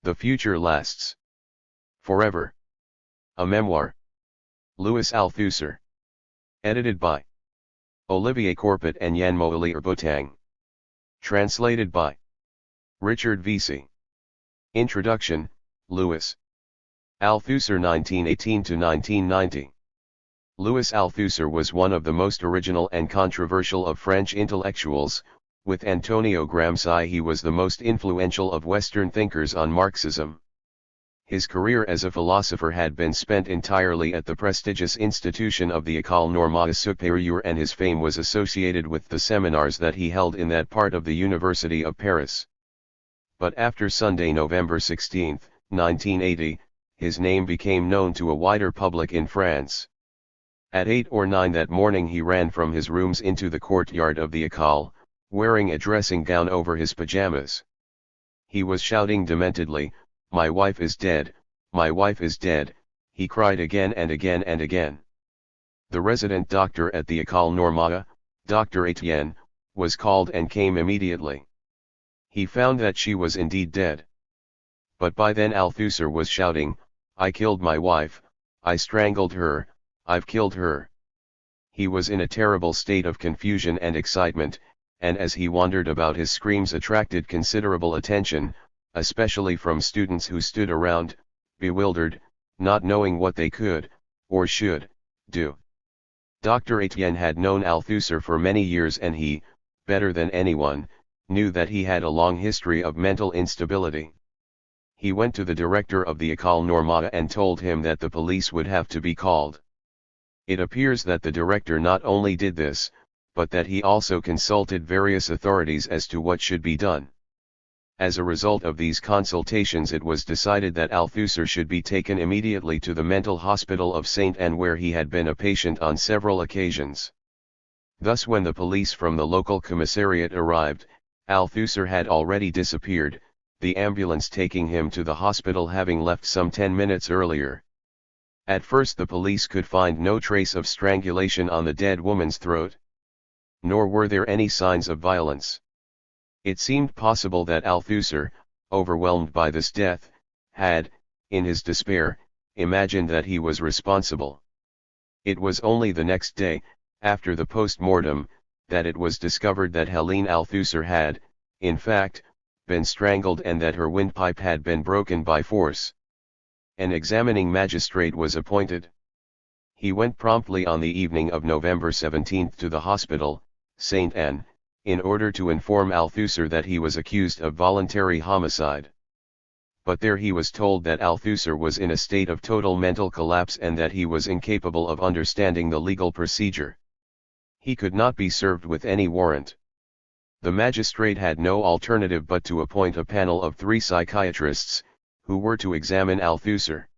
The Future Lasts Forever. A Memoir. Louis Althusser. Edited by Olivier Courpet and Yanmoili Erbotang. Translated by Richard Vesey. Introduction, Louis Althusser 1918–1990. Louis Althusser was one of the most original and controversial of French intellectuals. With Antonio Gramsci he was the most influential of Western thinkers on Marxism. His career as a philosopher had been spent entirely at the prestigious institution of the École Normale Supérieure, and his fame was associated with the seminars that he held in that part of the University of Paris. But after Sunday, November 16, 1980, his name became known to a wider public in France. At 8 or 9 that morning he ran from his rooms into the courtyard of the École, wearing a dressing gown over his pajamas. He was shouting dementedly, "My wife is dead, my wife is dead," he cried again and again and again. The resident doctor at the École Normale, Dr. Etienne, was called and came immediately. He found that she was indeed dead. But by then Althusser was shouting, "I killed my wife, I strangled her, I've killed her." He was in a terrible state of confusion and excitement, and as he wandered about his screams attracted considerable attention, especially from students who stood around, bewildered, not knowing what they could, or should, do. Dr. Etienne had known Althusser for many years, and he, better than anyone, knew that he had a long history of mental instability. He went to the director of the École Normale and told him that the police would have to be called. It appears that the director not only did this, but that he also consulted various authorities as to what should be done. As a result of these consultations it was decided that Althusser should be taken immediately to the mental hospital of Saint-Anne, where he had been a patient on several occasions. Thus when the police from the local commissariat arrived, Althusser had already disappeared, the ambulance taking him to the hospital having left some 10 minutes earlier. At first the police could find no trace of strangulation on the dead woman's throat. Nor were there any signs of violence. It seemed possible that Althusser, overwhelmed by this death, had, in his despair, imagined that he was responsible. It was only the next day, after the post-mortem, that it was discovered that Helene Althusser had, in fact, been strangled and that her windpipe had been broken by force. An examining magistrate was appointed. He went promptly on the evening of November 17 to the hospital, Saint-Anne, in order to inform Althusser that he was accused of voluntary homicide. But there he was told that Althusser was in a state of total mental collapse and that he was incapable of understanding the legal procedure. He could not be served with any warrant. The magistrate had no alternative but to appoint a panel of 3 psychiatrists, who were to examine Althusser.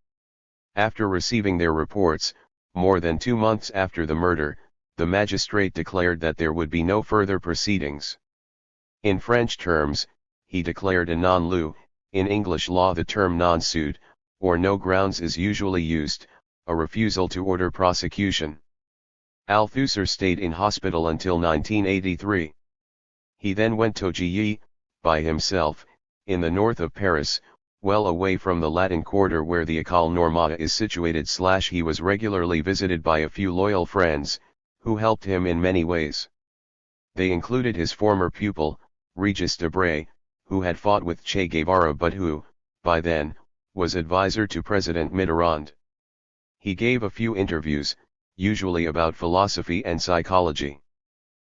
After receiving their reports, more than 2 months after the murder, the magistrate declared that there would be no further proceedings. In French terms, he declared a non-lieu. In English law the term non-suit, or no grounds is usually used, a refusal to order prosecution. Althusser stayed in hospital until 1983. He then went to Gilly, by himself, in the north of Paris, well away from the Latin Quarter where the École Normale is situated. He was regularly visited by a few loyal friends, who helped him in many ways. They included his former pupil, Regis Debray, who had fought with Che Guevara but who, by then, was advisor to President Mitterrand. He gave a few interviews, usually about philosophy and psychology.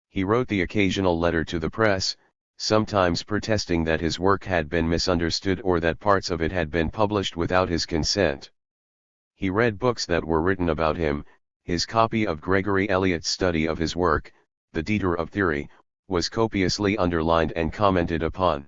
He wrote the occasional letter to the press, sometimes protesting that his work had been misunderstood or that parts of it had been published without his consent. He read books that were written about him. His copy of Gregory Eliot's study of his work, The Detour of Theory, was copiously underlined and commented upon.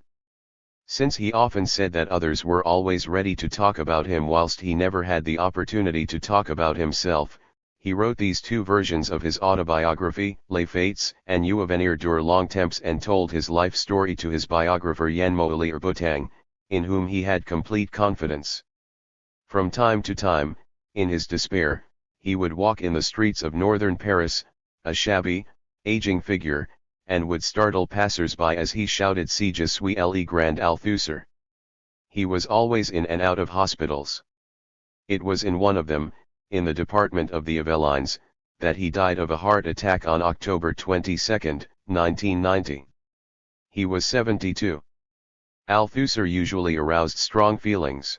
Since he often said that others were always ready to talk about him whilst he never had the opportunity to talk about himself, he wrote these 2 versions of his autobiography, Les Faits and Avenir dur Longtemps, and told his life story to his biographer Yanmoili Erbotang, in whom he had complete confidence. From time to time, in his despair, he would walk in the streets of northern Paris, a shabby, aging figure, and would startle passers-by as he shouted "Si je suis le grand Althusser." He was always in and out of hospitals. It was in one of them, in the department of the Yvelines, that he died of a heart attack on October 22, 1990. He was 72. Althusser usually aroused strong feelings.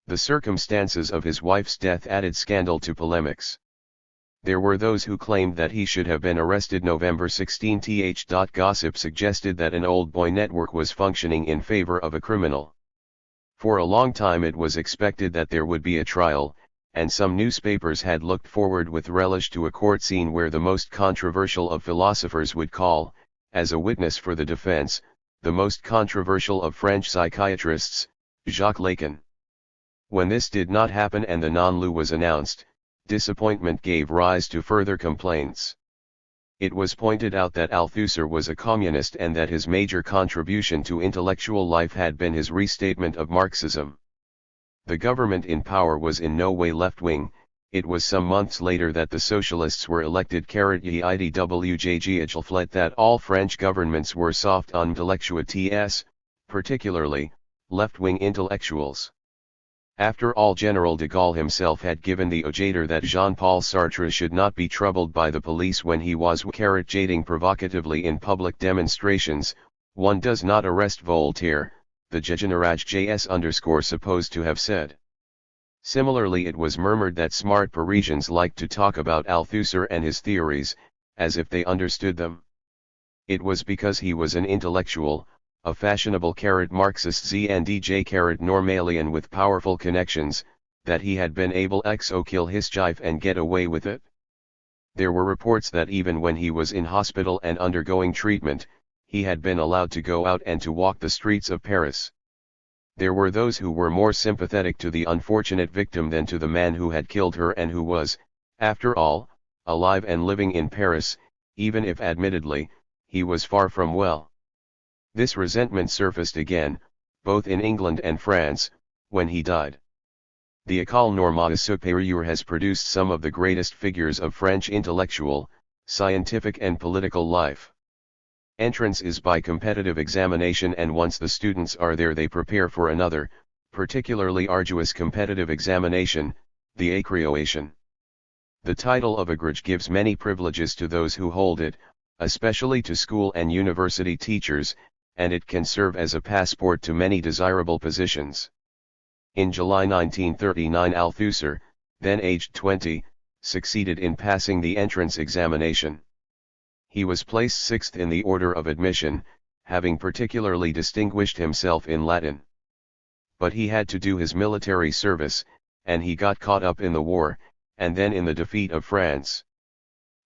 The circumstances of his wife's death added scandal to polemics. There were those who claimed that he should have been arrested November 16. Gossip suggested that an old boy network was functioning in favor of a criminal. For a long time it was expected that there would be a trial, and some newspapers had looked forward with relish to a court scene where the most controversial of philosophers would call, as a witness for the defense, the most controversial of French psychiatrists, Jacques Lacan. When this did not happen and the non-lieu was announced, disappointment gave rise to further complaints. It was pointed out that Althusser was a communist and that his major contribution to intellectual life had been his restatement of Marxism. The government in power was in no way left-wing. It was some months later that the socialists were elected. Idwjg that all French governments were soft on intellectuels, particularly left-wing intellectuals. After all, General de Gaulle himself had given the order that Jean-Paul Sartre should not be troubled by the police when he was jading provocatively in public demonstrations. One does not arrest Voltaire, the Generaj supposed to have said. Similarly, it was murmured that smart Parisians liked to talk about Althusser and his theories, as if they understood them. It was because he was an intellectual, a fashionable Marxist Zndj Normalian with powerful connections, that he had been able to kill his jive and get away with it. There were reports that even when he was in hospital and undergoing treatment, he had been allowed to go out and to walk the streets of Paris. There were those who were more sympathetic to the unfortunate victim than to the man who had killed her and who was, after all, alive and living in Paris, even if admittedly, he was far from well. This resentment surfaced again, both in England and France, when he died. The École Normale Supérieure has produced some of the greatest figures of French intellectual, scientific and political life. Entrance is by competitive examination, and once the students are there they prepare for another, particularly arduous competitive examination, the accréation. The title of agrégé gives many privileges to those who hold it, especially to school and university teachers, and it can serve as a passport to many desirable positions. In July 1939 Althusser, then aged 20, succeeded in passing the entrance examination. He was placed sixth in the order of admission, having particularly distinguished himself in Latin. But he had to do his military service, and he got caught up in the war, and then in the defeat of France.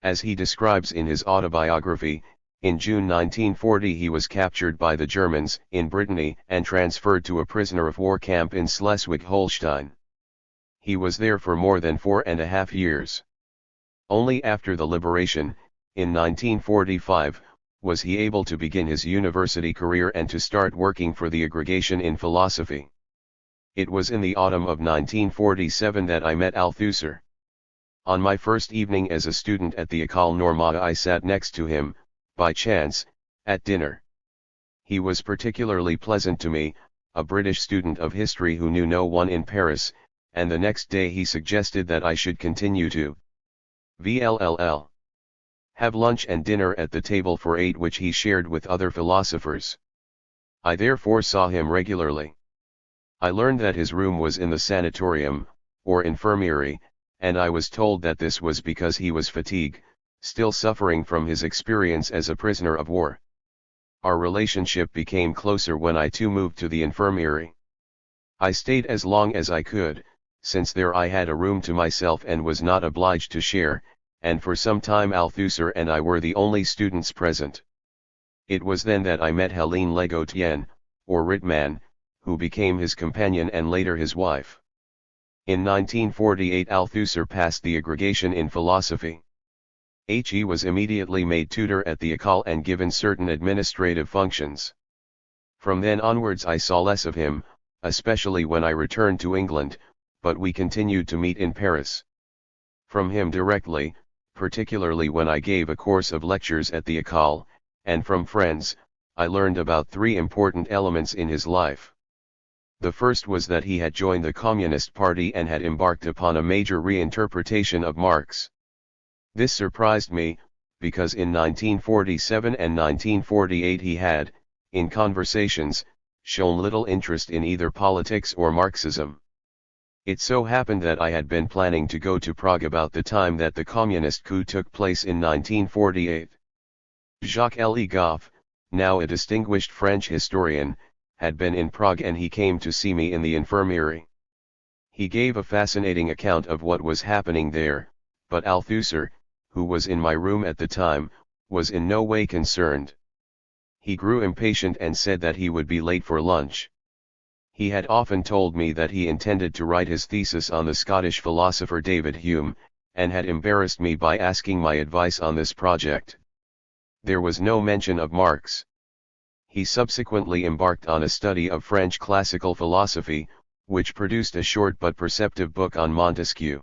As he describes in his autobiography, in June 1940 he was captured by the Germans in Brittany and transferred to a prisoner of war camp in Schleswig-Holstein. He was there for more than 4.5 years. Only after the liberation, in 1945, was he able to begin his university career and to start working for the aggregation in philosophy. It was in the autumn of 1947 that I met Althusser. On my first evening as a student at the École Normale I sat next to him, by chance, at dinner. He was particularly pleasant to me, a British student of history who knew no one in Paris, and the next day he suggested that I should continue to have lunch and dinner at the table for 8 which he shared with other philosophers. I therefore saw him regularly. I learned that his room was in the sanatorium, or infirmary, and I was told that this was because he was fatigued, still suffering from his experience as a prisoner of war. Our relationship became closer when I too moved to the infirmary. I stayed as long as I could, since there I had a room to myself and was not obliged to share, and for some time Althusser and I were the only students present. It was then that I met Hélène Legautienne, or Rittmann, who became his companion and later his wife. In 1948 Althusser passed the aggregation in philosophy. He was immediately made tutor at the École and given certain administrative functions. From then onwards I saw less of him, especially when I returned to England, but we continued to meet in Paris. From him directly, particularly when I gave a course of lectures at the École, and from friends, I learned about 3 important elements in his life. The first was that he had joined the Communist Party and had embarked upon a major reinterpretation of Marx. This surprised me, because in 1947 and 1948 he had, in conversations, shown little interest in either politics or Marxism. It so happened that I had been planning to go to Prague about the time that the communist coup took place in 1948. Jacques-Lie Goff, now a distinguished French historian, had been in Prague and he came to see me in the infirmary. He gave a fascinating account of what was happening there, but Althusser, who was in my room at the time, was in no way concerned. He grew impatient and said that he would be late for lunch. He had often told me that he intended to write his thesis on the Scottish philosopher David Hume, and had embarrassed me by asking my advice on this project. There was no mention of Marx. He subsequently embarked on a study of French classical philosophy, which produced a short but perceptive book on Montesquieu.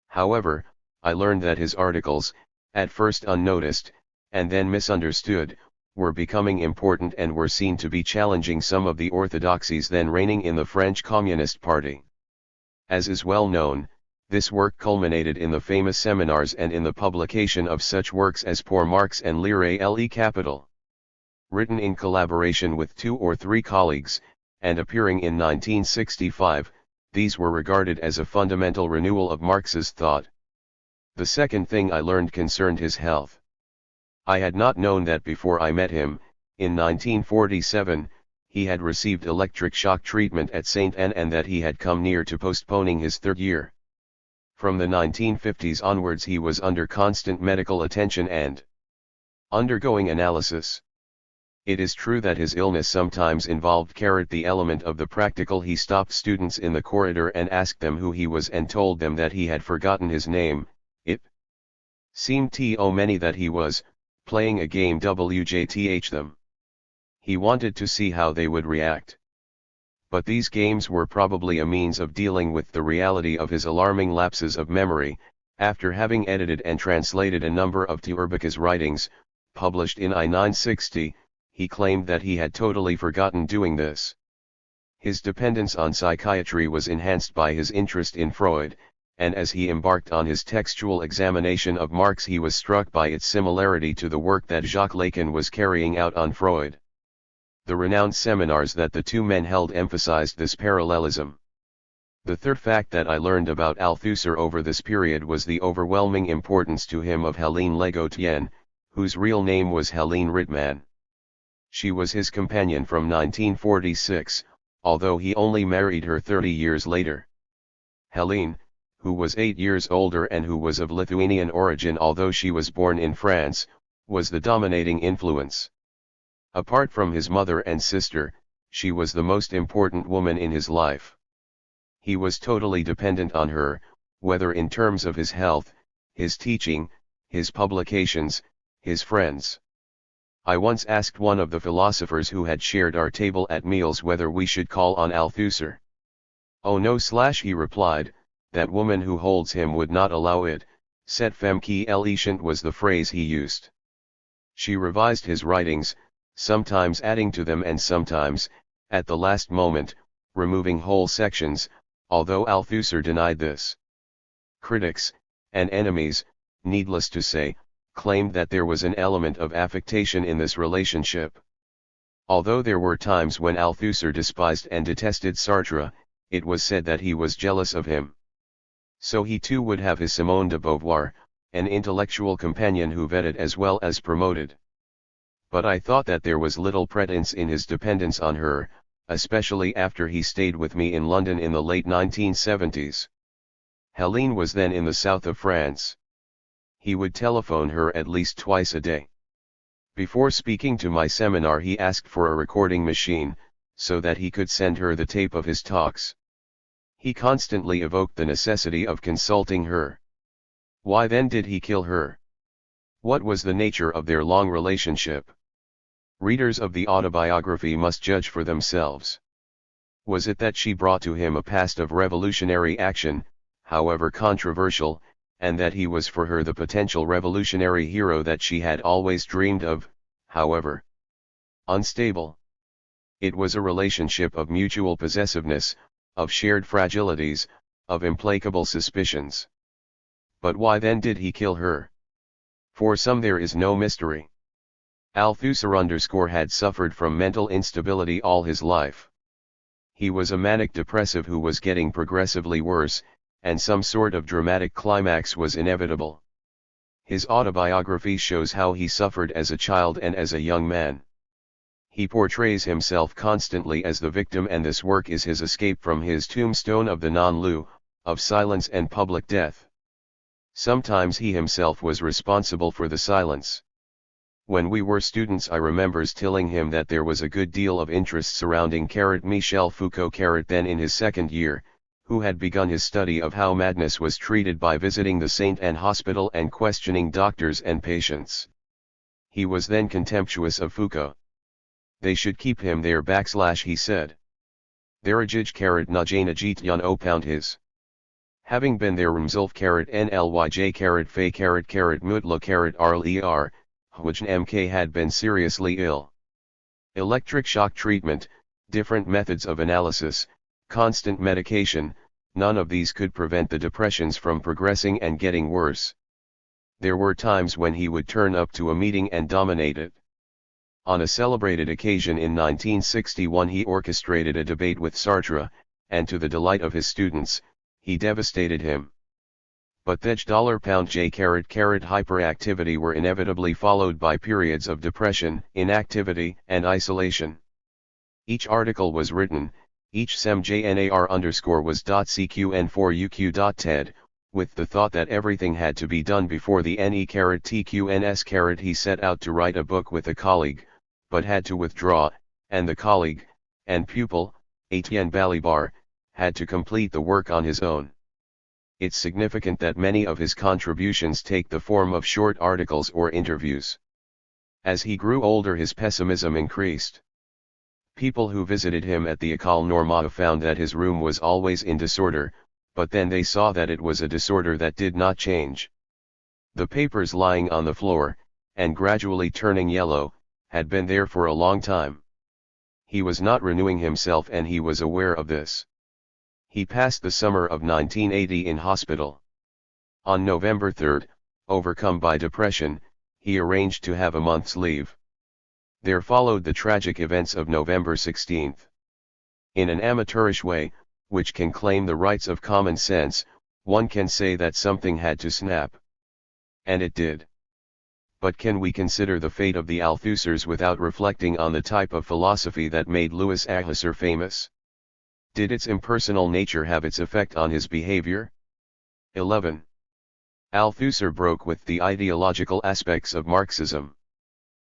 However, I learned that his articles, at first unnoticed, and then misunderstood, were becoming important and were seen to be challenging some of the orthodoxies then reigning in the French Communist Party. As is well known, this work culminated in the famous seminars and in the publication of such works as Pour Marx and Lire le Capital. Written in collaboration with 2 or 3 colleagues, and appearing in 1965, these were regarded as a fundamental renewal of Marx's thought. The second thing I learned concerned his health. I had not known that before I met him, in 1947, he had received electric shock treatment at St. Anne and that he had come near to postponing his 3rd year. From the 1950s onwards he was under constant medical attention and undergoing analysis. It is true that his illness sometimes involved the element of the practical. He stopped students in the corridor and asked them who he was and told them that he had forgotten his name. It seemed to many that he was playing a game WJTH them. He wanted to see how they would react. But these games were probably a means of dealing with the reality of his alarming lapses of memory. After having edited and translated a number of Teuerbeke's writings, published in I-960, he claimed that he had totally forgotten doing this. His dependence on psychiatry was enhanced by his interest in Freud, and as he embarked on his textual examination of Marx he was struck by its similarity to the work that Jacques Lacan was carrying out on Freud. The renowned seminars that the 2 men held emphasized this parallelism. The third fact that I learned about Althusser over this period was the overwhelming importance to him of Helene Legotienne, whose real name was Helene Rittmann. She was his companion from 1946, although he only married her 30 years later. Helene, who was 8 years older and who was of Lithuanian origin although she was born in France, was the dominating influence. Apart from his mother and sister, she was the most important woman in his life. He was totally dependent on her, whether in terms of his health, his teaching, his publications, his friends. I once asked one of the philosophers who had shared our table at meals whether we should call on Althusser. "Oh no," he replied, "that woman who holds him would not allow it. Cette femme qui l'enchante was the phrase he used." She revised his writings, sometimes adding to them and sometimes, at the last moment, removing whole sections, although Althusser denied this. Critics, and enemies, needless to say, claimed that there was an element of affectation in this relationship. Although there were times when Althusser despised and detested Sartre, it was said that he was jealous of him. So he too would have his Simone de Beauvoir, an intellectual companion who vetted as well as promoted. But I thought that there was little pretense in his dependence on her, especially after he stayed with me in London in the late 1970s. Helene was then in the south of France. He would telephone her at least twice a day. Before speaking to my seminar he asked for a recording machine, so that he could send her the tape of his talks. He constantly evoked the necessity of consulting her. Why then did he kill her? What was the nature of their long relationship? Readers of the autobiography must judge for themselves. Was it that she brought to him a past of revolutionary action, however controversial, and that he was for her the potential revolutionary hero that she had always dreamed of, however unstable? It was a relationship of mutual possessiveness, of shared fragilities, of implacable suspicions. But why then did he kill her? For some there is no mystery. Althusser had suffered from mental instability all his life. He was a manic depressive who was getting progressively worse, and some sort of dramatic climax was inevitable. His autobiography shows how he suffered as a child and as a young man. He portrays himself constantly as the victim, and this work is his escape from his tombstone of the non-lieu, of silence and public death. Sometimes he himself was responsible for the silence. When we were students I remembers telling him that there was a good deal of interest surrounding Michel Foucault then in his second year, who had begun his study of how madness was treated by visiting the Saint Anne Hospital and questioning doctors and patients. He was then contemptuous of Foucault. They should keep him there he said. Therajij Najana Jityan opound his. Having been there Rumzulf Nlyj Fay Mutla Rler, Hwajn MK had been seriously ill. Electric shock treatment, different methods of analysis, constant medication, none of these could prevent the depressions from progressing and getting worse. There were times when he would turn up to a meeting and dominate it. On a celebrated occasion in 1961 he orchestrated a debate with Sartre, and to the delight of his students, he devastated him. But the $J hyperactivity were inevitably followed by periods of depression, inactivity, and isolation. Each article was written, each semjnar_ was .cqn4uq.ted, with the thought that everything had to be done before the NE_TQNS. He set out to write a book with a colleague, but had to withdraw, and the colleague, and pupil, Etienne Balibar, had to complete the work on his own. It's significant that many of his contributions take the form of short articles or interviews. As he grew older his pessimism increased. People who visited him at the École Normale found that his room was always in disorder, but then they saw that it was a disorder that did not change. The papers lying on the floor, and gradually turning yellow, had been there for a long time. He was not renewing himself and he was aware of this. He passed the summer of 1980 in hospital. On November 3, overcome by depression, he arranged to have a month's leave. There followed the tragic events of November 16. In an amateurish way, which can claim the rights of common sense, one can say that something had to snap. And it did. But can we consider the fate of the Althussers without reflecting on the type of philosophy that made Louis Althusser famous? Did its impersonal nature have its effect on his behavior? 11. Althusser broke with the ideological aspects of Marxism.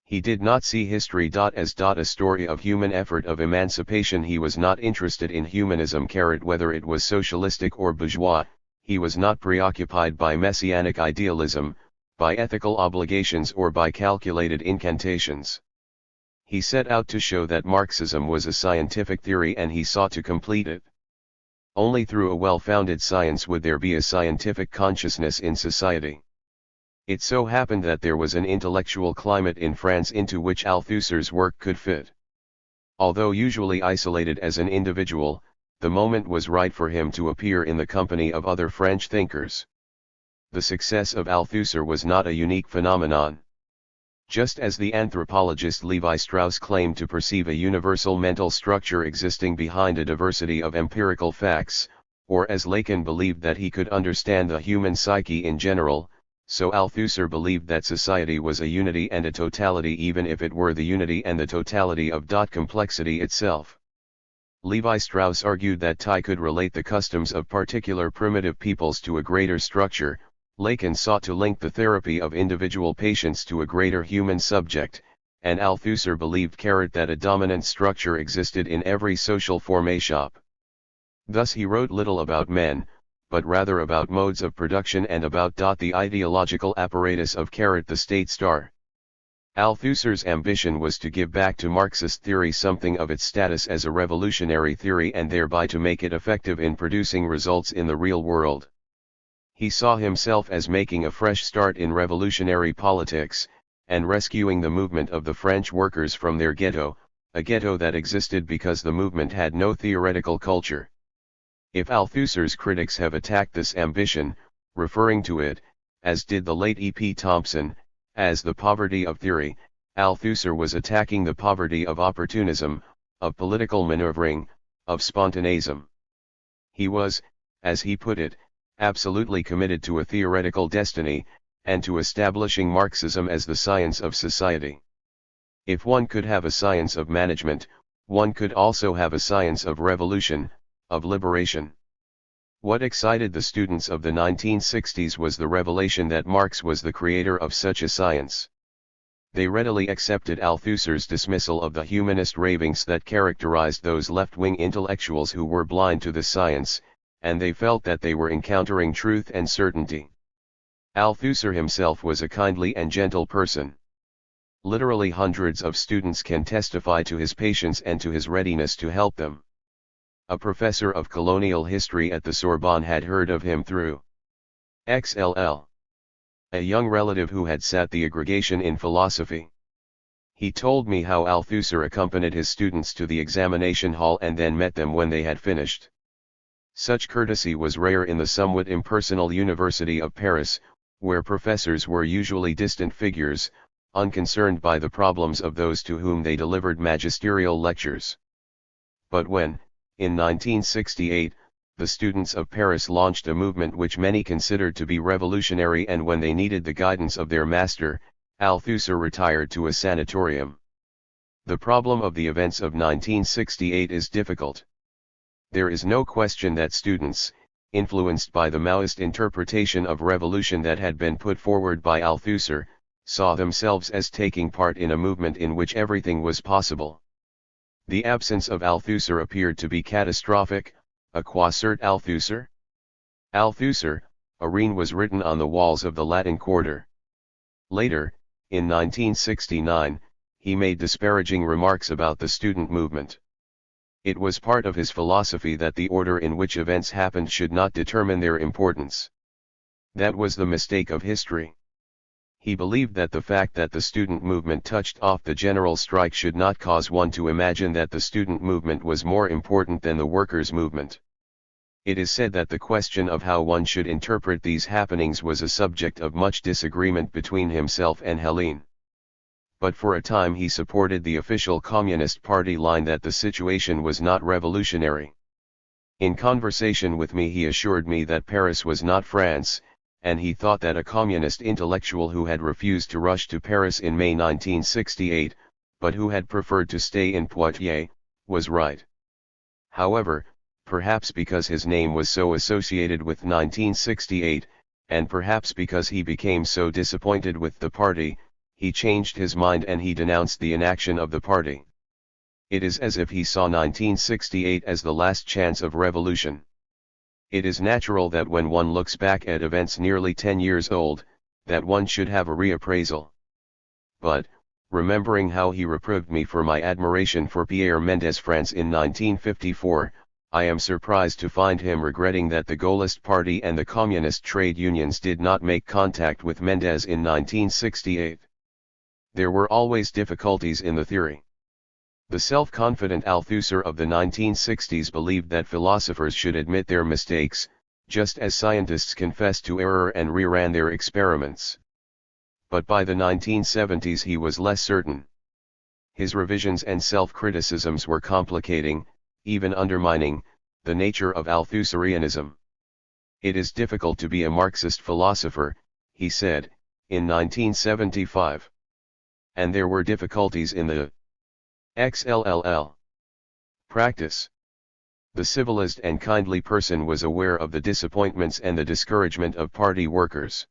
He did not see history as a story of human effort of emancipation. He was not interested in humanism, whether it was socialistic or bourgeois. He was not preoccupied by messianic idealism, by ethical obligations or by calculated incantations. He set out to show that Marxism was a scientific theory and he sought to complete it. Only through a well-founded science would there be a scientific consciousness in society. It so happened that there was an intellectual climate in France into which Althusser's work could fit. Although usually isolated as an individual, the moment was right for him to appear in the company of other French thinkers. The success of Althusser was not a unique phenomenon. Just as the anthropologist Levi Strauss claimed to perceive a universal mental structure existing behind a diversity of empirical facts, or as Lacan believed that he could understand the human psyche in general, so Althusser believed that society was a unity and a totality even if it were the unity and the totality of complexity itself. Levi Strauss argued that Ty could relate the customs of particular primitive peoples to a greater structure. Lacan sought to link the therapy of individual patients to a greater human subject, and Althusser believed that a dominant structure existed in every social formation. Thus he wrote little about men, but rather about modes of production and about the ideological apparatus of the state star. Althusser's ambition was to give back to Marxist theory something of its status as a revolutionary theory and thereby to make it effective in producing results in the real world. He saw himself as making a fresh start in revolutionary politics, and rescuing the movement of the French workers from their ghetto, a ghetto that existed because the movement had no theoretical culture. If Althusser's critics have attacked this ambition, referring to it, as did the late E.P. Thompson, as the poverty of theory, Althusser was attacking the poverty of opportunism, of political maneuvering, of spontaneism. He was, as he put it, absolutely committed to a theoretical destiny, and to establishing Marxism as the science of society. If one could have a science of management, one could also have a science of revolution, of liberation. What excited the students of the 1960s was the revelation that Marx was the creator of such a science. They readily accepted Althusser's dismissal of the humanist ravings that characterized those left-wing intellectuals who were blind to the science, and they felt that they were encountering truth and certainty. Althusser himself was a kindly and gentle person. Literally hundreds of students can testify to his patience and to his readiness to help them. A professor of colonial history at the Sorbonne had heard of him through XLL, a young relative who had sat the aggregation in philosophy. He told me how Althusser accompanied his students to the examination hall and then met them when they had finished. Such courtesy was rare in the somewhat impersonal University of Paris, where professors were usually distant figures, unconcerned by the problems of those to whom they delivered magisterial lectures. But when, in 1968, the students of Paris launched a movement which many considered to be revolutionary, and when they needed the guidance of their master, Althusser retired to a sanatorium. The problem of the events of 1968 is difficult. There is no question that students, influenced by the Maoist interpretation of revolution that had been put forward by Althusser, saw themselves as taking part in a movement in which everything was possible. The absence of Althusser appeared to be catastrophic. A quoi sert Althusser? Althusser, a reine was written on the walls of the Latin Quarter. Later, in 1969, he made disparaging remarks about the student movement. It was part of his philosophy that the order in which events happened should not determine their importance. That was the mistake of history. He believed that the fact that the student movement touched off the general strike should not cause one to imagine that the student movement was more important than the workers' movement. It is said that the question of how one should interpret these happenings was a subject of much disagreement between himself and Helene. But for a time he supported the official Communist Party line that the situation was not revolutionary. In conversation with me he assured me that Paris was not France, and he thought that a communist intellectual who had refused to rush to Paris in May 1968, but who had preferred to stay in Poitiers, was right. However, perhaps because his name was so associated with 1968, and perhaps because he became so disappointed with the party, he changed his mind and he denounced the inaction of the party. It is as if he saw 1968 as the last chance of revolution. It is natural that when one looks back at events nearly 10 years old, that one should have a reappraisal. But, remembering how he reproved me for my admiration for Pierre Mendès France in 1954, I am surprised to find him regretting that the Gaullist Party and the Communist trade unions did not make contact with Mendès in 1968. There were always difficulties in the theory. The self-confident Althusser of the 1960s believed that philosophers should admit their mistakes, just as scientists confessed to error and reran their experiments. But by the 1970s he was less certain. His revisions and self-criticisms were complicating, even undermining, the nature of Althusserianism. It is difficult to be a Marxist philosopher, he said, in 1975. And there were difficulties in the XLLL practice. The civilized and kindly person was aware of the disappointments and the discouragement of party workers.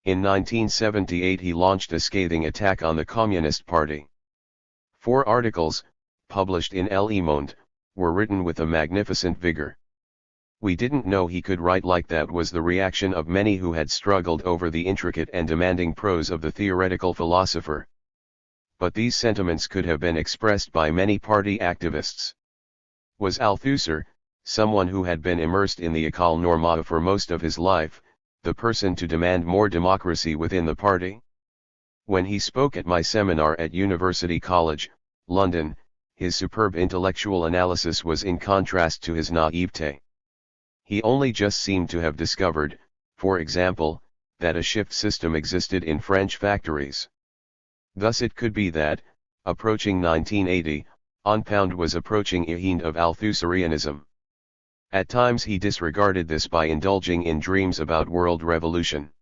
In 1978 he launched a scathing attack on the Communist Party. 4 articles, published in Le Monde, were written with a magnificent vigor. "We didn't know he could write like that," was the reaction of many who had struggled over the intricate and demanding prose of the theoretical philosopher. But these sentiments could have been expressed by many party activists. Was Althusser, someone who had been immersed in the École Normale for most of his life, the person to demand more democracy within the party? When he spoke at my seminar at University College, London, his superb intellectual analysis was in contrast to his naivete. He only just seemed to have discovered, for example, that a shift system existed in French factories. Thus it could be that, approaching 1980, Pound was approaching a hint of Althusserianism. At times he disregarded this by indulging in dreams about world revolution.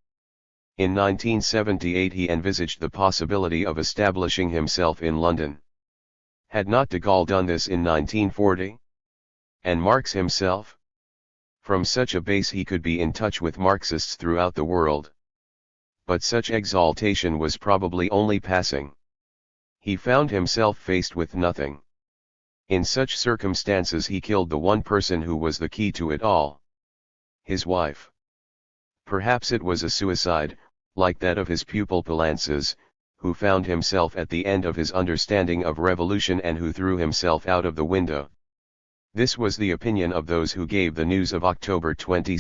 In 1978 he envisaged the possibility of establishing himself in London. Had not de Gaulle done this in 1940? And Marx himself? From such a base he could be in touch with Marxists throughout the world. But such exaltation was probably only passing. He found himself faced with nothing. In such circumstances he killed the one person who was the key to it all. His wife. Perhaps it was a suicide, like that of his pupil Poulantzas, who found himself at the end of his understanding of revolution and who threw himself out of the window. This was the opinion of those who gave the news of October 22,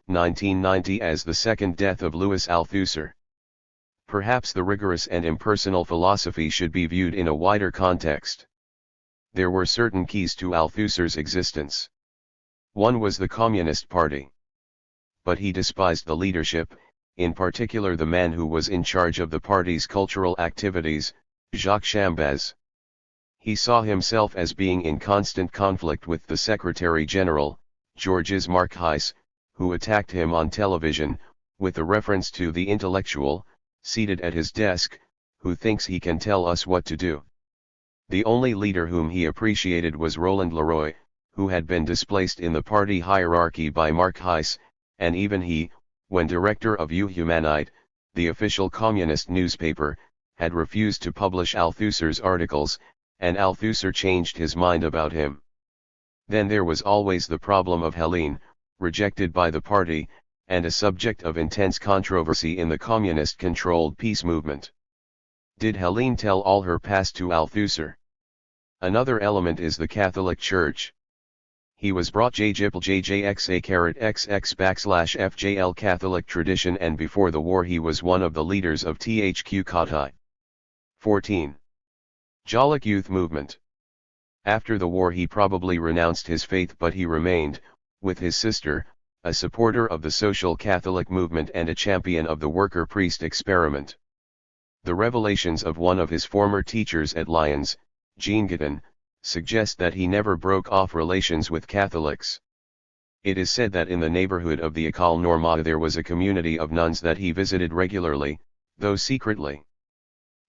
1990 as the second death of Louis Althusser. Perhaps the rigorous and impersonal philosophy should be viewed in a wider context. There were certain keys to Althusser's existence. One was the Communist Party. But he despised the leadership, in particular the man who was in charge of the party's cultural activities, Jacques Chambaz. He saw himself as being in constant conflict with the Secretary-General, Georges Marchais, who attacked him on television, with a reference to the intellectual, seated at his desk, who thinks he can tell us what to do. The only leader whom he appreciated was Roland Leroy, who had been displaced in the party hierarchy by Marchais, and even he, when director of Humanite, the official communist newspaper, had refused to publish Althusser's articles, and Althusser changed his mind about him. Then there was always the problem of Helene, rejected by the party, and a subject of intense controversy in the communist-controlled peace movement. Did Helene tell all her past to Althusser? Another element is the Catholic Church. He was brought JJPLJJXA*XX/FJL Catholic tradition, and before the war he was one of the leaders of THQ Katai. 14. Jalic Youth Movement. After the war he probably renounced his faith, but he remained, with his sister, a supporter of the social Catholic movement and a champion of the worker-priest experiment. The revelations of one of his former teachers at Lyons, Jean Guiton, suggest that he never broke off relations with Catholics. It is said that in the neighborhood of the École Normale there was a community of nuns that he visited regularly, though secretly.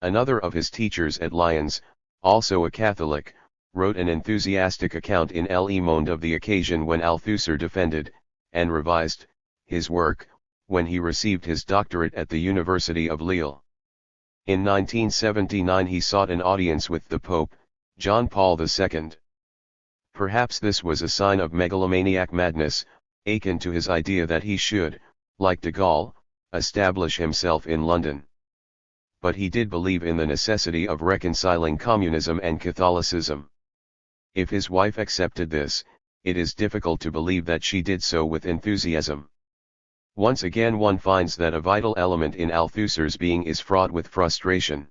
Another of his teachers at Lyons, also a Catholic, wrote an enthusiastic account in Le Monde of the occasion when Althusser defended, and revised, his work, when he received his doctorate at the University of Lille. In 1979 he sought an audience with the Pope, John Paul II. Perhaps this was a sign of megalomaniac madness, akin to his idea that he should, like de Gaulle, establish himself in London. But he did believe in the necessity of reconciling communism and Catholicism. If his wife accepted this, it is difficult to believe that she did so with enthusiasm. Once again one finds that a vital element in Althusser's being is fraught with frustration.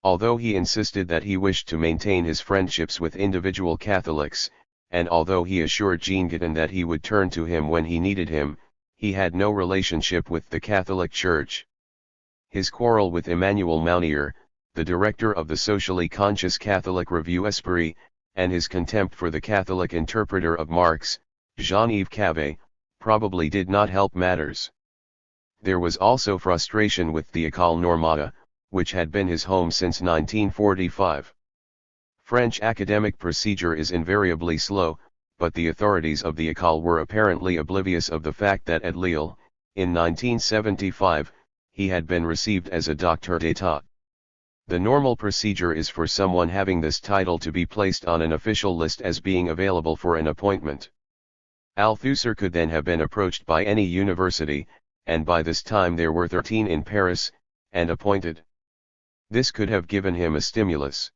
Although he insisted that he wished to maintain his friendships with individual Catholics, and although he assured Jean Guiton that he would turn to him when he needed him, he had no relationship with the Catholic Church. His quarrel with Emmanuel Mounier, the director of the socially conscious Catholic review Esprit, and his contempt for the Catholic interpreter of Marx, Jean-Yves Cavé, probably did not help matters. There was also frustration with the École Normale, which had been his home since 1945. French academic procedure is invariably slow, but the authorities of the École were apparently oblivious of the fact that at Lille, in 1975, he had been received as a docteur d'état. The normal procedure is for someone having this title to be placed on an official list as being available for an appointment. Althusser could then have been approached by any university, and by this time there were 13 in Paris, and appointed. This could have given him a stimulus.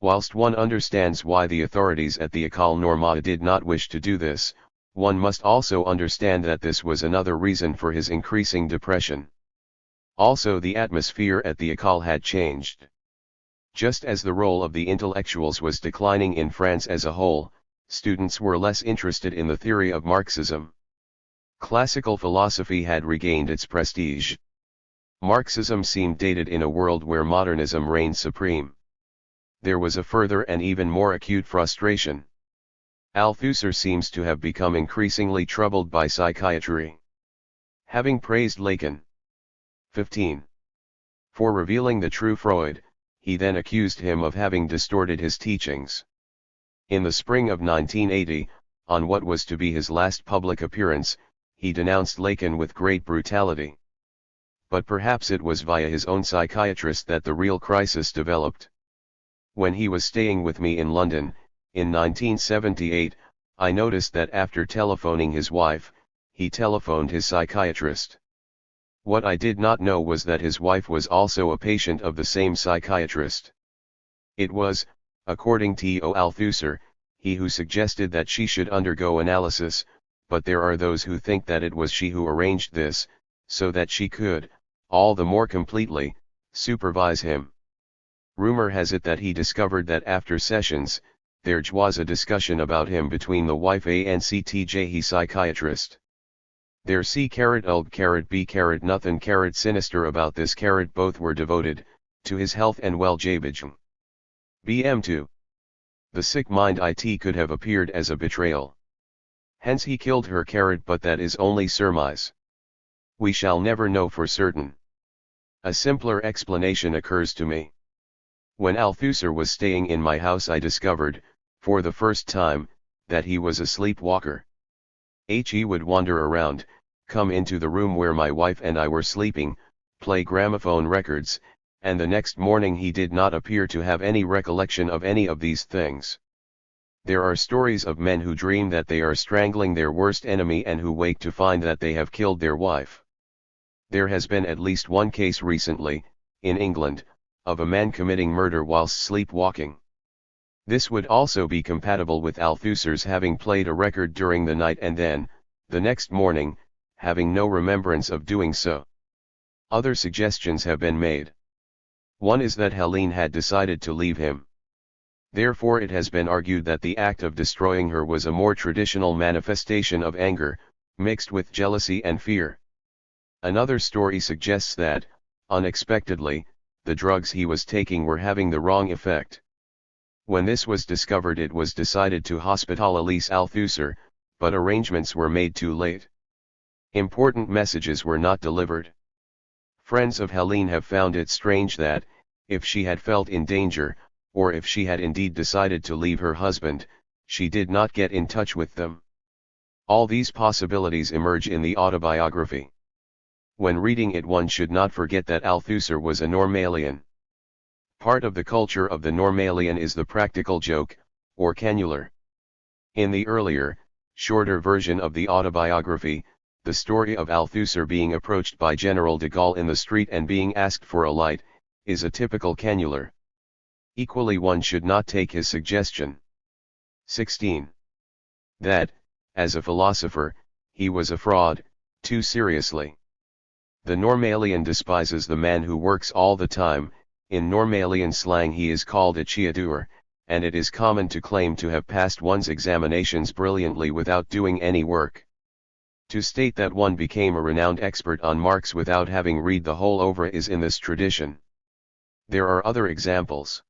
Whilst one understands why the authorities at the École Normale did not wish to do this, one must also understand that this was another reason for his increasing depression. Also the atmosphere at the École had changed. Just as the role of the intellectuals was declining in France as a whole, students were less interested in the theory of Marxism. Classical philosophy had regained its prestige. Marxism seemed dated in a world where modernism reigned supreme. There was a further and even more acute frustration. Althusser seems to have become increasingly troubled by psychiatry. Having praised Lacan 15. for revealing the true Freud, he then accused him of having distorted his teachings. In the spring of 1980, on what was to be his last public appearance, he denounced Lacan with great brutality. But perhaps it was via his own psychiatrist that the real crisis developed. When he was staying with me in London, in 1978, I noticed that after telephoning his wife, he telephoned his psychiatrist. What I did not know was that his wife was also a patient of the same psychiatrist. It was, according to Althusser, he who suggested that she should undergo analysis, but there are those who think that it was she who arranged this, so that she could, all the more completely, supervise him. Rumor has it that he discovered that after sessions, there was a discussion about him between the wife and he psychiatrist. There be nothing sinister about this both were devoted, to his health and well-being. BM2. The sick mind it could have appeared as a betrayal. Hence he killed her but that is only surmise. We shall never know for certain. A simpler explanation occurs to me. When Althusser was staying in my house I discovered, for the first time, that he was a sleepwalker. He would wander around, come into the room where my wife and I were sleeping, play gramophone records, and the next morning he did not appear to have any recollection of any of these things. There are stories of men who dream that they are strangling their worst enemy and who wake to find that they have killed their wife. There has been at least one case recently, in England, of a man committing murder whilst sleepwalking. This would also be compatible with Althusser's having played a record during the night and then, the next morning, having no remembrance of doing so. Other suggestions have been made. One is that Helene had decided to leave him. Therefore it has been argued that the act of destroying her was a more traditional manifestation of anger, mixed with jealousy and fear. Another story suggests that, unexpectedly, the drugs he was taking were having the wrong effect. When this was discovered it was decided to hospitalize Althusser, but arrangements were made too late. Important messages were not delivered. Friends of Helene have found it strange that, if she had felt in danger, or if she had indeed decided to leave her husband, she did not get in touch with them. All these possibilities emerge in the autobiography. When reading it one should not forget that Althusser was a Normalian. Part of the culture of the Normalian is the practical joke, or canular. In the earlier, shorter version of the autobiography, the story of Althusser being approached by General de Gaulle in the street and being asked for a light, is a typical canular. Equally one should not take his suggestion. 16. That, as a philosopher, he was a fraud, too seriously. The Normalian despises the man who works all the time. In Normalian slang he is called a chiadour, and it is common to claim to have passed one's examinations brilliantly without doing any work. To state that one became a renowned expert on Marx without having read the whole oeuvre is in this tradition. There are other examples.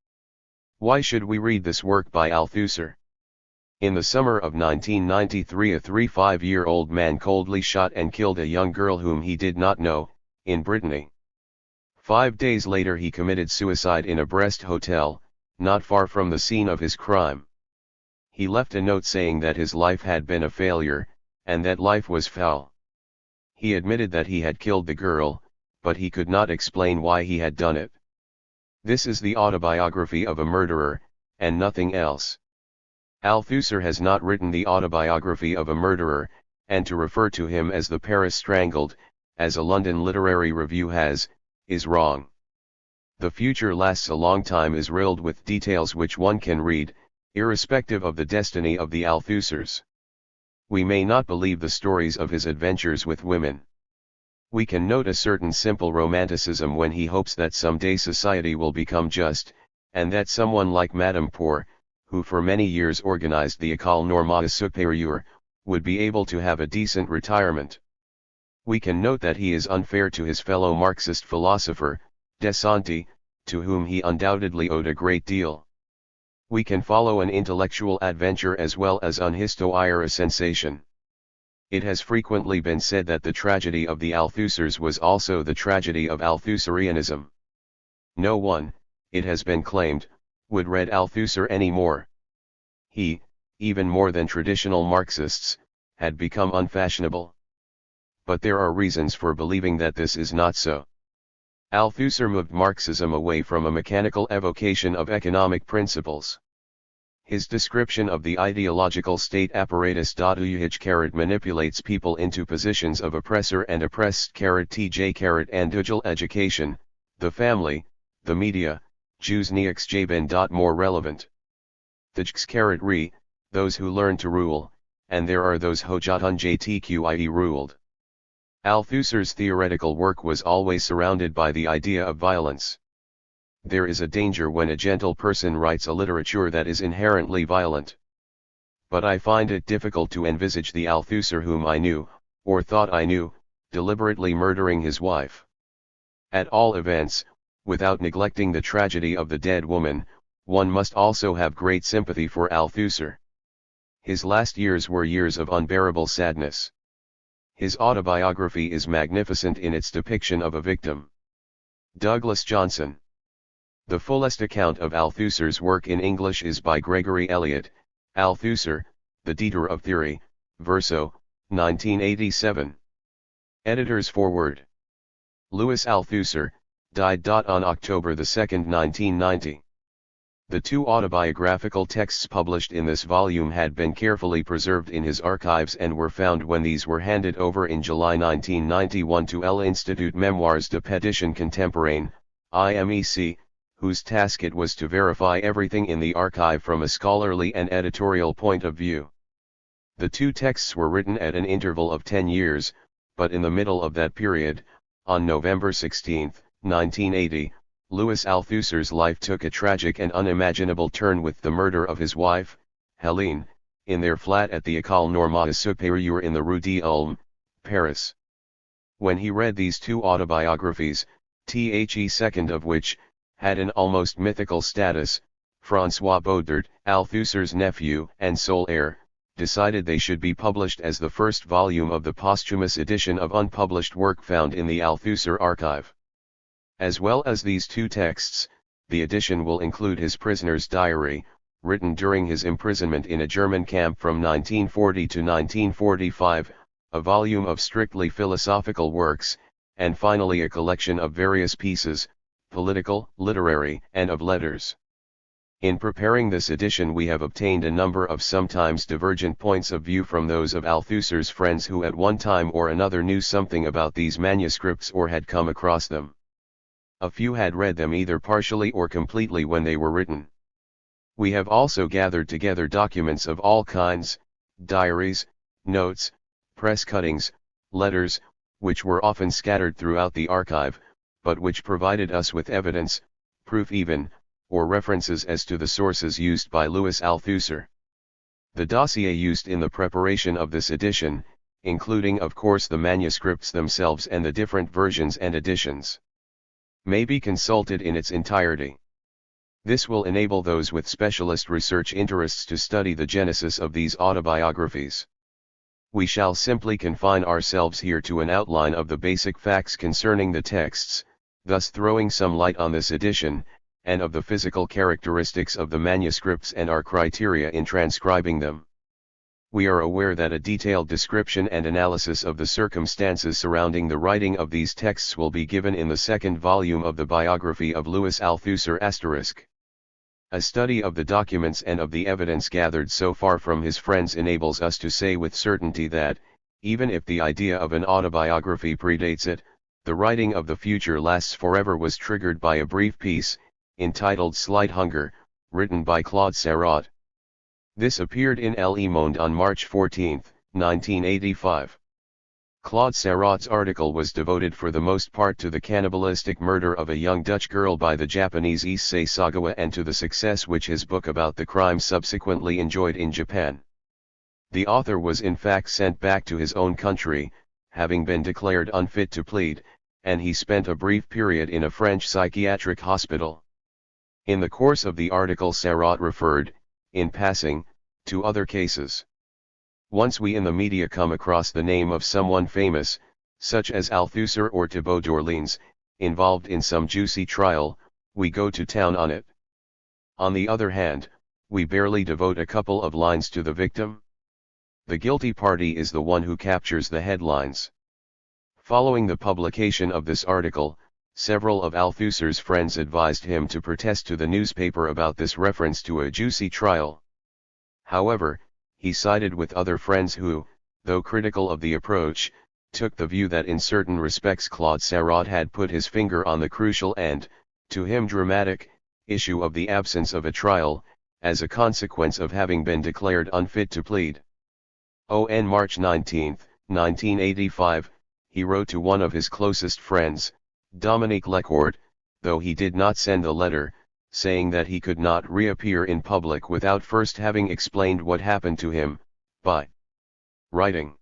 Why should we read this work by Althusser? In the summer of 1993 a 35-year-old man coldly shot and killed a young girl whom he did not know, in Brittany. 5 days later he committed suicide in a Brest hotel, not far from the scene of his crime. He left a note saying that his life had been a failure, and that life was foul. He admitted that he had killed the girl, but he could not explain why he had done it. This is the autobiography of a murderer, and nothing else. Althusser has not written the autobiography of a murderer, and to refer to him as the Paris Strangled, as a London Literary Review has, is wrong. The future lasts a long time is riddled with details which one can read, irrespective of the destiny of the Althussers. We may not believe the stories of his adventures with women. We can note a certain simple romanticism when he hopes that someday society will become just, and that someone like Madame Pour, who for many years organized the École Normale Supérieure, would be able to have a decent retirement. We can note that he is unfair to his fellow Marxist philosopher, Descente, to whom he undoubtedly owed a great deal. We can follow an intellectual adventure as well as unhistoire a sensation. It has frequently been said that the tragedy of the Althussers was also the tragedy of Althusserianism. No one, it has been claimed, would read Althusser any more. He, even more than traditional Marxists, had become unfashionable. But there are reasons for believing that this is not so. Althusser moved Marxism away from a mechanical evocation of economic principles. His description of the ideological state apparatus which manipulates people into positions of oppressor and oppressed tj and digital education, the family, the media, Jews been more relevant. The re, those who learn to rule, and there are those hojatun jtqie ruled. Althusser's theoretical work was always surrounded by the idea of violence. There is a danger when a gentle person writes a literature that is inherently violent. But I find it difficult to envisage the Althusser whom I knew, or thought I knew, deliberately murdering his wife. At all events, without neglecting the tragedy of the dead woman, one must also have great sympathy for Althusser. His last years were years of unbearable sadness. His autobiography is magnificent in its depiction of a victim. Douglas Johnson. The fullest account of Althusser's work in English is by Gregory Eliot, Althusser, The Dieter of Theory, Verso, 1987. Editor's Foreword. Louis Althusser, died on October 2, 1990. The two autobiographical texts published in this volume had been carefully preserved in his archives and were found when these were handed over in July 1991 to l'Institut Mémoires de Pétition Contemporaine, IMEC, whose task it was to verify everything in the archive from a scholarly and editorial point of view. The two texts were written at an interval of 10 years, but in the middle of that period, on November 16, 1980, Louis Althusser's life took a tragic and unimaginable turn with the murder of his wife, Helene, in their flat at the École Normale Supérieure in the Rue d'Ulm, Paris. When he read these two autobiographies, the second of which had an almost mythical status, François Baudard, Althusser's nephew and sole heir, decided they should be published as the first volume of the posthumous edition of unpublished work found in the Althusser archive. As well as these two texts, the edition will include his prisoner's diary, written during his imprisonment in a German camp from 1940 to 1945, a volume of strictly philosophical works, and finally a collection of various pieces, political, literary, and of letters. In preparing this edition we have obtained a number of sometimes divergent points of view from those of Althusser's friends who at one time or another knew something about these manuscripts or had come across them. A few had read them either partially or completely when they were written. We have also gathered together documents of all kinds, diaries, notes, press cuttings, letters, which were often scattered throughout the archive, but which provided us with evidence, proof even, or references as to the sources used by Louis Althusser. The dossier used in the preparation of this edition, including of course the manuscripts themselves and the different versions and editions, may be consulted in its entirety. This will enable those with specialist research interests to study the genesis of these autobiographies. We shall simply confine ourselves here to an outline of the basic facts concerning the texts, thus throwing some light on this edition, and of the physical characteristics of the manuscripts and our criteria in transcribing them. We are aware that a detailed description and analysis of the circumstances surrounding the writing of these texts will be given in the second volume of the biography of Louis Althusser *. A study of the documents and of the evidence gathered so far from his friends enables us to say with certainty that, even if the idea of an autobiography predates it, the writing of the future lasts forever was triggered by a brief piece, entitled Slight Hunger, written by Claude Sarraute. This appeared in Le Monde on March 14, 1985. Claude Sarraut's article was devoted for the most part to the cannibalistic murder of a young Dutch girl by the Japanese Issei Sagawa and to the success which his book about the crime subsequently enjoyed in Japan. The author was in fact sent back to his own country, having been declared unfit to plead, and he spent a brief period in a French psychiatric hospital. In the course of the article Sarraut referred, in passing, to other cases. Once we in the media come across the name of someone famous, such as Althusser or Thibaut d'Orleans, involved in some juicy trial, we go to town on it. On the other hand, we barely devote a couple of lines to the victim. The guilty party is the one who captures the headlines. Following the publication of this article, several of Althusser's friends advised him to protest to the newspaper about this reference to a juicy trial. However, he sided with other friends who, though critical of the approach, took the view that in certain respects Claude Sarraut had put his finger on the crucial and, to him dramatic, issue of the absence of a trial, as a consequence of having been declared unfit to plead. On March 19, 1985, he wrote to one of his closest friends, Dominique Lecourt, though he did not send the letter, saying that he could not reappear in public without first having explained what happened to him, by writing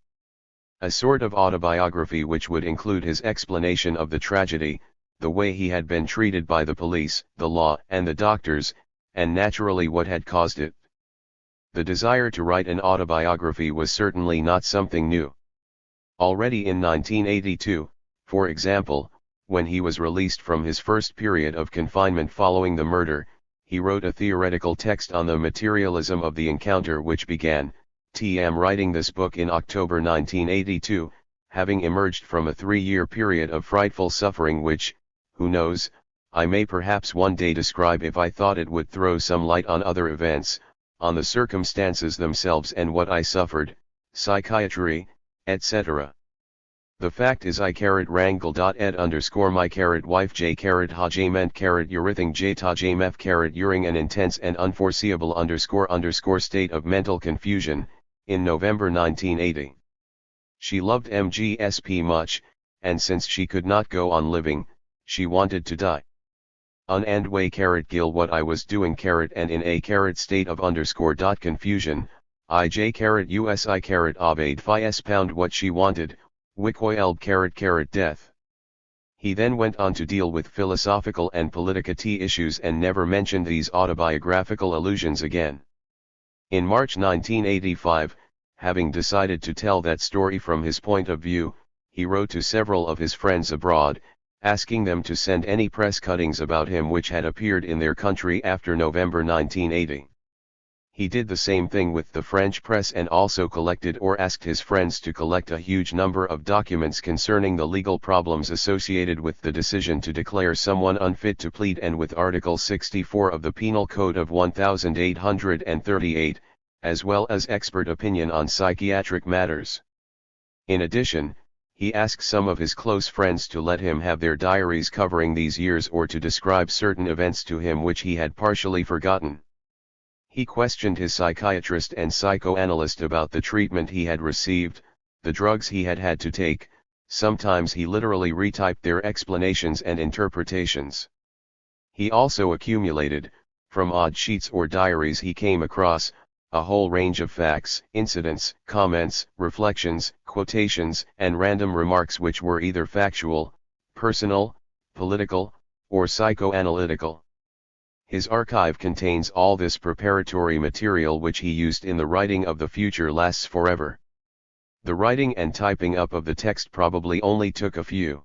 a sort of autobiography which would include his explanation of the tragedy, the way he had been treated by the police, the law and the doctors, and naturally what had caused it. The desire to write an autobiography was certainly not something new. Already in 1982, for example, when he was released from his first period of confinement following the murder, he wrote a theoretical text on the materialism of the encounter which began, writing this book in October 1982, having emerged from a 3-year period of frightful suffering which, who knows, I may perhaps one day describe if I thought it would throw some light on other events, on the circumstances themselves and what I suffered, psychiatry, etc. The fact is I_wrangle.ed_my_wife j_hajment_urithing j_tajmef_ during an intense and unforeseeable state of mental confusion, in November 1980. She loved MGSP much, and since she could not go on living, she wanted to die. And way _gil what I was doing and in a state of _confusion, ij_usi obeyed phi pound what she wanted, Wicoilb death. He then went on to deal with philosophical and politicati issues and never mentioned these autobiographical allusions again. In March 1985, having decided to tell that story from his point of view, he wrote to several of his friends abroad, asking them to send any press cuttings about him which had appeared in their country after November 1980. He did the same thing with the French press and also collected or asked his friends to collect a huge number of documents concerning the legal problems associated with the decision to declare someone unfit to plead and with Article 64 of the Penal Code of 1838, as well as expert opinion on psychiatric matters. In addition, he asked some of his close friends to let him have their diaries covering these years or to describe certain events to him which he had partially forgotten. He questioned his psychiatrist and psychoanalyst about the treatment he had received, the drugs he had had to take. Sometimes he literally retyped their explanations and interpretations. He also accumulated, from odd sheets or diaries he came across, a whole range of facts, incidents, comments, reflections, quotations, and random remarks which were either factual, personal, political, or psychoanalytical. His archive contains all this preparatory material which he used in the writing of The Future Lasts Forever. The writing and typing up of the text probably only took a few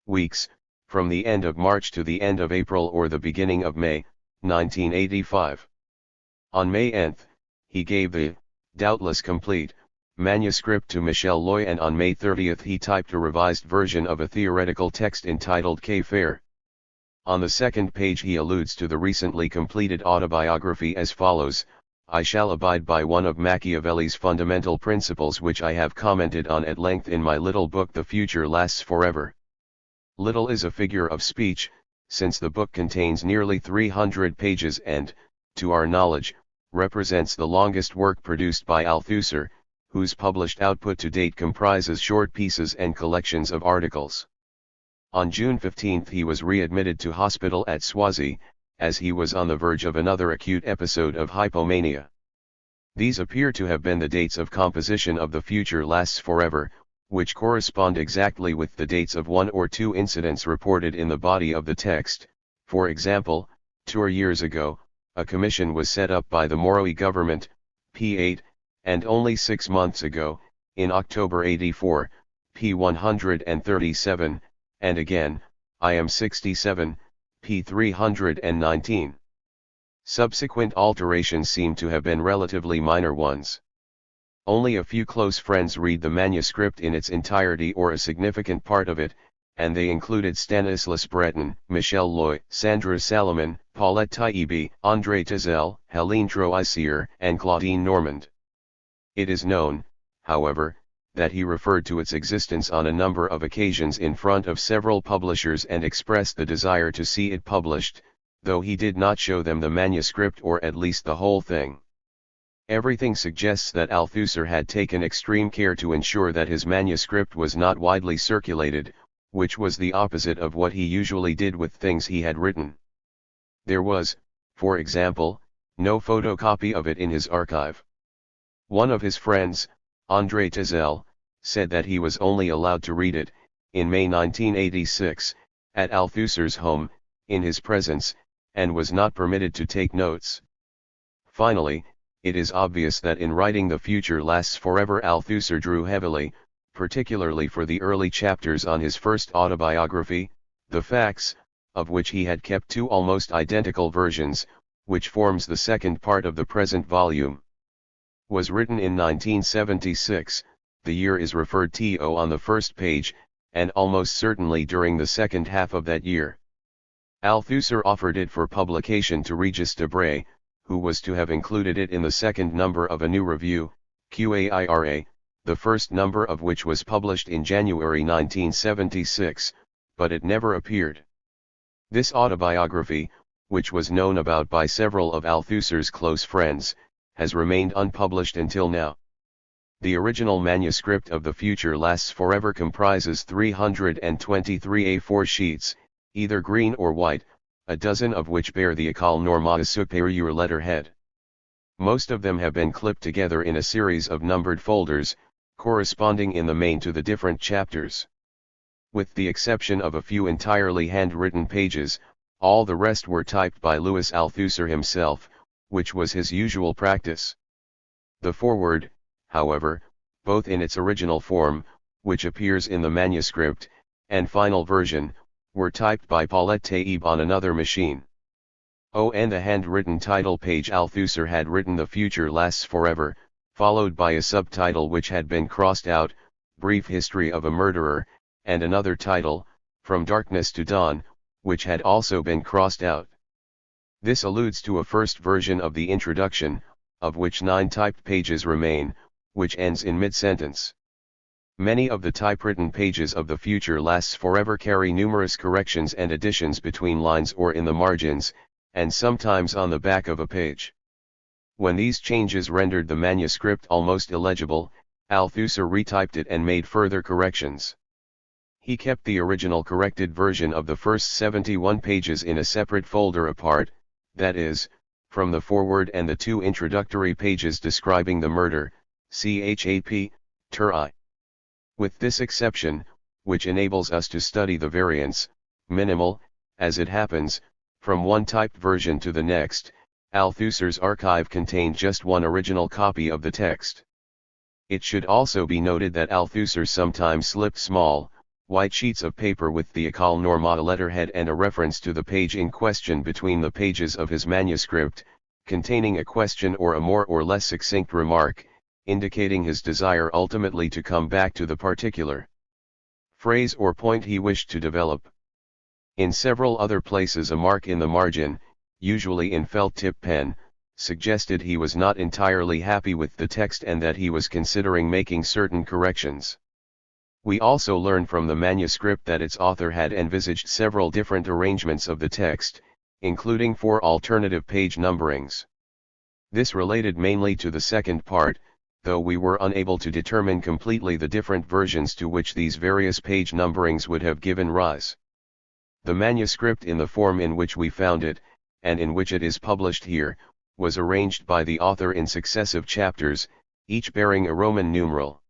weeks, from the end of March to the end of April or the beginning of May, 1985. On May 10th, he gave the, doubtless complete, manuscript to Michel Loy and on May 30th he typed a revised version of a theoretical text entitled Quai faire. On the second page he alludes to the recently completed autobiography as follows: I shall abide by one of Machiavelli's fundamental principles which I have commented on at length in my little book The Future Lasts Forever. Little is a figure of speech, since the book contains nearly 300 pages and, to our knowledge, represents the longest work produced by Althusser, whose published output to date comprises short pieces and collections of articles. On June 15 he was readmitted to hospital at Swazi, as he was on the verge of another acute episode of hypomania. These appear to have been the dates of composition of The Future Lasts Forever, which correspond exactly with the dates of one or two incidents reported in the body of the text. For example, 2 years ago, a commission was set up by the Moroe government, p8, and only 6 months ago, in October 84, p137, and again, I am 67, p319. Subsequent alterations seem to have been relatively minor ones. Only a few close friends read the manuscript in its entirety or a significant part of it, and they included Stanislas Breton, Michel Loy, Sandra Salomon, Paulette Taibbi, André Tezel, Helene Troisier, and Claudine Normand. It is known, however, that he referred to its existence on a number of occasions in front of several publishers and expressed the desire to see it published, though he did not show them the manuscript or at least the whole thing. Everything suggests that Althusser had taken extreme care to ensure that his manuscript was not widely circulated, which was the opposite of what he usually did with things he had written. There was, for example, no photocopy of it in his archive. One of his friends, André Tezel, said that he was only allowed to read it, in May 1986, at Althusser's home, in his presence, and was not permitted to take notes. Finally, it is obvious that in writing The Future Lasts Forever Althusser drew heavily, particularly for the early chapters on his first autobiography, The Facts, of which he had kept 2 almost identical versions, which forms the second part of the present volume. Was written in 1976, the year is referred to on the first page, and almost certainly during the second half of that year. Althusser offered it for publication to Regis Debray, who was to have included it in the second number of a new review, Qaira, the first number of which was published in January 1976, but it never appeared. This autobiography, which was known about by several of Althusser's close friends, has remained unpublished until now. The original manuscript of The Future Lasts Forever comprises 323 A4 sheets, either green or white, a dozen of which bear the École Normale Supérieure letterhead. Most of them have been clipped together in a series of numbered folders, corresponding in the main to the different chapters. With the exception of a few entirely handwritten pages, all the rest were typed by Louis Althusser himself, which was his usual practice. The foreword, however, both in its original form, which appears in the manuscript, and final version, were typed by Paulette Taibbi on another machine. And the handwritten title page Althusser had written The Future Lasts Forever, followed by a subtitle which had been crossed out, Brief History of a Murderer, and another title, From Darkness to Dawn, which had also been crossed out. This alludes to a first version of the introduction, of which 9 typed pages remain, which ends in mid-sentence. Many of the typewritten pages of The Future Lasts Forever carry numerous corrections and additions between lines or in the margins, and sometimes on the back of a page. When these changes rendered the manuscript almost illegible, Althusser retyped it and made further corrections. He kept the original corrected version of the first 71 pages in a separate folder apart, that is, from the foreword and the 2 introductory pages describing the murder, chap. ter I. With this exception, which enables us to study the variance, minimal, as it happens, from one typed version to the next, Althusser's archive contained just one original copy of the text. It should also be noted that Althusser sometimes slipped small, white sheets of paper with the École Normale letterhead and a reference to the page in question between the pages of his manuscript, containing a question or a more or less succinct remark, indicating his desire ultimately to come back to the particular phrase or point he wished to develop. In several other places a mark in the margin, usually in felt tip pen, suggested he was not entirely happy with the text and that he was considering making certain corrections. We also learn from the manuscript that its author had envisaged several different arrangements of the text, including 4 alternative page numberings. This related mainly to the second part, though we were unable to determine completely the different versions to which these various page numberings would have given rise. The manuscript in the form in which we found it, and in which it is published here, was arranged by the author in successive chapters, each bearing a Roman numeral.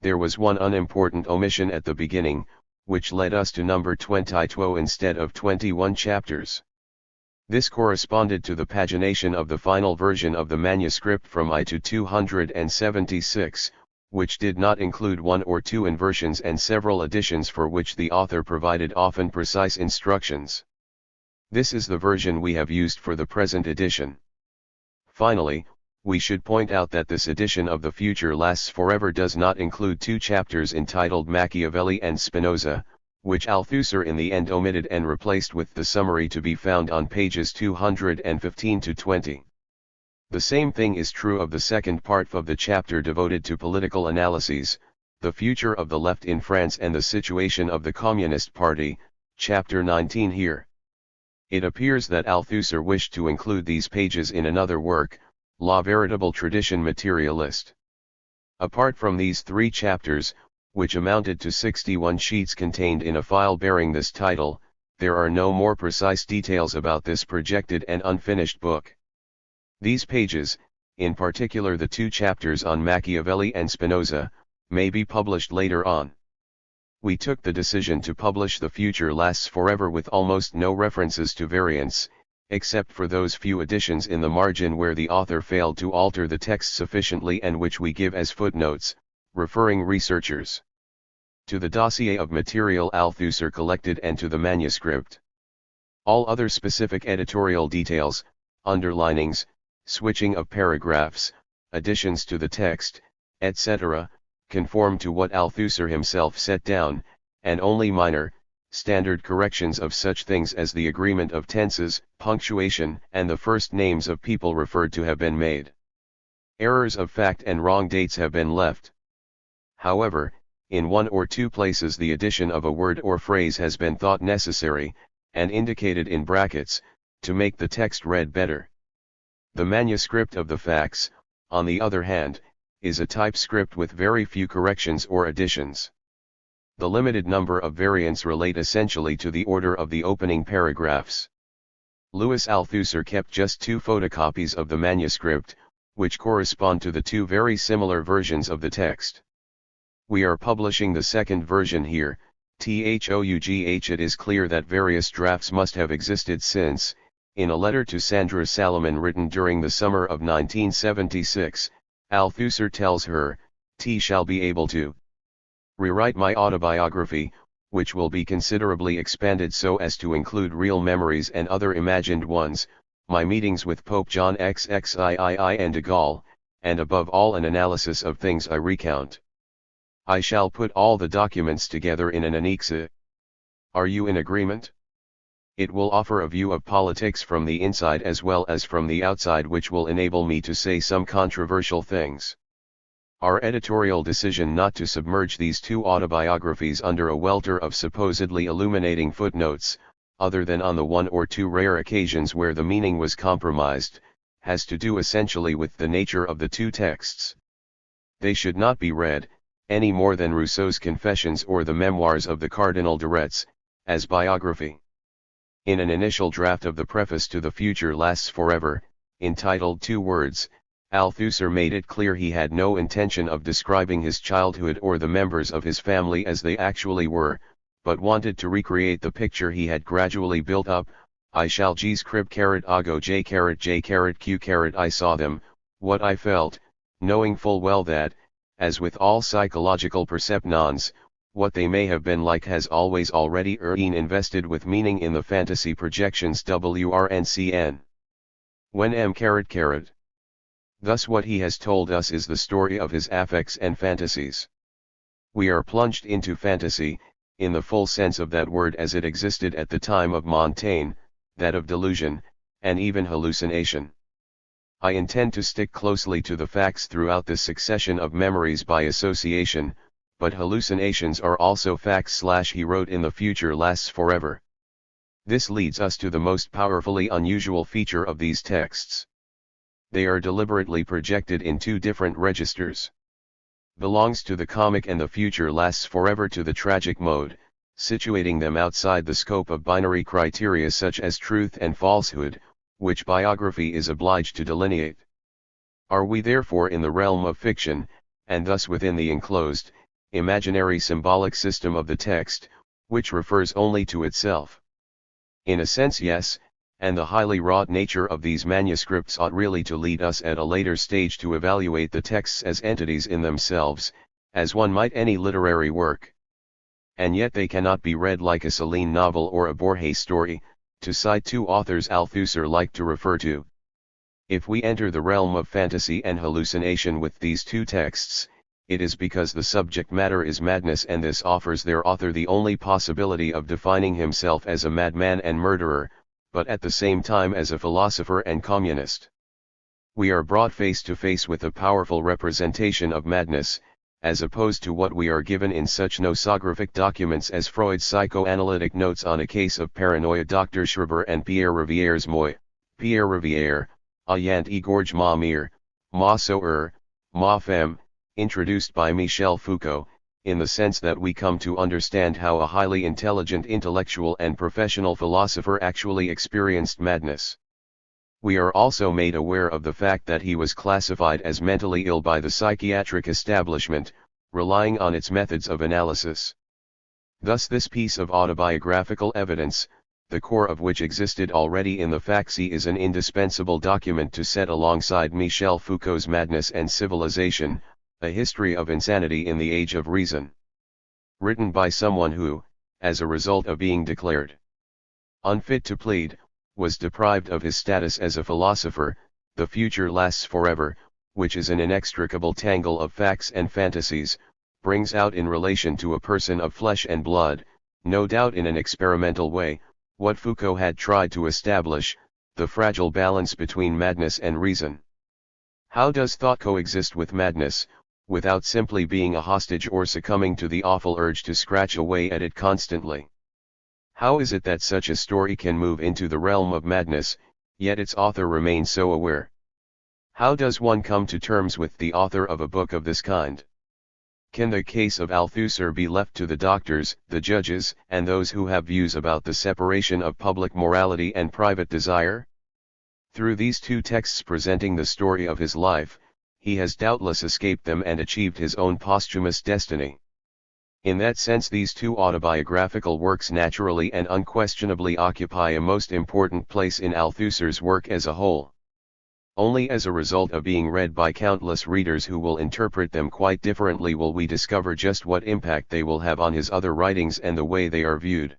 There was one unimportant omission at the beginning, which led us to number 22 instead of 21 chapters. This corresponded to the pagination of the final version of the manuscript from I to 276, which did not include one or two inversions and several additions for which the author provided often precise instructions. This is the version we have used for the present edition. Finally, we should point out that this edition of The Future Lasts Forever does not include two chapters entitled Machiavelli and Spinoza, which Althusser in the end omitted and replaced with the summary to be found on pages 215 to 20. The same thing is true of the second part of the chapter devoted to political analyses, The Future of the Left in France and the Situation of the Communist Party, chapter 19 here. It appears that Althusser wished to include these pages in another work, La Véritable Tradition Materialiste. Apart from these three chapters, which amounted to 61 sheets contained in a file bearing this title, there are no more precise details about this projected and unfinished book. These pages, in particular the two chapters on Machiavelli and Spinoza, may be published later on. We took the decision to publish The Future Lasts Forever with almost no references to variants, except for those few additions in the margin where the author failed to alter the text sufficiently and which we give as footnotes, referring researchers to the dossier of material Althusser collected and to the manuscript. All other specific editorial details, underlinings, switching of paragraphs, additions to the text, etc., conform to what Althusser himself set down, and only minor, standard corrections of such things as the agreement of tenses, punctuation, and the first names of people referred to have been made. Errors of fact and wrong dates have been left. However, in one or two places the addition of a word or phrase has been thought necessary, and indicated in brackets, to make the text read better. The manuscript of the facts, on the other hand, is a typescript with very few corrections or additions. The limited number of variants relate essentially to the order of the opening paragraphs. Louis Althusser kept just two photocopies of the manuscript, which correspond to the two very similar versions of the text. We are publishing the second version here, though it is clear that various drafts must have existed since, in a letter to Sandra Salomon written during the summer of 1976, Althusser tells her, "T shall be able to rewrite my autobiography, which will be considerably expanded so as to include real memories and other imagined ones, my meetings with Pope John XXIII and de Gaulle, and above all an analysis of things I recount. I shall put all the documents together in an annexe. Are you in agreement? It will offer a view of politics from the inside as well as from the outside, which will enable me to say some controversial things." Our editorial decision not to submerge these two autobiographies under a welter of supposedly illuminating footnotes, other than on the one or two rare occasions where the meaning was compromised, has to do essentially with the nature of the two texts. They should not be read, any more than Rousseau's Confessions or the Memoirs of the Cardinal de Retz, as biography. In an initial draft of the preface to The Future Lasts Forever, entitled Two Words, Althusser made it clear he had no intention of describing his childhood or the members of his family as they actually were, but wanted to recreate the picture he had gradually built up. I shall G's crib ago J Q I saw them, what I felt, knowing full well that, as with all psychological perceptions, what they may have been like has always already been invested with meaning in the fantasy projections WRNCN. When M. Thus what he has told us is the story of his affects and fantasies. We are plunged into fantasy, in the full sense of that word as it existed at the time of Montaigne, that of delusion, and even hallucination. I intend to stick closely to the facts throughout this succession of memories by association, but hallucinations are also facts. He wrote in The Future Lasts Forever. This leads us to the most powerfully unusual feature of these texts. they are deliberately projected in two different registers. Belongs to the comic and the future lasts forever to the tragic mode, situating them outside the scope of binary criteria such as truth and falsehood, which biography is obliged to delineate. Are we therefore in the realm of fiction, and thus within the enclosed, imaginary symbolic system of the text, which refers only to itself? In a sense yes, and the highly wrought nature of these manuscripts ought really to lead us at a later stage to evaluate the texts as entities in themselves, as one might any literary work. And yet they cannot be read like a Celine novel or a Borges story, to cite two authors Althusser liked to refer to. If we enter the realm of fantasy and hallucination with these two texts, it is because the subject matter is madness, and this offers their author the only possibility of defining himself as a madman and murderer, but at the same time as a philosopher and communist. We are brought face to face with a powerful representation of madness, as opposed to what we are given in such nosographic documents as Freud's psychoanalytic notes on a case of paranoia. Dr. Schreiber and Pierre Riviere's Moi, Pierre Riviere, Ayant Egorge ma mir, ma soeur, ma femme, introduced by Michel Foucault, in the sense that we come to understand how a highly intelligent intellectual and professional philosopher actually experienced madness. We are also made aware of the fact that he was classified as mentally ill by the psychiatric establishment, relying on its methods of analysis. Thus this piece of autobiographical evidence, the core of which existed already in the Faxi, is an indispensable document to set alongside Michel Foucault's Madness and Civilization, a history of insanity in the age of reason. Written by someone who, as a result of being declared unfit to plead, was deprived of his status as a philosopher, The Future Lasts Forever, which is an inextricable tangle of facts and fantasies, brings out in relation to a person of flesh and blood, no doubt in an experimental way, what Foucault had tried to establish, the fragile balance between madness and reason. How does thought coexist with madness, without simply being a hostage or succumbing to the awful urge to scratch away at it constantly? How is it that such a story can move into the realm of madness, yet its author remains so aware? How does one come to terms with the author of a book of this kind? Can the case of Althusser be left to the doctors, the judges, and those who have views about the separation of public morality and private desire? Through these two texts presenting the story of his life, he has doubtless escaped them and achieved his own posthumous destiny. In that sense, these two autobiographical works naturally and unquestionably occupy a most important place in Althusser's work as a whole. Only as a result of being read by countless readers who will interpret them quite differently will we discover just what impact they will have on his other writings and the way they are viewed.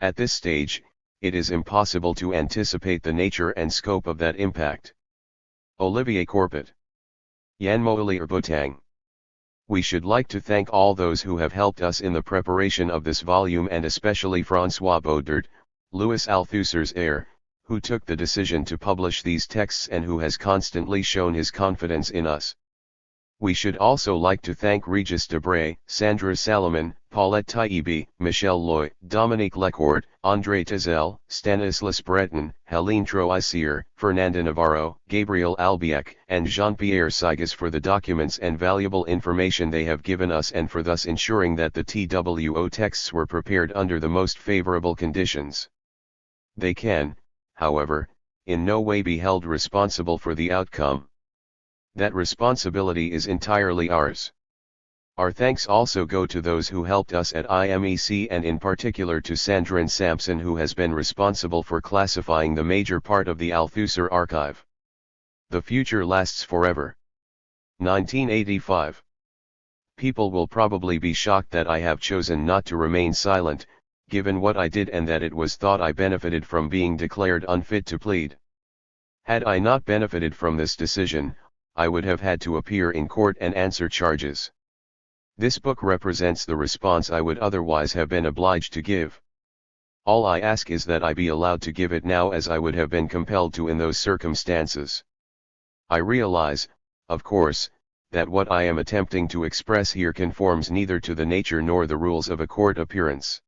At this stage, it is impossible to anticipate the nature and scope of that impact. Olivier Courpet. Yanmoili Erbotang. We should like to thank all those who have helped us in the preparation of this volume, and especially François Baudard, Louis Althusser's heir, who took the decision to publish these texts and who has constantly shown his confidence in us. We should also like to thank Regis Debray, Sandra Salomon, Paulette Taibbi, Michel Loy, Dominique Lecourt, André Tezel, Stanislas Breton, Helene Troisier, Fernanda Navarro, Gabriel Albiach, and Jean-Pierre Sigas for the documents and valuable information they have given us, and for thus ensuring that the TWO texts were prepared under the most favorable conditions. They can, however, in no way be held responsible for the outcome. That responsibility is entirely ours. Our thanks also go to those who helped us at IMEC, and in particular to Sandrine Sampson, who has been responsible for classifying the major part of the Althusser archive. The Future Lasts Forever. 1985. People will probably be shocked that I have chosen not to remain silent, given what I did, and that it was thought I benefited from being declared unfit to plead. Had I not benefited from this decision, I would have had to appear in court and answer charges. This book represents the response I would otherwise have been obliged to give. All I ask is that I be allowed to give it now, as I would have been compelled to in those circumstances. I realize, of course, that what I am attempting to express here conforms neither to the nature nor the rules of a court appearance.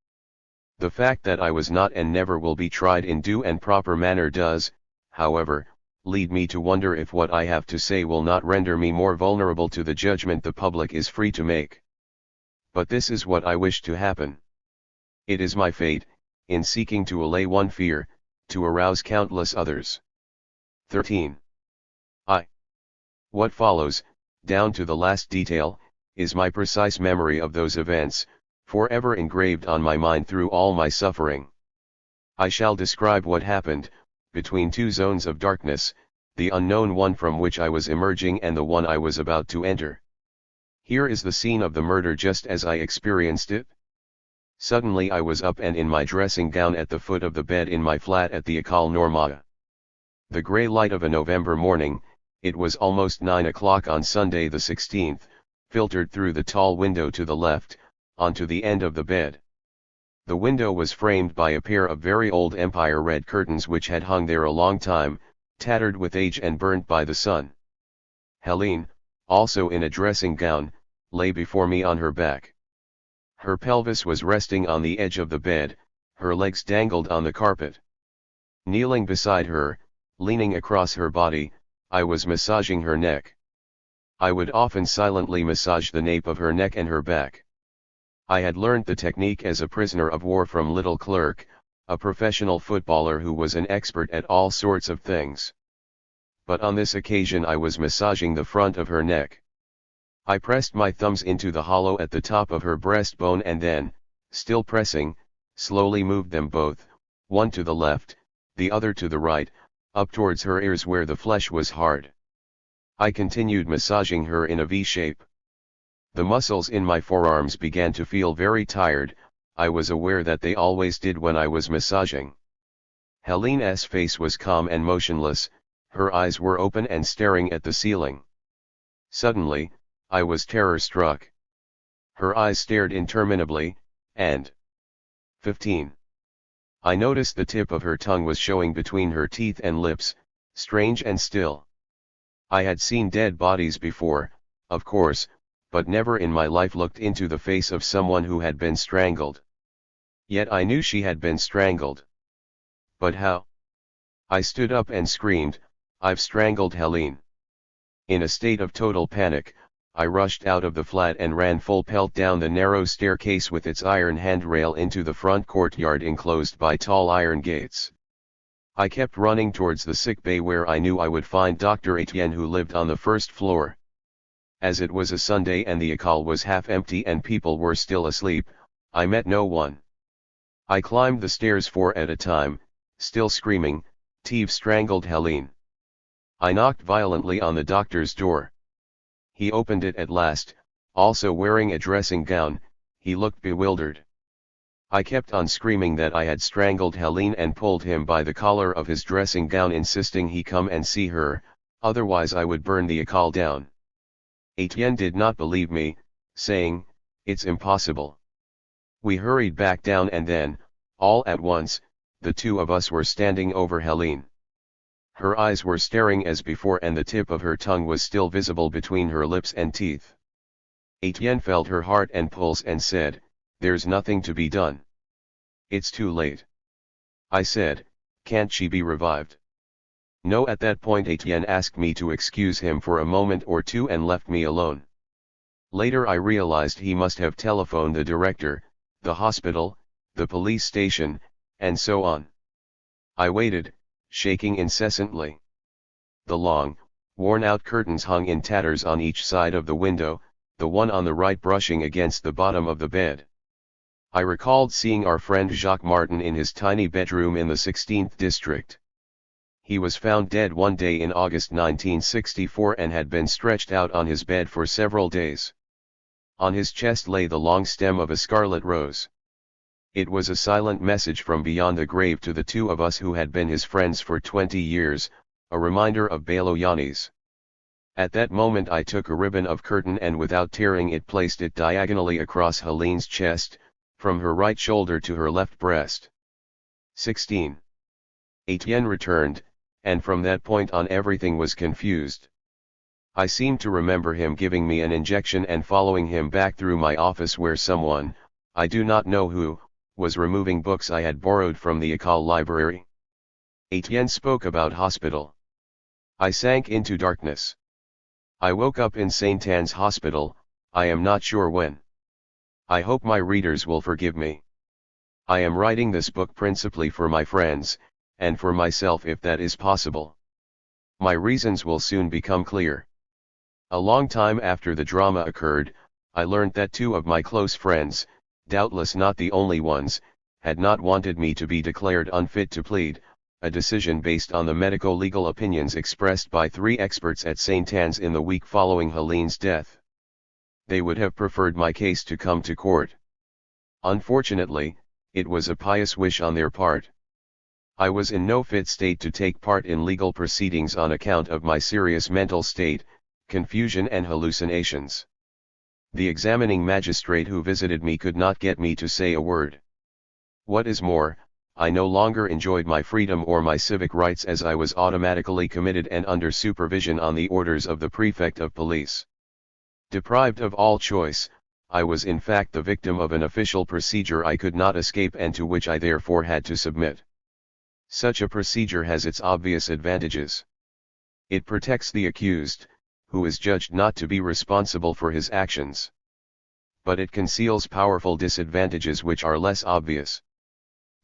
The fact that I was not and never will be tried in due and proper manner does, however, lead me to wonder if what I have to say will not render me more vulnerable to the judgment the public is free to make. But this is what I wish to happen. It is my fate, in seeking to allay one fear, to arouse countless others. 13. What follows, down to the last detail, is my precise memory of those events, forever engraved on my mind through all my suffering. I shall describe what happened, between two zones of darkness, the unknown one from which I was emerging and the one I was about to enter. Here is the scene of the murder just as I experienced it. Suddenly I was up and in my dressing gown at the foot of the bed in my flat at the École Normale. The grey light of a November morning, it was almost 9 o'clock on Sunday the 16th, filtered through the tall window to the left, onto the end of the bed. The window was framed by a pair of very old Empire red curtains which had hung there a long time, tattered with age and burnt by the sun. Helene, also in a dressing gown, lay before me on her back. Her pelvis was resting on the edge of the bed, her legs dangled on the carpet. Kneeling beside her, leaning across her body, I was massaging her neck. I would often silently massage the nape of her neck and her back. I had learned the technique as a prisoner of war from Little Clerk, a professional footballer who was an expert at all sorts of things. But on this occasion I was massaging the front of her neck. I pressed my thumbs into the hollow at the top of her breastbone and then, still pressing, slowly moved them both, one to the left, the other to the right, up towards her ears where the flesh was hard. I continued massaging her in a V shape. The muscles in my forearms began to feel very tired. I was aware that they always did when I was massaging. Helene's face was calm and motionless, her eyes were open and staring at the ceiling. Suddenly, I was terror-struck. Her eyes stared interminably, and 15. I noticed the tip of her tongue was showing between her teeth and lips, strange and still. I had seen dead bodies before, of course, but never in my life looked into the face of someone who had been strangled. Yet I knew she had been strangled. But how? I stood up and screamed, "I've strangled Helene." In a state of total panic, I rushed out of the flat and ran full pelt down the narrow staircase with its iron handrail into the front courtyard enclosed by tall iron gates. I kept running towards the sick bay where I knew I would find Dr. Etienne, who lived on the first floor. As it was a Sunday and the école was half empty and people were still asleep, I met no one. I climbed the stairs 4 at a time, still screaming, "T've strangled Helene." I knocked violently on the doctor's door. He opened it at last, also wearing a dressing gown. He looked bewildered. I kept on screaming that I had strangled Helene and pulled him by the collar of his dressing gown, insisting he come and see her, otherwise I would burn the école down. Etienne did not believe me, saying, "It's impossible." We hurried back down and then, all at once, the two of us were standing over Helene. Her eyes were staring as before and the tip of her tongue was still visible between her lips and teeth. Etienne felt her heart and pulse and said, "There's nothing to be done. It's too late." I said, "Can't she be revived?" No. At that point Etienne asked me to excuse him for a moment or two and left me alone. Later I realized he must have telephoned the director, the hospital, the police station, and so on. I waited, shaking incessantly. The long, worn-out curtains hung in tatters on each side of the window, the one on the right brushing against the bottom of the bed. I recalled seeing our friend Jacques Martin in his tiny bedroom in the 16th district. He was found dead one day in August 1964 and had been stretched out on his bed for several days. On his chest lay the long stem of a scarlet rose. It was a silent message from beyond the grave to the two of us who had been his friends for 20 years, a reminder of Baloyanis. At that moment I took a ribbon of curtain and without tearing it placed it diagonally across Helene's chest, from her right shoulder to her left breast. 16. Etienne returned, and from that point on everything was confused. I seemed to remember him giving me an injection and following him back through my office where someone, I do not know who, was removing books I had borrowed from the école library. Etienne spoke about hospital. I sank into darkness. I woke up in St. Anne's Hospital, I am not sure when. I hope my readers will forgive me. I am writing this book principally for my friends, and for myself if that is possible. My reasons will soon become clear. A long time after the drama occurred, I learned that two of my close friends, doubtless not the only ones, had not wanted me to be declared unfit to plead, a decision based on the medico-legal opinions expressed by 3 experts at St. Anne's in the week following Helene's death. They would have preferred my case to come to court. Unfortunately, it was a pious wish on their part. I was in no fit state to take part in legal proceedings on account of my serious mental state, confusion and hallucinations. The examining magistrate who visited me could not get me to say a word. What is more, I no longer enjoyed my freedom or my civic rights as I was automatically committed and under supervision on the orders of the prefect of police. Deprived of all choice, I was in fact the victim of an official procedure I could not escape and to which I therefore had to submit. Such a procedure has its obvious advantages. It protects the accused, who is judged not to be responsible for his actions. But it conceals powerful disadvantages which are less obvious.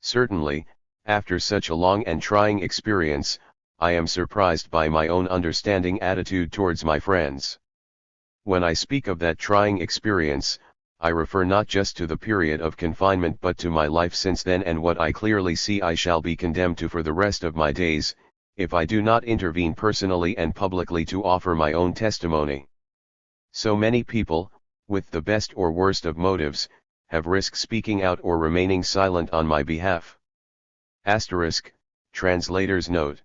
Certainly, after such a long and trying experience, I am surprised by my own understanding attitude towards my friends. When I speak of that trying experience, I refer not just to the period of confinement but to my life since then and what I clearly see I shall be condemned to for the rest of my days, if I do not intervene personally and publicly to offer my own testimony. So many people, with the best or worst of motives, have risked speaking out or remaining silent on my behalf. Asterisk, translator's note.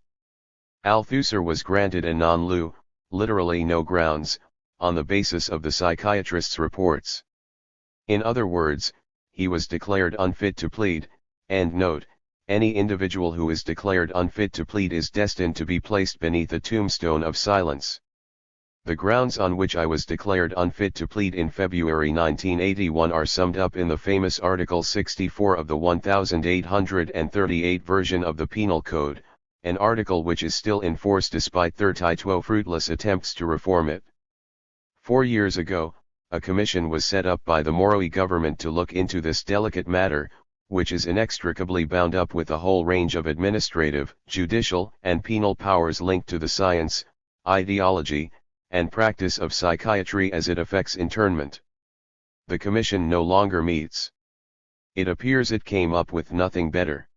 Althusser was granted a non-lieu, literally no grounds, on the basis of the psychiatrist's reports. In other words, he was declared unfit to plead. End note. Any individual who is declared unfit to plead is destined to be placed beneath a tombstone of silence. The grounds on which I was declared unfit to plead in February 1981 are summed up in the famous Article 64 of the 1838 version of the Penal Code, an article which is still in force despite 32 fruitless attempts to reform it. 4 years ago, a commission was set up by the Moroe government to look into this delicate matter, which is inextricably bound up with a whole range of administrative, judicial, and penal powers linked to the science, ideology, and practice of psychiatry as it affects internment. The commission no longer meets. It appears it came up with nothing better.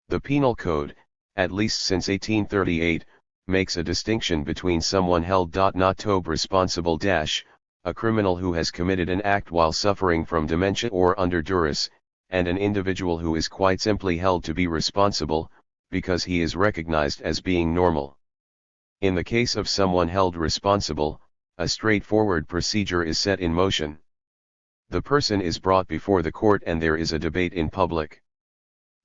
The Penal Code, at least since 1838, makes a distinction between someone held not to be responsible a criminal who has committed an act while suffering from dementia or under duress, and an individual who is quite simply held to be responsible, because he is recognized as being normal. In the case of someone held responsible, a straightforward procedure is set in motion. The person is brought before the court and there is a debate in public.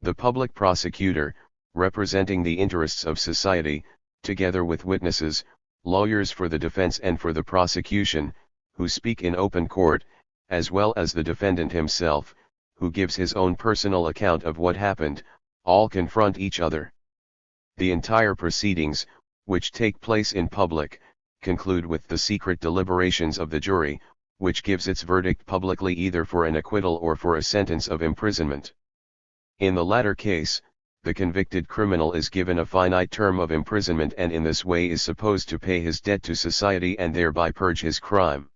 The public prosecutor, representing the interests of society, together with witnesses, lawyers for the defense and for the prosecution, who speak in open court, as well as the defendant himself, who gives his own personal account of what happened, all confront each other. The entire proceedings, which take place in public, conclude with the secret deliberations of the jury, which gives its verdict publicly either for an acquittal or for a sentence of imprisonment. In the latter case, the convicted criminal is given a finite term of imprisonment and in this way is supposed to pay his debt to society and thereby purge his crime.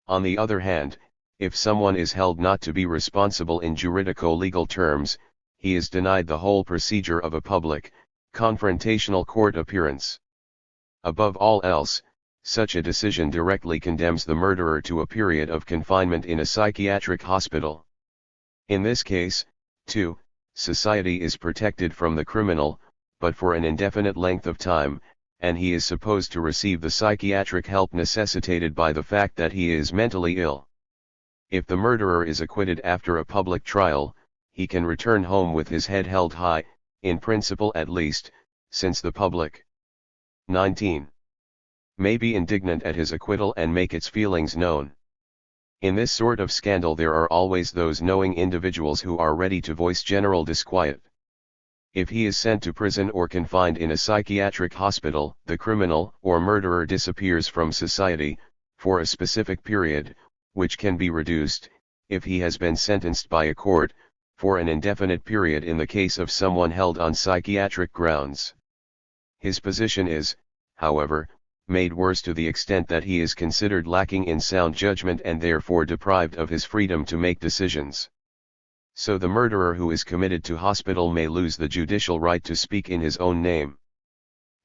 On the other hand, if someone is held not to be responsible in juridico-legal terms, he is denied the whole procedure of a public, confrontational court appearance. Above all else, such a decision directly condemns the murderer to a period of confinement in a psychiatric hospital. In this case, too, society is protected from the criminal, but for an indefinite length of time, and he is supposed to receive the psychiatric help necessitated by the fact that he is mentally ill. If the murderer is acquitted after a public trial, he can return home with his head held high, in principle at least, since the public 19. May be indignant at his acquittal and make its feelings known. In this sort of scandal there are always those knowing individuals who are ready to voice general disquiet. If he is sent to prison or confined in a psychiatric hospital, the criminal or murderer disappears from society, for a specific period, which can be reduced, if he has been sentenced by a court, for an indefinite period in the case of someone held on psychiatric grounds. His position is, however, made worse to the extent that he is considered lacking in sound judgment and therefore deprived of his freedom to make decisions. So the murderer who is committed to hospital may lose the judicial right to speak in his own name.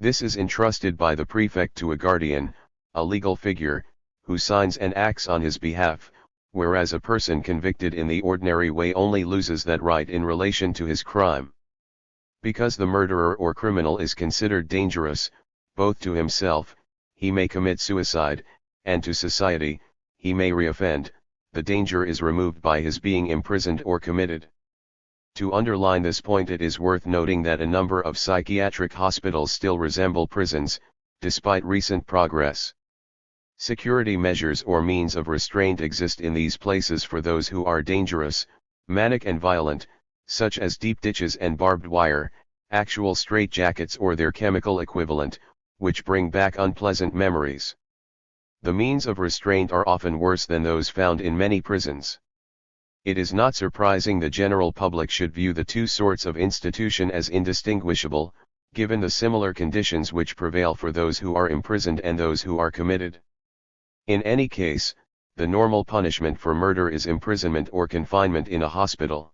This is entrusted by the prefect to a guardian, a legal figure, who signs and acts on his behalf, whereas a person convicted in the ordinary way only loses that right in relation to his crime. Because the murderer or criminal is considered dangerous, both to himself, he may commit suicide, and to society, he may reoffend, the danger is removed by his being imprisoned or committed. To underline this point, it is worth noting that a number of psychiatric hospitals still resemble prisons, despite recent progress. Security measures or means of restraint exist in these places for those who are dangerous, manic and violent, such as deep ditches and barbed wire, actual straitjackets or their chemical equivalent, which bring back unpleasant memories. The means of restraint are often worse than those found in many prisons. It is not surprising the general public should view the two sorts of institution as indistinguishable, given the similar conditions which prevail for those who are imprisoned and those who are committed. In any case, the normal punishment for murder is imprisonment or confinement in a hospital.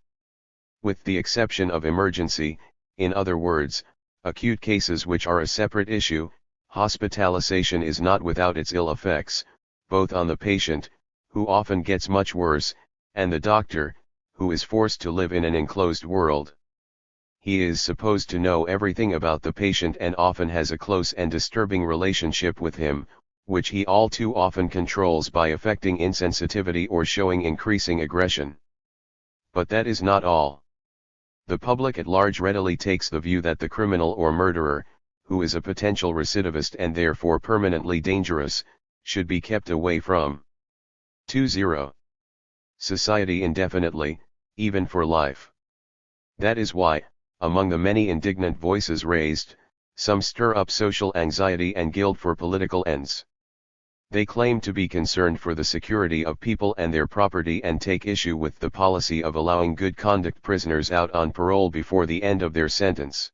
With the exception of emergency, in other words, acute cases which are a separate issue, hospitalization is not without its ill effects, both on the patient, who often gets much worse, and the doctor, who is forced to live in an enclosed world. He is supposed to know everything about the patient and often has a close and disturbing relationship with him, which he all too often controls by affecting insensitivity or showing increasing aggression. But that is not all. The public at large readily takes the view that the criminal or murderer, who is a potential recidivist and therefore permanently dangerous, should be kept away from 20. Society indefinitely, even for life. That is why, among the many indignant voices raised, some stir up social anxiety and guilt for political ends. They claim to be concerned for the security of people and their property and take issue with the policy of allowing good conduct prisoners out on parole before the end of their sentence.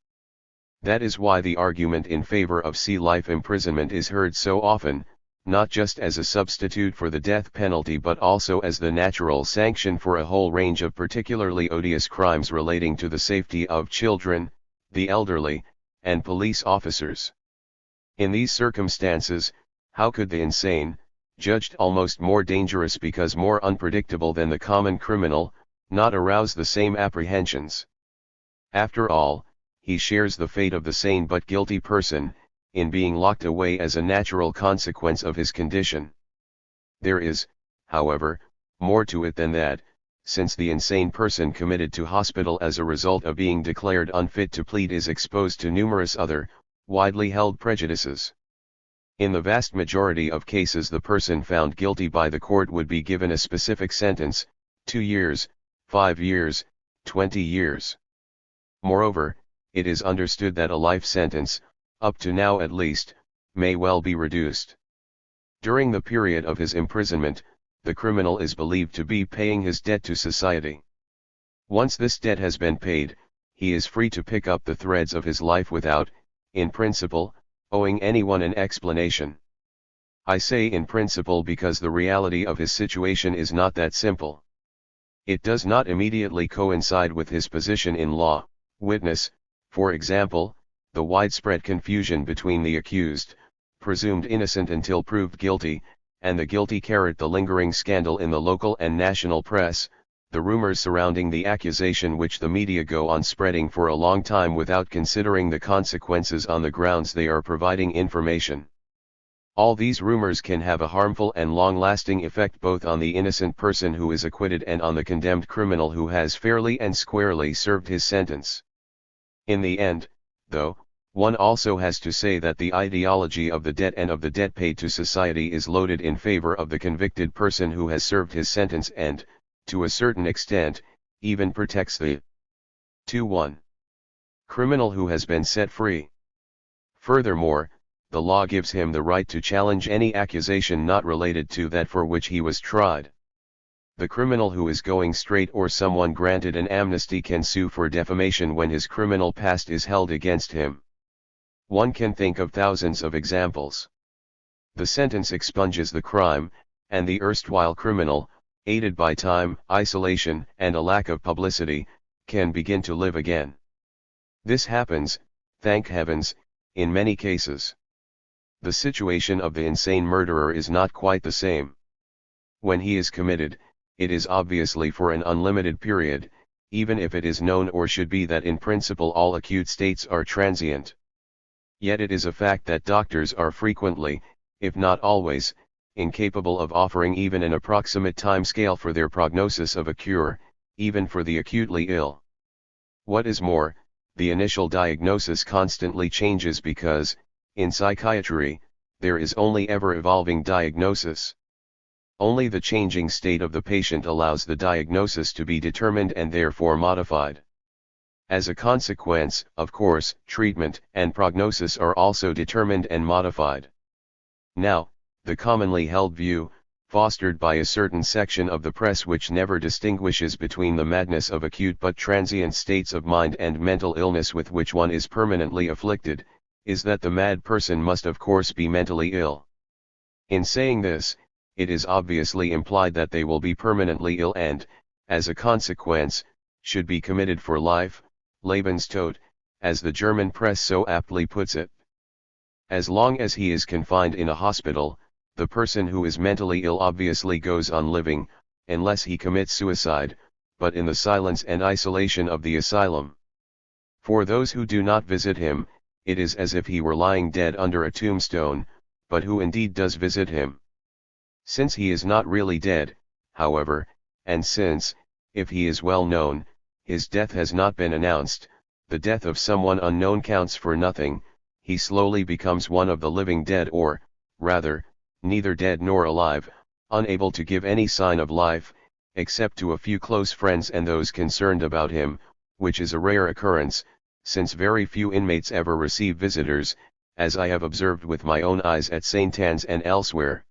That is why the argument in favor of life imprisonment is heard so often, not just as a substitute for the death penalty but also as the natural sanction for a whole range of particularly odious crimes relating to the safety of children, the elderly, and police officers. In these circumstances, how could the insane, judged almost more dangerous because more unpredictable than the common criminal, not arouse the same apprehensions? After all, he shares the fate of the sane but guilty person, in being locked away as a natural consequence of his condition. There is, however, more to it than that, since the insane person committed to hospital as a result of being declared unfit to plead is exposed to numerous other, widely held prejudices. In the vast majority of cases, the person found guilty by the court would be given a specific sentence, 2 years, 5 years, 20 years. Moreover, it is understood that a life sentence, up to now at least, may well be reduced. During the period of his imprisonment, the criminal is believed to be paying his debt to society. Once this debt has been paid, he is free to pick up the threads of his life without, in principle, owing anyone an explanation. I say in principle because the reality of his situation is not that simple. It does not immediately coincide with his position in law. Witness, for example, the widespread confusion between the accused, presumed innocent until proved guilty, and the guilty, the lingering scandal in the local and national press, the rumors surrounding the accusation which the media go on spreading for a long time without considering the consequences on the grounds they are providing information. All these rumors can have a harmful and long-lasting effect both on the innocent person who is acquitted and on the condemned criminal who has fairly and squarely served his sentence. In the end, though, one also has to say that the ideology of the debt and of the debt paid to society is loaded in favor of the convicted person who has served his sentence and, to a certain extent, even protects the 2-1 Criminal who has been set free. Furthermore, the law gives him the right to challenge any accusation not related to that for which he was tried. The criminal who is going straight or someone granted an amnesty can sue for defamation when his criminal past is held against him. One can think of thousands of examples. The sentence expunges the crime, and the erstwhile criminal, aided by time, isolation, and a lack of publicity, can begin to live again. This happens, thank heavens, in many cases. The situation of the insane murderer is not quite the same. When he is committed, it is obviously for an unlimited period, even if it is known or should be that in principle all acute states are transient. Yet it is a fact that doctors are frequently, if not always, incapable of offering even an approximate time scale for their prognosis of a cure, even for the acutely ill. What is more, the initial diagnosis constantly changes because, in psychiatry, there is only ever-evolving diagnosis. Only the changing state of the patient allows the diagnosis to be determined and therefore modified. As a consequence, of course, treatment and prognosis are also determined and modified. Now, the commonly held view, fostered by a certain section of the press which never distinguishes between the madness of acute but transient states of mind and mental illness with which one is permanently afflicted, is that the mad person must of course be mentally ill. In saying this, it is obviously implied that they will be permanently ill and, as a consequence, should be committed for life, Lebenstod, as the German press so aptly puts it. As long as he is confined in a hospital, the person who is mentally ill obviously goes on living, unless he commits suicide, but in the silence and isolation of the asylum. For those who do not visit him, it is as if he were lying dead under a tombstone, but who indeed does visit him? Since he is not really dead, however, and since, if he is well known, his death has not been announced, the death of someone unknown counts for nothing, he slowly becomes one of the living dead or, rather, neither dead nor alive, unable to give any sign of life, except to a few close friends and those concerned about him, which is a rare occurrence, since very few inmates ever receive visitors, as I have observed with my own eyes at St. Anne's and elsewhere.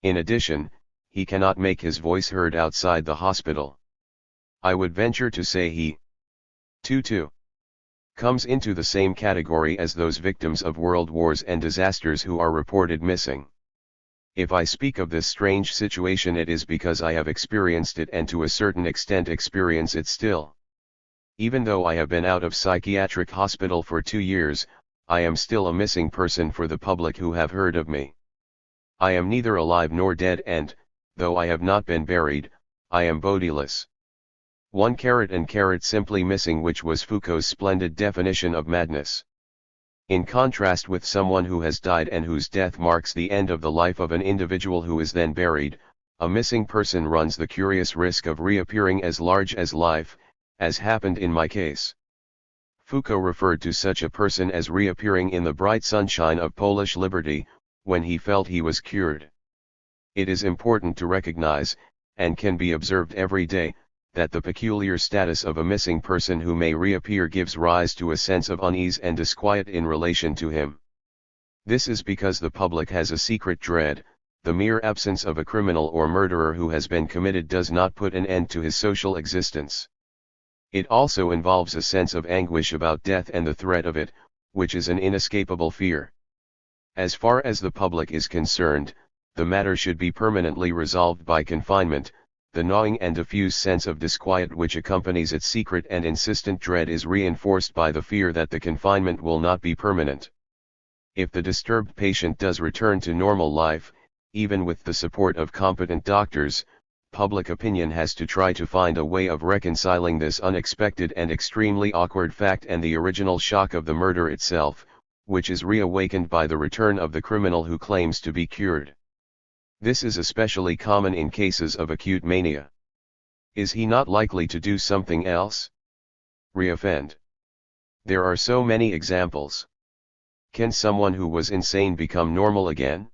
In addition, he cannot make his voice heard outside the hospital. I would venture to say he, too, comes into the same category as those victims of world wars and disasters who are reported missing. If I speak of this strange situation, it is because I have experienced it and to a certain extent experience it still. Even though I have been out of psychiatric hospital for 2 years, I am still a missing person for the public who have heard of me. I am neither alive nor dead and, though I have not been buried, I am bodiless. 1 simply missing, which was Foucault's splendid definition of madness. In contrast with someone who has died and whose death marks the end of the life of an individual who is then buried, a missing person runs the curious risk of reappearing as large as life, as happened in my case. Foucault referred to such a person as reappearing in the bright sunshine of Polish liberty, when he felt he was cured. It is important to recognize, and can be observed every day, that the peculiar status of a missing person who may reappear gives rise to a sense of unease and disquiet in relation to him. This is because the public has a secret dread. The mere absence of a criminal or murderer who has been committed does not put an end to his social existence. It also involves a sense of anguish about death and the threat of it, which is an inescapable fear. As far as the public is concerned, the matter should be permanently resolved by confinement. The gnawing and diffuse sense of disquiet which accompanies its secret and insistent dread is reinforced by the fear that the confinement will not be permanent. If the disturbed patient does return to normal life, even with the support of competent doctors, public opinion has to try to find a way of reconciling this unexpected and extremely awkward fact and the original shock of the murder itself, which is reawakened by the return of the criminal who claims to be cured. This is especially common in cases of acute mania. Is he not likely to do something else? Reoffend. There are so many examples. Can someone who was insane become normal again?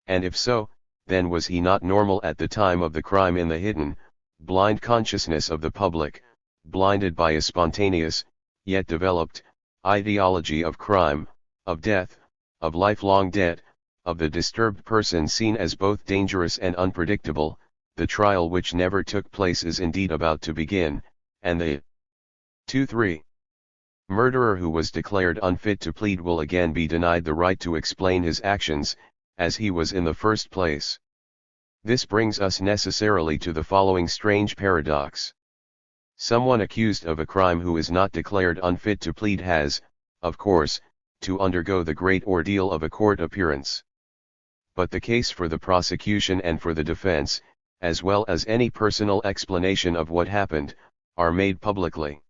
And if so, then was he not normal at the time of the crime in the hidden, blind consciousness of the public, blinded by a spontaneous, yet developed, ideology of crime, of death, of lifelong debt, of the disturbed person seen as both dangerous and unpredictable. The trial which never took place is indeed about to begin, and the 2-3 murderer who was declared unfit to plead will again be denied the right to explain his actions, as he was in the first place. This brings us necessarily to the following strange paradox. Someone accused of a crime who is not declared unfit to plead has, of course, to undergo the great ordeal of a court appearance. But the case for the prosecution and for the defense, as well as any personal explanation of what happened, are made publicly.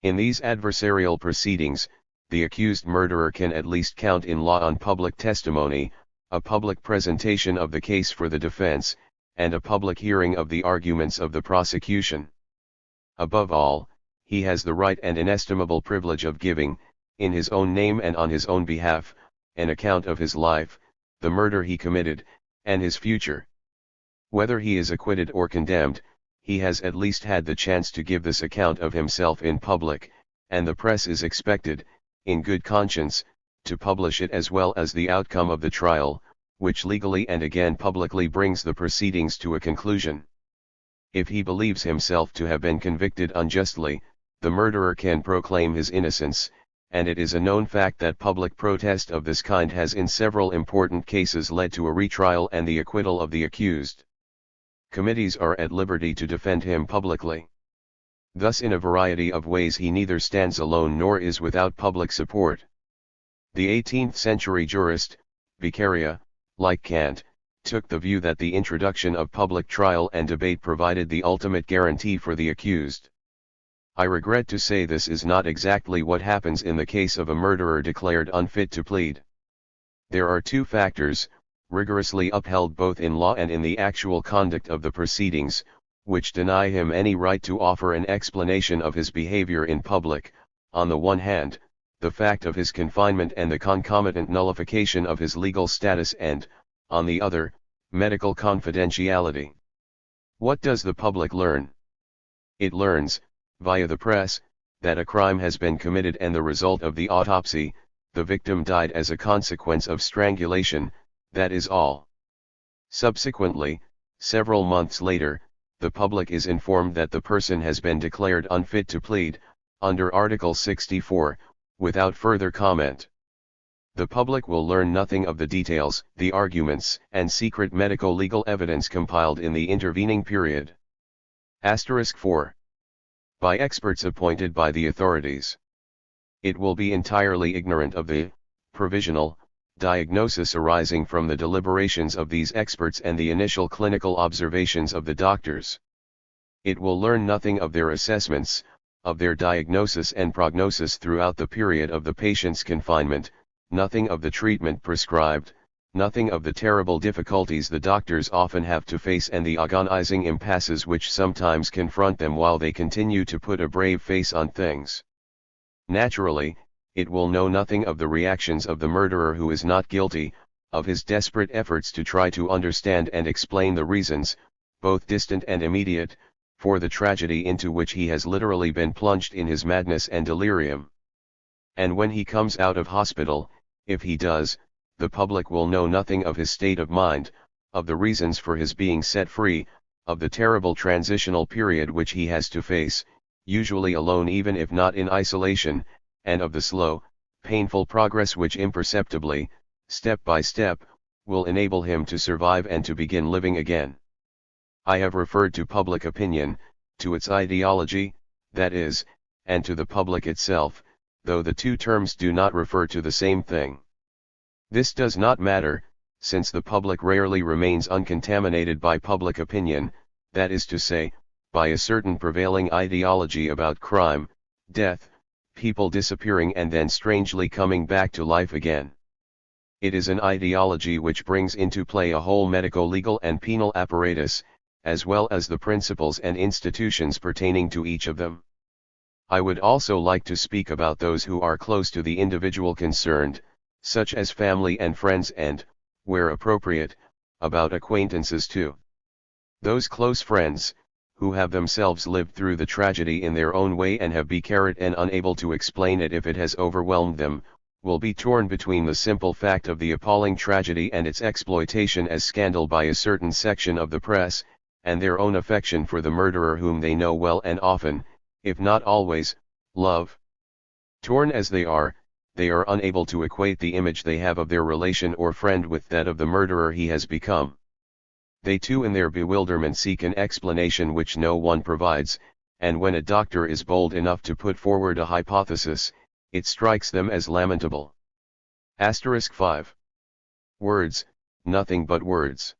In these adversarial proceedings, the accused murderer can at least count in law on public testimony, a public presentation of the case for the defense, and a public hearing of the arguments of the prosecution. Above all, he has the right and inestimable privilege of giving, in his own name and on his own behalf, an account of his life, the murder he committed, and his future. Whether he is acquitted or condemned, he has at least had the chance to give this account of himself in public, and the press is expected, in good conscience, to publish it as well as the outcome of the trial, which legally and again publicly brings the proceedings to a conclusion. If he believes himself to have been convicted unjustly, the murderer can proclaim his innocence, and it is a known fact that public protest of this kind has in several important cases led to a retrial and the acquittal of the accused. Committees are at liberty to defend him publicly. Thus in a variety of ways he neither stands alone nor is without public support. The 18th century jurist, Beccaria, like Kant, took the view that the introduction of public trial and debate provided the ultimate guarantee for the accused. I regret to say this is not exactly what happens in the case of a murderer declared unfit to plead. There are two factors, rigorously upheld both in law and in the actual conduct of the proceedings, which deny him any right to offer an explanation of his behavior in public. On the one hand, the fact of his confinement and the concomitant nullification of his legal status, and, on the other, medical confidentiality. What does the public learn? It learns, via the press, that a crime has been committed and the result of the autopsy, the victim died as a consequence of strangulation, that is all. Subsequently, several months later, the public is informed that the person has been declared unfit to plead, under Article 64, without further comment. The public will learn nothing of the details, the arguments, and secret medico-legal evidence compiled in the intervening period. Asterisk 4. By experts appointed by the authorities. It will be entirely ignorant of the provisional diagnosis arising from the deliberations of these experts and the initial clinical observations of the doctors. It will learn nothing of their assessments, of their diagnosis and prognosis throughout the period of the patient's confinement, nothing of the treatment prescribed, nothing of the terrible difficulties the doctors often have to face and the agonizing impasses which sometimes confront them while they continue to put a brave face on things. Naturally, it will know nothing of the reactions of the murderer who is not guilty, of his desperate efforts to try to understand and explain the reasons, both distant and immediate, for the tragedy into which he has literally been plunged in his madness and delirium. And when he comes out of hospital, if he does, the public will know nothing of his state of mind, of the reasons for his being set free, of the terrible transitional period which he has to face, usually alone even if not in isolation, and of the slow, painful progress which imperceptibly, step by step, will enable him to survive and to begin living again. I have referred to public opinion, to its ideology, that is, and to the public itself, though the two terms do not refer to the same thing. This does not matter, since the public rarely remains uncontaminated by public opinion, that is to say, by a certain prevailing ideology about crime, death, people disappearing and then strangely coming back to life again. It is an ideology which brings into play a whole medico-legal and penal apparatus, as well as the principles and institutions pertaining to each of them. I would also like to speak about those who are close to the individual concerned, such as family and friends and, where appropriate, about acquaintances too. Those close friends, who have themselves lived through the tragedy in their own way and have been carried and unable to explain it if it has overwhelmed them, will be torn between the simple fact of the appalling tragedy and its exploitation as scandal by a certain section of the press, and their own affection for the murderer whom they know well and often, if not always, love. Torn as they are unable to equate the image they have of their relation or friend with that of the murderer he has become. They too in their bewilderment seek an explanation which no one provides, and when a doctor is bold enough to put forward a hypothesis, it strikes them as lamentable. Asterisk 5. Words, nothing but words.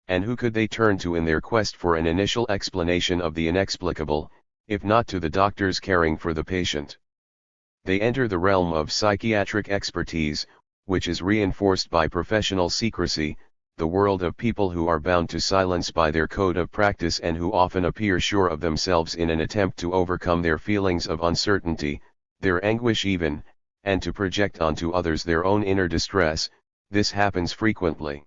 And who could they turn to in their quest for an initial explanation of the inexplicable, if not to the doctors caring for the patient? They enter the realm of psychiatric expertise, which is reinforced by professional secrecy, the world of people who are bound to silence by their code of practice and who often appear sure of themselves in an attempt to overcome their feelings of uncertainty, their anguish even, and to project onto others their own inner distress. This happens frequently.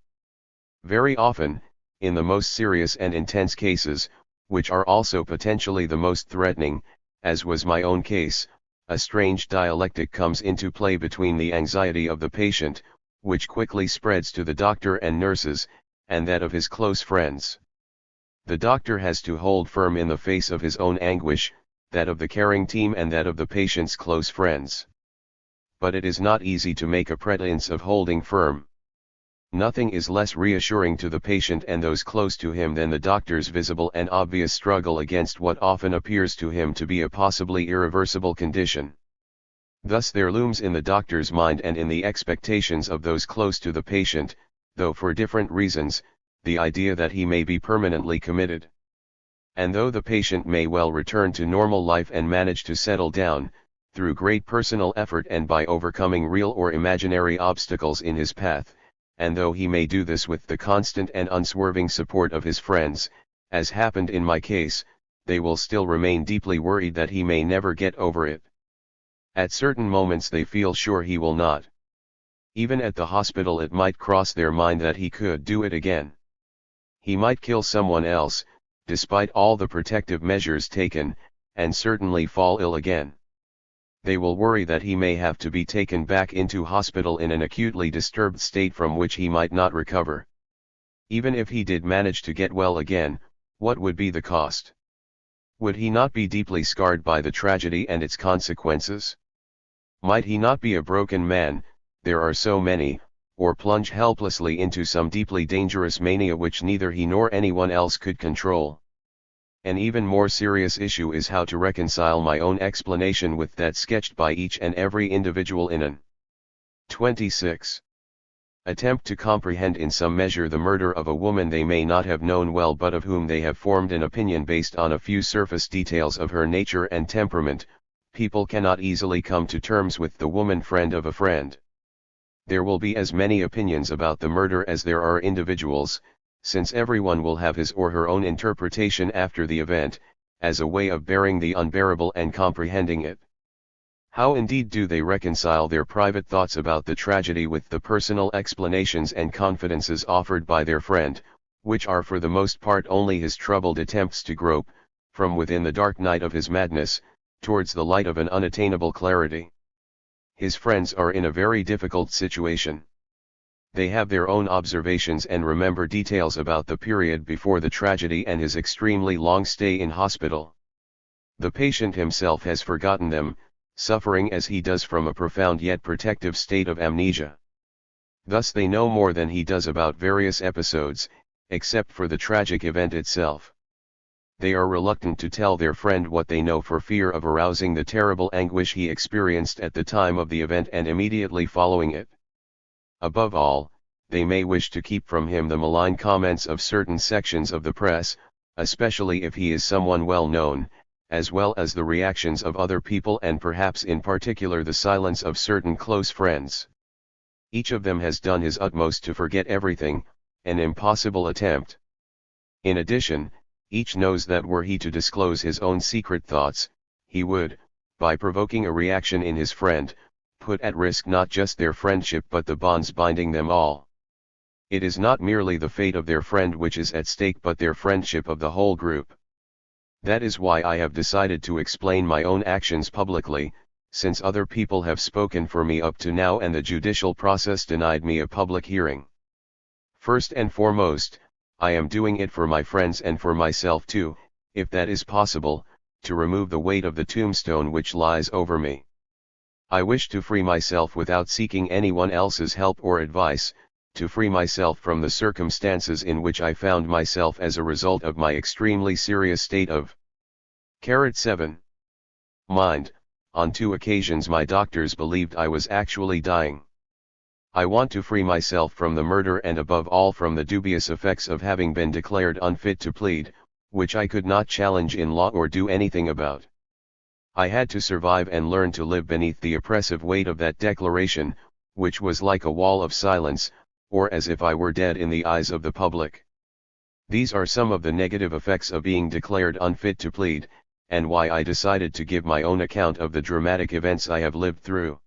Very often, in the most serious and intense cases, which are also potentially the most threatening, as was my own case, a strange dialectic comes into play between the anxiety of the patient, which quickly spreads to the doctor and nurses, and that of his close friends. The doctor has to hold firm in the face of his own anguish, that of the caring team and that of the patient's close friends. But it is not easy to make a pretense of holding firm. Nothing is less reassuring to the patient and those close to him than the doctor's visible and obvious struggle against what often appears to him to be a possibly irreversible condition. Thus there looms in the doctor's mind and in the expectations of those close to the patient, though for different reasons, the idea that he may be permanently committed. And though the patient may well return to normal life and manage to settle down, through great personal effort and by overcoming real or imaginary obstacles in his path, and though he may do this with the constant and unswerving support of his friends, as happened in my case, they will still remain deeply worried that he may never get over it. At certain moments they feel sure he will not. Even at the hospital it might cross their mind that he could do it again. He might kill someone else, despite all the protective measures taken, and certainly fall ill again. They will worry that he may have to be taken back into hospital in an acutely disturbed state from which he might not recover. Even if he did manage to get well again, what would be the cost? Would he not be deeply scarred by the tragedy and its consequences? Might he not be a broken man, there are so many, or plunge helplessly into some deeply dangerous mania which neither he nor anyone else could control? An even more serious issue is how to reconcile my own explanation with that sketched by each and every individual in an 26. Attempt to comprehend in some measure the murder of a woman they may not have known well but of whom they have formed an opinion based on a few surface details of her nature and temperament. People cannot easily come to terms with the woman friend of a friend. There will be as many opinions about the murder as there are individuals, since everyone will have his or her own interpretation after the event, as a way of bearing the unbearable and comprehending it. How indeed do they reconcile their private thoughts about the tragedy with the personal explanations and confidences offered by their friend, which are for the most part only his troubled attempts to grope, from within the dark night of his madness, towards the light of an unattainable clarity? His friends are in a very difficult situation. They have their own observations and remember details about the period before the tragedy and his extremely long stay in hospital. The patient himself has forgotten them, suffering as he does from a profound yet protective state of amnesia. Thus they know more than he does about various episodes, except for the tragic event itself. They are reluctant to tell their friend what they know for fear of arousing the terrible anguish he experienced at the time of the event and immediately following it. Above all, they may wish to keep from him the malign comments of certain sections of the press, especially if he is someone well known, as well as the reactions of other people and perhaps in particular the silence of certain close friends. Each of them has done his utmost to forget everything, an impossible attempt. In addition, each knows that were he to disclose his own secret thoughts, he would, by provoking a reaction in his friend, put at risk not just their friendship but the bonds binding them all. It is not merely the fate of their friend which is at stake but their friendship of the whole group. That is why I have decided to explain my own actions publicly, since other people have spoken for me up to now and the judicial process denied me a public hearing. First and foremost, I am doing it for my friends and for myself too, if that is possible, to remove the weight of the tombstone which lies over me. I wish to free myself without seeking anyone else's help or advice, to free myself from the circumstances in which I found myself as a result of my extremely serious state of 7. Mind. On 2 occasions my doctors believed I was actually dying. I want to free myself from the murder and above all from the dubious effects of having been declared unfit to plead, which I could not challenge in law or do anything about. I had to survive and learn to live beneath the oppressive weight of that declaration, which was like a wall of silence, or as if I were dead in the eyes of the public. These are some of the negative effects of being declared unfit to plead, and why I decided to give my own account of the dramatic events I have lived through.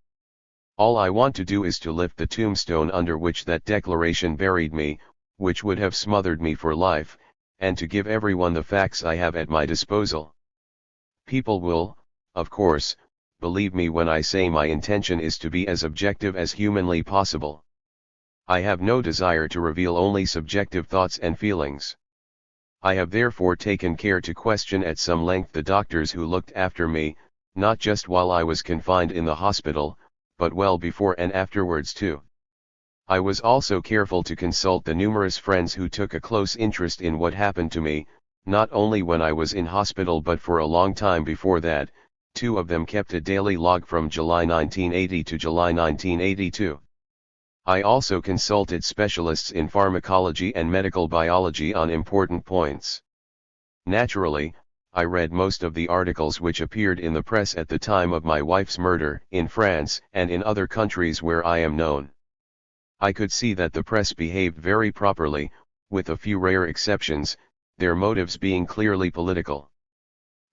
All I want to do is to lift the tombstone under which that declaration buried me, which would have smothered me for life, and to give everyone the facts I have at my disposal. People will, of course, believe me when I say my intention is to be as objective as humanly possible. I have no desire to reveal only subjective thoughts and feelings. I have therefore taken care to question at some length the doctors who looked after me, not just while I was confined in the hospital, but well before and afterwards too. I was also careful to consult the numerous friends who took a close interest in what happened to me, not only when I was in hospital but for a long time before that. 2 of them kept a daily log from July 1980 to July 1982. I also consulted specialists in pharmacology and medical biology on important points. Naturally, I read most of the articles which appeared in the press at the time of my wife's murder in France and in other countries where I am known. I could see that the press behaved very properly, with a few rare exceptions, their motives being clearly political.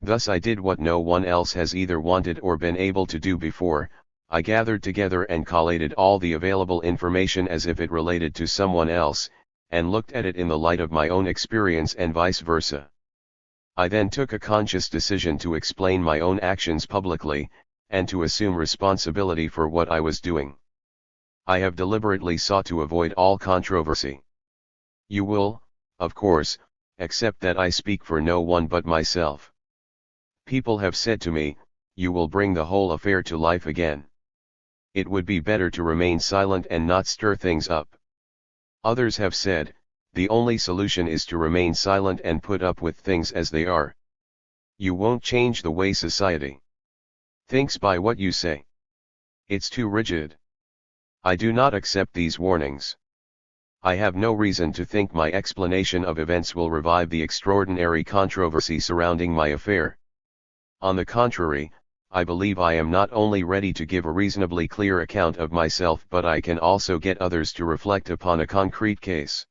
Thus I did what no one else has either wanted or been able to do before. I gathered together and collated all the available information as if it related to someone else, and looked at it in the light of my own experience and vice versa. I then took a conscious decision to explain my own actions publicly, and to assume responsibility for what I was doing. I have deliberately sought to avoid all controversy. You will, of course, accept that I speak for no one but myself. People have said to me, "You will bring the whole affair to life again. It would be better to remain silent and not stir things up." Others have said, "The only solution is to remain silent and put up with things as they are. You won't change the way society thinks by what you say. It's too rigid." I do not accept these warnings. I have no reason to think my explanation of events will revive the extraordinary controversy surrounding my affair. On the contrary, I believe I am not only ready to give a reasonably clear account of myself but I can also get others to reflect upon a concrete case.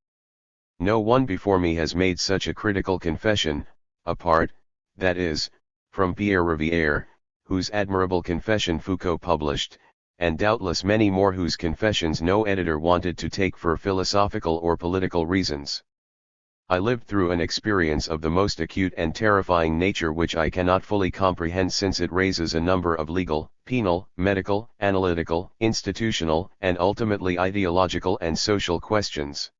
No one before me has made such a critical confession, apart, that is, from Pierre Rivière, whose admirable confession Foucault published, and doubtless many more whose confessions no editor wanted to take for philosophical or political reasons. I lived through an experience of the most acute and terrifying nature which I cannot fully comprehend since it raises a number of legal, penal, medical, analytical, institutional, and ultimately ideological and social questions.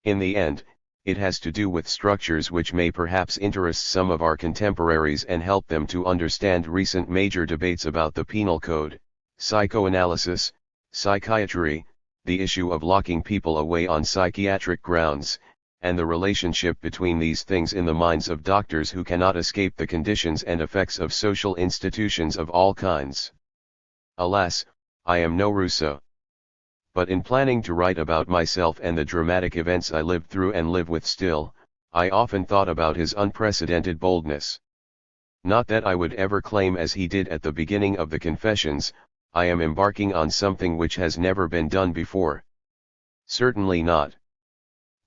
In the end, it has to do with structures which may perhaps interest some of our contemporaries and help them to understand recent major debates about the penal code, psychoanalysis, psychiatry, the issue of locking people away on psychiatric grounds, and the relationship between these things in the minds of doctors who cannot escape the conditions and effects of social institutions of all kinds. Alas, I am no Rousseau. But in planning to write about myself and the dramatic events I lived through and live with still, I often thought about his unprecedented boldness. Not that I would ever claim as he did at the beginning of the Confessions, I am embarking on something which has never been done before. Certainly not.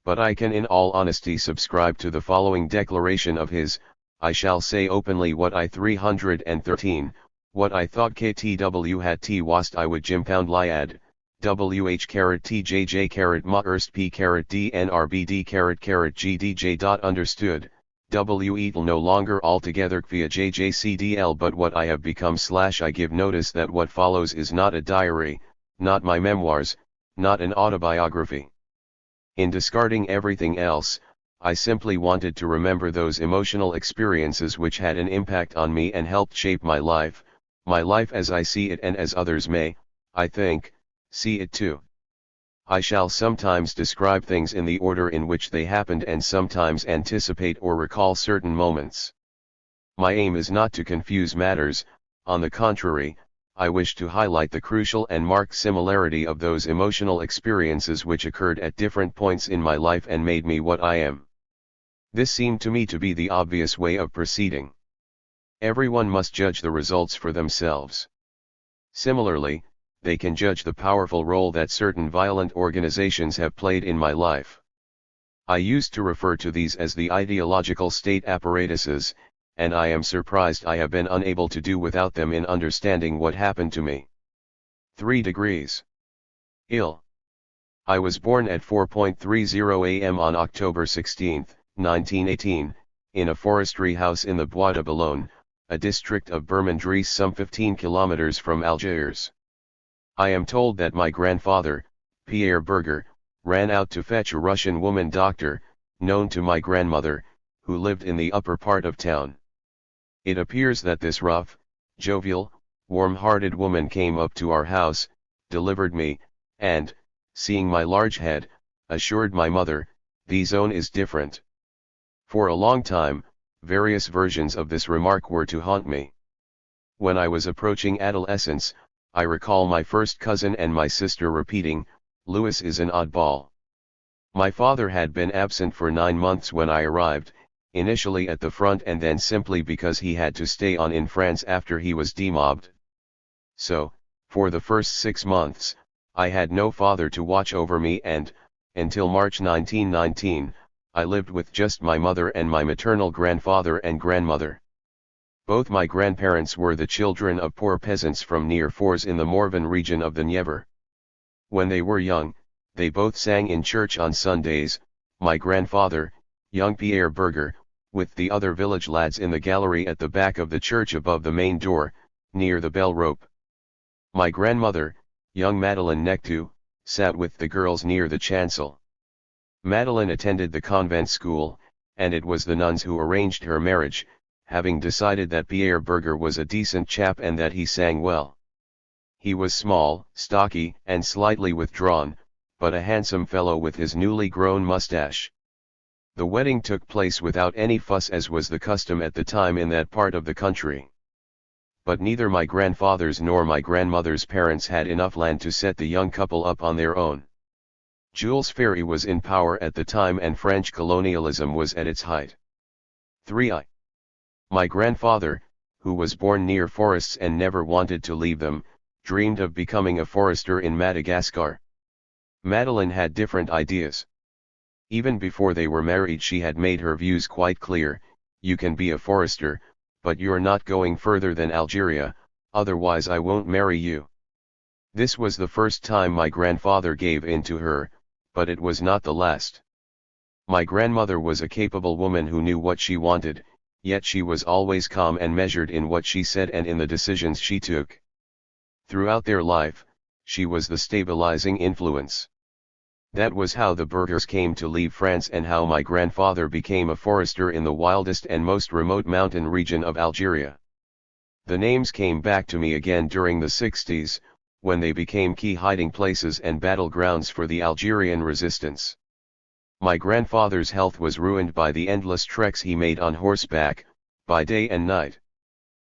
But I can in all honesty subscribe to the following declaration of his: I shall say openly what I 313, what I thought ktw had t wast I would jimpound liad, wh tjj ma erst p dnrbd gdj. Understood, It'll no longer altogether via JJCDL but what I have become / I give notice that what follows is not a diary, not my memoirs, not an autobiography. In discarding everything else, I simply wanted to remember those emotional experiences which had an impact on me and helped shape my life as I see it and as others may, I think, see it too. I shall sometimes describe things in the order in which they happened and sometimes anticipate or recall certain moments. My aim is not to confuse matters, on the contrary, I wish to highlight the crucial and marked similarity of those emotional experiences which occurred at different points in my life and made me what I am. This seemed to me to be the obvious way of proceeding. Everyone must judge the results for themselves. Similarly, they can judge the powerful role that certain violent organizations have played in my life. I used to refer to these as the ideological state apparatuses, and I am surprised I have been unable to do without them in understanding what happened to me. 3 degrees. Ill. I was born at 4:30 am on October 16, 1918, in a forestry house in the Bois de Boulogne, a district of Bermondres some 15 kilometers from Algiers. I am told that my grandfather, Pierre Berger, ran out to fetch a Russian woman doctor, known to my grandmother, who lived in the upper part of town. It appears that this rough, jovial, warm-hearted woman came up to our house, delivered me, and, seeing my large head, assured my mother, "The zone is different." For a long time, various versions of this remark were to haunt me. When I was approaching adolescence, I recall my first cousin and my sister repeating, "Louis is an oddball." My father had been absent for 9 months when I arrived, initially at the front and then simply because he had to stay on in France after he was demobbed. So, for the first 6 months, I had no father to watch over me and, until March 1919, I lived with just my mother and my maternal grandfather and grandmother. Both my grandparents were the children of poor peasants from near Fours in the Morvan region of the Nièvre. When they were young, they both sang in church on Sundays, my grandfather, young Pierre Berger, with the other village lads in the gallery at the back of the church above the main door, near the bell rope. My grandmother, young Madeleine Nectou, sat with the girls near the chancel. Madeleine attended the convent school, and it was the nuns who arranged her marriage, having decided that Pierre Berger was a decent chap and that he sang well. He was small, stocky, and slightly withdrawn, but a handsome fellow with his newly grown mustache. The wedding took place without any fuss as was the custom at the time in that part of the country. But neither my grandfather's nor my grandmother's parents had enough land to set the young couple up on their own. Jules Ferry was in power at the time and French colonialism was at its height. 3. My grandfather, who was born near forests and never wanted to leave them, dreamed of becoming a forester in Madagascar. Madeleine had different ideas. Even before they were married she had made her views quite clear: "You can be a forester, but you're not going further than Algeria, otherwise I won't marry you." This was the first time my grandfather gave in to her, but it was not the last. My grandmother was a capable woman who knew what she wanted, yet she was always calm and measured in what she said and in the decisions she took. Throughout their life, she was the stabilizing influence. That was how the Bergers came to leave France and how my grandfather became a forester in the wildest and most remote mountain region of Algeria. The names came back to me again during the 60s, when they became key hiding places and battlegrounds for the Algerian resistance. My grandfather's health was ruined by the endless treks he made on horseback, by day and night.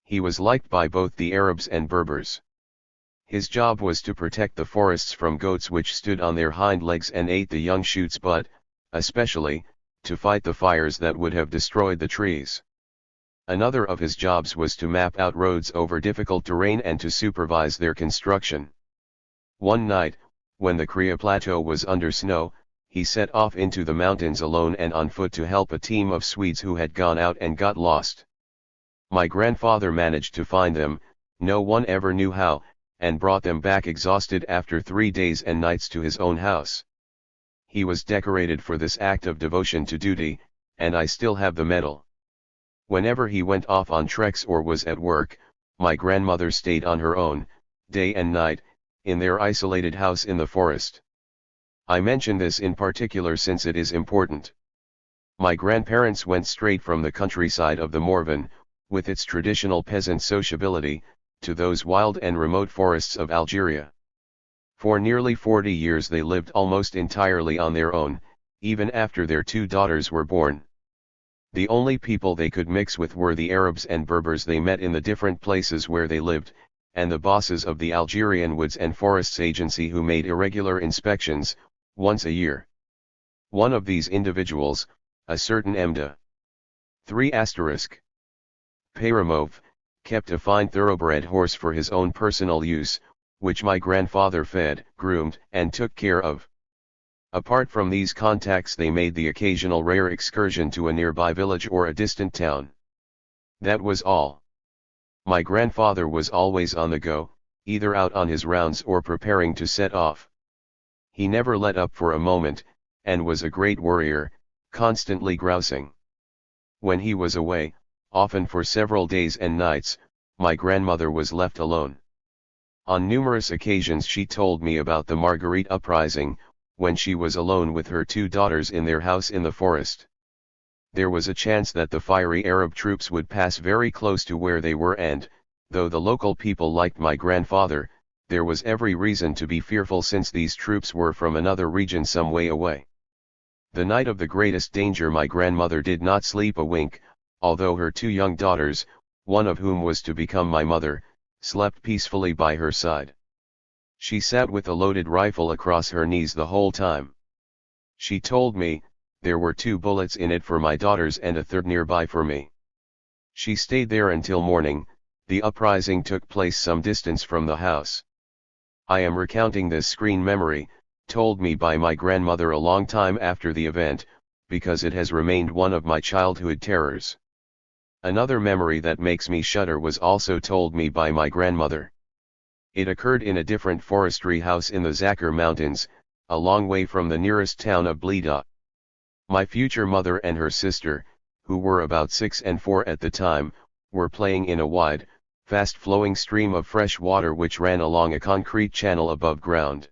He was liked by both the Arabs and Berbers. His job was to protect the forests from goats which stood on their hind legs and ate the young shoots, but, especially, to fight the fires that would have destroyed the trees. Another of his jobs was to map out roads over difficult terrain and to supervise their construction. One night, when the Kria Plateau was under snow, he set off into the mountains alone and on foot to help a team of Swedes who had gone out and got lost. My grandfather managed to find them, no one ever knew how, and brought them back exhausted after 3 days and nights to his own house. He was decorated for this act of devotion to duty, and I still have the medal. Whenever he went off on treks or was at work, my grandmother stayed on her own, day and night, in their isolated house in the forest. I mention this in particular since it is important. My grandparents went straight from the countryside of the Morvan, with its traditional peasant sociability, to those wild and remote forests of Algeria. For nearly 40 years they lived almost entirely on their own, even after their 2 daughters were born. The only people they could mix with were the Arabs and Berbers they met in the different places where they lived, and the bosses of the Algerian Woods and Forests Agency who made irregular inspections, once a year. One of these individuals, a certain Emda 3*. Peyramov, kept a fine thoroughbred horse for his own personal use, which my grandfather fed, groomed, and took care of. Apart from these contacts they made the occasional rare excursion to a nearby village or a distant town. That was all. My grandfather was always on the go, either out on his rounds or preparing to set off. He never let up for a moment, and was a great worrier, constantly grousing. When he was away, often for several days and nights, my grandmother was left alone. On numerous occasions she told me about the Marguerite uprising, when she was alone with her 2 daughters in their house in the forest. There was a chance that the fiery Arab troops would pass very close to where they were and, though the local people liked my grandfather, there was every reason to be fearful since these troops were from another region some way away. The night of the greatest danger my grandmother did not sleep a wink, although her 2 young daughters, one of whom was to become my mother, slept peacefully by her side. She sat with a loaded rifle across her knees the whole time. She told me, there were 2 bullets in it for my daughters and a third nearby for me. She stayed there until morning. The uprising took place some distance from the house. I am recounting this screen memory, told me by my grandmother a long time after the event, because it has remained one of my childhood terrors. Another memory that makes me shudder was also told me by my grandmother. It occurred in a different forestry house in the Zakir Mountains, a long way from the nearest town of Blida. My future mother and her sister, who were about 6 and 4 at the time, were playing in a wide, fast-flowing stream of fresh water which ran along a concrete channel above ground.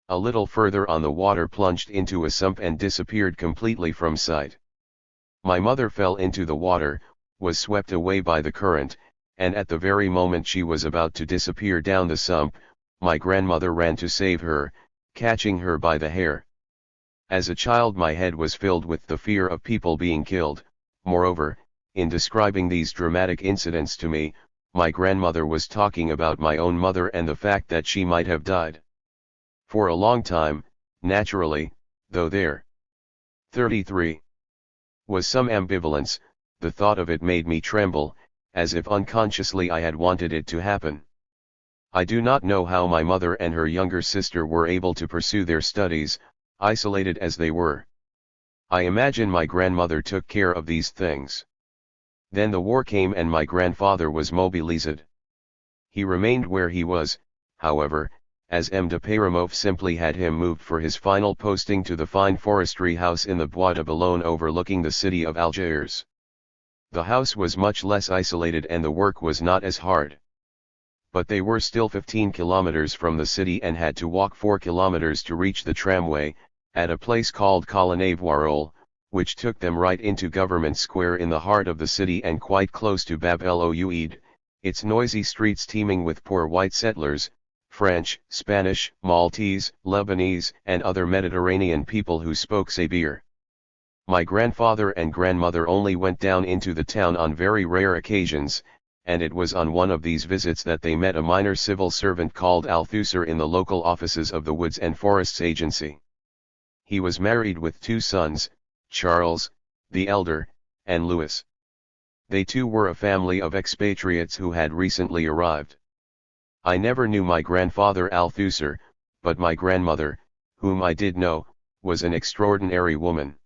A little further on the water plunged into a sump and disappeared completely from sight. My mother fell into the water, was swept away by the current, and at the very moment she was about to disappear down the sump, my grandmother ran to save her, catching her by the hair. As a child my head was filled with the fear of people being killed. Moreover, in describing these dramatic incidents to me, my grandmother was talking about my own mother and the fact that she might have died. For a long time, naturally, though there 33 was some ambivalence, the thought of it made me tremble, as if unconsciously I had wanted it to happen. I do not know how my mother and her younger sister were able to pursue their studies, isolated as they were. I imagine my grandmother took care of these things. Then the war came and my grandfather was mobilized. He remained where he was, however, as Emda Peyramov simply had him moved for his final posting to the fine forestry house in the Bois de Boulogne overlooking the city of Algiers. The house was much less isolated and the work was not as hard. But they were still 15 kilometers from the city and had to walk 4 kilometers to reach the tramway, at a place called Colonnade-Voirol, which took them right into Government Square in the heart of the city and quite close to Bab el Oued, its noisy streets teeming with poor white settlers, French, Spanish, Maltese, Lebanese, and other Mediterranean people who spoke Sabir. My grandfather and grandmother only went down into the town on very rare occasions, and it was on one of these visits that they met a minor civil servant called althusser in the local offices of the Woods and Forests Agency. He was married with 2 sons, Charles, the elder, and Louis. They too were a family of expatriates who had recently arrived. I never knew my grandfather althusser, but my grandmother, whom I did know, was an extraordinary woman.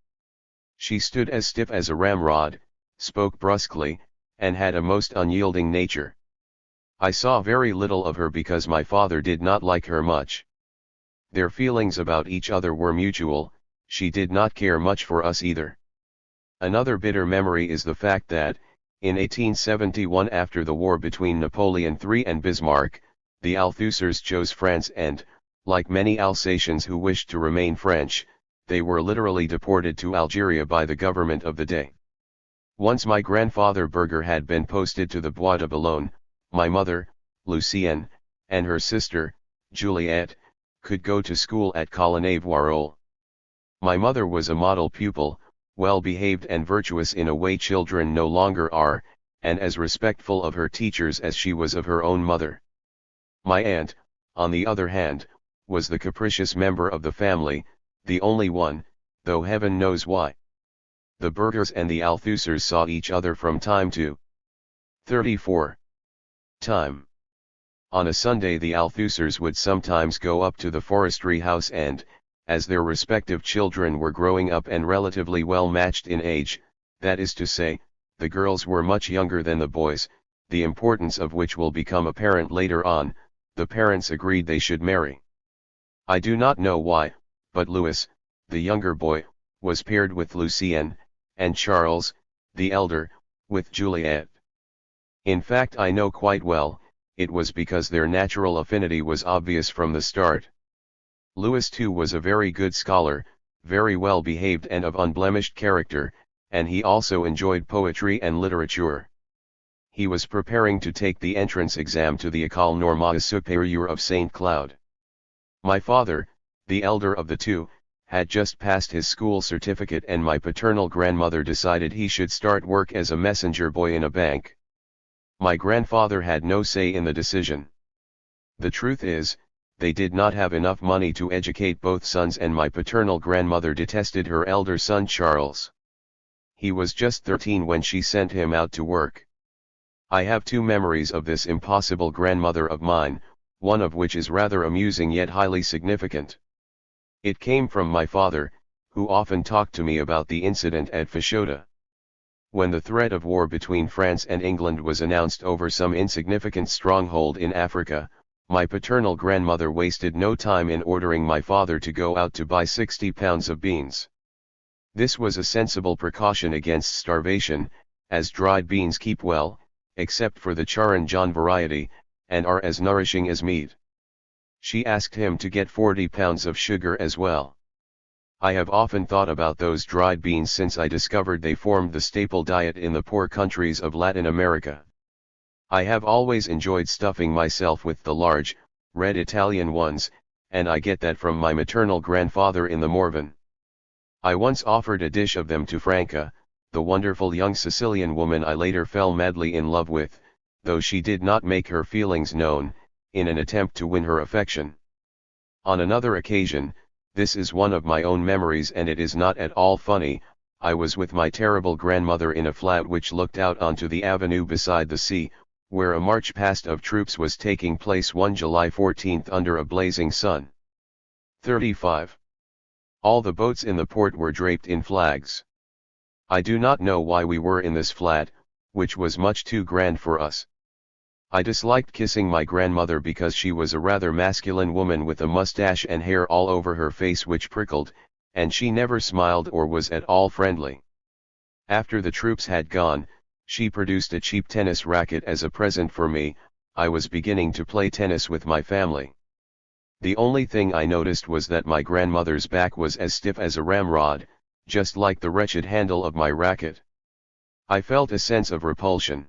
She stood as stiff as a ramrod, spoke brusquely, and had a most unyielding nature. I saw very little of her because my father did not like her much. Their feelings about each other were mutual, she did not care much for us either. Another bitter memory is the fact that, in 1871 after the war between Napoleon III and Bismarck, the Althussers chose France and, like many Alsatians who wished to remain French, they were literally deported to Algeria by the government of the day. Once my grandfather Berger had been posted to the Bois de Boulogne, my mother, Lucienne, and her sister, Juliette, could go to school at Colonnade-Voirol. My mother was a model pupil, well-behaved and virtuous in a way children no longer are, and as respectful of her teachers as she was of her own mother. My aunt, on the other hand, was the capricious member of the family, the only one, though heaven knows why. The Bergers and the Althussers saw each other from time to 34. Time. On a Sunday the Althussers would sometimes go up to the forestry house and, as their respective children were growing up and relatively well matched in age, that is to say, the girls were much younger than the boys, the importance of which will become apparent later on, the parents agreed they should marry. I do not know why, but Louis, the younger boy, was paired with Lucienne, and Charles, the elder, with Juliette. In fact, I know quite well, it was because their natural affinity was obvious from the start. Louis too was a very good scholar, very well behaved and of unblemished character, and he also enjoyed poetry and literature. He was preparing to take the entrance exam to the École Normale Supérieure of St. Cloud. My father, the elder of the two, had just passed his school certificate and my paternal grandmother decided he should start work as a messenger boy in a bank. My grandfather had no say in the decision. The truth is, they did not have enough money to educate both sons and my paternal grandmother detested her elder son Charles. He was just 13 when she sent him out to work. I have two memories of this impossible grandmother of mine, one of which is rather amusing yet highly significant. It came from my father, who often talked to me about the incident at Fashoda. When the threat of war between France and England was announced over some insignificant stronghold in Africa, my paternal grandmother wasted no time in ordering my father to go out to buy 60 pounds of beans. This was a sensible precaution against starvation, as dried beans keep well, except for the Charanjan variety, and are as nourishing as meat. She asked him to get 40 pounds of sugar as well. I have often thought about those dried beans since I discovered they formed the staple diet in the poor countries of Latin America. I have always enjoyed stuffing myself with the large, red Italian ones, and I get that from my maternal grandfather in the Morvan. I once offered a dish of them to Franca, the wonderful young Sicilian woman I later fell madly in love with, though she did not make her feelings known, in an attempt to win her affection. On another occasion, this is one of my own memories and it is not at all funny, I was with my terrible grandmother in a flat which looked out onto the avenue beside the sea, where a march past of troops was taking place one July 14 under a blazing sun. 35. All the boats in the port were draped in flags. I do not know why we were in this flat, which was much too grand for us. I disliked kissing my grandmother because she was a rather masculine woman with a mustache and hair all over her face which prickled, and she never smiled or was at all friendly. After the troops had gone, she produced a cheap tennis racket as a present for me. I was beginning to play tennis with my family. The only thing I noticed was that my grandmother's back was as stiff as a ramrod, just like the wretched handle of my racket. I felt a sense of repulsion.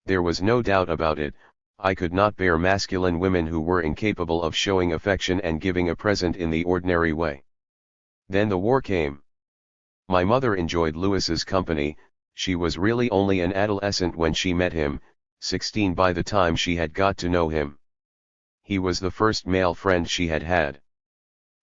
There was no doubt about it, I could not bear masculine women who were incapable of showing affection and giving a present in the ordinary way. Then the war came. My mother enjoyed Louis's company. She was really only an adolescent when she met him, 16 by the time she had got to know him. He was the first male friend she had had.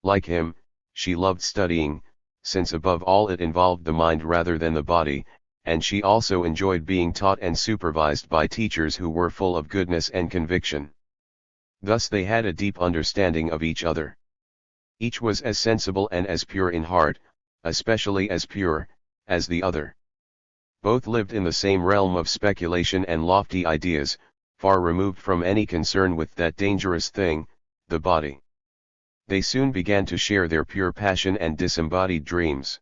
Like him, she loved studying, since above all it involved the mind rather than the body, and she also enjoyed being taught and supervised by teachers who were full of goodness and conviction. Thus they had a deep understanding of each other. Each was as sensible and as pure in heart, especially as pure, as the other. Both lived in the same realm of speculation and lofty ideas, far removed from any concern with that dangerous thing, the body. They soon began to share their pure passion and disembodied dreams.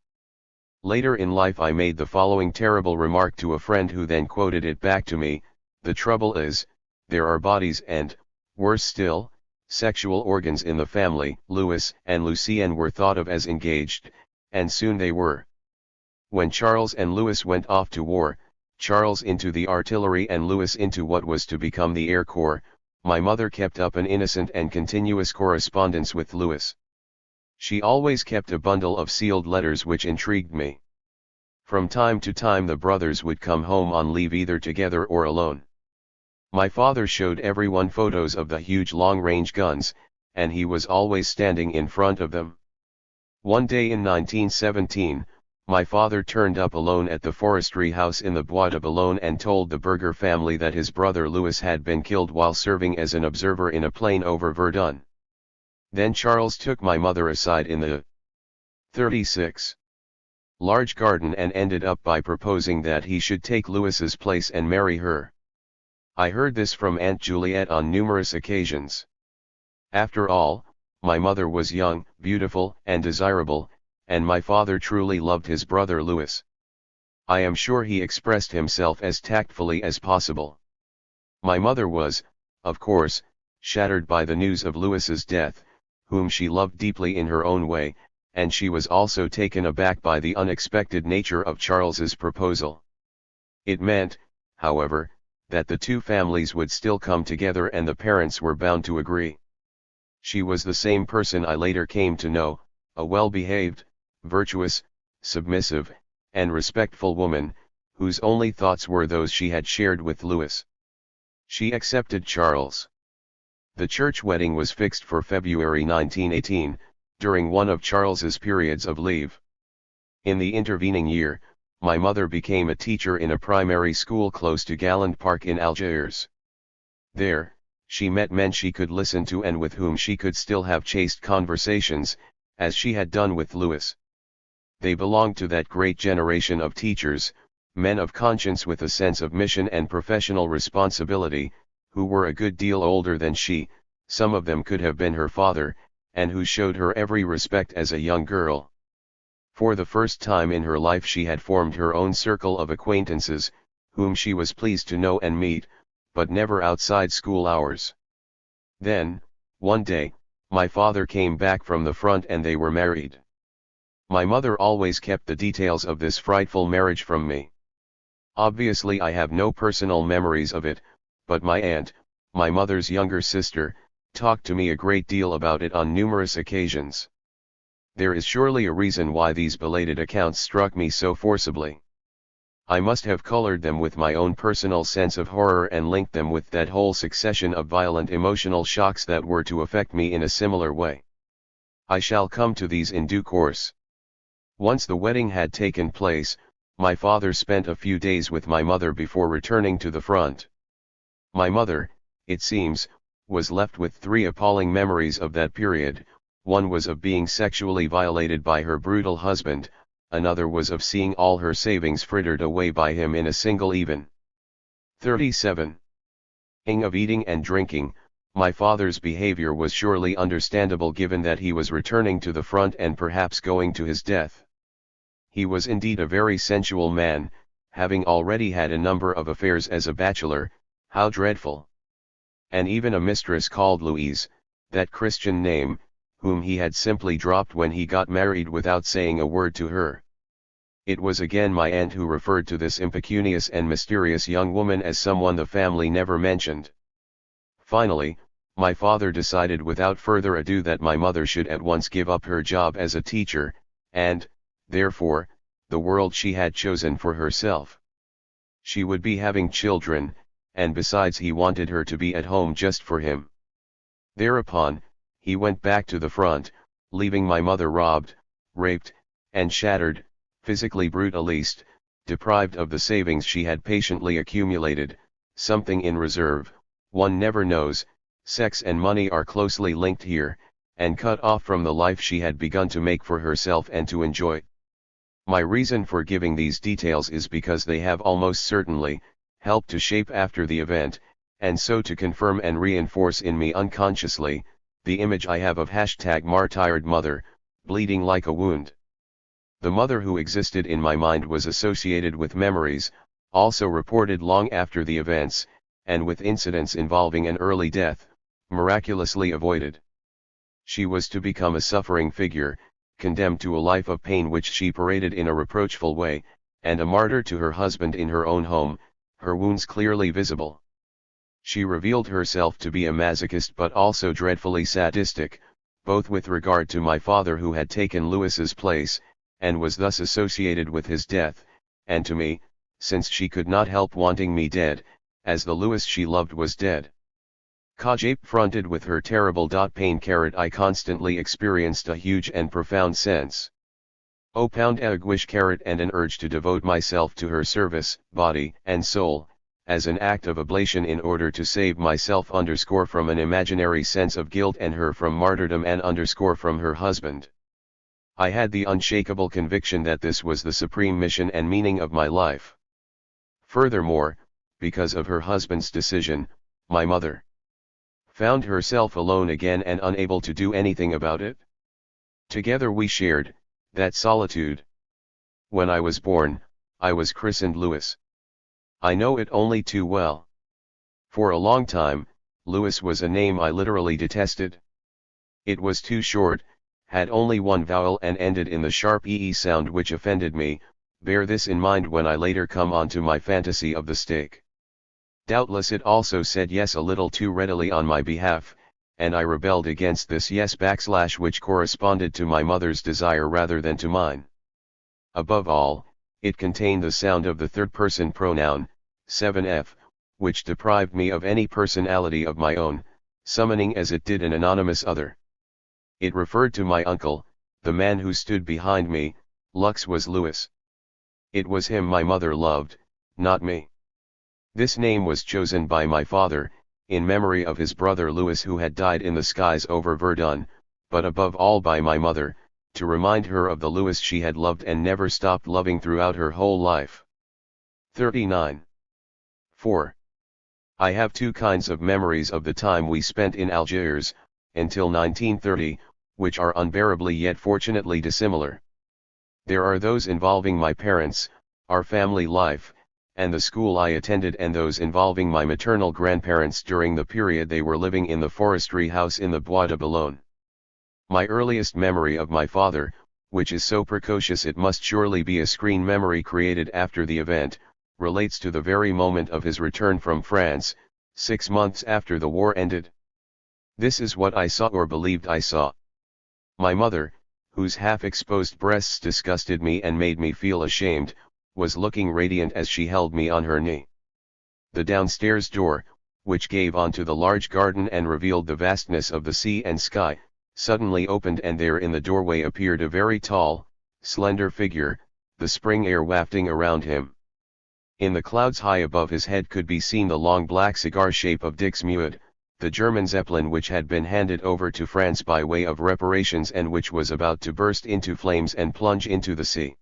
Later in life I made the following terrible remark to a friend who then quoted it back to me: "The trouble is, there are bodies and, worse still, sexual organs in the family." Louis and Lucienne were thought of as engaged, and soon they were. When Charles and Louis went off to war, Charles into the artillery and Louis into what was to become the Air Corps, my mother kept up an innocent and continuous correspondence with Louis. She always kept a bundle of sealed letters which intrigued me. From time to time the brothers would come home on leave either together or alone. My father showed everyone photos of the huge long-range guns, and he was always standing in front of them. One day in 1917, my father turned up alone at the forestry house in the Bois de Boulogne and told the Berger family that his brother Louis had been killed while serving as an observer in a plane over Verdun. Then Charles took my mother aside in the 36 large garden and ended up by proposing that he should take Louis's place and marry her. I heard this from Aunt Juliette on numerous occasions. After all, my mother was young, beautiful, and desirable, and my father truly loved his brother Louis. I am sure he expressed himself as tactfully as possible. My mother was, of course, shattered by the news of Louis's death, whom she loved deeply in her own way, and she was also taken aback by the unexpected nature of Charles's proposal. It meant, however, that the two families would still come together and the parents were bound to agree. She was the same person I later came to know, a well-behaved, virtuous, submissive, and respectful woman, whose only thoughts were those she had shared with Louis. She accepted Charles. The church wedding was fixed for February 1918, during one of Charles's periods of leave. In the intervening year, my mother became a teacher in a primary school close to Galland Park in Algiers. There, she met men she could listen to and with whom she could still have chaste conversations, as she had done with Louis. They belonged to that great generation of teachers, men of conscience with a sense of mission and professional responsibility, who were a good deal older than she, some of them could have been her father, and who showed her every respect as a young girl. For the first time in her life she had formed her own circle of acquaintances, whom she was pleased to know and meet, but never outside school hours. Then, one day, my father came back from the front and they were married. My mother always kept the details of this frightful marriage from me. Obviously I have no personal memories of it, but my aunt, my mother's younger sister, talked to me a great deal about it on numerous occasions. There is surely a reason why these belated accounts struck me so forcibly. I must have colored them with my own personal sense of horror and linked them with that whole succession of violent emotional shocks that were to affect me in a similar way. I shall come to these in due course. Once the wedding had taken place, my father spent a few days with my mother before returning to the front. My mother, it seems, was left with three appalling memories of that period. One was of being sexually violated by her brutal husband, another was of seeing all her savings frittered away by him in a single even 37. Of eating and drinking. My father's behavior was surely understandable given that he was returning to the front and perhaps going to his death. He was indeed a very sensual man, having already had a number of affairs as a bachelor. How dreadful! And even a mistress called Louise, that Christian name, whom he had simply dropped when he got married without saying a word to her. It was again my aunt who referred to this impecunious and mysterious young woman as someone the family never mentioned. Finally, my father decided without further ado that my mother should at once give up her job as a teacher, and, therefore, the world she had chosen for herself. She would be having children, and besides he wanted her to be at home just for him. Thereupon, he went back to the front, leaving my mother robbed, raped, and shattered, physically brutalized, deprived of the savings she had patiently accumulated, something in reserve, one never knows. Sex and money are closely linked here, and cut off from the life she had begun to make for herself and to enjoy. My reason for giving these details is because they have almost certainly helped to shape after the event, and so to confirm and reinforce in me unconsciously, the image I have of #martyred mother, bleeding like a wound. The mother who existed in my mind was associated with memories, also reported long after the events, and with incidents involving an early death, miraculously avoided. She was to become a suffering figure, condemned to a life of pain which she paraded in a reproachful way, and a martyr to her husband in her own home, her wounds clearly visible. She revealed herself to be a masochist but also dreadfully sadistic, both with regard to my father who had taken Lewis's place, and was thus associated with his death, and to me, since she could not help wanting me dead, as the Lewis she loved was dead. Fronted with her terrible pain, I constantly experienced a huge and profound sense. Anguish and an urge to devote myself to her service, body and soul, as an act of oblation in order to save myself from an imaginary sense of guilt and her from martyrdom and from her husband. I had the unshakable conviction that this was the supreme mission and meaning of my life. Furthermore, because of her husband's decision, my mother found herself alone again and unable to do anything about it. Together we shared that solitude. When I was born, I was christened Louis. I know it only too well. For a long time, Louis was a name I literally detested. It was too short, had only one vowel and ended in the sharp ee sound which offended me. Bear this in mind when I later come on to my fantasy of the steak. Doubtless it also said yes a little too readily on my behalf, and I rebelled against this yes / which corresponded to my mother's desire rather than to mine. Above all, it contained the sound of the third-person pronoun, 7f, which deprived me of any personality of my own, summoning as it did an anonymous other. It referred to my uncle, the man who stood behind me. Lux was Louis. It was him my mother loved, not me. This name was chosen by my father, in memory of his brother Louis who had died in the skies over Verdun, but above all by my mother, to remind her of the Louis she had loved and never stopped loving throughout her whole life. 39. 4. I have two kinds of memories of the time we spent in Algiers, until 1930, which are unbearably yet fortunately dissimilar. There are those involving my parents, our family life, and the school I attended, and those involving my maternal grandparents during the period they were living in the forestry house in the Bois de Boulogne. My earliest memory of my father, which is so precocious it must surely be a screen memory created after the event, relates to the very moment of his return from France, 6 months after the war ended. This is what I saw or believed I saw. My mother, whose half-exposed breasts disgusted me and made me feel ashamed, was looking radiant as she held me on her knee. The downstairs door, which gave onto the large garden and revealed the vastness of the sea and sky, suddenly opened, and there in the doorway appeared a very tall, slender figure, the spring air wafting around him. In the clouds high above his head could be seen the long black cigar shape of Dixmude, the German Zeppelin which had been handed over to France by way of reparations and which was about to burst into flames and plunge into the sea.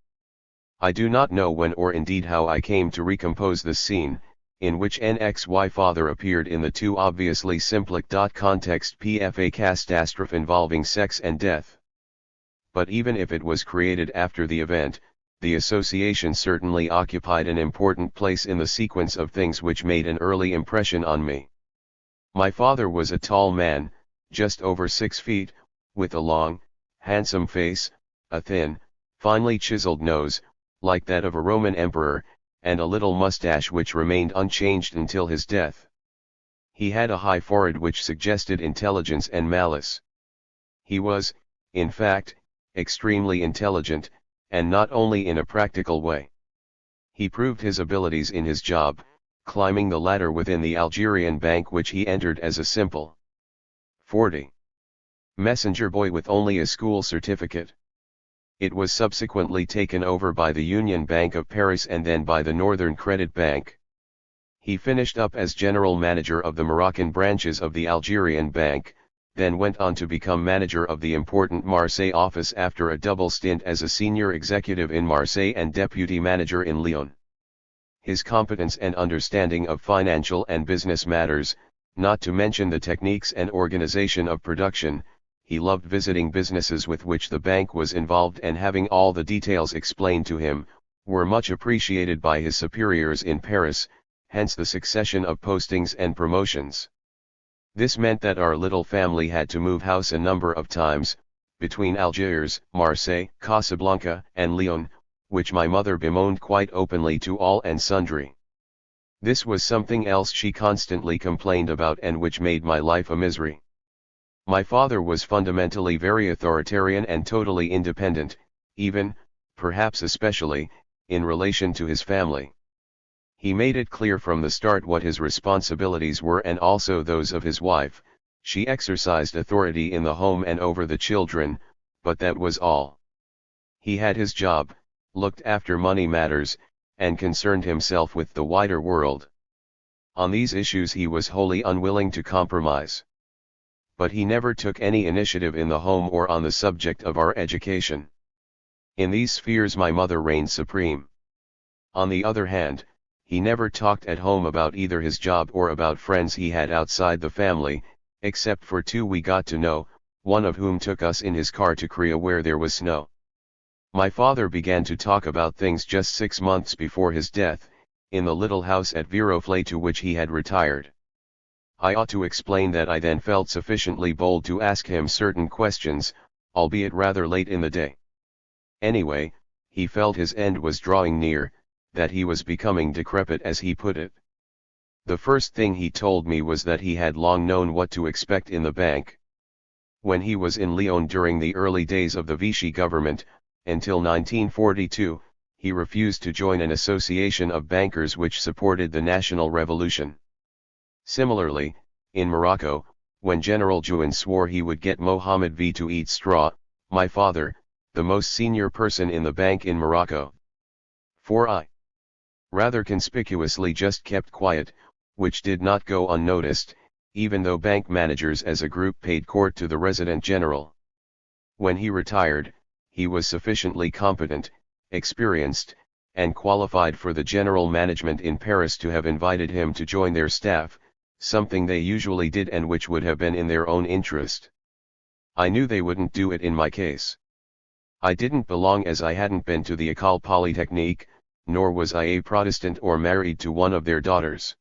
I do not know when or indeed how I came to recompose this scene, in which NXY father appeared in the too obviously simplic context PFA catastrophe involving sex and death. But even if it was created after the event, the association certainly occupied an important place in the sequence of things which made an early impression on me. My father was a tall man, just over 6 feet, with a long, handsome face, a thin, finely chiseled nose, like that of a Roman emperor, and a little mustache which remained unchanged until his death. He had a high forehead which suggested intelligence and malice. He was, in fact, extremely intelligent, and not only in a practical way. He proved his abilities in his job, climbing the ladder within the Algerian bank which he entered as a simple 40 messenger boy with only a school certificate. It was subsequently taken over by the Union Bank of Paris and then by the Northern Credit Bank. He finished up as general manager of the Moroccan branches of the Algerian Bank, then went on to become manager of the important Marseille office after a double stint as a senior executive in Marseille and deputy manager in Lyon. His competence and understanding of financial and business matters, not to mention the techniques and organization of production, he loved visiting businesses with which the bank was involved and having all the details explained to him, were much appreciated by his superiors in Paris, hence the succession of postings and promotions. This meant that our little family had to move house a number of times, between Algiers, Marseille, Casablanca, and Lyon, which my mother bemoaned quite openly to all and sundry. This was something else she constantly complained about and which made my life a misery. My father was fundamentally very authoritarian and totally independent, even, perhaps especially, in relation to his family. He made it clear from the start what his responsibilities were and also those of his wife. She exercised authority in the home and over the children, but that was all. He had his job, looked after money matters, and concerned himself with the wider world. On these issues he was wholly unwilling to compromise. But he never took any initiative in the home or on the subject of our education. In these spheres my mother reigned supreme. On the other hand, he never talked at home about either his job or about friends he had outside the family, except for two we got to know, one of whom took us in his car to Korea where there was snow. My father began to talk about things just 6 months before his death, in the little house at Viroflay to which he had retired. I ought to explain that I then felt sufficiently bold to ask him certain questions, albeit rather late in the day. Anyway, he felt his end was drawing near, that he was becoming decrepit as he put it. The first thing he told me was that he had long known what to expect in the bank. When he was in Lyon during the early days of the Vichy government, until 1942, he refused to join an association of bankers which supported the national revolution. Similarly, in Morocco, when General Jouan swore he would get Mohammed V to eat straw, my father, the most senior person in the bank in Morocco, rather conspicuously just kept quiet, which did not go unnoticed, even though bank managers as a group paid court to the resident general. When he retired, he was sufficiently competent, experienced, and qualified for the general management in Paris to have invited him to join their staff, something they usually did and which would have been in their own interest. I knew they wouldn't do it in my case. I didn't belong as I hadn't been to the École Polytechnique, nor was I a Protestant or married to one of their daughters.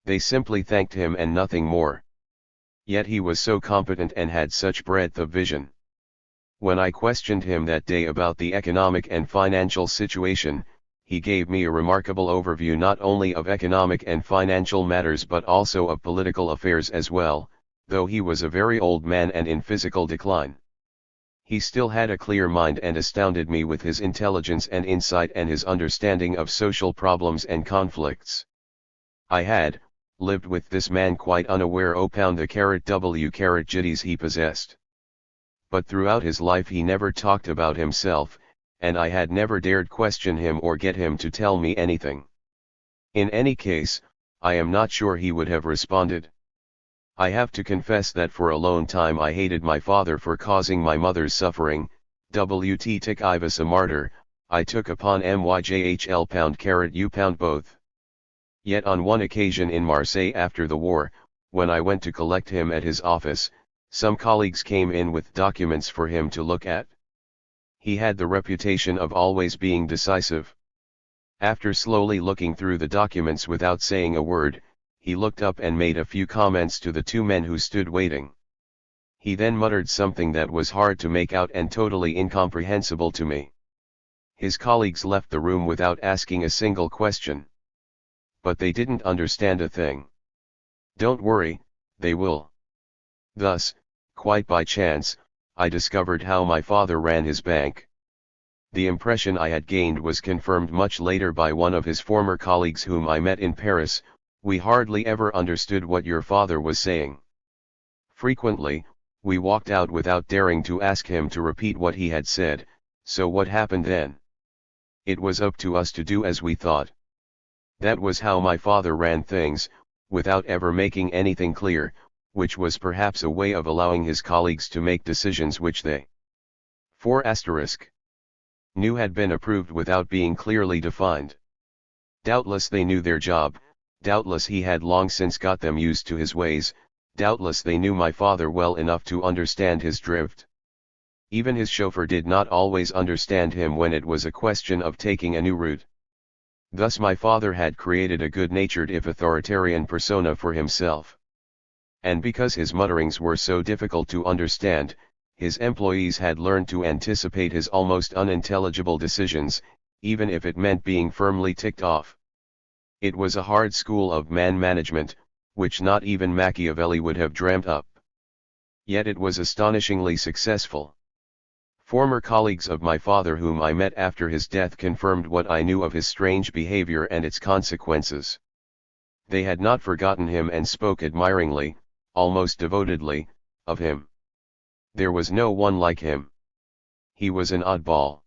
They simply thanked him and nothing more. Yet he was so competent and had such breadth of vision. When I questioned him that day about the economic and financial situation, he gave me a remarkable overview not only of economic and financial matters but also of political affairs as well, though he was a very old man and in physical decline. He still had a clear mind and astounded me with his intelligence and insight and his understanding of social problems and conflicts. I had lived with this man quite unaware upon the _w_jitties he possessed. But throughout his life he never talked about himself, and I had never dared question him or get him to tell me anything. In any case, I am not sure he would have responded. I have to confess that for a long time I hated my father for causing my mother's suffering. Wt tic I was a martyr, I took upon myjhl both. Yet on one occasion in Marseille after the war, when I went to collect him at his office, some colleagues came in with documents for him to look at. He had the reputation of always being decisive. After slowly looking through the documents without saying a word, he looked up and made a few comments to the two men who stood waiting. He then muttered something that was hard to make out and totally incomprehensible to me. His colleagues left the room without asking a single question. But they didn't understand a thing. Don't worry, they will. Thus, quite by chance, I discovered how my father ran his bank. The impression I had gained was confirmed much later by one of his former colleagues whom I met in Paris. We hardly ever understood what your father was saying. Frequently, we walked out without daring to ask him to repeat what he had said, so what happened then? It was up to us to do as we thought. That was how my father ran things, without ever making anything clear, which was perhaps a way of allowing his colleagues to make decisions which they knew had been approved without being clearly defined. Doubtless they knew their job, doubtless he had long since got them used to his ways, Doubtless they knew my father well enough to understand his drift. Even his chauffeur did not always understand him when it was a question of taking a new route. Thus my father had created a good-natured if authoritarian persona for himself. And because his mutterings were so difficult to understand, his employees had learned to anticipate his almost unintelligible decisions, even if it meant being firmly ticked off. It was a hard school of man management, which not even Machiavelli would have dreamt up. Yet it was astonishingly successful. Former colleagues of my father whom I met after his death confirmed what I knew of his strange behavior and its consequences. They had not forgotten him and spoke admiringly, almost devotedly, of him. There was no one like him. He was an oddball.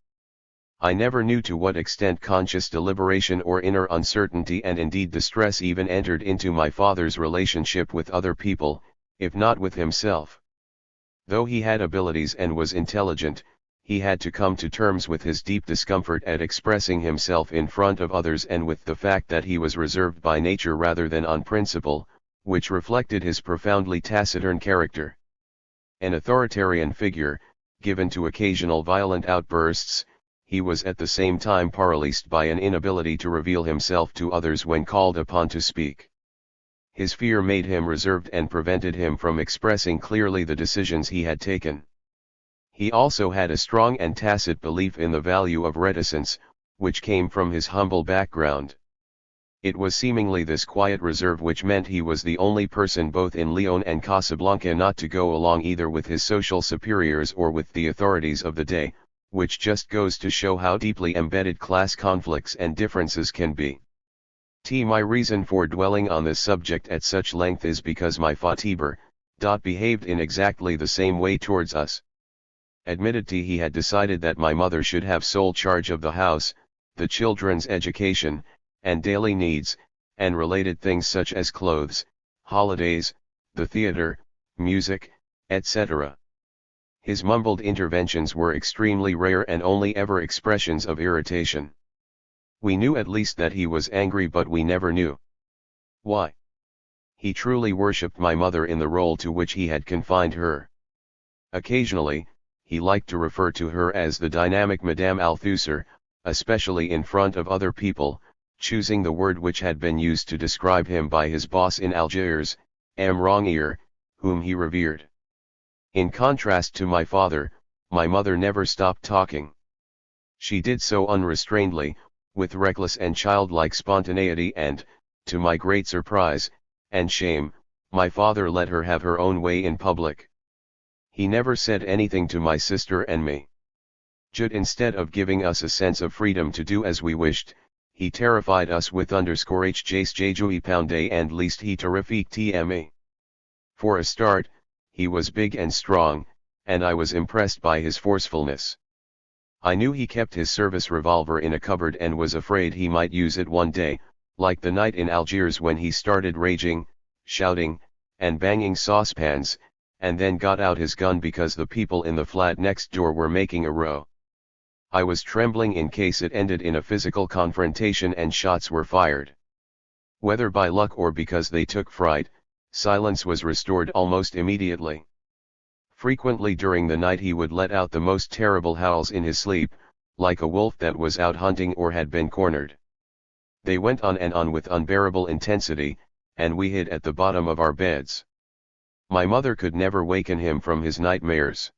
I never knew to what extent conscious deliberation or inner uncertainty and indeed distress even entered into my father's relationship with other people, if not with himself. Though he had abilities and was intelligent, he had to come to terms with his deep discomfort at expressing himself in front of others and with the fact that he was reserved by nature rather than on principle, which reflected his profoundly taciturn character. An authoritarian figure, given to occasional violent outbursts, he was at the same time paralyzed by an inability to reveal himself to others when called upon to speak. His fear made him reserved and prevented him from expressing clearly the decisions he had taken. He also had a strong and tacit belief in the value of reticence, which came from his humble background. It was seemingly this quiet reserve which meant he was the only person both in Lyon and Casablanca not to go along either with his social superiors or with the authorities of the day, which just goes to show how deeply embedded class conflicts and differences can be. My reason for dwelling on this subject at such length is because my Fatibur behaved in exactly the same way towards us. Admittedly, he had decided that my mother should have sole charge of the house, the children's education, and daily needs, and related things such as clothes, holidays, the theater, music, etc. His mumbled interventions were extremely rare and only ever expressions of irritation. We knew at least that he was angry, but we never knew why. He truly worshipped my mother in the role to which he had confined her. Occasionally, he liked to refer to her as the dynamic Madame Althusser, especially in front of other people, choosing the word which had been used to describe him by his boss in Algiers, M. Rongier, whom he revered. In contrast to my father, my mother never stopped talking. She did so unrestrainedly, with reckless and childlike spontaneity, and, to my great surprise and shame, my father let her have her own way in public. He never said anything to my sister and me. Instead of giving us a sense of freedom to do as we wished, he terrified us with _HJSJJUI poundé and least he terrifique TME. For a start, he was big and strong, and I was impressed by his forcefulness. I knew he kept his service revolver in a cupboard and was afraid he might use it one day, like the night in Algiers when he started raging, shouting, and banging saucepans, and then got out his gun because the people in the flat next door were making a row. I was trembling in case it ended in a physical confrontation and shots were fired. Whether by luck or because they took fright, silence was restored almost immediately. Frequently during the night he would let out the most terrible howls in his sleep, like a wolf that was out hunting or had been cornered. They went on and on with unbearable intensity, and we hid at the bottom of our beds. My mother could never waken him from his nightmares.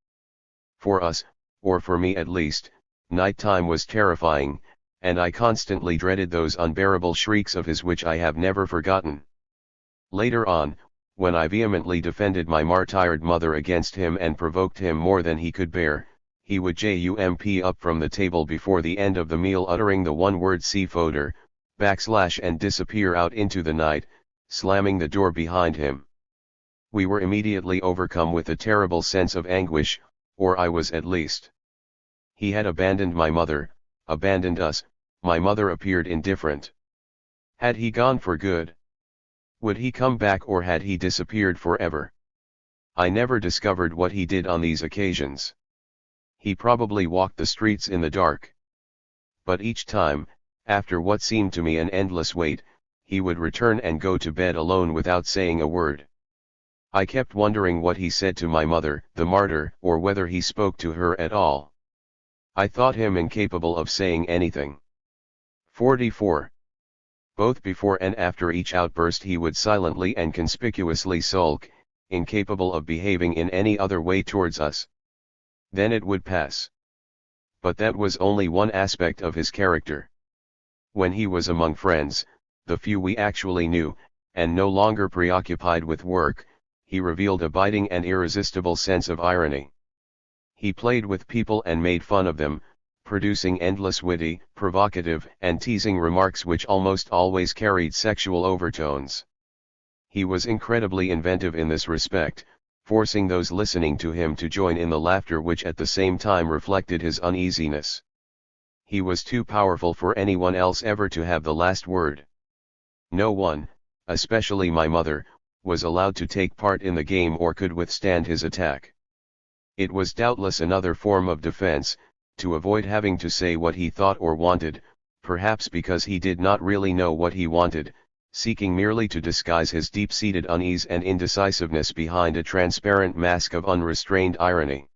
For us, or for me at least, nighttime was terrifying, and I constantly dreaded those unbearable shrieks of his which I have never forgotten. Later on, when I vehemently defended my martyred mother against him and provoked him more than he could bear, he would jump up from the table before the end of the meal uttering the one word /foder, and disappear out into the night, slamming the door behind him. We were immediately overcome with a terrible sense of anguish, or I was at least. He had abandoned my mother, abandoned us. My mother appeared indifferent. Had he gone for good? Would he come back, or had he disappeared forever? I never discovered what he did on these occasions. He probably walked the streets in the dark. But each time, after what seemed to me an endless wait, he would return and go to bed alone without saying a word. I kept wondering what he said to my mother, the martyr, or whether he spoke to her at all. I thought him incapable of saying anything. 44. Both before and after each outburst he would silently and conspicuously sulk, incapable of behaving in any other way towards us. Then it would pass. But that was only one aspect of his character. When he was among friends, the few we actually knew, and no longer preoccupied with work, he revealed a biting and irresistible sense of irony. He played with people and made fun of them, producing endless witty, provocative, and teasing remarks which almost always carried sexual overtones. He was incredibly inventive in this respect, forcing those listening to him to join in the laughter which at the same time reflected his uneasiness. He was too powerful for anyone else ever to have the last word. No one, especially my mother, was allowed to take part in the game or could withstand his attack. It was doubtless another form of defense, to avoid having to say what he thought or wanted, perhaps because he did not really know what he wanted, seeking merely to disguise his deep-seated unease and indecisiveness behind a transparent mask of unrestrained irony.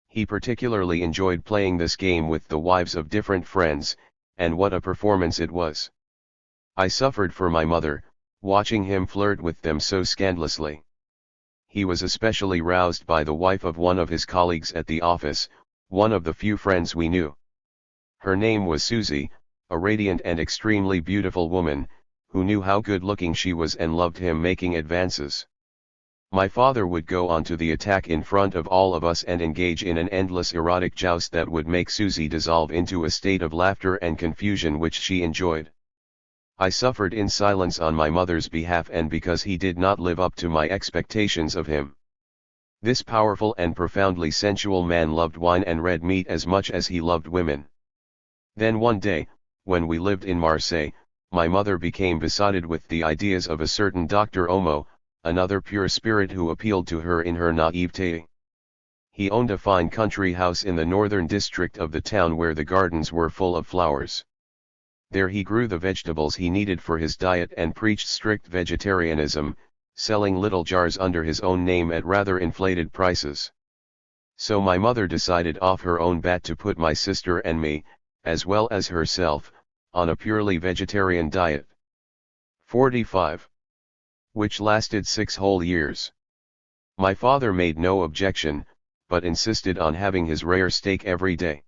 He particularly enjoyed playing this game with the wives of different friends, and what a performance it was. I suffered for my mother, watching him flirt with them so scandalously. He was especially roused by the wife of one of his colleagues at the office, one of the few friends we knew. Her name was Susie, a radiant and extremely beautiful woman, who knew how good-looking she was and loved him making advances. My father would go on to the attack in front of all of us and engage in an endless erotic joust that would make Susie dissolve into a state of laughter and confusion which she enjoyed. I suffered in silence on my mother's behalf and because he did not live up to my expectations of him. This powerful and profoundly sensual man loved wine and red meat as much as he loved women. Then one day, when we lived in Marseille, my mother became besotted with the ideas of a certain Dr. Omo, another pure spirit who appealed to her in her naivete. He owned a fine country house in the northern district of the town where the gardens were full of flowers. There he grew the vegetables he needed for his diet and preached strict vegetarianism, selling little jars under his own name at rather inflated prices. So my mother decided off her own bat to put my sister and me, as well as herself, on a purely vegetarian diet. 45. Which lasted 6 whole years. My father made no objection, but insisted on having his rare steak every day.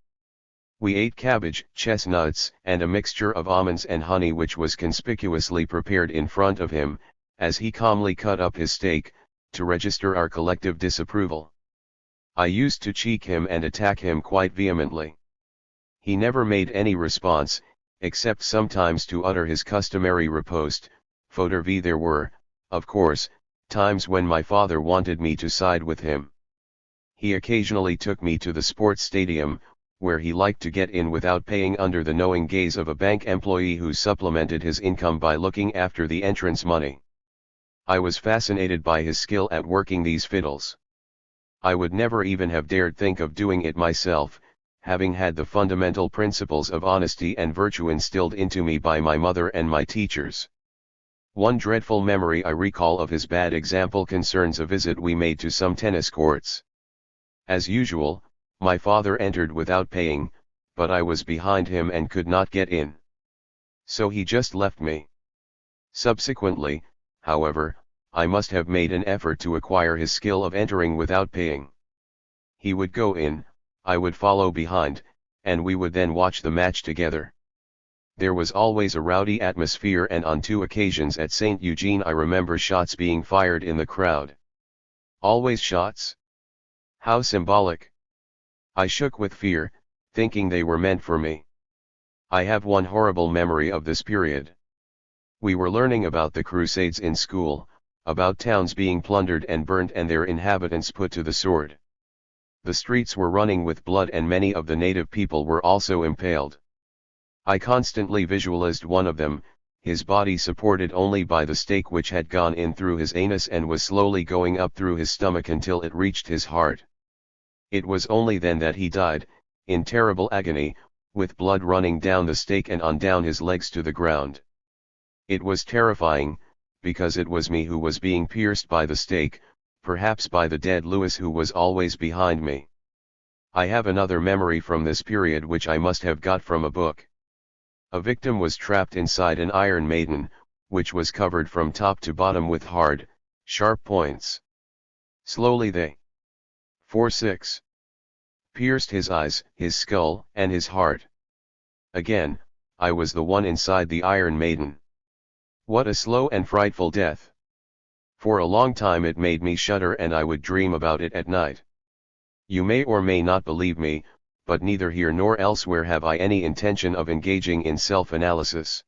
We ate cabbage, chestnuts, and a mixture of almonds and honey which was conspicuously prepared in front of him, as he calmly cut up his steak, to register our collective disapproval. I used to cheek him and attack him quite vehemently. He never made any response, except sometimes to utter his customary riposte, faute v. There were, of course, times when my father wanted me to side with him. He occasionally took me to the sports stadium, where he liked to get in without paying under the knowing gaze of a bank employee who supplemented his income by looking after the entrance money. I was fascinated by his skill at working these fiddles. I would never even have dared think of doing it myself, having had the fundamental principles of honesty and virtue instilled into me by my mother and my teachers. One dreadful memory I recall of his bad example concerns a visit we made to some tennis courts. As usual, my father entered without paying, but I was behind him and could not get in. So he just left me. Subsequently, however, I must have made an effort to acquire his skill of entering without paying. He would go in, I would follow behind, and we would then watch the match together. There was always a rowdy atmosphere, and on 2 occasions at St. Eugene I remember shots being fired in the crowd. Always shots? How symbolic! I shook with fear, thinking they were meant for me. I have one horrible memory of this period. We were learning about the Crusades in school, about towns being plundered and burnt and their inhabitants put to the sword. The streets were running with blood and many of the native people were also impaled. I constantly visualized one of them, his body supported only by the stake which had gone in through his anus and was slowly going up through his stomach until it reached his heart. It was only then that he died, in terrible agony, with blood running down the stake and on down his legs to the ground. It was terrifying, because it was me who was being pierced by the stake, perhaps by the dead Louis who was always behind me. I have another memory from this period which I must have got from a book. A victim was trapped inside an iron maiden, which was covered from top to bottom with hard, sharp points. Slowly they 4-6 pierced his eyes, his skull, and his heart. Again, I was the one inside the Iron Maiden. What a slow and frightful death! For a long time it made me shudder and I would dream about it at night. You may or may not believe me, but neither here nor elsewhere have I any intention of engaging in self-analysis.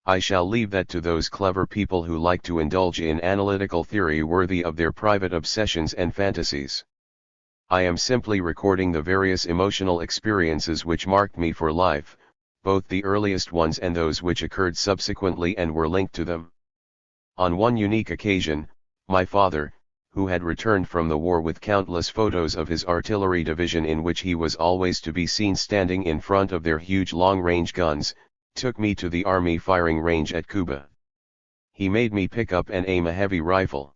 I shall leave that to those clever people who like to indulge in analytical theory worthy of their private obsessions and fantasies. I am simply recording the various emotional experiences which marked me for life, both the earliest ones and those which occurred subsequently and were linked to them. On one unique occasion, my father, who had returned from the war with countless photos of his artillery division in which he was always to be seen standing in front of their huge long-range guns, took me to the army firing range at Cuba. He made me pick up and aim a heavy rifle.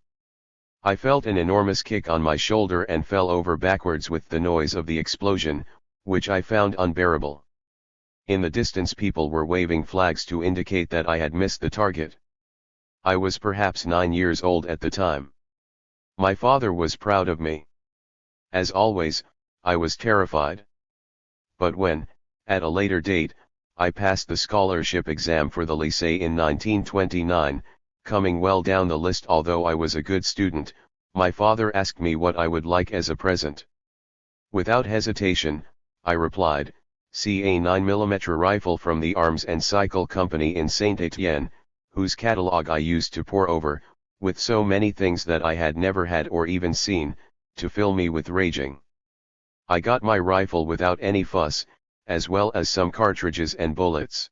I felt an enormous kick on my shoulder and fell over backwards with the noise of the explosion, which I found unbearable. In the distance people were waving flags to indicate that I had missed the target. I was perhaps 9 years old at the time. My father was proud of me. As always, I was terrified. But when, at a later date, I passed the scholarship exam for the lycée in 1929, coming well down the list although I was a good student, my father asked me what I would like as a present. Without hesitation, I replied, "See a 9mm rifle from the Arms and Cycle Company in Saint-Étienne, whose catalogue I used to pore over, with so many things that I had never had or even seen, to fill me with raging." I got my rifle without any fuss, as well as some cartridges and bullets.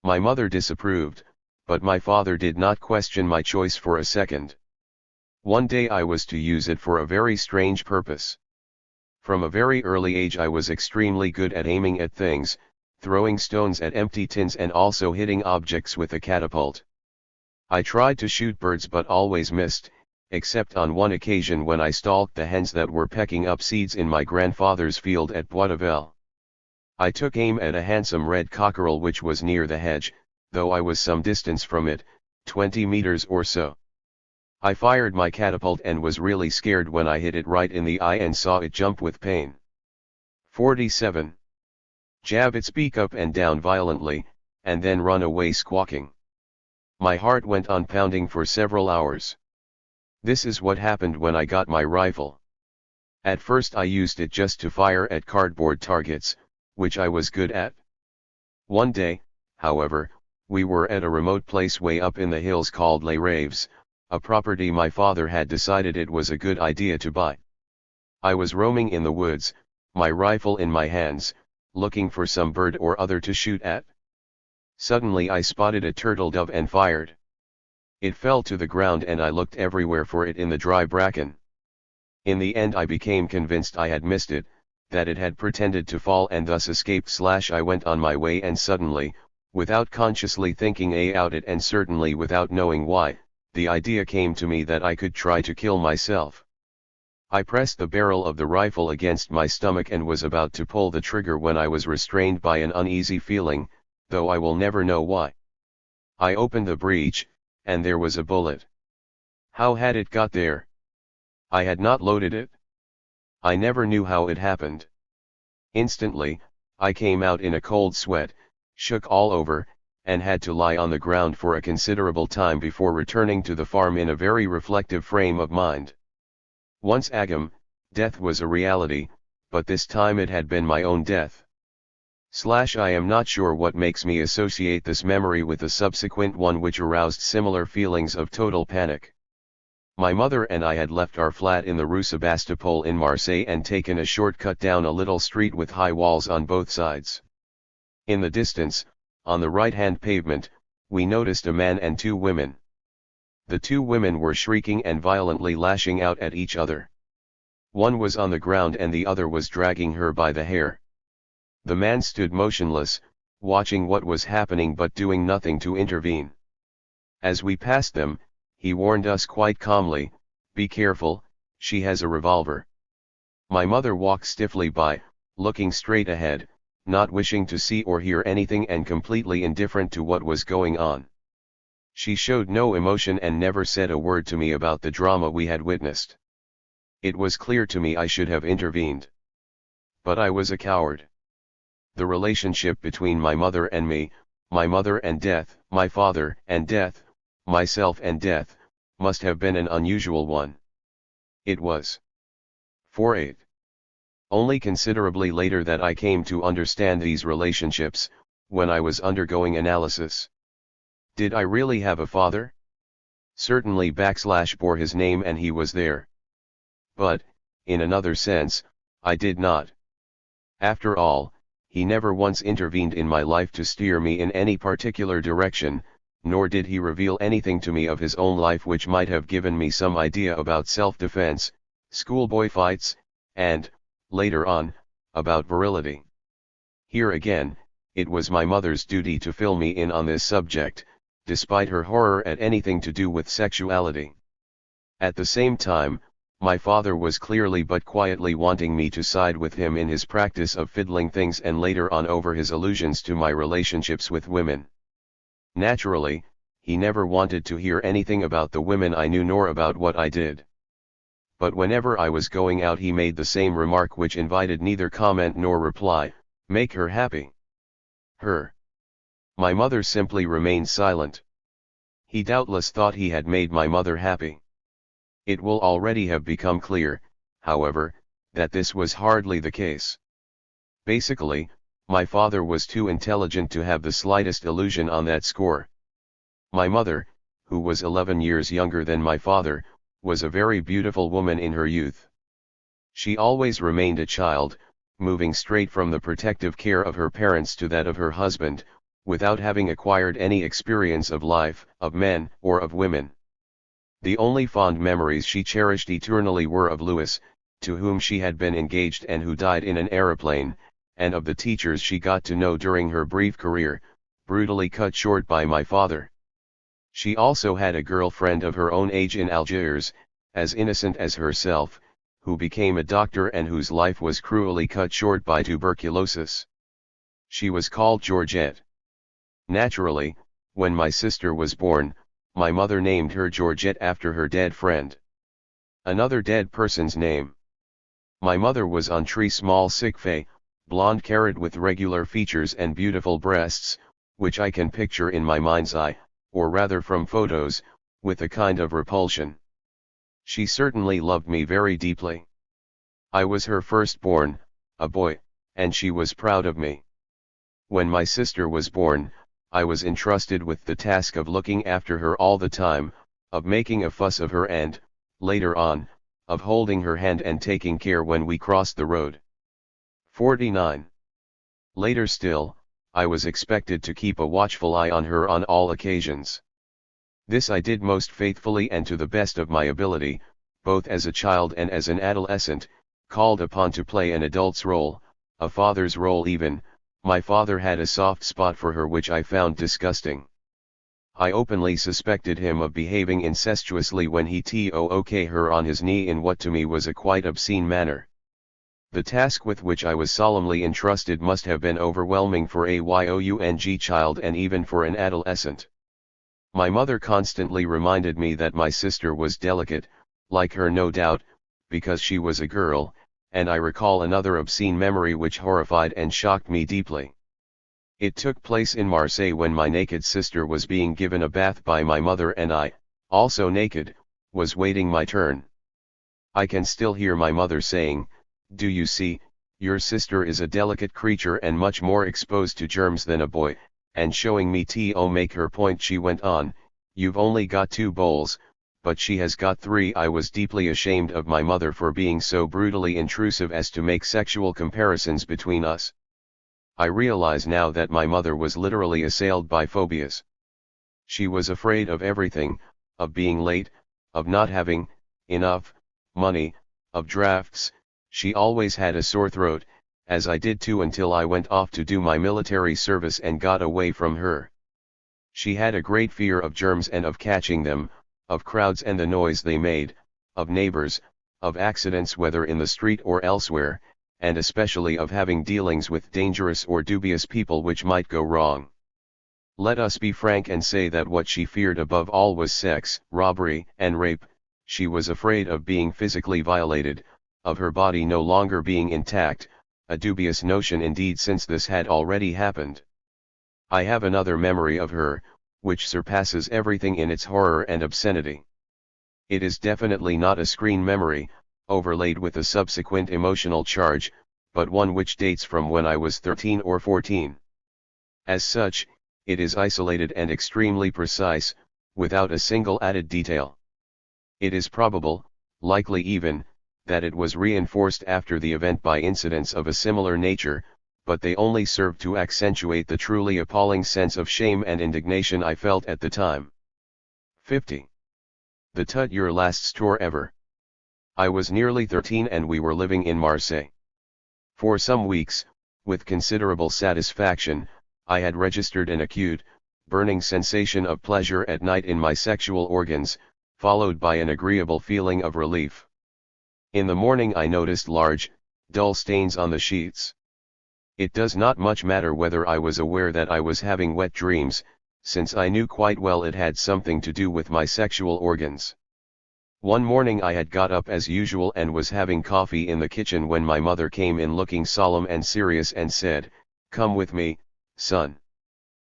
My mother disapproved, but my father did not question my choice for a second. One day I was to use it for a very strange purpose. From a very early age I was extremely good at aiming at things, throwing stones at empty tins and also hitting objects with a catapult. I tried to shoot birds but always missed, except on one occasion when I stalked the hens that were pecking up seeds in my grandfather's field at Boisdevel. I took aim at a handsome red cockerel which was near the hedge, though I was some distance from it, 20 meters or so. I fired my catapult and was really scared when I hit it right in the eye and saw it jump with pain. 47. Jab its beak up and down violently, and then run away squawking. My heart went on pounding for several hours. This is what happened when I got my rifle. At first I used it just to fire at cardboard targets, which I was good at. One day, however, we were at a remote place way up in the hills called Les Raves, a property my father had decided it was a good idea to buy. I was roaming in the woods, my rifle in my hands, looking for some bird or other to shoot at. Suddenly I spotted a turtle dove and fired. It fell to the ground and I looked everywhere for it in the dry bracken. In the end I became convinced I had missed it, that it had pretended to fall and thus escaped. I went on my way and suddenly, without consciously thinking about it and certainly without knowing why, the idea came to me that I could try to kill myself. I pressed the barrel of the rifle against my stomach and was about to pull the trigger when I was restrained by an uneasy feeling, though I will never know why. I opened the breech, and there was a bullet. How had it got there? I had not loaded it. I never knew how it happened. Instantly, I came out in a cold sweat, shook all over, and had to lie on the ground for a considerable time before returning to the farm in a very reflective frame of mind. Once again, death was a reality, but this time it had been my own death. I am not sure what makes me associate this memory with the subsequent one which aroused similar feelings of total panic. My mother and I had left our flat in the Rue Sebastopol in Marseille and taken a short cut down a little street with high walls on both sides. In the distance, on the right-hand pavement, we noticed a man and 2 women. The 2 women were shrieking and violently lashing out at each other. One was on the ground and the other was dragging her by the hair. The man stood motionless, watching what was happening but doing nothing to intervene. As we passed them, he warned us quite calmly, Be careful, she has a revolver. My mother walked stiffly by, looking straight ahead, not wishing to see or hear anything and completely indifferent to what was going on. She showed no emotion and never said a word to me about the drama we had witnessed. It was clear to me I should have intervened. But I was a coward. The relationship between my mother and me, my mother and death, my father and death, myself and death, must have been an unusual one. It was. 4-8. Only considerably later that I came to understand these relationships, when I was undergoing analysis. Did I really have a father? Certainly / bore his name and he was there. But, in another sense, I did not. After all, he never once intervened in my life to steer me in any particular direction, nor did he reveal anything to me of his own life which might have given me some idea about self-defense, schoolboy fights, and, later on, about virility. Here again, it was my mother's duty to fill me in on this subject, despite her horror at anything to do with sexuality. At the same time, my father was clearly but quietly wanting me to side with him in his practice of fiddling things and later on over his allusions to my relationships with women. Naturally, he never wanted to hear anything about the women I knew nor about what I did. But whenever I was going out he made the same remark which invited neither comment nor reply: make her happy. Her. My mother simply remained silent. He doubtless thought he had made my mother happy. It will already have become clear, however, that this was hardly the case. Basically, my father was too intelligent to have the slightest illusion on that score. My mother, who was 11 years younger than my father, was a very beautiful woman in her youth. She always remained a child, moving straight from the protective care of her parents to that of her husband, without having acquired any experience of life, of men, or of women. The only fond memories she cherished eternally were of Louis, to whom she had been engaged and who died in an aeroplane, and of the teachers she got to know during her brief career, brutally cut short by my father. She also had a girlfriend of her own age in Algiers, as innocent as herself, who became a doctor and whose life was cruelly cut short by tuberculosis. She was called Georgette. Naturally, when my sister was born, my mother named her Georgette after her dead friend. Another dead person's name. My mother was un très small sick fée, blonde carrot with regular features and beautiful breasts, which I can picture in my mind's eye, or rather from photos, with a kind of repulsion. She certainly loved me very deeply. I was her firstborn, a boy, and she was proud of me. When my sister was born, I was entrusted with the task of looking after her all the time, of making a fuss of her and, later on, of holding her hand and taking care when we crossed the road. 49. Later still, I was expected to keep a watchful eye on her on all occasions. This I did most faithfully and to the best of my ability, both as a child and as an adolescent, called upon to play an adult's role, a father's role even. My father had a soft spot for her which I found disgusting. I openly suspected him of behaving incestuously when he took her on his knee in what to me was a quite obscene manner. The task with which I was solemnly entrusted must have been overwhelming for a young child and even for an adolescent. My mother constantly reminded me that my sister was delicate, like her no doubt, because she was a girl, and I recall another obscene memory which horrified and shocked me deeply. It took place in Marseille when my naked sister was being given a bath by my mother and I, also naked, was waiting my turn. I can still hear my mother saying, "Do you see, your sister is a delicate creature and much more exposed to germs than a boy," and showing me to make her point she went on, "You've only got 2 bowls, but she has got 3." I was deeply ashamed of my mother for being so brutally intrusive as to make sexual comparisons between us. I realize now that my mother was literally assailed by phobias. She was afraid of everything, of being late, of not having enough money, of drafts. She always had a sore throat, as I did too until I went off to do my military service and got away from her. She had a great fear of germs and of catching them, of crowds and the noise they made, of neighbors, of accidents whether in the street or elsewhere, and especially of having dealings with dangerous or dubious people which might go wrong. Let us be frank and say that what she feared above all was sex, robbery, and rape. She was afraid of being physically violated, of her body no longer being intact, a dubious notion indeed since this had already happened. I have another memory of her, which surpasses everything in its horror and obscenity. It is definitely not a screen memory, overlaid with a subsequent emotional charge, but one which dates from when I was 13 or 14. As such, it is isolated and extremely precise, without a single added detail. It is probable, likely even, that it was reinforced after the event by incidents of a similar nature, but they only served to accentuate the truly appalling sense of shame and indignation I felt at the time. 50. The tut your last store ever. I was nearly 13 and we were living in Marseille. For some weeks, with considerable satisfaction, I had registered an acute, burning sensation of pleasure at night in my sexual organs, followed by an agreeable feeling of relief. In the morning I noticed large, dull stains on the sheets. It does not much matter whether I was aware that I was having wet dreams, since I knew quite well it had something to do with my sexual organs. One morning I had got up as usual and was having coffee in the kitchen when my mother came in looking solemn and serious and said, "Come with me, son."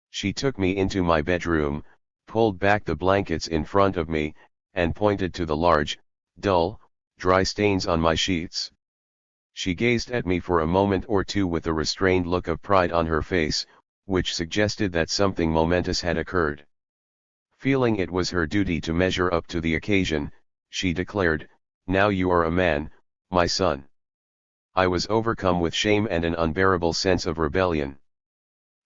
She took me into my bedroom, pulled back the blankets in front of me, and pointed to the large, dull, dry stains on my sheets. She gazed at me for a moment or two with a restrained look of pride on her face, which suggested that something momentous had occurred. Feeling it was her duty to measure up to the occasion, she declared, "Now you are a man, my son." I was overcome with shame and an unbearable sense of rebellion.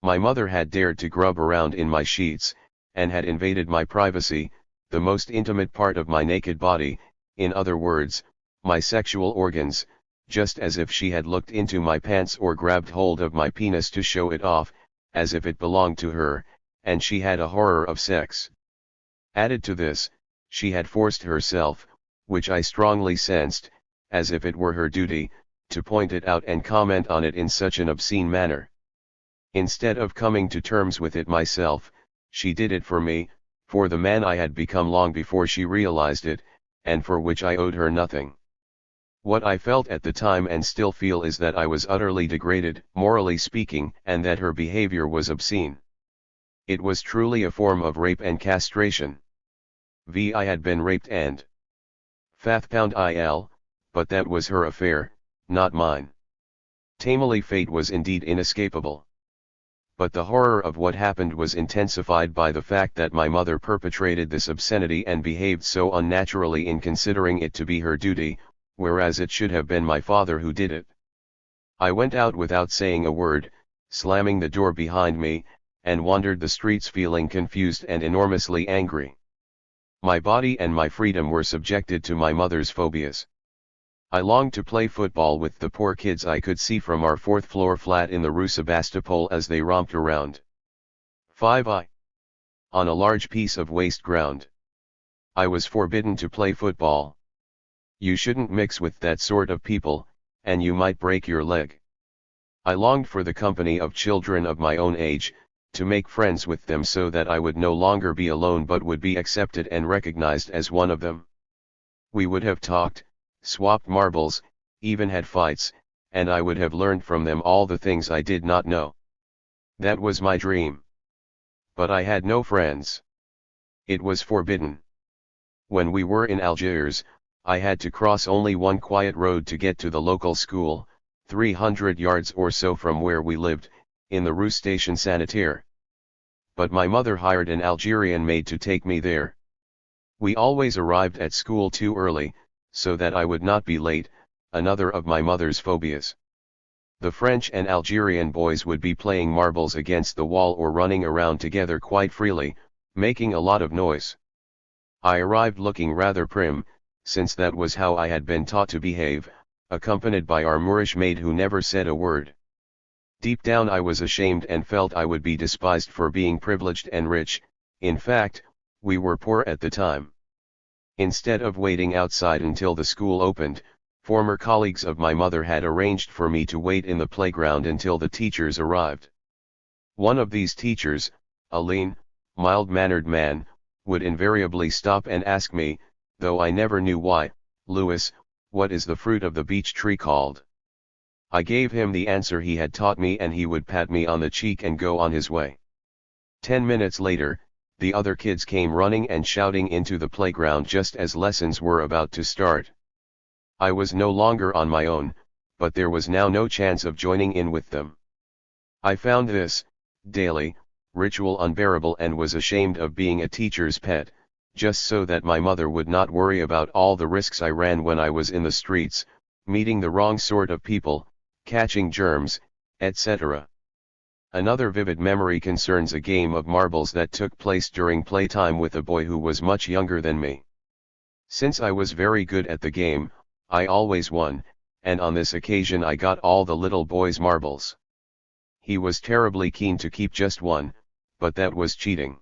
My mother had dared to grub around in my sheets, and had invaded my privacy, the most intimate part of my naked body, in other words, my sexual organs, just as if she had looked into my pants or grabbed hold of my penis to show it off, as if it belonged to her, and she had a horror of sex. Added to this, she had forced herself, which I strongly sensed, as if it were her duty, to point it out and comment on it in such an obscene manner. Instead of coming to terms with it myself, she did it for me, for the man I had become long before she realized it, and for which I owed her nothing. What I felt at the time and still feel is that I was utterly degraded, morally speaking, and that her behavior was obscene. It was truly a form of rape and castration. I had been raped and £5 but that was her affair, not mine. Tamely fate was indeed inescapable. But the horror of what happened was intensified by the fact that my mother perpetrated this obscenity and behaved so unnaturally in considering it to be her duty, whereas it should have been my father who did it. I went out without saying a word, slamming the door behind me, and wandered the streets feeling confused and enormously angry. My body and my freedom were subjected to my mother's phobias. I longed to play football with the poor kids I could see from our fourth-floor flat in the Rue Sebastopol as they romped around. 5. On a large piece of waste ground. I was forbidden to play football. You shouldn't mix with that sort of people, and you might break your leg. I longed for the company of children of my own age, to make friends with them so that I would no longer be alone but would be accepted and recognized as one of them. We would have talked, swapped marbles, even had fights, and I would have learned from them all the things I did not know. That was my dream. But I had no friends. It was forbidden. When we were in Algiers, I had to cross only one quiet road to get to the local school, 300 yards or so from where we lived, in the Rue Station Sanitaire. But my mother hired an Algerian maid to take me there. We always arrived at school too early, so that I would not be late, another of my mother's phobias. The French and Algerian boys would be playing marbles against the wall or running around together quite freely, making a lot of noise. I arrived looking rather prim, since that was how I had been taught to behave, accompanied by our Moorish maid who never said a word. Deep down I was ashamed and felt I would be despised for being privileged and rich. In fact, we were poor at the time. Instead of waiting outside until the school opened, former colleagues of my mother had arranged for me to wait in the playground until the teachers arrived. One of these teachers, a lean, mild-mannered man, would invariably stop and ask me, though I never knew why, "Louis, what is the fruit of the beech tree called?" I gave him the answer he had taught me and he would pat me on the cheek and go on his way. 10 minutes later, the other kids came running and shouting into the playground just as lessons were about to start. I was no longer on my own, but there was now no chance of joining in with them. I found this, daily, ritual unbearable and was ashamed of being a teacher's pet, just so that my mother would not worry about all the risks I ran when I was in the streets, meeting the wrong sort of people, catching germs, etc. Another vivid memory concerns a game of marbles that took place during playtime with a boy who was much younger than me. Since I was very good at the game, I always won, and on this occasion I got all the little boy's marbles. He was terribly keen to keep just one, but that was cheating.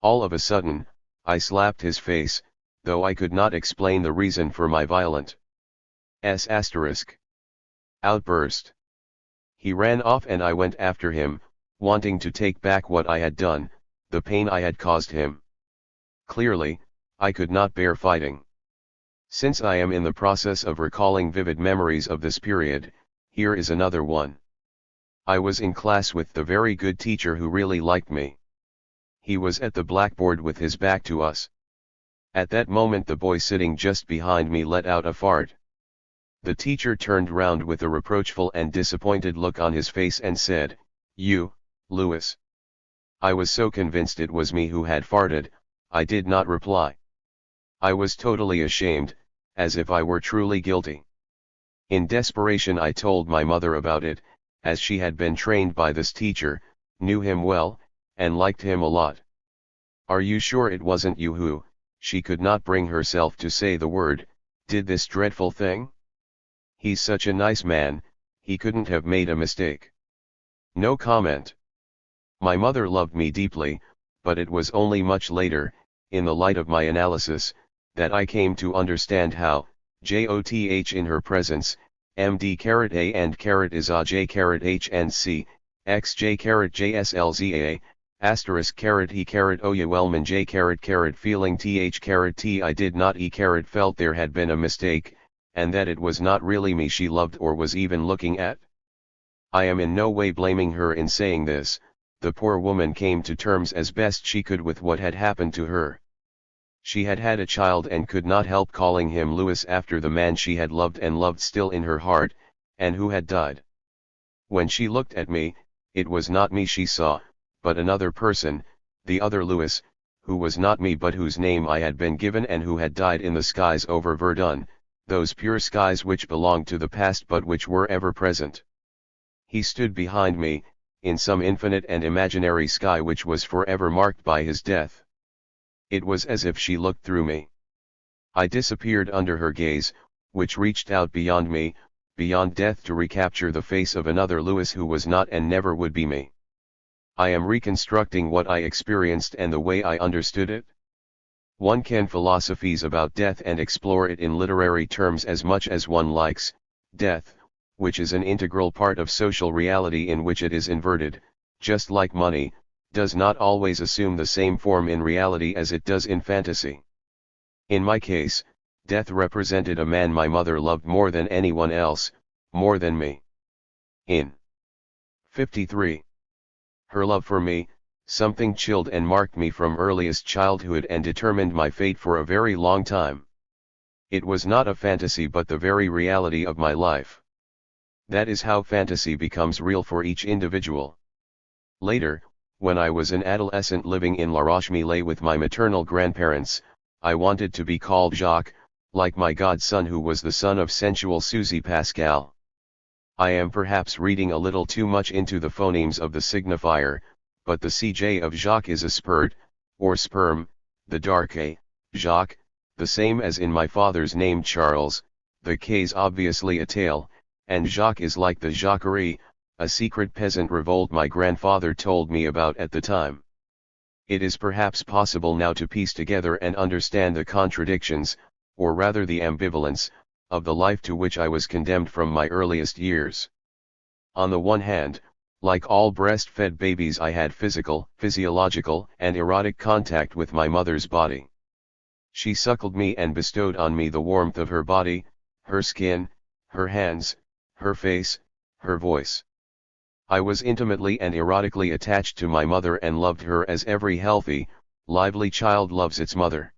All of a sudden, I slapped his face, though I could not explain the reason for my violent outburst. He ran off and I went after him, wanting to take back what I had done, the pain I had caused him. Clearly, I could not bear fighting. Since I am in the process of recalling vivid memories of this period, here is another one. I was in class with the very good teacher who really liked me. He was at the blackboard with his back to us. At that moment the boy sitting just behind me let out a fart. The teacher turned round with a reproachful and disappointed look on his face and said, "You, Louis." I was so convinced it was me who had farted, I did not reply. I was totally ashamed, as if I were truly guilty. In desperation I told my mother about it, as she had been trained by this teacher, knew him well, and liked him a lot. "Are you sure it wasn't you who," she could not bring herself to say the word, "did this dreadful thing? He's such a nice man, he couldn't have made a mistake." No comment. My mother loved me deeply, but it was only much later, in the light of my analysis, that I came to understand how, joth in her presence, md A and is a j h and c, xj jslza, asterisk he oya wellman j feeling th t I did not felt there had been a mistake, and that it was not really me she loved or was even looking at. I am in no way blaming her in saying this. The poor woman came to terms as best she could with what had happened to her. She had had a child and could not help calling him Louis after the man she had loved and loved still in her heart, and who had died. When she looked at me, it was not me she saw, but another person, the other Louis, who was not me but whose name I had been given and who had died in the skies over Verdun, those pure skies which belonged to the past but which were ever present. He stood behind me, in some infinite and imaginary sky which was forever marked by his death. It was as if she looked through me. I disappeared under her gaze, which reached out beyond me, beyond death to recapture the face of another Louis who was not and never would be me. I am reconstructing what I experienced and the way I understood it. One can philosophize about death and explore it in literary terms as much as one likes. Death, which is an integral part of social reality in which it is inverted, just like money, does not always assume the same form in reality as it does in fantasy. In my case, death represented a man my mother loved more than anyone else, more than me. In 53. Her love for me, something chilled and marked me from earliest childhood and determined my fate for a very long time. It was not a fantasy but the very reality of my life. That is how fantasy becomes real for each individual. Later, when I was an adolescent living in La Roche-Mille with my maternal grandparents, I wanted to be called Jacques, like my godson who was the son of sensual Suzy Pascal. I am perhaps reading a little too much into the phonemes of the signifier, but the CJ of Jacques is a spurt, or sperm, the dark A, Jacques, the same as in my father's name Charles, the K's obviously a tail, and Jacques is like the Jacquerie, a secret peasant revolt my grandfather told me about at the time. It is perhaps possible now to piece together and understand the contradictions, or rather the ambivalence, of the life to which I was condemned from my earliest years. On the one hand, like all breastfed babies, I had physiological, and erotic contact with my mother's body. She suckled me and bestowed on me the warmth of her body, her skin, her hands, her face, her voice. I was intimately and erotically attached to my mother and loved her as every healthy, lively child loves its mother.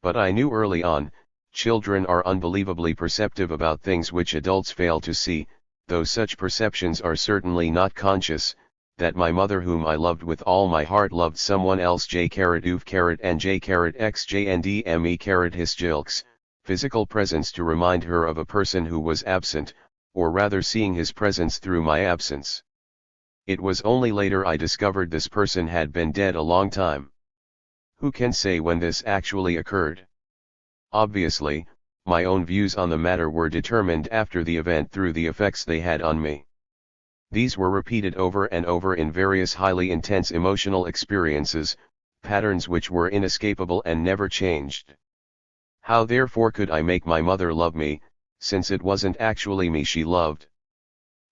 But I knew early on, children are unbelievably perceptive about things which adults fail to see, though such perceptions are certainly not conscious, that my mother, whom I loved with all my heart, loved someone else. J_oof_ and J_xjndme his jilks, physical presence to remind her of a person who was absent, or rather seeing his presence through my absence. It was only later I discovered this person had been dead a long time. Who can say when this actually occurred? Obviously, my own views on the matter were determined after the event through the effects they had on me. These were repeated over and over in various highly intense emotional experiences, patterns which were inescapable and never changed. How therefore could I make my mother love me, since it wasn't actually me she loved?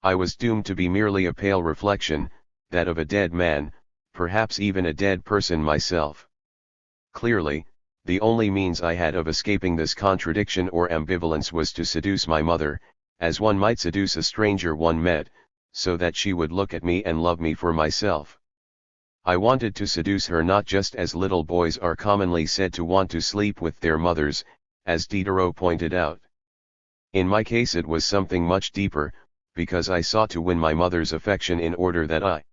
I was doomed to be merely a pale reflection, that of a dead man, perhaps even a dead person myself. Clearly, the only means I had of escaping this contradiction or ambivalence was to seduce my mother, as one might seduce a stranger one met, so that she would look at me and love me for myself. I wanted to seduce her not just as little boys are commonly said to want to sleep with their mothers, as Diderot pointed out. In my case it was something much deeper, because I sought to win my mother's affection in order that I,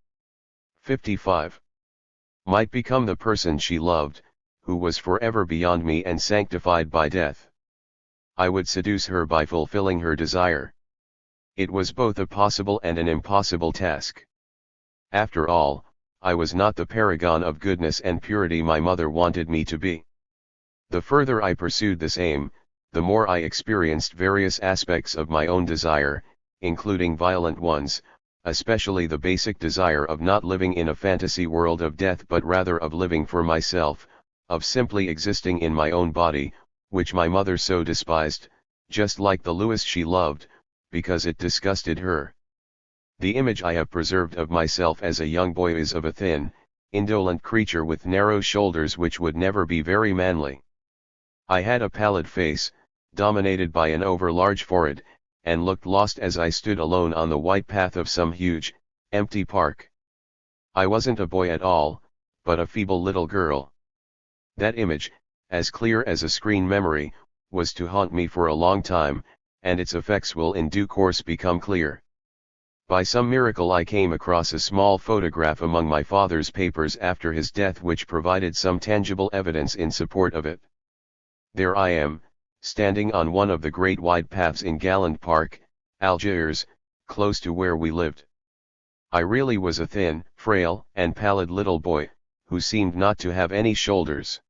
55, might become the person she loved, who was forever beyond me and sanctified by death. I would seduce her by fulfilling her desire. It was both a possible and an impossible task. After all, I was not the paragon of goodness and purity my mother wanted me to be. The further I pursued this aim, the more I experienced various aspects of my own desire, including violent ones, especially the basic desire of not living in a fantasy world of death but rather of living for myself, of simply existing in my own body, which my mother so despised, just like the Louis she loved, because it disgusted her. The image I have preserved of myself as a young boy is of a thin, indolent creature with narrow shoulders which would never be very manly. I had a pallid face, dominated by an over-large forehead, and looked lost as I stood alone on the white path of some huge, empty park. I wasn't a boy at all, but a feeble little girl. That image, as clear as a screen memory, was to haunt me for a long time, and its effects will in due course become clear. By some miracle I came across a small photograph among my father's papers after his death which provided some tangible evidence in support of it. There I am, standing on one of the great wide paths in Galland Park, Algiers, close to where we lived. I really was a thin, frail, and pallid little boy, who seemed not to have any shoulders.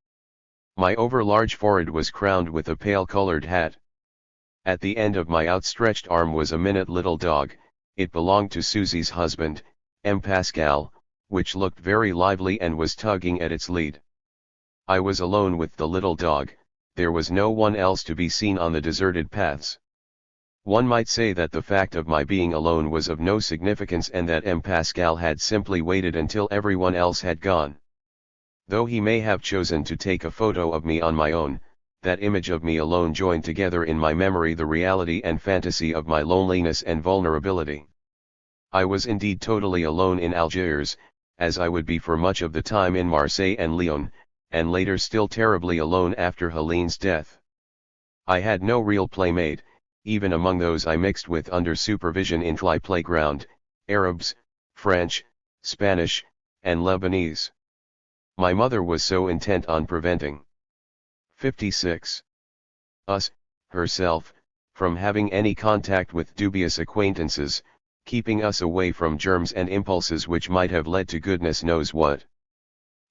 My over-large forehead was crowned with a pale-colored hat. At the end of my outstretched arm was a minute little dog. It belonged to Susie's husband, M. Pascal, which looked very lively and was tugging at its lead. I was alone with the little dog, there was no one else to be seen on the deserted paths. One might say that the fact of my being alone was of no significance and that M. Pascal had simply waited until everyone else had gone. Though he may have chosen to take a photo of me on my own, that image of me alone joined together in my memory the reality and fantasy of my loneliness and vulnerability. I was indeed totally alone in Algiers, as I would be for much of the time in Marseille and Lyon, and later still terribly alone after Helene's death. I had no real playmate, even among those I mixed with under supervision in my playground, Arabs, French, Spanish, and Lebanese. My mother was so intent on preventing 56. Us, herself, from having any contact with dubious acquaintances, keeping us away from germs and impulses which might have led to goodness knows what.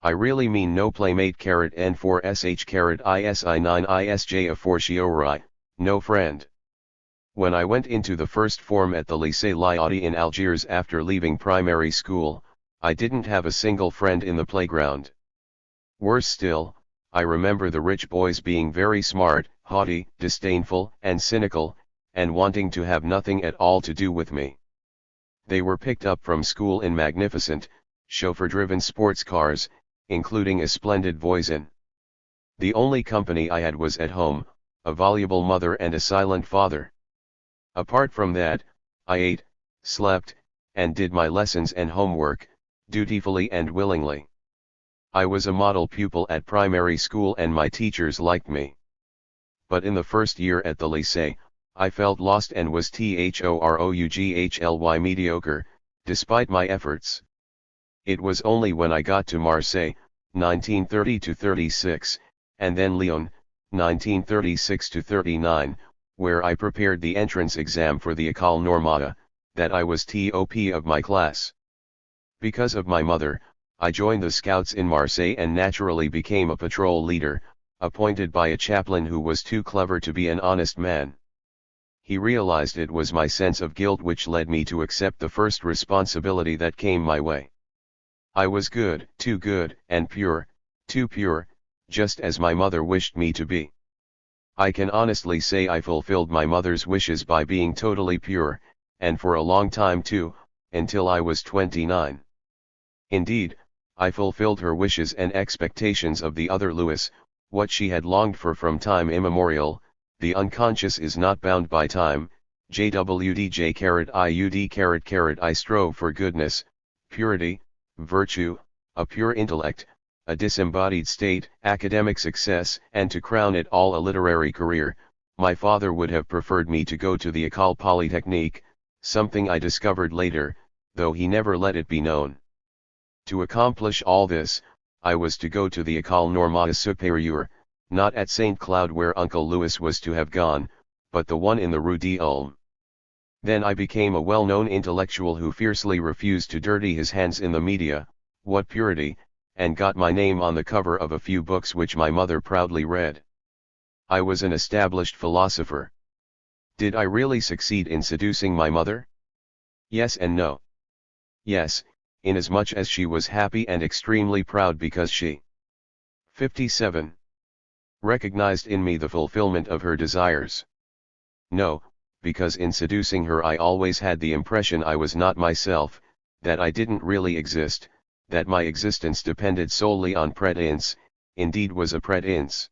I really mean no playmate N4sh_ISI9ISJ a fortiori, no friend. When I went into the first form at the Lycée Liadi in Algiers after leaving primary school, I didn't have a single friend in the playground. Worse still, I remember the rich boys being very smart, haughty, disdainful, and cynical, and wanting to have nothing at all to do with me. They were picked up from school in magnificent, chauffeur-driven sports cars, including a splendid Voisin. The only company I had was at home, a voluble mother and a silent father. Apart from that, I ate, slept, and did my lessons and homework, dutifully and willingly. I was a model pupil at primary school and my teachers liked me. But in the first year at the lycée, I felt lost and was thoroughly mediocre, despite my efforts. It was only when I got to Marseille, 1930–36, and then Lyon, 1936–39, where I prepared the entrance exam for the École Normale, that I was top of my class. Because of my mother, I joined the Scouts in Marseille and naturally became a patrol leader, appointed by a chaplain who was too clever to be an honest man. He realized it was my sense of guilt which led me to accept the first responsibility that came my way. I was good, and pure, too pure, just as my mother wished me to be. I can honestly say I fulfilled my mother's wishes by being totally pure, and for a long time too, until I was 29. Indeed, I fulfilled her wishes and expectations of the other Louis, what she had longed for from time immemorial. The unconscious is not bound by time. JWDJ_IUD_. I strove for goodness, purity, virtue, a pure intellect, a disembodied state, academic success, and to crown it all a literary career. My father would have preferred me to go to the École Polytechnique, something I discovered later, though he never let it be known. To accomplish all this, I was to go to the École Normale Supérieure, not at St. Cloud where Uncle Louis was to have gone, but the one in the Rue d'Ulm. Then I became a well-known intellectual who fiercely refused to dirty his hands in the media, what purity, and got my name on the cover of a few books which my mother proudly read. I was an established philosopher. Did I really succeed in seducing my mother? Yes and no. Yes, inasmuch as she was happy and extremely proud because she 57. Recognized in me the fulfillment of her desires. No, because in seducing her I always had the impression I was not myself, that I didn't really exist, that my existence depended solely on prétense, indeed was a prétense.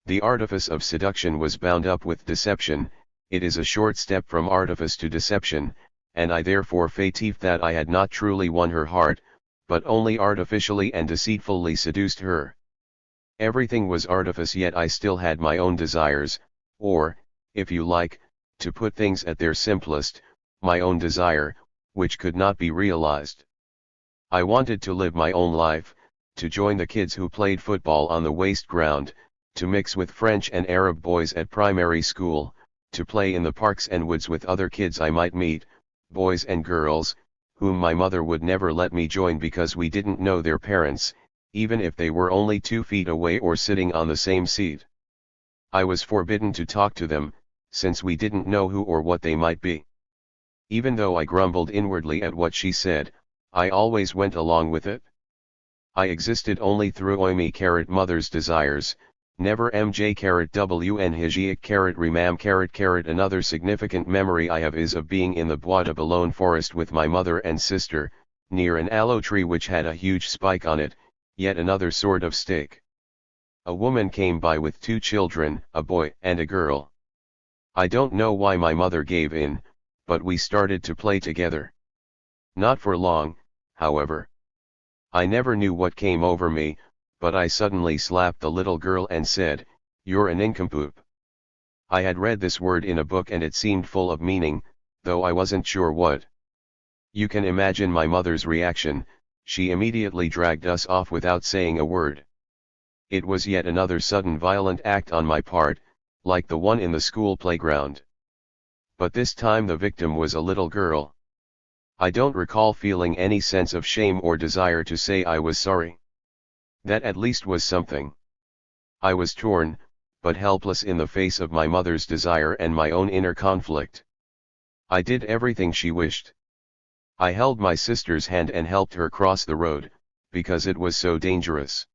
The artifice of seduction was bound up with deception. It is a short step from artifice to deception, and I therefore feigned that I had not truly won her heart, but only artificially and deceitfully seduced her. Everything was artifice, yet I still had my own desires, or, if you like, to put things at their simplest, my own desire, which could not be realized. I wanted to live my own life, to join the kids who played football on the waste ground, to mix with French and Arab boys at primary school, to play in the parks and woods with other kids I might meet, boys and girls, whom my mother would never let me join because we didn't know their parents, even if they were only 2 feet away or sitting on the same seat. I was forbidden to talk to them, since we didn't know who or what they might be. Even though I grumbled inwardly at what she said, I always went along with it. I existed only through mother's desires, never mj_wn hijiac remam. Another significant memory I have is of being in the Bois de Boulogne forest with my mother and sister, near an aloe tree which had a huge spike on it, yet another sort of stake. A woman came by with 2 children, a boy and a girl. I don't know why my mother gave in, but we started to play together. Not for long, however. I never knew what came over me, but I suddenly slapped the little girl and said, "You're a nincompoop." I had read this word in a book and it seemed full of meaning, though I wasn't sure what. You can imagine my mother's reaction. She immediately dragged us off without saying a word. It was yet another sudden violent act on my part, like the one in the school playground. But this time the victim was a little girl. I don't recall feeling any sense of shame or desire to say I was sorry. That at least was something. I was torn, but helpless in the face of my mother's desire and my own inner conflict. I did everything she wished. I held my sister's hand and helped her cross the road, because it was so dangerous.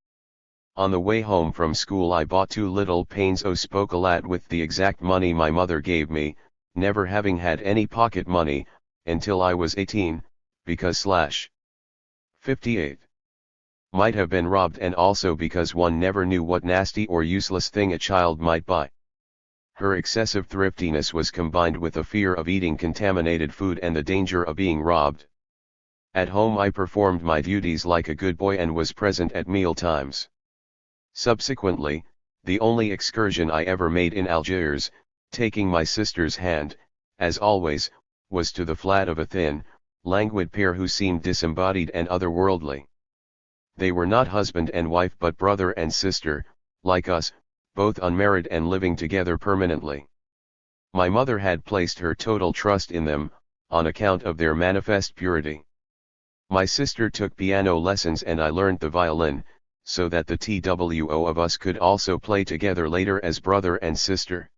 On the way home from school I bought 2 little panes of spokolat with the exact money my mother gave me, never having had any pocket money, until I was 18, because 58 might have been robbed, and also because one never knew what nasty or useless thing a child might buy. Her excessive thriftiness was combined with a fear of eating contaminated food and the danger of being robbed. At home I performed my duties like a good boy and was present at meal times. Subsequently, the only excursion I ever made in Algiers, taking my sister's hand, as always, was to the flat of a thin, languid pair who seemed disembodied and otherworldly. They were not husband and wife but brother and sister, like us, both unmarried and living together permanently. My mother had placed her total trust in them, on account of their manifest purity. My sister took piano lessons and I learned the violin, so that the TWO of us could also play together later as brother and sister.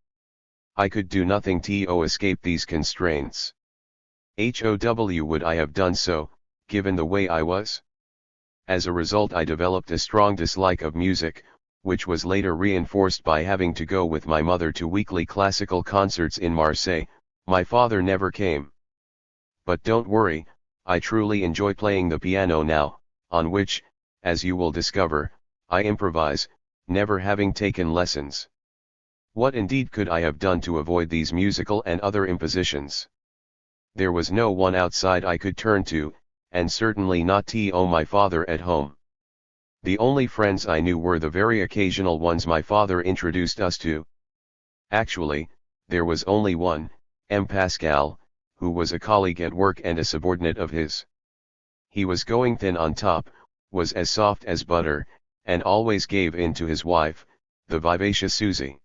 I could do nothing to escape these constraints. How would I have done so, given the way I was? As a result I developed a strong dislike of music, which was later reinforced by having to go with my mother to weekly classical concerts in Marseille. My father never came. But don't worry, I truly enjoy playing the piano now, on which, as you will discover, I improvise, never having taken lessons. What indeed could I have done to avoid these musical and other impositions? There was no one outside I could turn to, and certainly not my father at home. The only friends I knew were the very occasional ones my father introduced us to. Actually, there was only one, M. Pascal, who was a colleague at work and a subordinate of his. He was going thin on top, was as soft as butter, and always gave in to his wife, the vivacious Susie.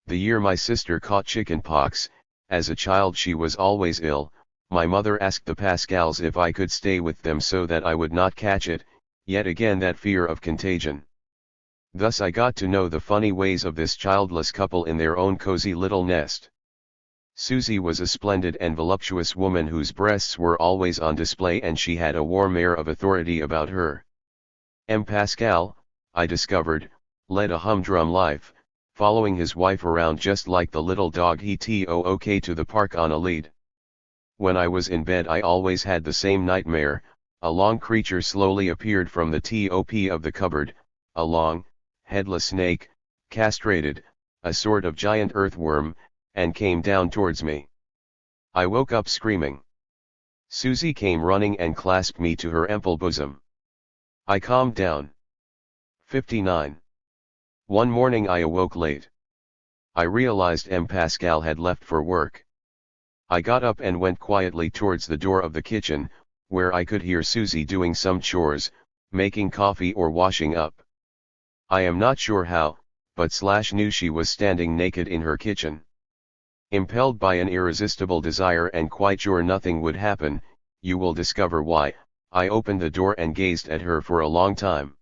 The year my sister caught chicken pox, as a child she was always ill, my mother asked the Pascals if I could stay with them so that I would not catch it, yet again that fear of contagion. Thus I got to know the funny ways of this childless couple in their own cozy little nest. Susie was a splendid and voluptuous woman whose breasts were always on display and she had a warm air of authority about her. M. Pascal, I discovered, led a humdrum life, following his wife around just like the little dog he took to the park on a lead. When I was in bed I always had the same nightmare. A long creature slowly appeared from the top of the cupboard, a long, headless snake, castrated, a sort of giant earthworm, and came down towards me. I woke up screaming. Susie came running and clasped me to her ample bosom. I calmed down. 59. One morning I awoke late. I realized M. Pascal had left for work. I got up and went quietly towards the door of the kitchen, where I could hear Susie doing some chores, making coffee or washing up. I am not sure how, but knew she was standing naked in her kitchen. Impelled by an irresistible desire and quite sure nothing would happen, you will discover why, I opened the door and gazed at her for a long time.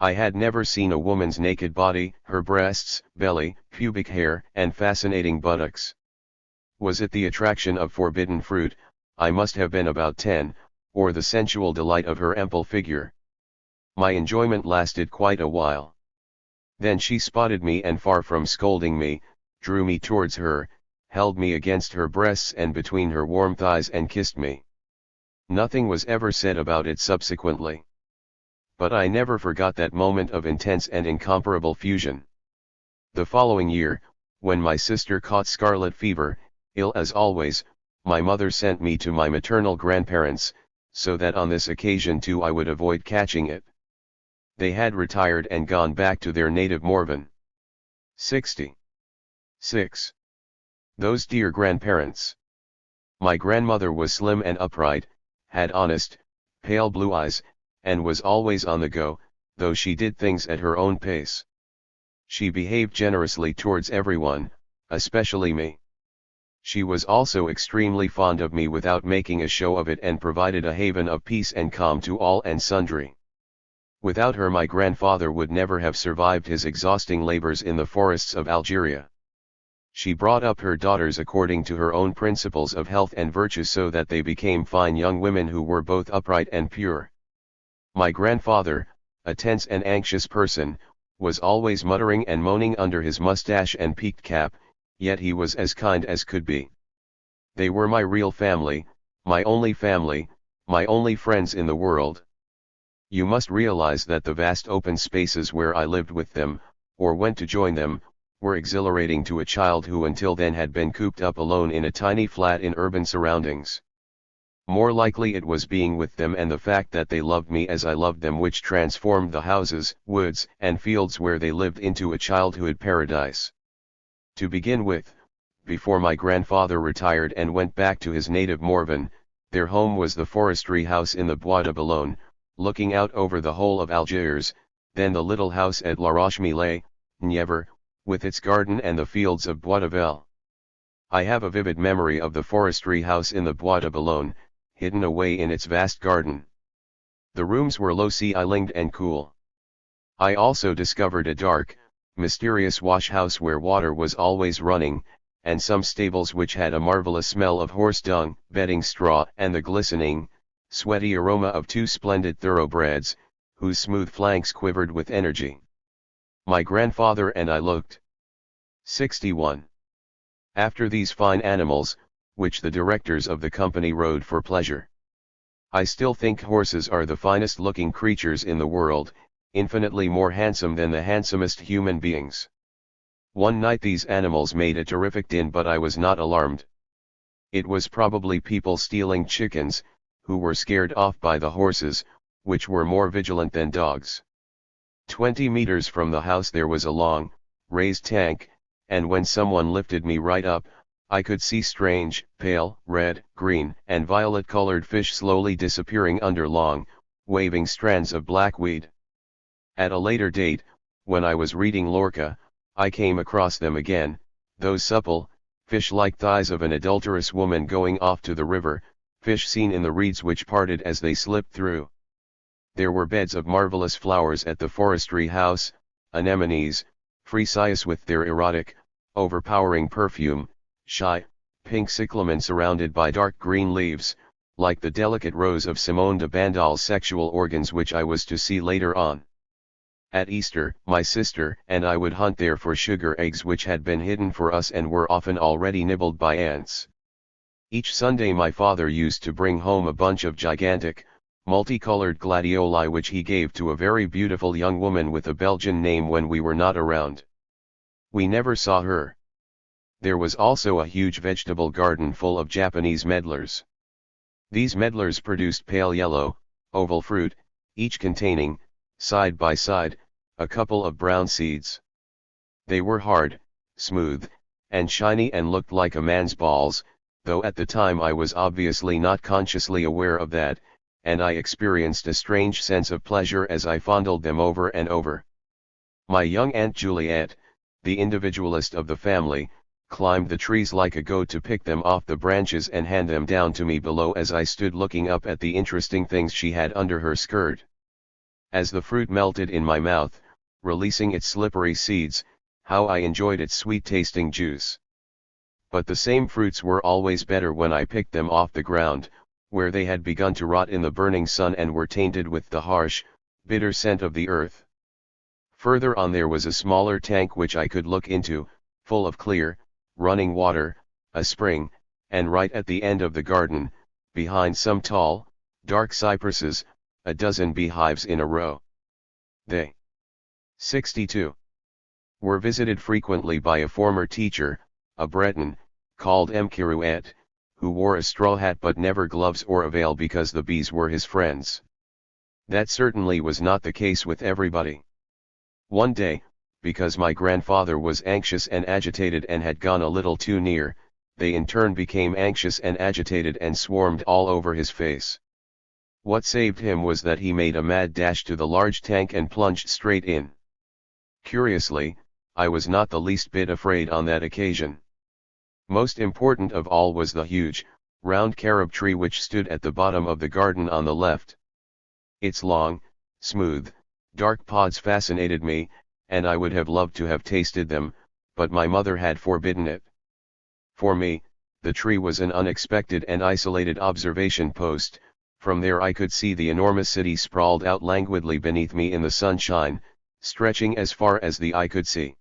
I had never seen a woman's naked body, her breasts, belly, pubic hair, and fascinating buttocks. Was it the attraction of forbidden fruit? I must have been about 10, or the sensual delight of her ample figure. My enjoyment lasted quite a while. Then she spotted me and far from scolding me, drew me towards her, held me against her breasts and between her warm thighs and kissed me. Nothing was ever said about it subsequently. But I never forgot that moment of intense and incomparable fusion. The following year, when my sister caught scarlet fever, ill as always, my mother sent me to my maternal grandparents, so that on this occasion too I would avoid catching it. They had retired and gone back to their native Morvan. 66. Those dear grandparents. My grandmother was slim and upright, had honest, pale blue eyes, and was always on the go, though she did things at her own pace. She behaved generously towards everyone, especially me. She was also extremely fond of me without making a show of it and provided a haven of peace and calm to all and sundry. Without her my grandfather would never have survived his exhausting labors in the forests of Algeria. She brought up her daughters according to her own principles of health and virtue so that they became fine young women who were both upright and pure. My grandfather, a tense and anxious person, was always muttering and moaning under his mustache and peaked cap, yet he was as kind as could be. They were my real family, my only friends in the world. You must realize that the vast open spaces where I lived with them, or went to join them, were exhilarating to a child who until then had been cooped up alone in a tiny flat in urban surroundings. More likely it was being with them and the fact that they loved me as I loved them which transformed the houses, woods, and fields where they lived into a childhood paradise. To begin with, before my grandfather retired and went back to his native Morvan, their home was the forestry house in the Bois de Boulogne, looking out over the whole of Algiers, then the little house at La Roche-Mille, Nievre, with its garden and the fields of Bois de Vel. I have a vivid memory of the forestry house in the Bois de Boulogne, hidden away in its vast garden. The rooms were low-ceilinged and cool. I also discovered a dark, mysterious wash-house where water was always running, and some stables which had a marvelous smell of horse dung, bedding straw, and the glistening, sweaty aroma of two splendid thoroughbreds, whose smooth flanks quivered with energy. My grandfather and I looked 61. After these fine animals, which the directors of the company rode for pleasure. I still think horses are the finest looking creatures in the world, infinitely more handsome than the handsomest human beings. One night these animals made a terrific din, but I was not alarmed. It was probably people stealing chickens, who were scared off by the horses, which were more vigilant than dogs. 20 meters from the house there was a long, raised tank, and when someone lifted me right up, I could see strange, pale, red, green, and violet-colored fish slowly disappearing under long, waving strands of black weed. At a later date, when I was reading Lorca, I came across them again, those supple, fish-like thighs of an adulterous woman going off to the river, fish seen in the reeds which parted as they slipped through. There were beds of marvelous flowers at the forestry house, anemones, freesias with their erotic, overpowering perfume, shy, pink cyclamen surrounded by dark green leaves, like the delicate rose of Simone de Bandal's sexual organs which I was to see later on. At Easter, my sister and I would hunt there for sugar eggs which had been hidden for us and were often already nibbled by ants. Each Sunday my father used to bring home a bunch of gigantic, multicolored gladioli which he gave to a very beautiful young woman with a Belgian name when we were not around. We never saw her. There was also a huge vegetable garden full of Japanese medlars. These medlars produced pale yellow, oval fruit, each containing, side by side, a couple of brown seeds. They were hard, smooth, and shiny and looked like a man's balls, though at the time I was obviously not consciously aware of that, and I experienced a strange sense of pleasure as I fondled them over and over. My young Aunt Juliette, the individualist of the family, climbed the trees like a goat to pick them off the branches and hand them down to me below as I stood looking up at the interesting things she had under her skirt. As the fruit melted in my mouth, releasing its slippery seeds, how I enjoyed its sweet-tasting juice. But the same fruits were always better when I picked them off the ground, where they had begun to rot in the burning sun and were tainted with the harsh, bitter scent of the earth. Further on there was a smaller tank which I could look into, full of clear, running water, a spring, and right at the end of the garden, behind some tall, dark cypresses, a dozen beehives in a row. They 62. Were visited frequently by a former teacher, a Breton, called M. Kirouet, who wore a straw hat but never gloves or a veil because the bees were his friends. That certainly was not the case with everybody. One day, because my grandfather was anxious and agitated and had gone a little too near, they in turn became anxious and agitated and swarmed all over his face. What saved him was that he made a mad dash to the large tank and plunged straight in. Curiously, I was not the least bit afraid on that occasion. Most important of all was the huge, round carob tree which stood at the bottom of the garden on the left. Its long, smooth, dark pods fascinated me, and I would have loved to have tasted them, but my mother had forbidden it. For me, the tree was an unexpected and isolated observation post. From there I could see the enormous city sprawled out languidly beneath me in the sunshine, stretching as far as the eye could see.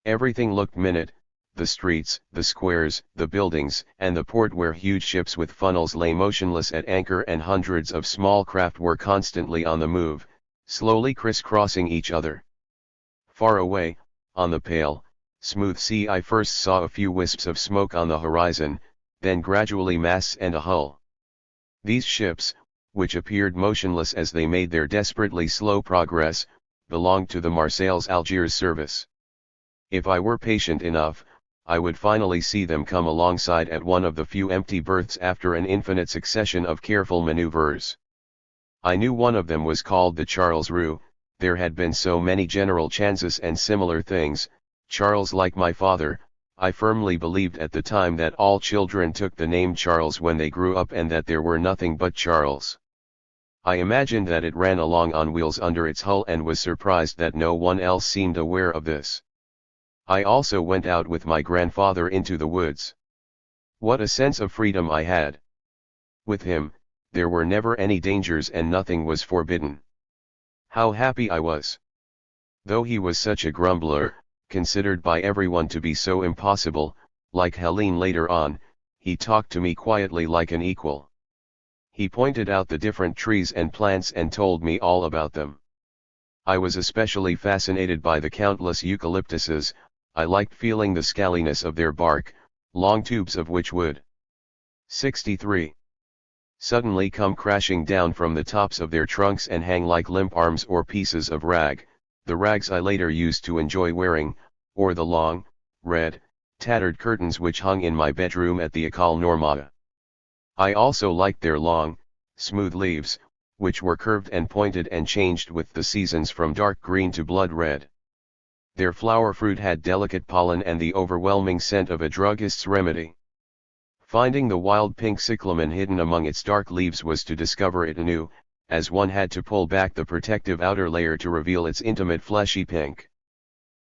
Everything looked minute, the streets, the squares, the buildings, and the port where huge ships with funnels lay motionless at anchor and hundreds of small craft were constantly on the move, slowly crisscrossing each other. Far away, on the pale, smooth sea I first saw a few wisps of smoke on the horizon, then gradually masts and a hull. These ships, which appeared motionless as they made their desperately slow progress, belonged to the Marseilles-Algiers service. If I were patient enough, I would finally see them come alongside at one of the few empty berths after an infinite succession of careful maneuvers. I knew one of them was called the Charles Roux. There had been so many General Chances and similar things. Charles, like my father, I firmly believed at the time that all children took the name Charles when they grew up and that there were nothing but Charles. I imagined that it ran along on wheels under its hull and was surprised that no one else seemed aware of this. I also went out with my grandfather into the woods. What a sense of freedom I had! With him, there were never any dangers and nothing was forbidden. How happy I was! Though he was such a grumbler, considered by everyone to be so impossible, like Helene later on, he talked to me quietly like an equal. He pointed out the different trees and plants and told me all about them. I was especially fascinated by the countless eucalyptuses. I liked feeling the scaliness of their bark, long tubes of which would 63. Suddenly come crashing down from the tops of their trunks and hang like limp arms or pieces of rag, the rags I later used to enjoy wearing, or the long, red, tattered curtains which hung in my bedroom at the École Normale. I also liked their long, smooth leaves, which were curved and pointed and changed with the seasons from dark green to blood red. Their flower fruit had delicate pollen and the overwhelming scent of a druggist's remedy. Finding the wild pink cyclamen hidden among its dark leaves was to discover it anew, as one had to pull back the protective outer layer to reveal its intimate fleshy pink.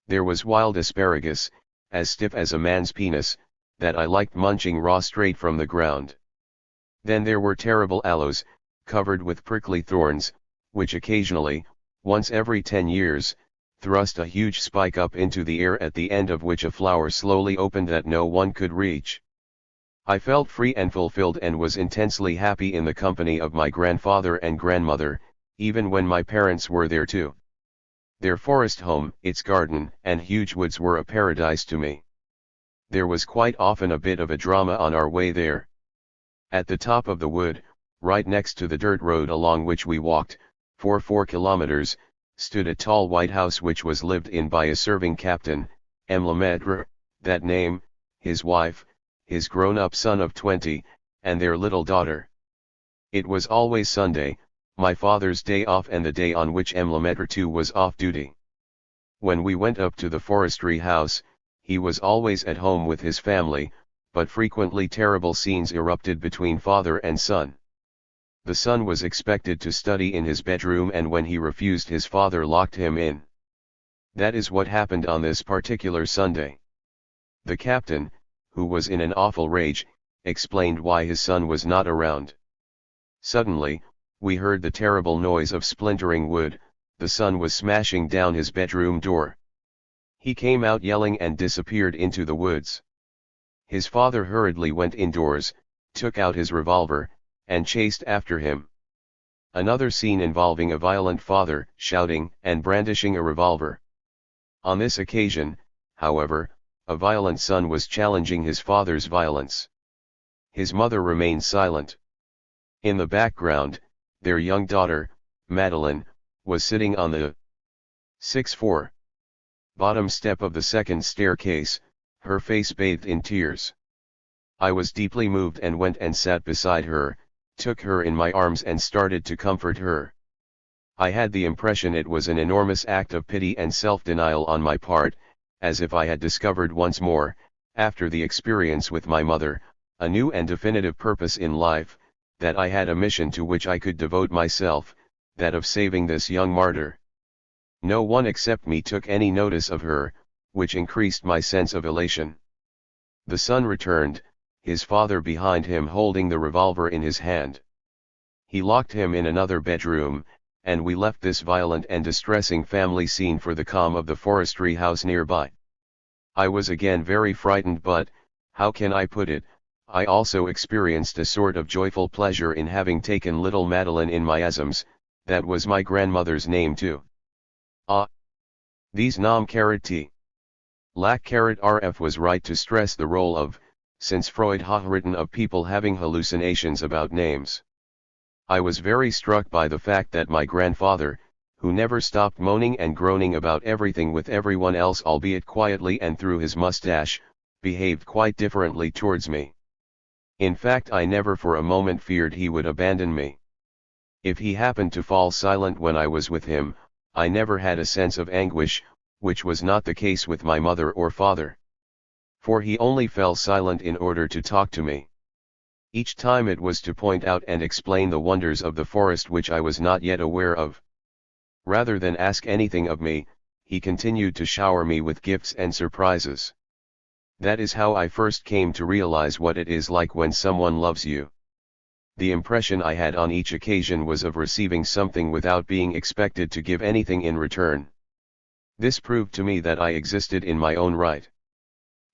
There was wild asparagus, as stiff as a man's penis, that I liked munching raw straight from the ground. Then there were terrible aloes, covered with prickly thorns, which occasionally, once every 10 years, thrust a huge spike up into the air at the end of which a flower slowly opened that no one could reach. I felt free and fulfilled and was intensely happy in the company of my grandfather and grandmother, even when my parents were there too. Their forest home, its garden, and huge woods were a paradise to me. There was quite often a bit of a drama on our way there. At the top of the wood, right next to the dirt road along which we walked, for 4 kilometers, stood a tall white house which was lived in by a serving captain, M. Lemaitre, that name, his wife, his grown-up son of 20, and their little daughter. It was always Sunday, my father's day off and the day on which M. Lemaitre too was off duty. When we went up to the forestry house, he was always at home with his family, but frequently terrible scenes erupted between father and son. The son was expected to study in his bedroom and when he refused his father locked him in. That is what happened on this particular Sunday. The captain, who was in an awful rage, explained why his son was not around. Suddenly, we heard the terrible noise of splintering wood. The son was smashing down his bedroom door. He came out yelling and disappeared into the woods. His father hurriedly went indoors, took out his revolver, and chased after him. Another scene involving a violent father, shouting and brandishing a revolver. On this occasion, however, a violent son was challenging his father's violence. His mother remained silent. In the background, their young daughter, Madeleine, was sitting on the 6th bottom step of the second staircase, her face bathed in tears. I was deeply moved and went and sat beside her, took her in my arms and started to comfort her. I had the impression it was an enormous act of pity and self-denial on my part, as if I had discovered once more, after the experience with my mother, a new and definitive purpose in life, that I had a mission to which I could devote myself, that of saving this young martyr. No one except me took any notice of her, which increased my sense of elation. The son returned, his father behind him holding the revolver in his hand. He locked him in another bedroom, and we left this violent and distressing family scene for the calm of the forestry house nearby. I was again very frightened, but, how can I put it, I also experienced a sort of joyful pleasure in having taken little Madeline in my bosoms. That was my grandmother's name too. Ah! These nom t. Lac rf was right to stress the role of, since Freud had written of people having hallucinations about names. I was very struck by the fact that my grandfather, who never stopped moaning and groaning about everything with everyone else albeit quietly and through his mustache, behaved quite differently towards me. In fact, I never for a moment feared he would abandon me. If he happened to fall silent when I was with him, I never had a sense of anguish, which was not the case with my mother or father. For he only fell silent in order to talk to me. Each time it was to point out and explain the wonders of the forest which I was not yet aware of. Rather than ask anything of me, he continued to shower me with gifts and surprises. That is how I first came to realize what it is like when someone loves you. The impression I had on each occasion was of receiving something without being expected to give anything in return. This proved to me that I existed in my own right.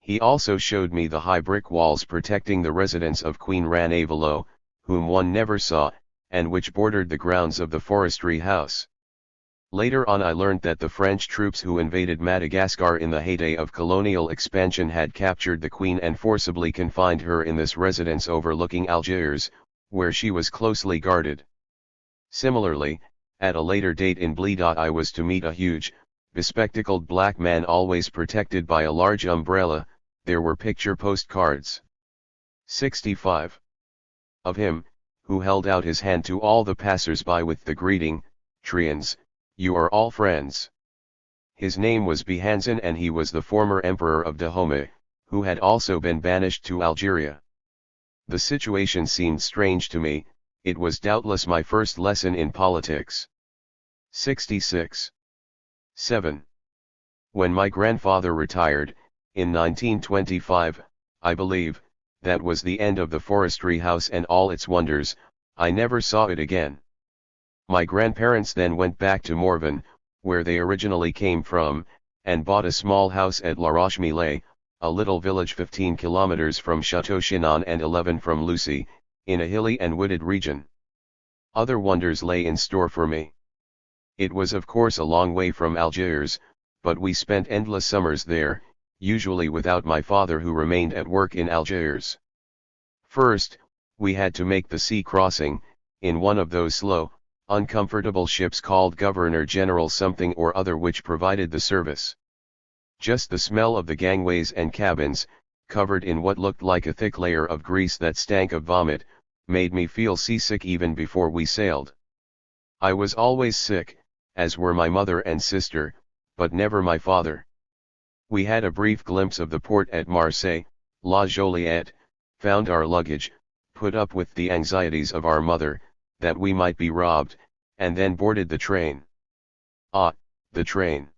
He also showed me the high brick walls protecting the residence of Queen Ranavalo, whom one never saw, and which bordered the grounds of the forestry house. Later on I learned that the French troops who invaded Madagascar in the heyday of colonial expansion had captured the Queen and forcibly confined her in this residence overlooking Algiers, where she was closely guarded. Similarly, at a later date in Blida I was to meet a huge, bespectacled black man always protected by a large umbrella. There were picture postcards. 65. Of him, who held out his hand to all the passers-by with the greeting, "Trians, you are all friends." His name was Behanzin and he was the former emperor of Dahomey, who had also been banished to Algeria. The situation seemed strange to me, it was doubtless my first lesson in politics. 66. 7. When my grandfather retired, in 1925, I believe, that was the end of the forestry house and all its wonders. I never saw it again. My grandparents then went back to Morvan, where they originally came from, and bought a small house at La Roche-Millet, a little village 15 kilometers from Château Chinon and 11 from Lucy, in a hilly and wooded region. Other wonders lay in store for me. It was of course a long way from Algiers, but we spent endless summers there, usually without my father who remained at work in Algiers. First, we had to make the sea crossing, in one of those slow, uncomfortable ships called Governor General something or other which provided the service. Just the smell of the gangways and cabins, covered in what looked like a thick layer of grease that stank of vomit, made me feel seasick even before we sailed. I was always sick, as were my mother and sister, but never my father. We had a brief glimpse of the port at Marseille, La Joliette, found our luggage, put up with the anxieties of our mother, that we might be robbed, and then boarded the train. Ah, the train!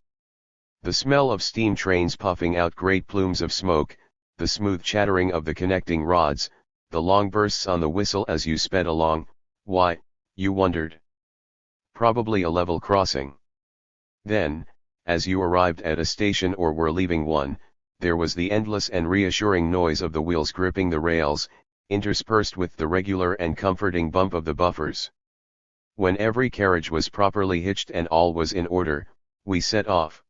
The smell of steam trains puffing out great plumes of smoke, the smooth chattering of the connecting rods, the long bursts on the whistle as you sped along, why, you wondered. Probably a level crossing. Then, as you arrived at a station or were leaving one, there was the endless and reassuring noise of the wheels gripping the rails, interspersed with the regular and comforting bump of the buffers. When every carriage was properly hitched and all was in order, we set off.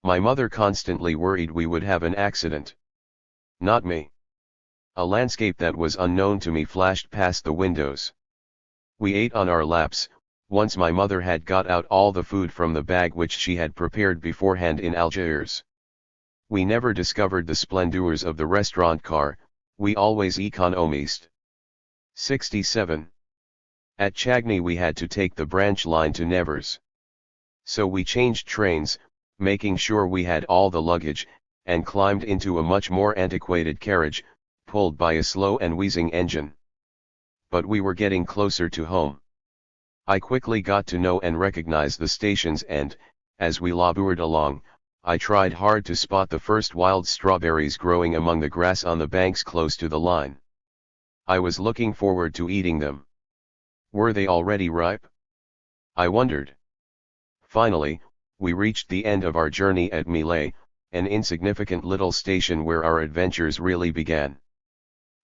My mother constantly worried we would have an accident. Not me. A landscape that was unknown to me flashed past the windows. We ate on our laps. Once my mother had got out all the food from the bag which she had prepared beforehand in Algiers. We never discovered the splendors of the restaurant car, we always economized. 67. At Chagny we had to take the branch line to Nevers. So we changed trains, making sure we had all the luggage, and climbed into a much more antiquated carriage, pulled by a slow and wheezing engine. But we were getting closer to home. I quickly got to know and recognize the stations and, as we laboured along, I tried hard to spot the first wild strawberries growing among the grass on the banks close to the line. I was looking forward to eating them. Were they already ripe? I wondered. Finally, we reached the end of our journey at Millet, an insignificant little station where our adventures really began.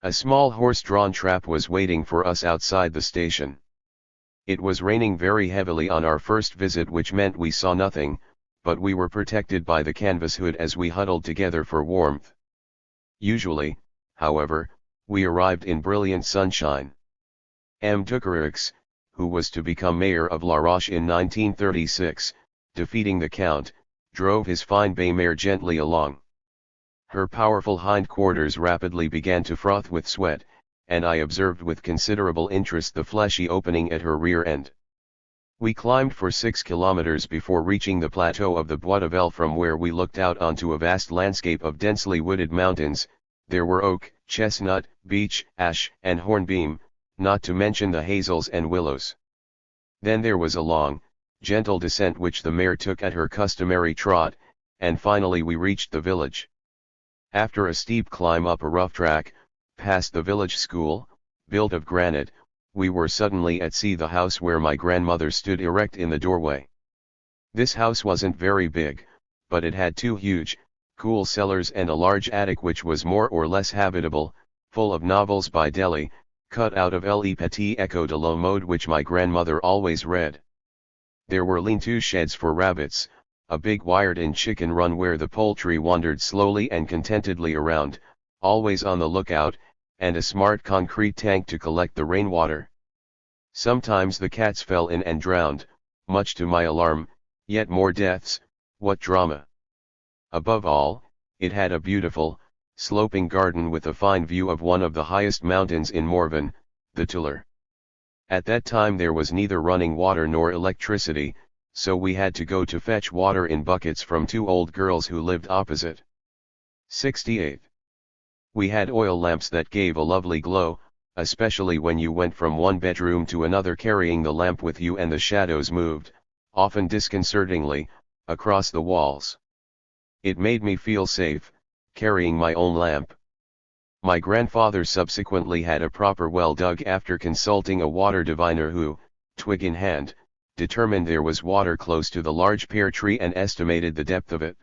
A small horse-drawn trap was waiting for us outside the station. It was raining very heavily on our first visit, which meant we saw nothing, but we were protected by the canvas hood as we huddled together for warmth. Usually, however, we arrived in brilliant sunshine. M. Ducarrix, who was to become mayor of La Roche in 1936, defeating the Count, drove his fine bay mare gently along. Her powerful hindquarters rapidly began to froth with sweat, and I observed with considerable interest the fleshy opening at her rear end. We climbed for 6 kilometers before reaching the plateau of the Bois de Velle, from where we looked out onto a vast landscape of densely wooded mountains. There were oak, chestnut, beech, ash, and hornbeam, not to mention the hazels and willows. Then there was a long, gentle descent which the mare took at her customary trot, and finally we reached the village. After a steep climb up a rough track, past the village school, built of granite, we were suddenly at the house where my grandmother stood erect in the doorway. This house wasn't very big, but it had 2 huge, cool cellars and a large attic which was more or less habitable, full of novels by Delhi, cut out of Le Petit Echo de la Mode, which my grandmother always read. There were lean-to sheds for rabbits, a big wired-in chicken run where the poultry wandered slowly and contentedly around, always on the lookout, and a smart concrete tank to collect the rainwater. Sometimes the cats fell in and drowned, much to my alarm. Yet more deaths, what drama! Above all, it had a beautiful, sloping garden with a fine view of one of the highest mountains in Morvan, the Tuller. At that time there was neither running water nor electricity, so we had to go to fetch water in buckets from 2 old girls who lived opposite. 68. We had oil lamps that gave a lovely glow, especially when you went from one bedroom to another carrying the lamp with you, and the shadows moved, often disconcertingly, across the walls. It made me feel safe, carrying my own lamp. My grandfather subsequently had a proper well dug after consulting a water diviner who, twig in hand, determined there was water close to the large pear tree and estimated the depth of it.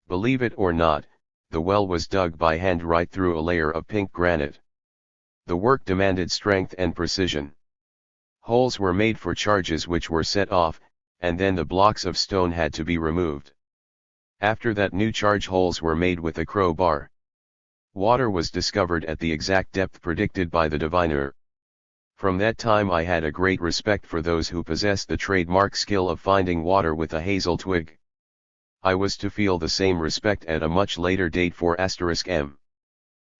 Believe it or not, the well was dug by hand right through a layer of pink granite. The work demanded strength and precision. Holes were made for charges which were set off, and then the blocks of stone had to be removed. After that, new charge holes were made with a crowbar. Water was discovered at the exact depth predicted by the diviner. From that time I had a great respect for those who possessed the trademark skill of finding water with a hazel twig. I was to feel the same respect at a much later date for *M.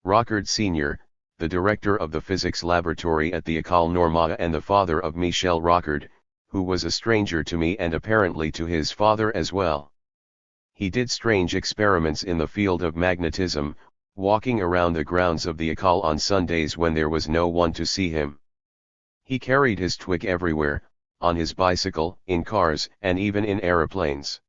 Rockard Sr., the director of the physics laboratory at the École Normale and the father of Michel Rockard, who was a stranger to me and apparently to his father as well. He did strange experiments in the field of magnetism, walking around the grounds of the École on Sundays when there was no one to see him. He carried his twig everywhere, on his bicycle, in cars, and even in aeroplanes.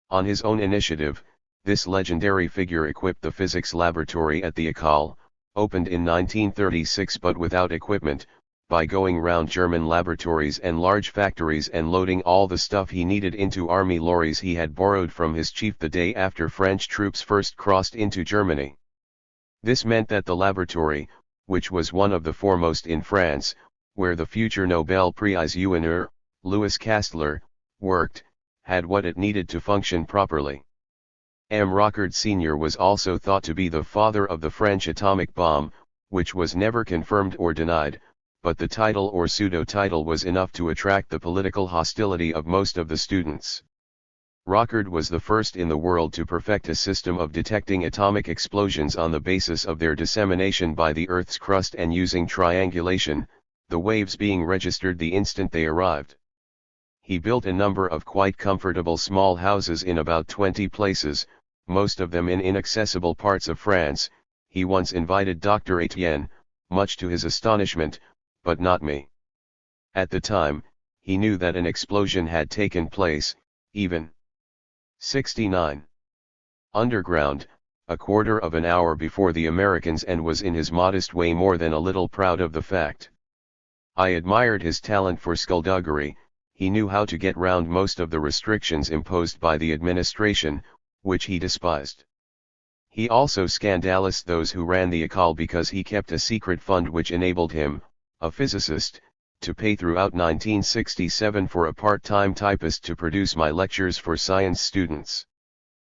On his own initiative, this legendary figure equipped the physics laboratory at the École, opened in 1936 but without equipment, by going round German laboratories and large factories and loading all the stuff he needed into army lorries he had borrowed from his chief the day after French troops first crossed into Germany. This meant that the laboratory, which was one of the foremost in France, where the future Nobel Prize winner, Louis Castler, worked, had what it needed to function properly. M. Rockard Sr. was also thought to be the father of the French atomic bomb, which was never confirmed or denied, but the title or pseudo-title was enough to attract the political hostility of most of the students. Rockard was the first in the world to perfect a system of detecting atomic explosions on the basis of their dissemination by the Earth's crust and using triangulation, the waves being registered the instant they arrived. He built a number of quite comfortable small houses in about 20 places, most of them in inaccessible parts of France. He once invited Dr. Etienne, much to his astonishment, but not me. At the time, he knew that an explosion had taken place, even 69. Underground, a quarter of an hour before the Americans, and was in his modest way more than a little proud of the fact. I admired his talent for skullduggery. He knew how to get round most of the restrictions imposed by the administration, which he despised. He also scandalized those who ran the école because he kept a secret fund which enabled him, a physicist, to pay throughout 1967 for a part-time typist to produce my lectures for science students.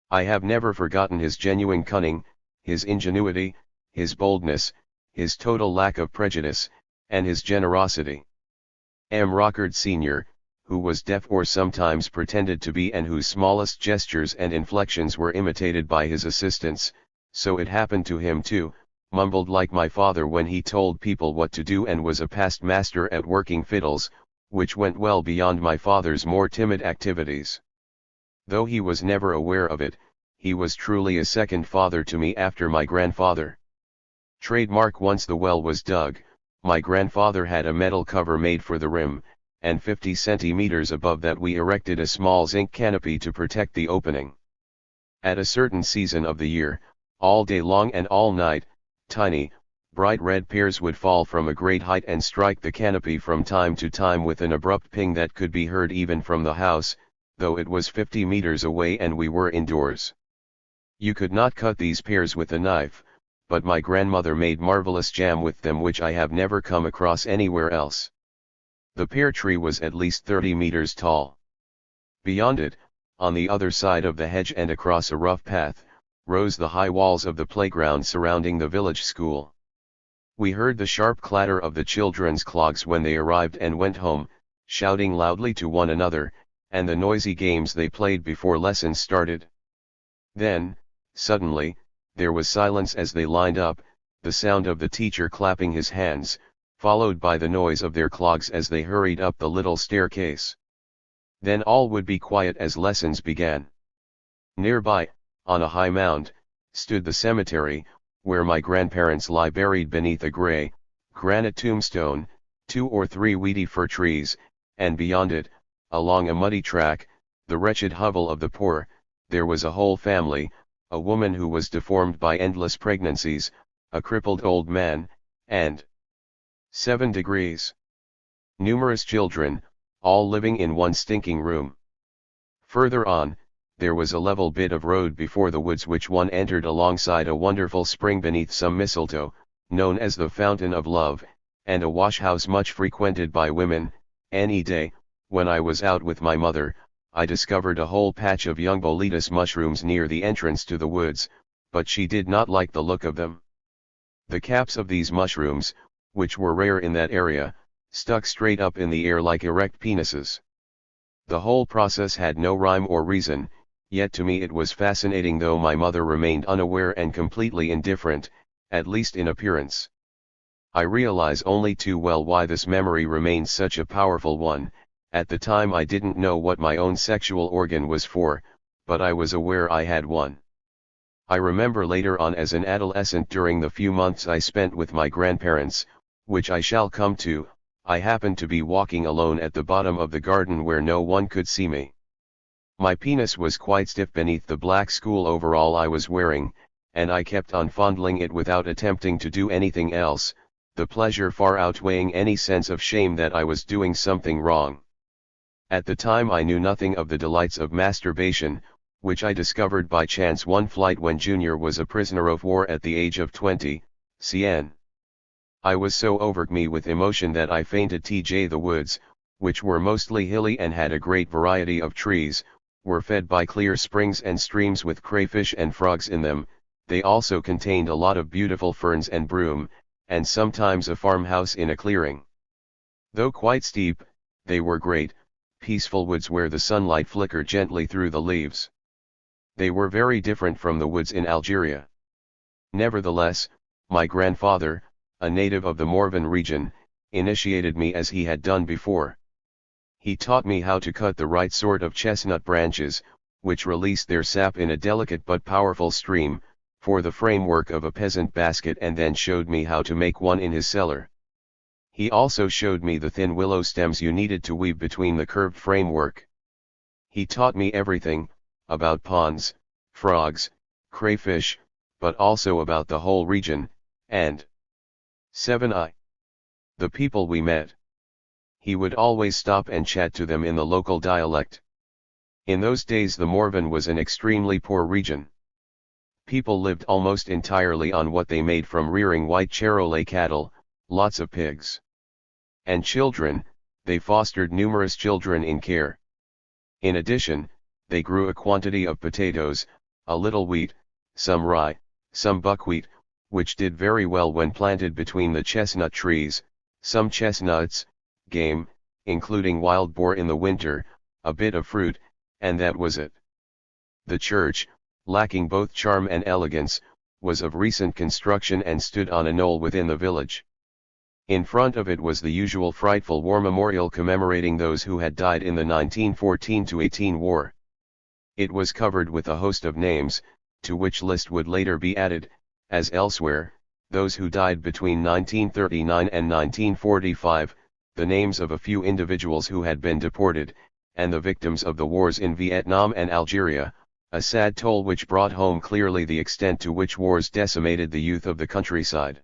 I have never forgotten his genuine cunning, his ingenuity, his boldness, his total lack of prejudice, and his generosity. M. Rockard Sr., who was deaf or sometimes pretended to be, and whose smallest gestures and inflections were imitated by his assistants, so it happened to him too, mumbled like my father when he told people what to do, and was a past master at working fiddles, which went well beyond my father's more timid activities. Though he was never aware of it, he was truly a second father to me after my grandfather. Trademark: once the well was dug, my grandfather had a metal cover made for the rim, and 50 centimeters above that we erected a small zinc canopy to protect the opening. At a certain season of the year, all day long and all night, tiny, bright red pears would fall from a great height and strike the canopy from time to time with an abrupt ping that could be heard even from the house, though it was 50 meters away and we were indoors. You could not cut these pears with a knife, but my grandmother made marvelous jam with them which I have never come across anywhere else. The pear tree was at least 30 meters tall. Beyond it, on the other side of the hedge and across a rough path, rose the high walls of the playground surrounding the village school. We heard the sharp clatter of the children's clogs when they arrived and went home, shouting loudly to one another, and the noisy games they played before lessons started. Then, suddenly, there was silence as they lined up, the sound of the teacher clapping his hands, followed by the noise of their clogs as they hurried up the little staircase. Then all would be quiet as lessons began. Nearby, on a high mound, stood the cemetery, where my grandparents lie buried beneath a gray, granite tombstone, 2 or 3 weedy fir trees, and beyond it, along a muddy track, the wretched hovel of the poor. There was a whole family, a woman who was deformed by endless pregnancies, a crippled old man, and 7 degrees. Numerous children, all living in one stinking room. Further on, there was a level bit of road before the woods which one entered alongside a wonderful spring beneath some mistletoe, known as the Fountain of Love, and a washhouse much frequented by women. Any day, when I was out with my mother, I discovered a whole patch of young boletus mushrooms near the entrance to the woods, but she did not like the look of them. The caps of these mushrooms, which were rare in that area, stuck straight up in the air like erect penises. The whole process had no rhyme or reason, yet to me it was fascinating, though my mother remained unaware and completely indifferent, at least in appearance. I realize only too well why this memory remains such a powerful one. At the time I didn't know what my own sexual organ was for, but I was aware I had one. I remember later on as an adolescent, during the few months I spent with my grandparents, which I shall come to, I happened to be walking alone at the bottom of the garden where no one could see me. My penis was quite stiff beneath the black school overall I was wearing, and I kept on fondling it without attempting to do anything else, the pleasure far outweighing any sense of shame that I was doing something wrong. At the time I knew nothing of the delights of masturbation, which I discovered by chance one flight when Junior was a prisoner of war at the age of 20, cn. I was so overcome with emotion that I fainted. The woods, which were mostly hilly and had a great variety of trees, were fed by clear springs and streams with crayfish and frogs in them. They also contained a lot of beautiful ferns and broom, and sometimes a farmhouse in a clearing. Though quite steep, they were great, peaceful woods where the sunlight flickered gently through the leaves. They were very different from the woods in Algeria. Nevertheless, my grandfather, a native of the Morvan region, initiated me as he had done before. He taught me how to cut the right sort of chestnut branches, which released their sap in a delicate but powerful stream, for the framework of a peasant basket, and then showed me how to make one in his cellar. He also showed me the thin willow stems you needed to weave between the curved framework. He taught me everything, about ponds, frogs, crayfish, but also about the whole region, and 7. The people we met. He would always stop and chat to them in the local dialect. In those days the Morvan was an extremely poor region. People lived almost entirely on what they made from rearing white Charolais cattle, lots of pigs. And children, they fostered numerous children in care. In addition, they grew a quantity of potatoes, a little wheat, some rye, some buckwheat, which did very well when planted between the chestnut trees, some chestnuts, game, including wild boar in the winter, a bit of fruit, and that was it. The church, lacking both charm and elegance, was of recent construction and stood on a knoll within the village. In front of it was the usual frightful war memorial commemorating those who had died in the 1914-18 war. It was covered with a host of names, to which list would later be added, as elsewhere, those who died between 1939 and 1945, the names of a few individuals who had been deported, and the victims of the wars in Vietnam and Algeria, a sad toll which brought home clearly the extent to which wars decimated the youth of the countryside.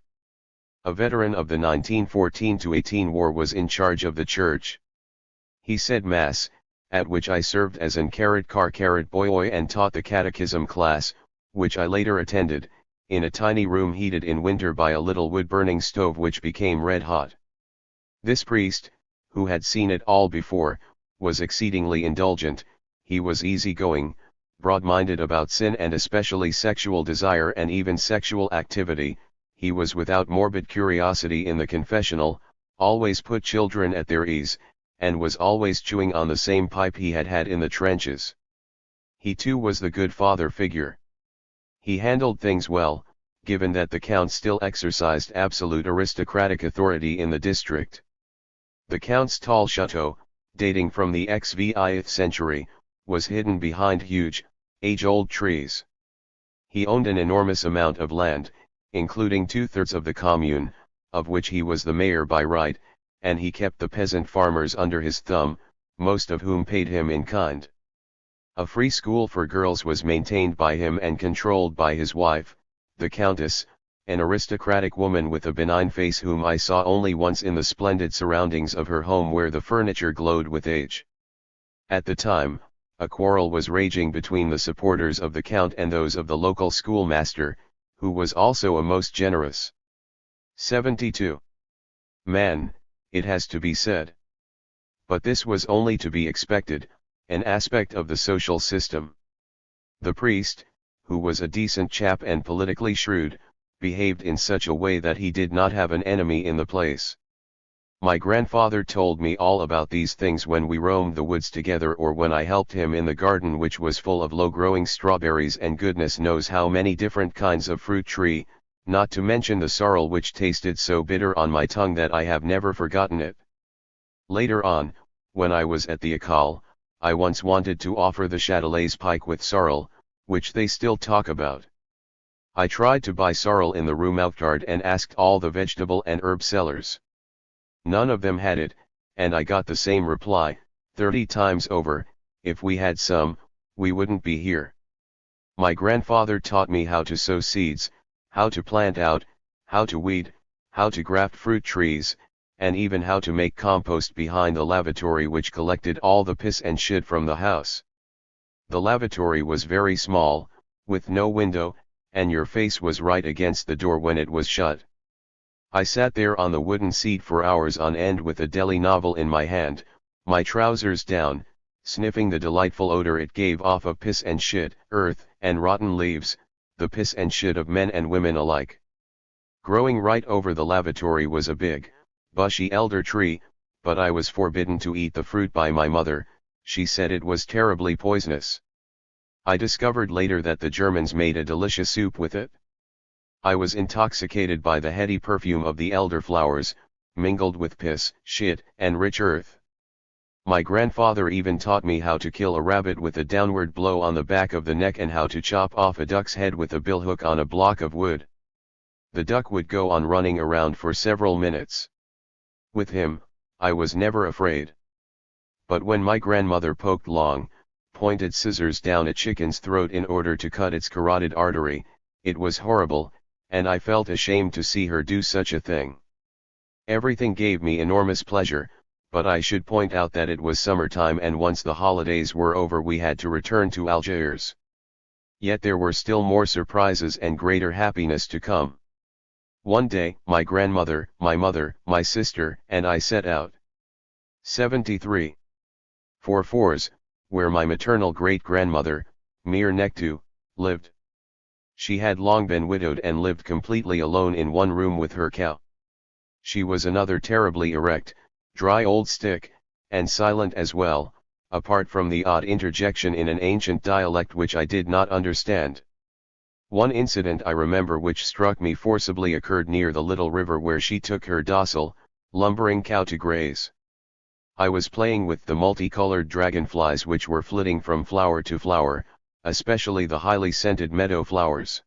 A veteran of the 1914-18 war was in charge of the church. He said Mass, at which I served as an car boy and taught the catechism class, which I later attended, in a tiny room heated in winter by a little wood-burning stove which became red hot. This priest, who had seen it all before, was exceedingly indulgent. He was easygoing, broad-minded about sin and especially sexual desire and even sexual activity. He was without morbid curiosity in the confessional, always put children at their ease, and was always chewing on the same pipe he had had in the trenches. He too was the good father figure. He handled things well, given that the Count still exercised absolute aristocratic authority in the district. The Count's tall chateau, dating from the XVIth century, was hidden behind huge, age-old trees. He owned an enormous amount of land, including 2/3 of the commune, of which he was the mayor by right, and he kept the peasant farmers under his thumb, most of whom paid him in kind. A free school for girls was maintained by him and controlled by his wife, the Countess, an aristocratic woman with a benign face whom I saw only once in the splendid surroundings of her home where the furniture glowed with age. At the time, a quarrel was raging between the supporters of the Count and those of the local schoolmaster, who was also a most generous 72 man, it has to be said. But this was only to be expected, an aspect of the social system. The priest, who was a decent chap and politically shrewd, behaved in such a way that he did not have an enemy in the place. My grandfather told me all about these things when we roamed the woods together or when I helped him in the garden which was full of low-growing strawberries and goodness knows how many different kinds of fruit tree, not to mention the sorrel which tasted so bitter on my tongue that I have never forgotten it. Later on, when I was at the École, I once wanted to offer the Châtelet's pike with sorrel, which they still talk about. I tried to buy sorrel in the Rue Mouffetard and asked all the vegetable and herb sellers. None of them had it, and I got the same reply, 30 times over, if we had some, we wouldn't be here. My grandfather taught me how to sow seeds, how to plant out, how to weed, how to graft fruit trees, and even how to make compost behind the lavatory which collected all the piss and shit from the house. The lavatory was very small, with no window, and your face was right against the door when it was shut. I sat there on the wooden seat for hours on end with a Delhi novel in my hand, my trousers down, sniffing the delightful odor it gave off of piss and shit, earth, and rotten leaves, the piss and shit of men and women alike. Growing right over the lavatory was a big, bushy elder tree, but I was forbidden to eat the fruit by my mother. She said it was terribly poisonous. I discovered later that the Germans made a delicious soup with it. I was intoxicated by the heady perfume of the elderflowers, mingled with piss, shit, and rich earth. My grandfather even taught me how to kill a rabbit with a downward blow on the back of the neck and how to chop off a duck's head with a billhook on a block of wood. The duck would go on running around for several minutes. With him, I was never afraid. But when my grandmother poked long, pointed scissors down a chicken's throat in order to cut its carotid artery. It was horrible, and I felt ashamed to see her do such a thing. Everything gave me enormous pleasure, but I should point out that it was summertime, and once the holidays were over we had to return to Algiers. Yet there were still more surprises and greater happiness to come. One day, my grandmother, my mother, my sister, and I set out. 73. 44s, where my maternal great-grandmother, Mir Nektu, lived. She had long been widowed and lived completely alone in one room with her cow. She was another terribly erect, dry old stick, and silent as well, apart from the odd interjection in an ancient dialect which I did not understand. One incident I remember which struck me forcibly occurred near the little river where she took her docile, lumbering cow to graze. I was playing with the multicolored dragonflies which were flitting from flower to flower, especially the highly scented meadow flowers.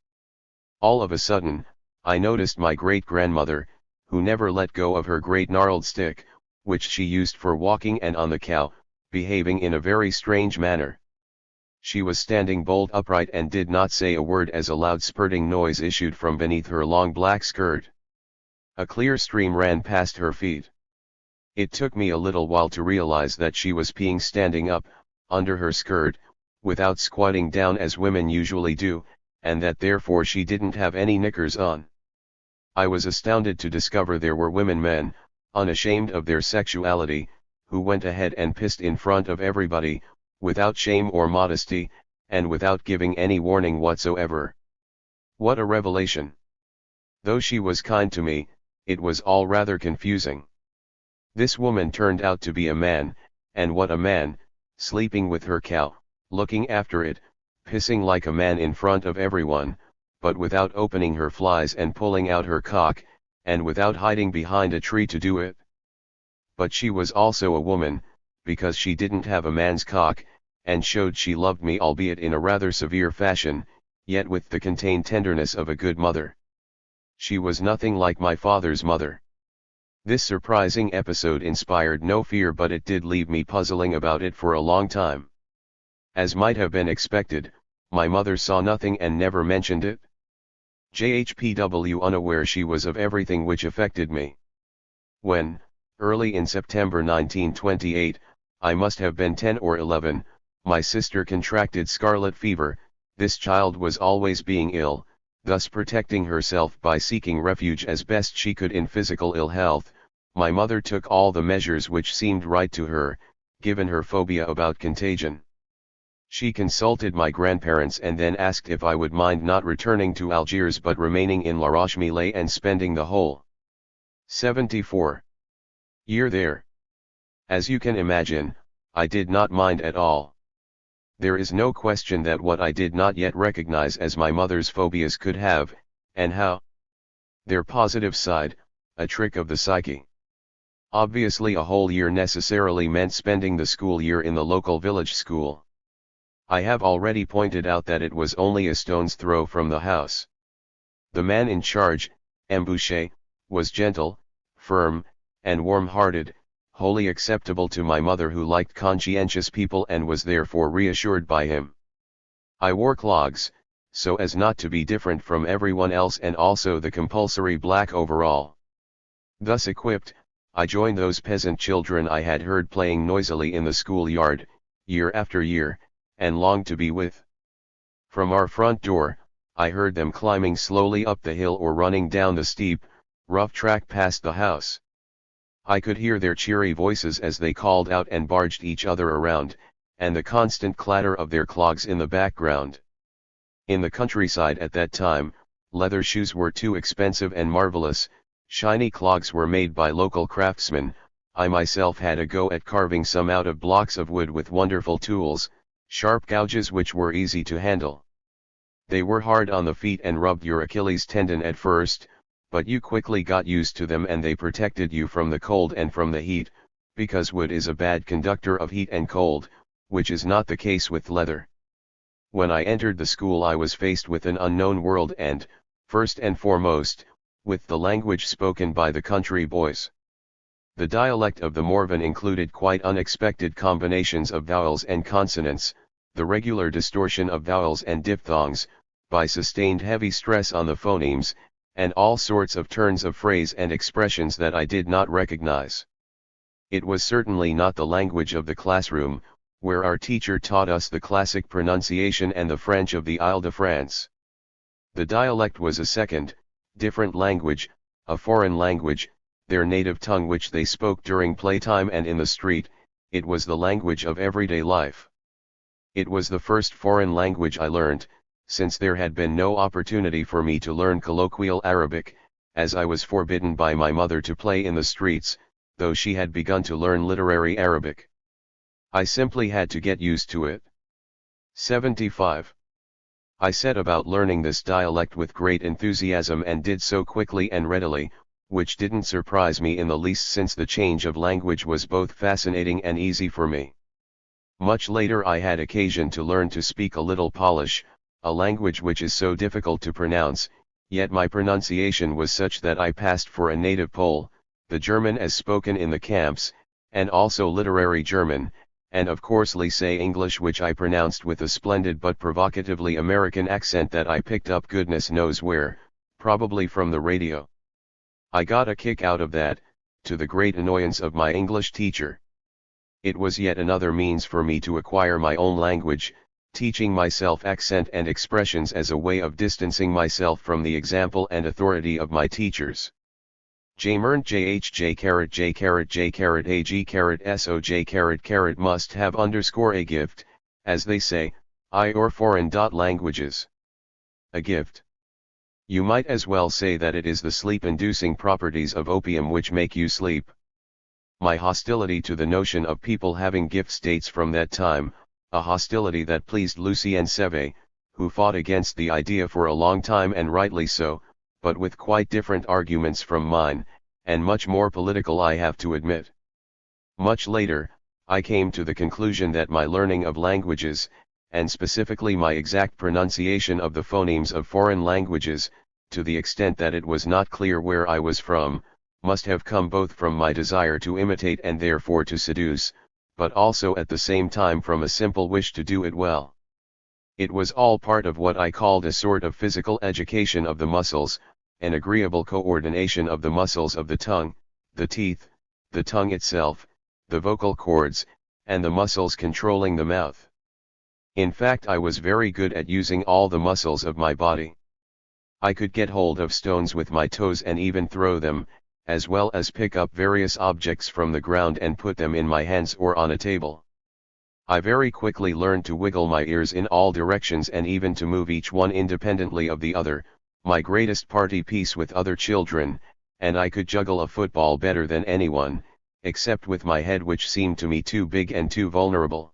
All of a sudden, I noticed my great-grandmother, who never let go of her great gnarled stick, which she used for walking and on the cow, behaving in a very strange manner. She was standing bolt upright and did not say a word as a loud spurting noise issued from beneath her long black skirt. A clear stream ran past her feet. It took me a little while to realize that she was peeing standing up, under her skirt, without squatting down as women usually do, and that therefore she didn't have any knickers on. I was astounded to discover there were men, unashamed of their sexuality, who went ahead and pissed in front of everybody, without shame or modesty, and without giving any warning whatsoever. What a revelation! Though she was kind to me, it was all rather confusing. This woman turned out to be a man, and what a man, sleeping with her cow, looking after it, pissing like a man in front of everyone, but without opening her flies and pulling out her cock, and without hiding behind a tree to do it. But she was also a woman, because she didn't have a man's cock, and showed she loved me, albeit in a rather severe fashion, yet with the contained tenderness of a good mother. She was nothing like my father's mother. This surprising episode inspired no fear, but it did leave me puzzling about it for a long time. As might have been expected, my mother saw nothing and never mentioned it. JHPW, unaware she was of everything which affected me. When, early in September 1928, I must have been 10 or 11, my sister contracted scarlet fever. This child was always being ill, thus protecting herself by seeking refuge as best she could in physical ill health. My mother took all the measures which seemed right to her, given her phobia about contagion. She consulted my grandparents and then asked if I would mind not returning to Algiers but remaining in La Roche-Mille and spending the whole 74 year there. As you can imagine, I did not mind at all. There is no question that what I did not yet recognize as my mother's phobias could have, and how, their positive side, a trick of the psyche. Obviously a whole year necessarily meant spending the school year in the local village school. I have already pointed out that it was only a stone's throw from the house. The man in charge, Embouche, was gentle, firm, and warm-hearted, wholly acceptable to my mother who liked conscientious people and was therefore reassured by him. I wore clogs, so as not to be different from everyone else, and also the compulsory black overall. Thus equipped, I joined those peasant children I had heard playing noisily in the schoolyard, year after year, and longed to be with. From our front door, I heard them climbing slowly up the hill or running down the steep, rough track past the house. I could hear their cheery voices as they called out and barged each other around, and the constant clatter of their clogs in the background. In the countryside at that time, leather shoes were too expensive and marvelous, shiny clogs were made by local craftsmen. I myself had a go at carving some out of blocks of wood with wonderful tools, sharp gouges which were easy to handle. They were hard on the feet and rubbed your Achilles tendon at first, but you quickly got used to them and they protected you from the cold and from the heat, because wood is a bad conductor of heat and cold, which is not the case with leather. When I entered the school I was faced with an unknown world and, first and foremost, with the language spoken by the country boys. The dialect of the Morvan included quite unexpected combinations of vowels and consonants, the regular distortion of vowels and diphthongs, by sustained heavy stress on the phonemes, and all sorts of turns of phrase and expressions that I did not recognize. It was certainly not the language of the classroom, where our teacher taught us the classic pronunciation and the French of the Île-de-France. The dialect was a second, different language, a foreign language, their native tongue which they spoke during playtime and in the street. It was the language of everyday life. It was the first foreign language I learnt, since there had been no opportunity for me to learn colloquial Arabic, as I was forbidden by my mother to play in the streets, though she had begun to learn literary Arabic. I simply had to get used to it. 75. I set about learning this dialect with great enthusiasm and did so quickly and readily, which didn't surprise me in the least since the change of language was both fascinating and easy for me. Much later I had occasion to learn to speak a little Polish, a language which is so difficult to pronounce, yet my pronunciation was such that I passed for a native Pole, the German as spoken in the camps, and also literary German, and of course lycée English which I pronounced with a splendid but provocatively American accent that I picked up goodness knows where, probably from the radio. I got a kick out of that, to the great annoyance of my English teacher. It was yet another means for me to acquire my own language, teaching myself accent and expressions as a way of distancing myself from the example and authority of my teachers. Jmern JHJ carat J carat J carat AG carat SOJ carat must have underscore a gift, as they say, or foreign languages. A gift. You might as well say that it is the sleep-inducing properties of opium which make you sleep. My hostility to the notion of people having gifts dates from that time, a hostility that pleased Lucien Sévé, who fought against the idea for a long time and rightly so, but with quite different arguments from mine, and much more political I have to admit. Much later, I came to the conclusion that my learning of languages, and specifically my exact pronunciation of the phonemes of foreign languages, to the extent that it was not clear where I was from, must have come both from my desire to imitate and therefore to seduce, but also at the same time from a simple wish to do it well. It was all part of what I called a sort of physical education of the muscles, an agreeable coordination of the muscles of the tongue, the teeth, the tongue itself, the vocal cords, and the muscles controlling the mouth. In fact, I was very good at using all the muscles of my body. I could get hold of stones with my toes and even throw them, as well as pick up various objects from the ground and put them in my hands or on a table. I very quickly learned to wiggle my ears in all directions and even to move each one independently of the other, my greatest party piece with other children, and I could juggle a football better than anyone, except with my head which seemed to me too big and too vulnerable.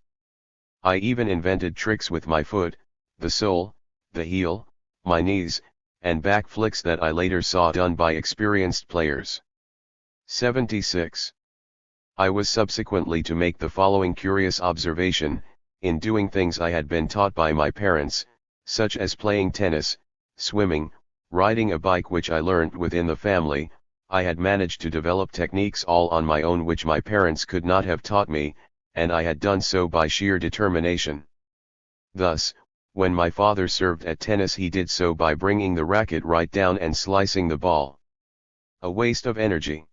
I even invented tricks with my foot, the sole, the heel, my knees, and back flicks that I later saw done by experienced players. 76. I was subsequently to make the following curious observation: in doing things I had been taught by my parents, such as playing tennis, swimming, riding a bike which I learnt within the family, I had managed to develop techniques all on my own which my parents could not have taught me, and I had done so by sheer determination. Thus, when my father served at tennis he did so by bringing the racket right down and slicing the ball. A waste of energy.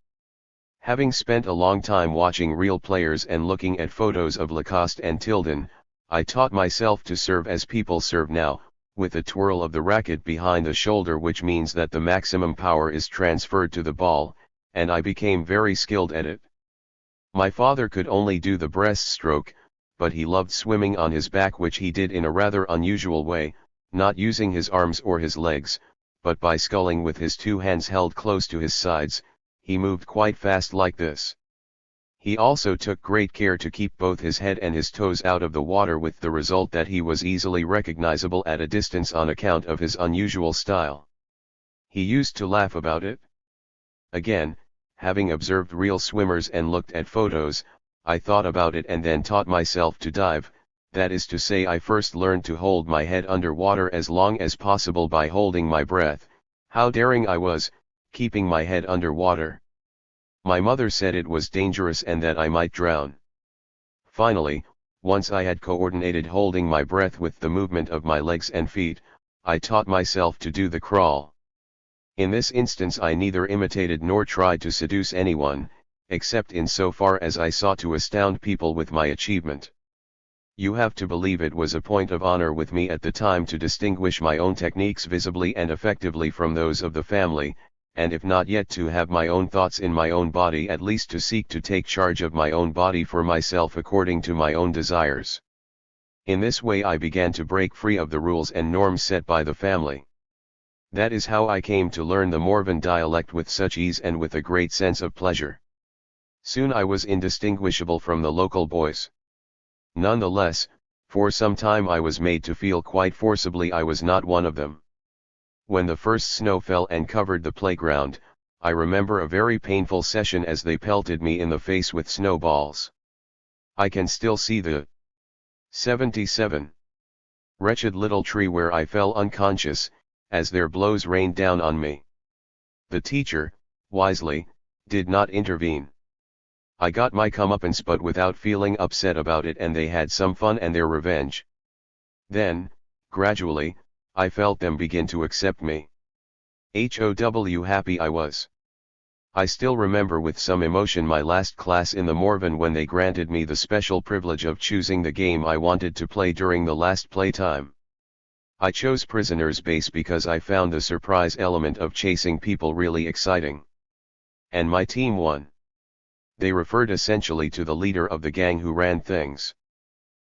Having spent a long time watching real players and looking at photos of Lacoste and Tilden, I taught myself to serve as people serve now, with a twirl of the racket behind the shoulder, which means that the maximum power is transferred to the ball, and I became very skilled at it. My father could only do the breaststroke, but he loved swimming on his back, which he did in a rather unusual way, not using his arms or his legs, but by sculling with his two hands held close to his sides. He moved quite fast like this. He also took great care to keep both his head and his toes out of the water, with the result that he was easily recognizable at a distance on account of his unusual style. He used to laugh about it. Again, having observed real swimmers and looked at photos, I thought about it and then taught myself to dive. That is to say, I first learned to hold my head under water as long as possible by holding my breath. How daring I was, keeping my head under water. My mother said it was dangerous and that I might drown. Finally, Once I had coordinated holding my breath with the movement of my legs and feet, I taught myself to do the crawl. In this instance I neither imitated nor tried to seduce anyone, except in so far as I sought to astound people with my achievement. You have to believe it was a point of honor with me at the time to distinguish my own techniques visibly and effectively from those of the family, and if not yet to have my own thoughts in my own body, at least to seek to take charge of my own body for myself according to my own desires. In this way I began to break free of the rules and norms set by the family. That is how I came to learn the Morvan dialect with such ease and with a great sense of pleasure. Soon I was indistinguishable from the local boys. Nonetheless, for some time I was made to feel quite forcibly I was not one of them. When the first snow fell and covered the playground, I remember a very painful session as they pelted me in the face with snowballs. I can still see the 77 wretched little tree where I fell unconscious, as their blows rained down on me. The teacher, wisely, did not intervene. I got my comeuppance but without feeling upset about it, and they had some fun and their revenge. Then, gradually, I felt them begin to accept me. How happy I was. I still remember with some emotion my last class in the Morvan when they granted me the special privilege of choosing the game I wanted to play during the last playtime. I chose Prisoner's Base because I found the surprise element of chasing people really exciting. And my team won. They referred essentially to the leader of the gang who ran things.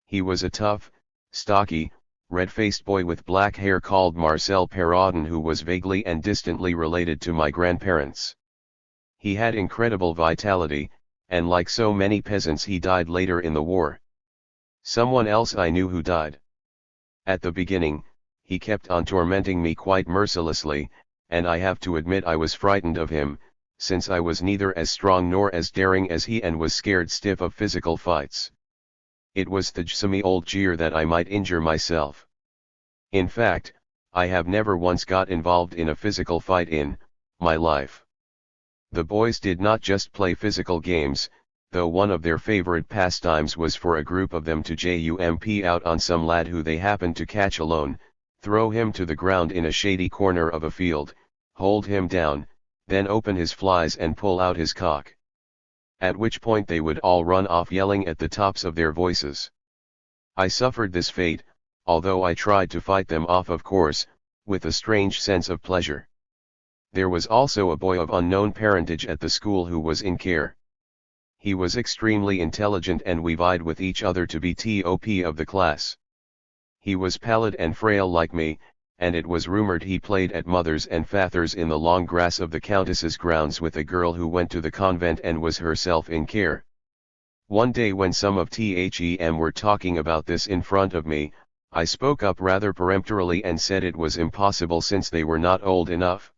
He was a tough, stocky, red-faced boy with black hair called Marcel Perrodin, who was vaguely and distantly related to my grandparents. He had incredible vitality, and like so many peasants he died later in the war. Someone else I knew who died. At the beginning, he kept on tormenting me quite mercilessly, and I have to admit I was frightened of him, since I was neither as strong nor as daring as he and was scared stiff of physical fights. It was the old jeer that I might injure myself. In fact, I have never once got involved in a physical fight in my life. The boys did not just play physical games, though one of their favorite pastimes was for a group of them to jump out on some lad who they happened to catch alone, throw him to the ground in a shady corner of a field, hold him down, then open his flies and pull out his cock. At which point they would all run off yelling at the tops of their voices. I suffered this fate, although I tried to fight them off, of course, with a strange sense of pleasure. There was also a boy of unknown parentage at the school who was in care. He was extremely intelligent and we vied with each other to be top of the class. He was pallid and frail like me, and it was rumored he played at mothers and fathers in the long grass of the countess's grounds with a girl who went to the convent and was herself in care. One day when some of them were talking about this in front of me, I spoke up rather peremptorily and said it was impossible since they were not old enough.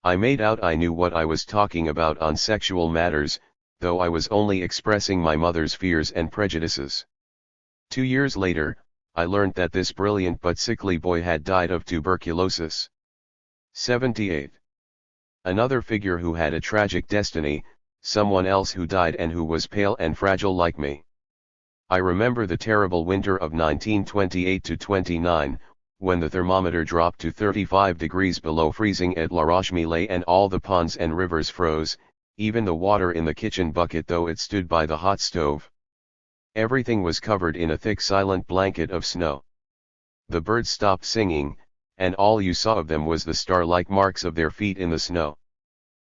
I made out I knew what I was talking about on sexual matters, though I was only expressing my mother's fears and prejudices. 2 years later, I learnt that this brilliant but sickly boy had died of tuberculosis. 78. Another figure who had a tragic destiny, someone else who died and who was pale and fragile like me. I remember the terrible winter of 1928-29, when the thermometer dropped to 35 degrees below freezing at La Roche-Mille and all the ponds and rivers froze, even the water in the kitchen bucket though it stood by the hot stove. Everything was covered in a thick silent blanket of snow. The birds stopped singing, and all you saw of them was the star-like marks of their feet in the snow.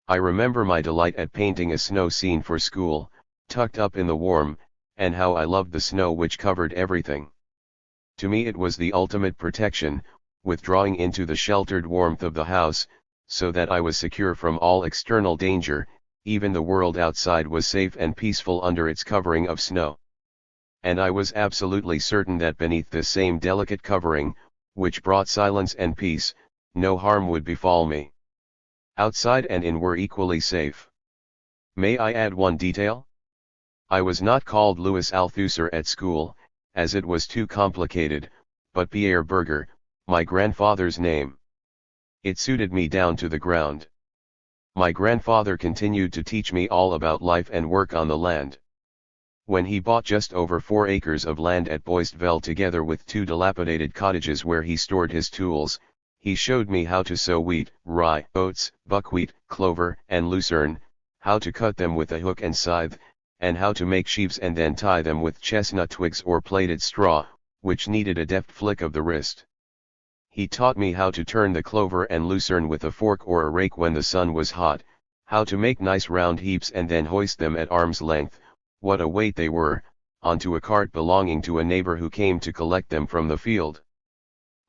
I remember my delight at painting a snow scene for school, tucked up in the warm, and how I loved the snow which covered everything. To me it was the ultimate protection, withdrawing into the sheltered warmth of the house, so that I was secure from all external danger, even the world outside was safe and peaceful under its covering of snow. And I was absolutely certain that beneath this same delicate covering, which brought silence and peace, no harm would befall me. Outside and in were equally safe. May I add one detail? I was not called Louis Althusser at school, as it was too complicated, but Pierre Berger, my grandfather's name. It suited me down to the ground. My grandfather continued to teach me all about life and work on the land. when he bought just over 4 acres of land at Boistveld together with 2 dilapidated cottages where he stored his tools, he showed me how to sow wheat, rye, oats, buckwheat, clover, and lucerne, how to cut them with a hook and scythe, and how to make sheaves and then tie them with chestnut twigs or plaited straw, which needed a deft flick of the wrist. He taught me how to turn the clover and lucerne with a fork or a rake when the sun was hot, how to make nice round heaps and then hoist them at arm's length, what a weight they were, onto a cart belonging to a neighbor who came to collect them from the field.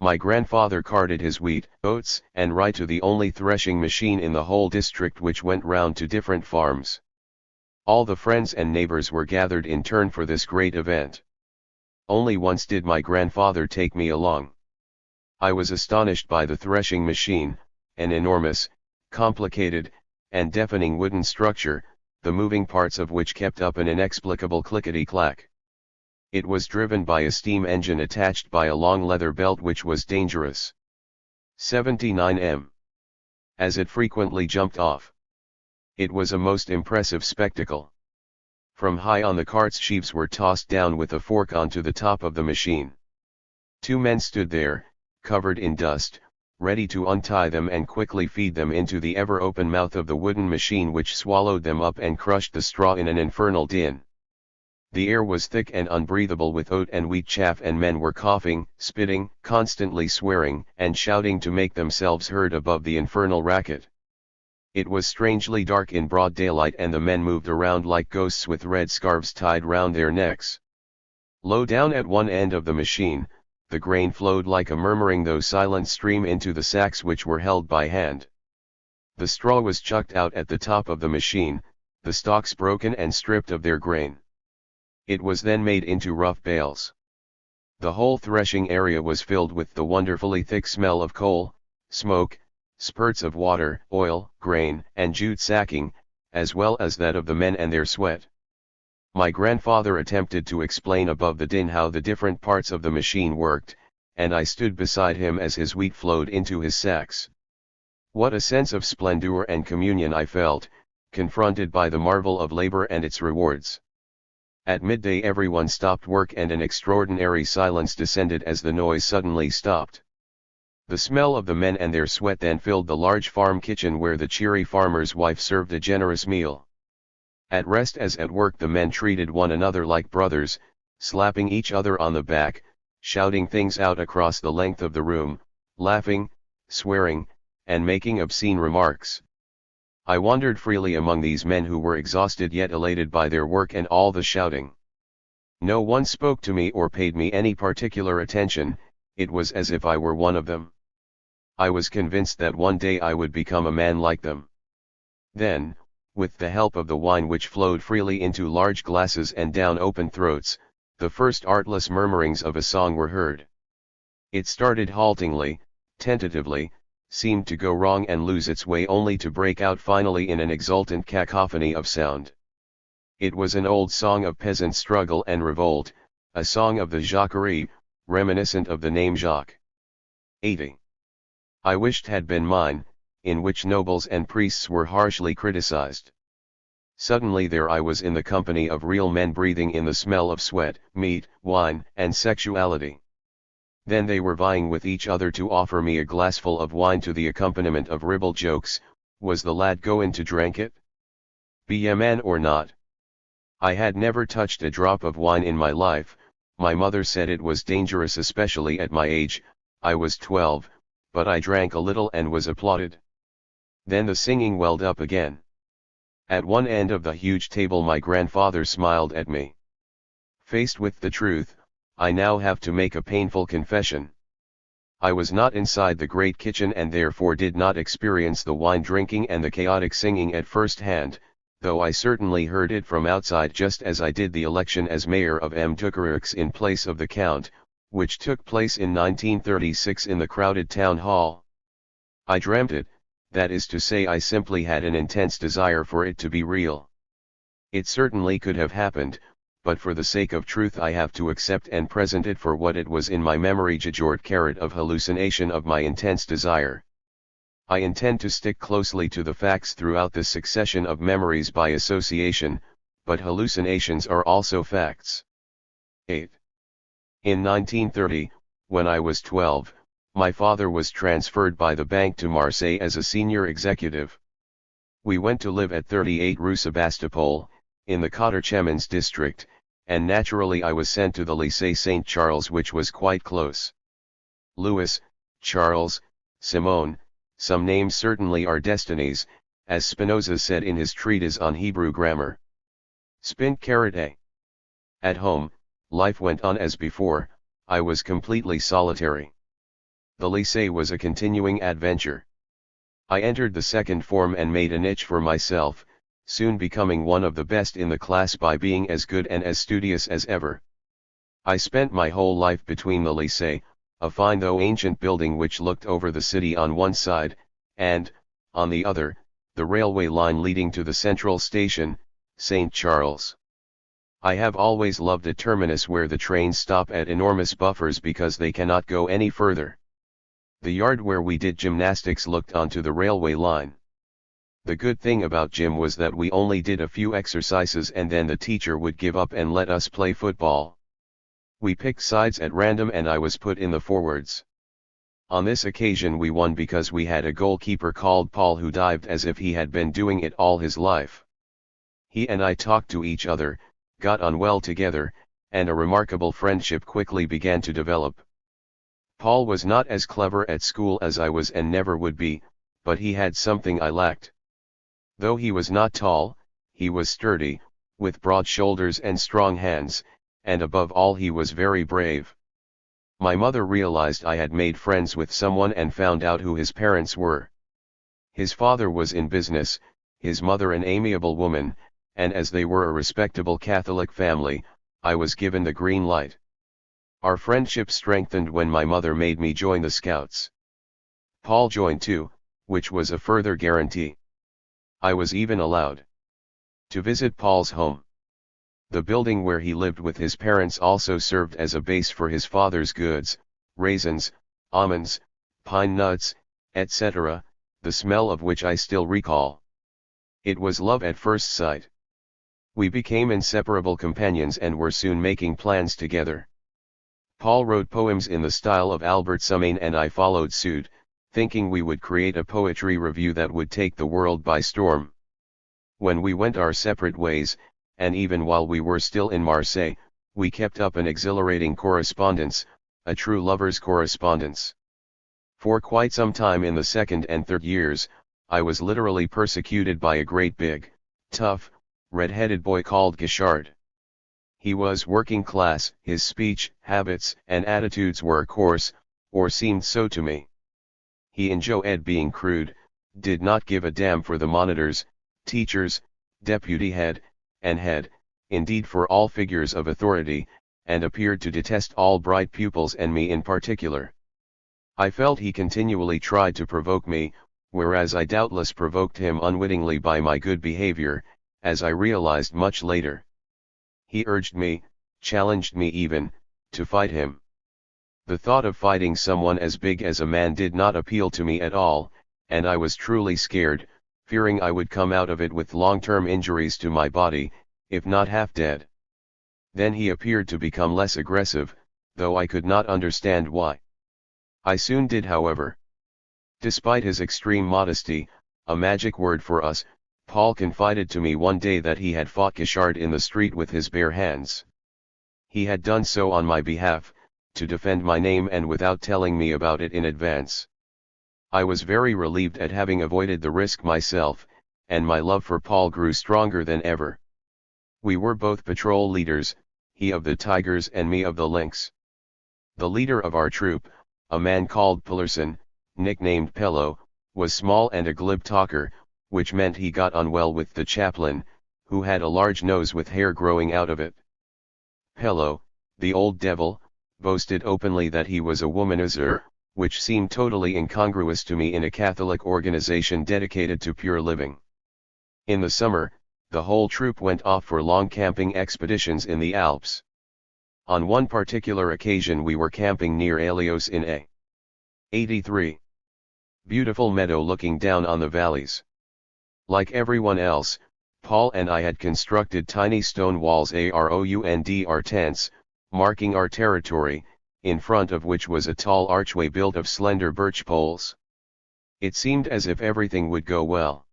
My grandfather carted his wheat, oats, and rye to the only threshing machine in the whole district, which went round to different farms. All the friends and neighbors were gathered in turn for this great event. Only once did my grandfather take me along. I was astonished by the threshing machine, an enormous, complicated, and deafening wooden structure, the moving parts of which kept up an inexplicable clickety-clack. It was driven by a steam engine attached by a long leather belt which was dangerous. 79 m. As it frequently jumped off. It was a most impressive spectacle. From high on the cart's sheaves were tossed down with a fork onto the top of the machine. 2 men stood there, covered in dust, ready to untie them and quickly feed them into the ever-open mouth of the wooden machine, which swallowed them up and crushed the straw in an infernal din. The air was thick and unbreathable with oat and wheat chaff, and men were coughing, spitting, constantly swearing, and shouting to make themselves heard above the infernal racket. It was strangely dark in broad daylight, and the men moved around like ghosts with red scarves tied round their necks. Low down at one end of the machine, the grain flowed like a murmuring though silent stream into the sacks which were held by hand. The straw was chucked out at the top of the machine, the stalks broken and stripped of their grain. It was then made into rough bales. The whole threshing area was filled with the wonderfully thick smell of coal, smoke, spurts of water, oil, grain, and jute sacking, as well as that of the men and their sweat. My grandfather attempted to explain above the din how the different parts of the machine worked, and I stood beside him as his wheat flowed into his sacks. What a sense of splendor and communion I felt, confronted by the marvel of labor and its rewards. At midday everyone stopped work and an extraordinary silence descended as the noise suddenly stopped. The smell of the men and their sweat then filled the large farm kitchen, where the cheery farmer's wife served a generous meal. At rest as at work, the men treated one another like brothers, slapping each other on the back, shouting things out across the length of the room, laughing, swearing, and making obscene remarks. I wandered freely among these men who were exhausted yet elated by their work and all the shouting. No one spoke to me or paid me any particular attention. It was as if I were one of them. I was convinced that one day I would become a man like them. Then, with the help of the wine which flowed freely into large glasses and down open throats, the first artless murmurings of a song were heard. It started haltingly, tentatively, seemed to go wrong and lose its way, only to break out finally in an exultant cacophony of sound. It was an old song of peasant struggle and revolt, a song of the Jacquerie, reminiscent of the name Jacques. 80. I wished had been mine, in which nobles and priests were harshly criticized. Suddenly there I was in the company of real men, breathing in the smell of sweat, meat, wine, and sexuality. Then they were vying with each other to offer me a glassful of wine to the accompaniment of ribald jokes. Was the lad goin' to drink it? Be a man or not? I had never touched a drop of wine in my life. My mother said it was dangerous, especially at my age. I was 12, but I drank a little and was applauded. Then the singing welled up again. At one end of the huge table my grandfather smiled at me. Faced with the truth, I now have to make a painful confession. I was not inside the great kitchen and therefore did not experience the wine drinking and the chaotic singing at first hand, though I certainly heard it from outside, just as I did the election as mayor of M. Tuckerux in place of the Count, which took place in 1936 in the crowded town hall. I dreamt it, that is to say, I simply had an intense desire for it to be real. It certainly could have happened, but for the sake of truth I have to accept and present it for what it was in my memory, jajort carat of hallucination of my intense desire. I intend to stick closely to the facts throughout this succession of memories by association, but hallucinations are also facts. 8. In 1930, when I was 12, my father was transferred by the bank to Marseille as a senior executive. We went to live at 38 Rue Sebastopol, in the Cotter-Chemins district, and naturally I was sent to the Lycée Saint Charles, which was quite close. Louis, Charles, Simone, some names certainly are destinies, as Spinoza said in his treatise on Hebrew grammar. Spin*A. At home, life went on as before. I was completely solitary. The lycée was a continuing adventure. I entered the second form and made a niche for myself, soon becoming one of the best in the class by being as good and as studious as ever. I spent my whole life between the lycée, a fine though ancient building which looked over the city on one side, and, on the other, the railway line leading to the central station, St. Charles. I have always loved a terminus where the trains stop at enormous buffers because they cannot go any further. The yard where we did gymnastics looked onto the railway line. The good thing about gym was that we only did a few exercises and then the teacher would give up and let us play football. We picked sides at random and I was put in the forwards. On this occasion we won because we had a goalkeeper called Paul who dived as if he had been doing it all his life. He and I talked to each other, got on well together, and a remarkable friendship quickly began to develop. Paul was not as clever at school as I was and never would be, but he had something I lacked. Though he was not tall, he was sturdy, with broad shoulders and strong hands, and above all he was very brave. My mother realized I had made friends with someone and found out who his parents were. His father was in business, his mother an amiable woman, and as they were a respectable Catholic family, I was given the green light. Our friendship strengthened when my mother made me join the Scouts. Paul joined too, which was a further guarantee. I was even allowed to visit Paul's home. The building where he lived with his parents also served as a base for his father's goods, raisins, almonds, pine nuts, etc., the smell of which I still recall. It was love at first sight. We became inseparable companions and were soon making plans together. Paul wrote poems in the style of Albert Samain and I followed suit, thinking we would create a poetry review that would take the world by storm. When we went our separate ways, and even while we were still in Marseille, we kept up an exhilarating correspondence, a true lover's correspondence. For quite some time in the second and third years, I was literally persecuted by a great big, tough, red-headed boy called Guichard. He was working class, his speech, habits, and attitudes were coarse, or seemed so to me. He enjoyed being crude, did not give a damn for the monitors, teachers, deputy head, and head, indeed for all figures of authority, and appeared to detest all bright pupils and me in particular. I felt he continually tried to provoke me, whereas I doubtless provoked him unwittingly by my good behavior, as I realized much later. He urged me, challenged me even, to fight him. The thought of fighting someone as big as a man did not appeal to me at all, and I was truly scared, fearing I would come out of it with long-term injuries to my body, if not half dead. Then he appeared to become less aggressive, though I could not understand why. I soon did, however. Despite his extreme modesty, a magic word for us, Paul confided to me one day that he had fought Guichard in the street with his bare hands. He had done so on my behalf, to defend my name and without telling me about it in advance. I was very relieved at having avoided the risk myself, and my love for Paul grew stronger than ever. We were both patrol leaders, he of the Tigers and me of the Lynx. The leader of our troop, a man called Pillerson, nicknamed Pello, was small and a glib talker, which meant he got on well with the chaplain, who had a large nose with hair growing out of it. Pello, the old devil, boasted openly that he was a womanizer, which seemed totally incongruous to me in a Catholic organization dedicated to pure living. In the summer, the whole troop went off for long camping expeditions in the Alps. On one particular occasion we were camping near Alios in a 83 beautiful meadow looking down on the valleys. Like everyone else, Paul and I had constructed tiny stone walls around our tents, marking our territory, in front of which was a tall archway built of slender birch poles. It seemed as if everything would go well.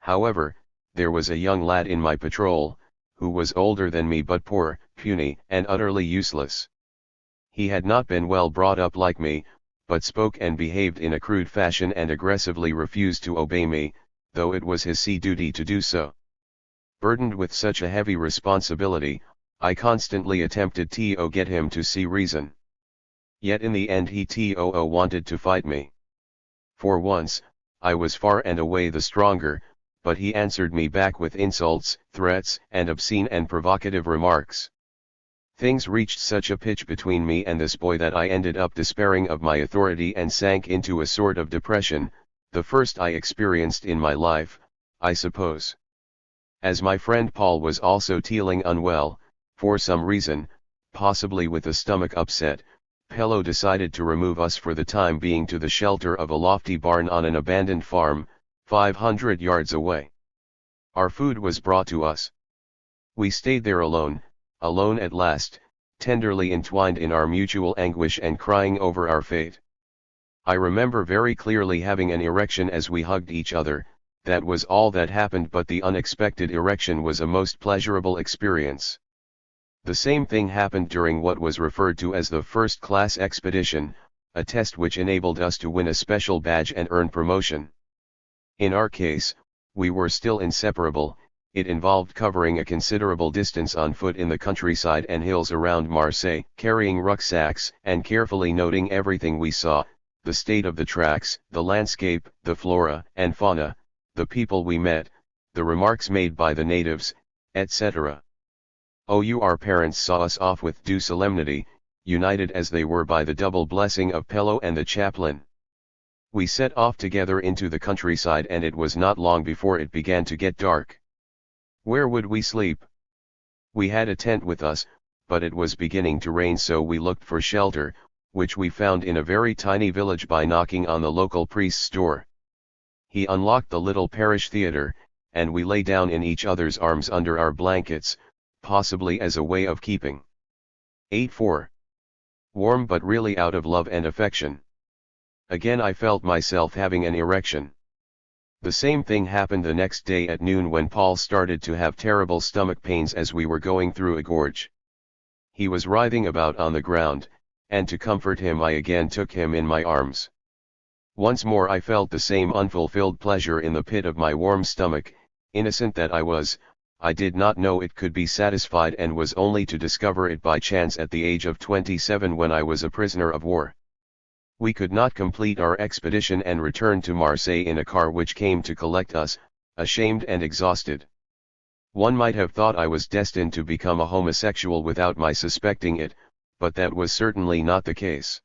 However, there was a young lad in my patrol, who was older than me but poor, puny, and utterly useless. He had not been well brought up like me, but spoke and behaved in a crude fashion and aggressively refused to obey me, though it was his duty to do so. Burdened with such a heavy responsibility, I constantly attempted to get him to see reason. Yet in the end he wanted to fight me. For once, I was far and away the stronger, but he answered me back with insults, threats, and obscene and provocative remarks. Things reached such a pitch between me and this boy that I ended up despairing of my authority and sank into a sort of depression, the first I experienced in my life, I suppose. As my friend Paul was also feeling unwell, for some reason, possibly with a stomach upset, Pello decided to remove us for the time being to the shelter of a lofty barn on an abandoned farm, 500 yards away. Our food was brought to us. We stayed there alone at last, tenderly entwined in our mutual anguish and crying over our fate. I remember very clearly having an erection as we hugged each other. That was all that happened, but the unexpected erection was a most pleasurable experience. The same thing happened during what was referred to as the first-class expedition, a test which enabled us to win a special badge and earn promotion. In our case, we were still inseparable. It involved covering a considerable distance on foot in the countryside and hills around Marseille, carrying rucksacks and carefully noting everything we saw, the state of the tracks, the landscape, the flora and fauna, the people we met, the remarks made by the natives, etc. Our parents saw us off with due solemnity, united as they were by the double blessing of Pello and the chaplain. We set off together into the countryside, and it was not long before it began to get dark. Where would we sleep? We had a tent with us, but it was beginning to rain, so we looked for shelter, which we found in a very tiny village by knocking on the local priest's door. He unlocked the little parish theater, and we lay down in each other's arms under our blankets, possibly as a way of keeping 8-4 warm, but really out of love and affection. Again I felt myself having an erection. The same thing happened the next day at noon, when Paul started to have terrible stomach pains as we were going through a gorge. He was writhing about on the ground, and to comfort him I again took him in my arms. Once more I felt the same unfulfilled pleasure in the pit of my warm stomach. Innocent that I was, I did not know it could be satisfied, and was only to discover it by chance at the age of 27, when I was a prisoner of war. We could not complete our expedition and returned to Marseille in a car which came to collect us, ashamed and exhausted. One might have thought I was destined to become a homosexual without my suspecting it, but that was certainly not the case.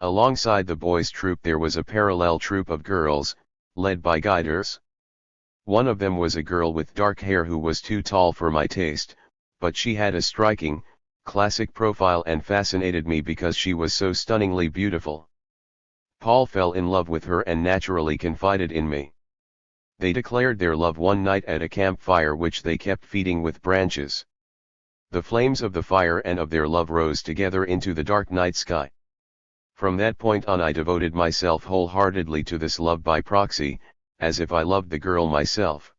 Alongside the boys' troop there was a parallel troop of girls, led by guiders. One of them was a girl with dark hair who was too tall for my taste, but she had a striking, classic profile and fascinated me because she was so stunningly beautiful. Paul fell in love with her and naturally confided in me. They declared their love one night at a campfire which they kept feeding with branches. The flames of the fire and of their love rose together into the dark night sky. From that point on I devoted myself wholeheartedly to this love by proxy, as if I loved the girl myself.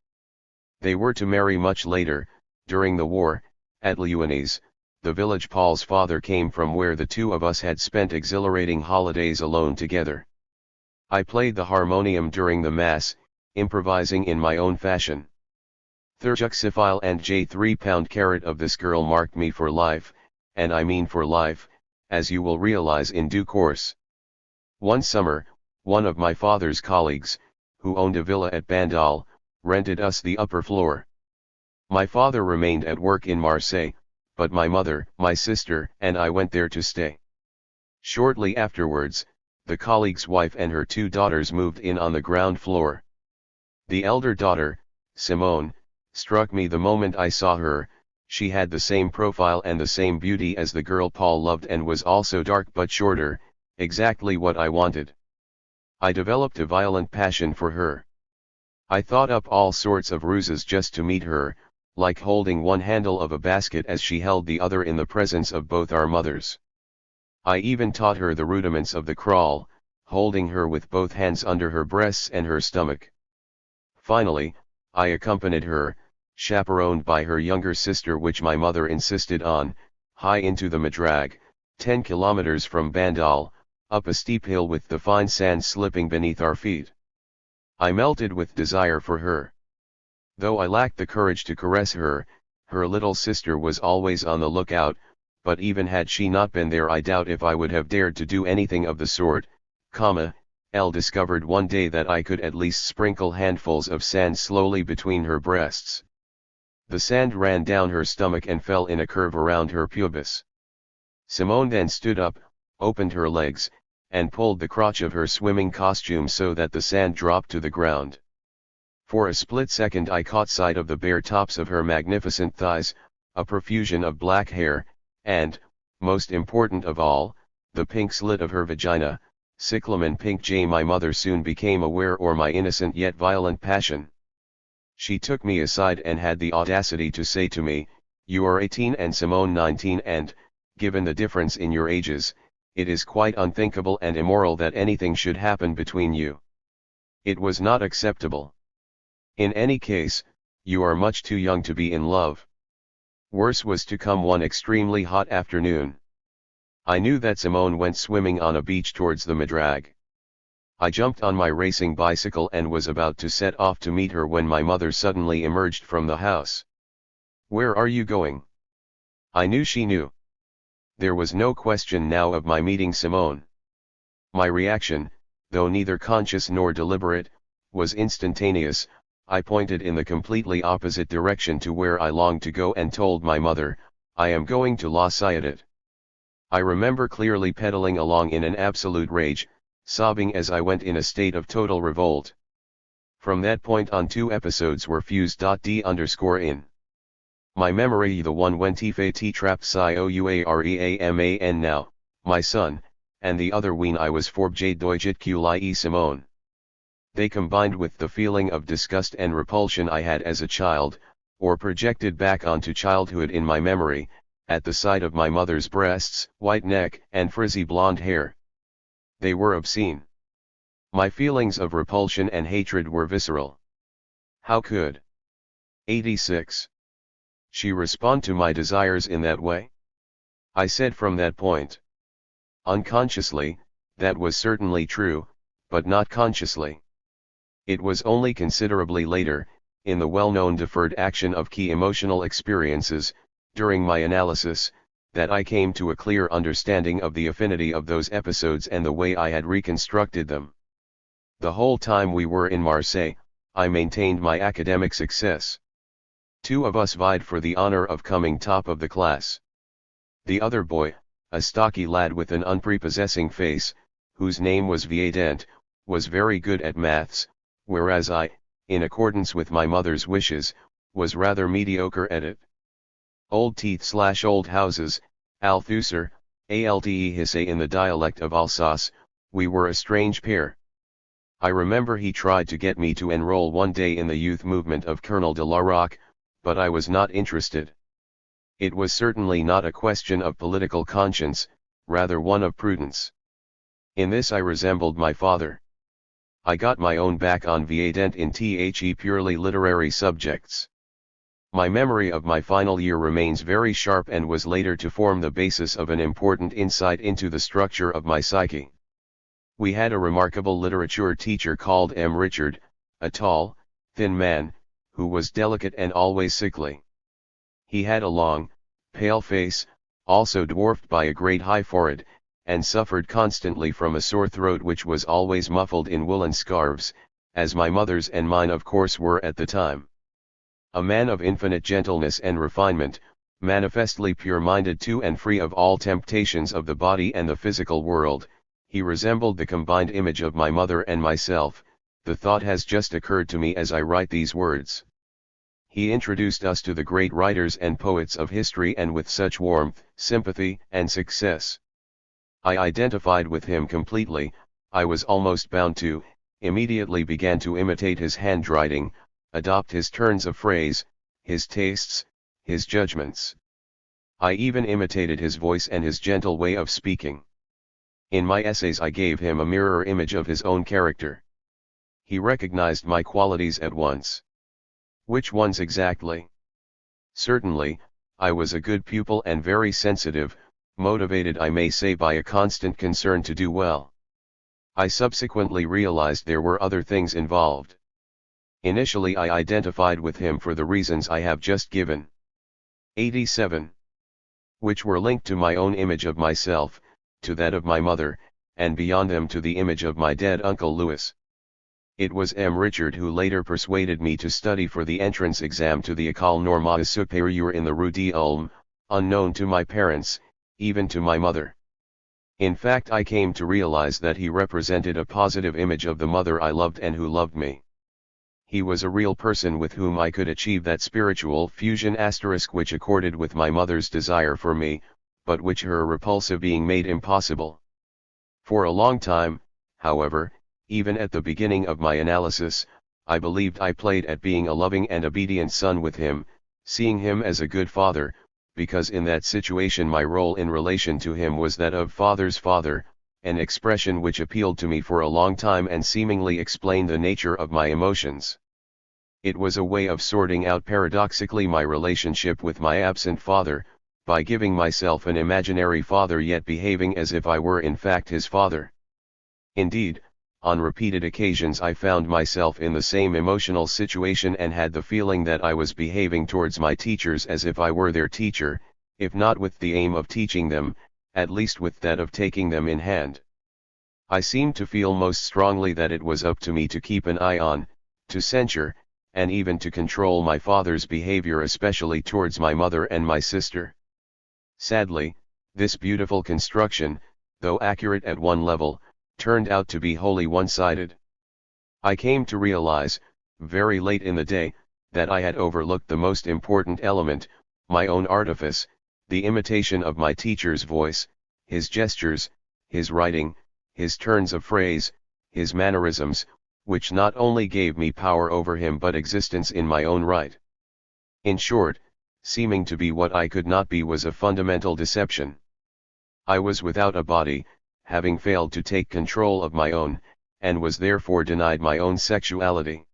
They were to marry much later, during the war, at Lyonnaise, the village Paul's father came from, where the two of us had spent exhilarating holidays alone together. I played the harmonium during the mass, improvising in my own fashion. The juxophile and J3 carat of this girl marked me for life, and I mean for life, as you will realize in due course. One summer, one of my father's colleagues, who owned a villa at Bandol, rented us the upper floor. My father remained at work in Marseille, but my mother, my sister, and I went there to stay. Shortly afterwards, the colleague's wife and her two daughters moved in on the ground floor. The elder daughter, Simone, struck me the moment I saw her. She had the same profile and the same beauty as the girl Paul loved, and was also dark but shorter, exactly what I wanted. I developed a violent passion for her. I thought up all sorts of ruses just to meet her, like holding one handle of a basket as she held the other in the presence of both our mothers. I even taught her the rudiments of the crawl, holding her with both hands under her breasts and her stomach. Finally, I accompanied her, chaperoned by her younger sister, which my mother insisted on, high into the Madrag, 10 kilometers from Bandal, up a steep hill with the fine sand slipping beneath our feet. I melted with desire for her. Though I lacked the courage to caress her, her little sister was always on the lookout, but even had she not been there I doubt if I would have dared to do anything of the sort, L discovered one day that I could at least sprinkle handfuls of sand slowly between her breasts. The sand ran down her stomach and fell in a curve around her pubis. Simone then stood up, opened her legs, and pulled the crotch of her swimming costume so that the sand dropped to the ground. For a split second I caught sight of the bare tops of her magnificent thighs, a profusion of black hair, and, most important of all, the pink slit of her vagina, cyclamen pink. My mother soon became aware of my innocent yet violent passion. She took me aside and had the audacity to say to me, "You are 18 and Simone 19 and, given the difference in your ages, it is quite unthinkable and immoral that anything should happen between you. It was not acceptable. In any case, you are much too young to be in love." Worse was to come one extremely hot afternoon. I knew that Simone went swimming on a beach towards the Madrag. I jumped on my racing bicycle and was about to set off to meet her when my mother suddenly emerged from the house. "Where are you going?" I knew she knew. There was no question now of my meeting Simone. My reaction, though neither conscious nor deliberate, was instantaneous. I pointed in the completely opposite direction to where I longed to go and told my mother, "I am going to La Ciotat." I remember clearly pedaling along in an absolute rage, sobbing as I went in a state of total revolt. From that point on 2 episodes were fused. D_in my memory, the one when Tifé trapped Cyouareaman now, my son, and the other when I was Forbj Deutschet Q Simone. They combined with the feeling of disgust and repulsion I had as a child, or projected back onto childhood in my memory, at the sight of my mother's breasts, white neck, and frizzy blonde hair. They were obscene. My feelings of repulsion and hatred were visceral. How could 86 she respond to my desires in that way? I said from that point. Unconsciously, that was certainly true, but not consciously. It was only considerably later, in the well-known deferred action of key emotional experiences, during my analysis, that I came to a clear understanding of the affinity of those episodes and the way I had reconstructed them. The whole time we were in Marseille, I maintained my academic success. 2 of us vied for the honor of coming top of the class. The other boy, a stocky lad with an unprepossessing face, whose name was Viadent, was very good at maths, whereas I, in accordance with my mother's wishes, was rather mediocre at it. Old teeth/old houses, althusser, alte hisse in the dialect of Alsace, we were a strange pair. I remember he tried to get me to enroll one day in the youth movement of Colonel de la Roque, but I was not interested. It was certainly not a question of political conscience, rather one of prudence. In this I resembled my father. I got my own back on Viadent in the purely literary subjects. My memory of my final year remains very sharp and was later to form the basis of an important insight into the structure of my psyche. We had a remarkable literature teacher called M. Richard, a tall, thin man, who was delicate and always sickly. He had a long, pale face, also dwarfed by a great high forehead, and suffered constantly from a sore throat which was always muffled in woolen scarves, as my mother's and mine of course were at the time. A man of infinite gentleness and refinement, manifestly pure-minded too and free of all temptations of the body and the physical world, he resembled the combined image of my mother and myself. The thought has just occurred to me as I write these words. He introduced us to the great writers and poets of history and with such warmth, sympathy, and success. I identified with him completely. I was almost bound to, immediately began to imitate his handwriting, adopt his turns of phrase, his tastes, his judgments. I even imitated his voice and his gentle way of speaking. In my essays I gave him a mirror image of his own character. He recognized my qualities at once. Which ones exactly? Certainly, I was a good pupil and very sensitive, motivated I may say by a constant concern to do well. I subsequently realized there were other things involved. Initially I identified with him for the reasons I have just given. 87. Which were linked to my own image of myself, to that of my mother, and beyond them to the image of my dead Uncle Louis. It was M. Richard who later persuaded me to study for the entrance exam to the École Normale Supérieure in the Rue d'Ulm, unknown to my parents, even to my mother. In fact, I came to realize that he represented a positive image of the mother I loved and who loved me. He was a real person with whom I could achieve that spiritual fusion * which accorded with my mother's desire for me, but which her repulsive being made impossible. For a long time, however, even at the beginning of my analysis, I believed I played at being a loving and obedient son with him, seeing him as a good father, because in that situation my role in relation to him was that of father's father, an expression which appealed to me for a long time and seemingly explained the nature of my emotions. It was a way of sorting out paradoxically my relationship with my absent father, by giving myself an imaginary father yet behaving as if I were in fact his father. Indeed, on repeated occasions I found myself in the same emotional situation and had the feeling that I was behaving towards my teachers as if I were their teacher, if not with the aim of teaching them, at least with that of taking them in hand. I seemed to feel most strongly that it was up to me to keep an eye on, to censure, and even to control my father's behavior, especially towards my mother and my sister. Sadly, this beautiful construction, though accurate at one level, turned out to be wholly one-sided. I came to realize, very late in the day, that I had overlooked the most important element, my own artifice, the imitation of my teacher's voice, his gestures, his writing, his turns of phrase, his mannerisms, which not only gave me power over him but existence in my own right. In short, seeming to be what I could not be was a fundamental deception. I was without a body, having failed to take control of my own, and was therefore denied my own sexuality.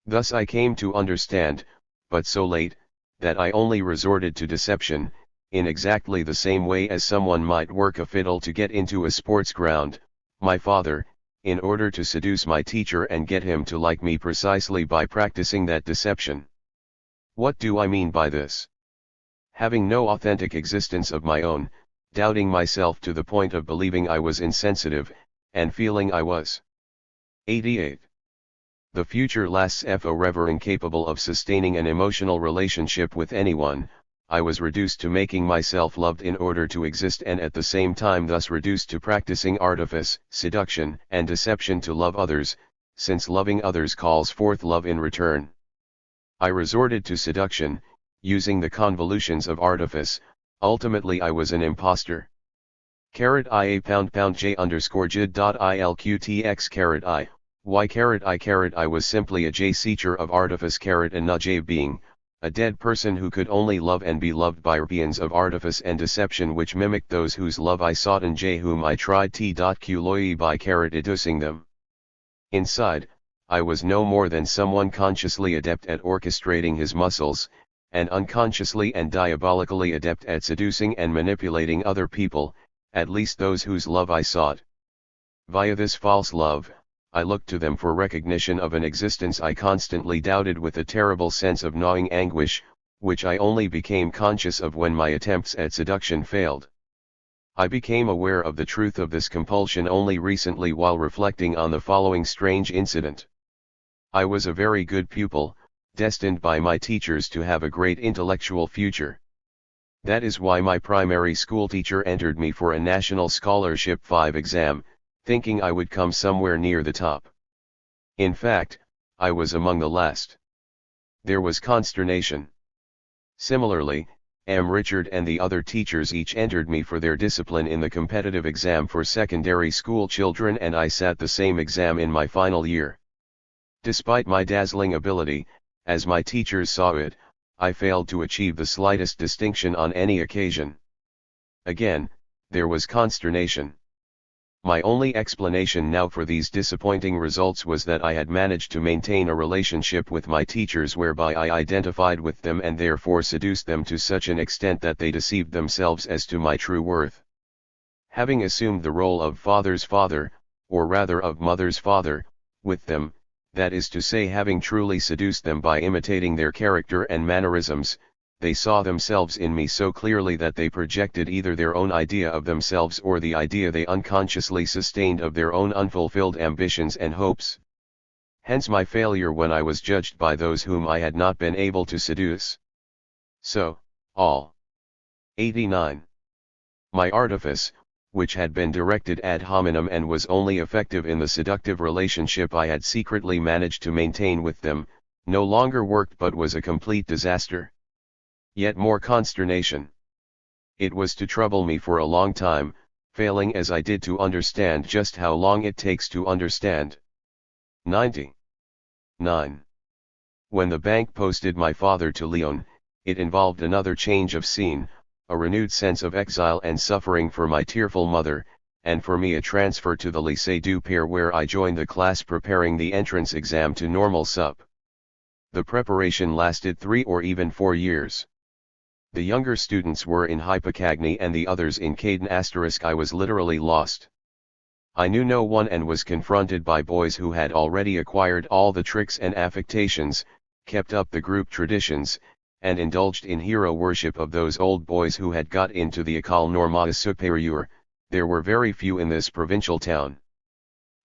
Thus I came to understand, but so late, that I only resorted to deception, in exactly the same way as someone might work a fiddle to get into a sports ground, my father, in order to seduce my teacher and get him to like me precisely by practicing that deception. What do I mean by this? Having no authentic existence of my own, doubting myself to the point of believing I was insensitive, and feeling I was. 88. The future lasts forever incapable of sustaining an emotional relationship with anyone, I was reduced to making myself loved in order to exist and at the same time thus reduced to practicing artifice, seduction, and deception to love others, since loving others calls forth love in return. I resorted to seduction, using the convolutions of artifice. Ultimately I was an impostor. *ia j_jid.ilqtx I was simply a j-seacher of artifice and not j being, a dead person who could only love and be loved by beings of artifice and deception which mimicked those whose love I sought and j whom I tried t.qloi by educing them. Inside, I was no more than someone consciously adept at orchestrating his muscles, and unconsciously and diabolically adept at seducing and manipulating other people, at least those whose love I sought. Via this false love, I looked to them for recognition of an existence I constantly doubted with a terrible sense of gnawing anguish, which I only became conscious of when my attempts at seduction failed. I became aware of the truth of this compulsion only recently while reflecting on the following strange incident. I was a very good pupil, destined by my teachers to have a great intellectual future. That is why my primary school teacher entered me for a National Scholarship 5 exam, thinking I would come somewhere near the top. In fact, I was among the last. There was consternation. Similarly, Richard and the other teachers each entered me for their discipline in the competitive exam for secondary school children, and I sat the same exam in my final year. Despite my dazzling ability, as my teachers saw it, I failed to achieve the slightest distinction on any occasion. Again, there was consternation. My only explanation now for these disappointing results was that I had managed to maintain a relationship with my teachers whereby I identified with them and therefore seduced them to such an extent that they deceived themselves as to my true worth. Having assumed the role of father's father, or rather of mother's father, with them, that is to say, having truly seduced them by imitating their character and mannerisms, they saw themselves in me so clearly that they projected either their own idea of themselves or the idea they unconsciously sustained of their own unfulfilled ambitions and hopes. Hence my failure when I was judged by those whom I had not been able to seduce. So, all. 89. My artifice, which had been directed ad hominem and was only effective in the seductive relationship I had secretly managed to maintain with them, no longer worked but was a complete disaster. Yet more consternation. It was to trouble me for a long time, failing as I did to understand just how long it takes to understand. 90. 9. When the bank posted my father to Lyon, it involved another change of scene, a renewed sense of exile and suffering for my tearful mother, and for me a transfer to the Lycée du Père where I joined the class preparing the entrance exam to normal sup. The preparation lasted 3 or even 4 years. The younger students were in Hypocagne and the others in Caden *. I was literally lost. I knew no one and was confronted by boys who had already acquired all the tricks and affectations, kept up the group traditions, and indulged in hero worship of those old boys who had got into the École Normale Supérieure. There were very few in this provincial town.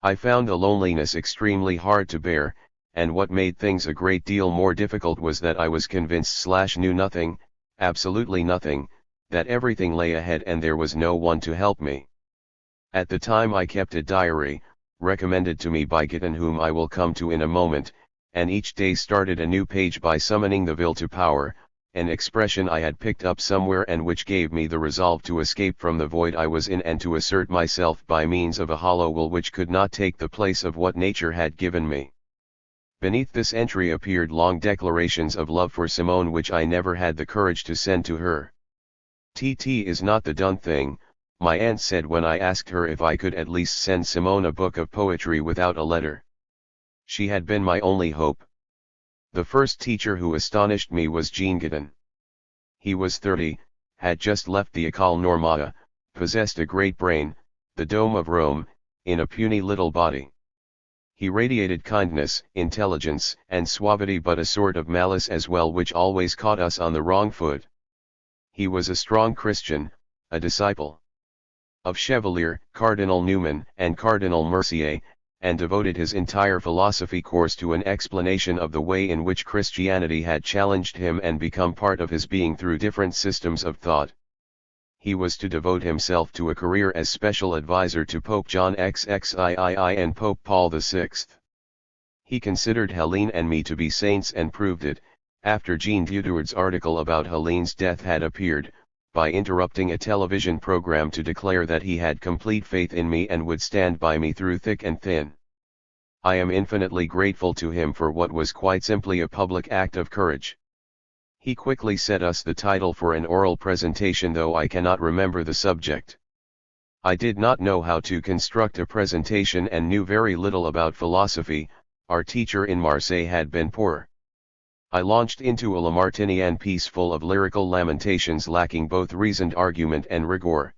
I found the loneliness extremely hard to bear, and what made things a great deal more difficult was that I was convinced/knew nothing, absolutely nothing, that everything lay ahead and there was no one to help me. At the time I kept a diary, recommended to me by Giton, whom I will come to in a moment, and each day started a new page by summoning the will to power, an expression I had picked up somewhere and which gave me the resolve to escape from the void I was in and to assert myself by means of a hollow will which could not take the place of what nature had given me. Beneath this entry appeared long declarations of love for Simone which I never had the courage to send to her. "TT is not the done thing," my aunt said when I asked her if I could at least send Simone a book of poetry without a letter. She had been my only hope. The first teacher who astonished me was Jean Giton. He was 30, had just left the École Normale, possessed a great brain, the dome of Rome, in a puny little body. He radiated kindness, intelligence, and suavity, but a sort of malice as well which always caught us on the wrong foot. He was a strong Christian, a disciple of Chevalier, Cardinal Newman, and Cardinal Mercier, and devoted his entire philosophy course to an explanation of the way in which Christianity had challenged him and become part of his being through different systems of thought. He was to devote himself to a career as special advisor to Pope John XXIII and Pope Paul VI. He considered Helene and me to be saints and proved it, after Jean Dudouard's article about Helene's death had appeared, by interrupting a television program to declare that he had complete faith in me and would stand by me through thick and thin. I am infinitely grateful to him for what was quite simply a public act of courage. He quickly set us the title for an oral presentation, though I cannot remember the subject. I did not know how to construct a presentation and knew very little about philosophy. Our teacher in Marseille had been poor. I launched into a Lamartinian piece full of lyrical lamentations lacking both reasoned argument and rigor.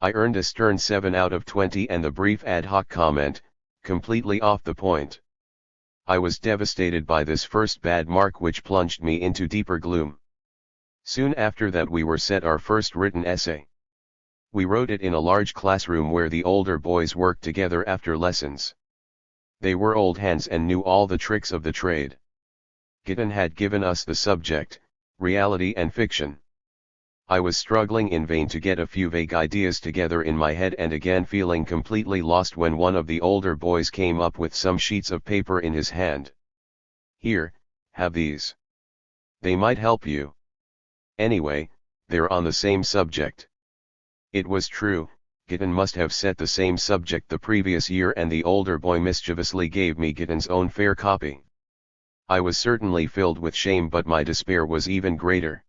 I earned a stern 7 out of 20 and the brief ad hoc comment, completely off the point. I was devastated by this first bad mark which plunged me into deeper gloom. Soon after that we were set our first written essay. We wrote it in a large classroom where the older boys worked together after lessons. They were old hands and knew all the tricks of the trade. Giton had given us the subject, reality and fiction. I was struggling in vain to get a few vague ideas together in my head and again feeling completely lost when one of the older boys came up with some sheets of paper in his hand. "Here, have these. They might help you. Anyway, they're on the same subject. It was true, Giton must have set the same subject the previous year, and the older boy mischievously gave me Giton's own fair copy. I was certainly filled with shame, but my despair was even greater.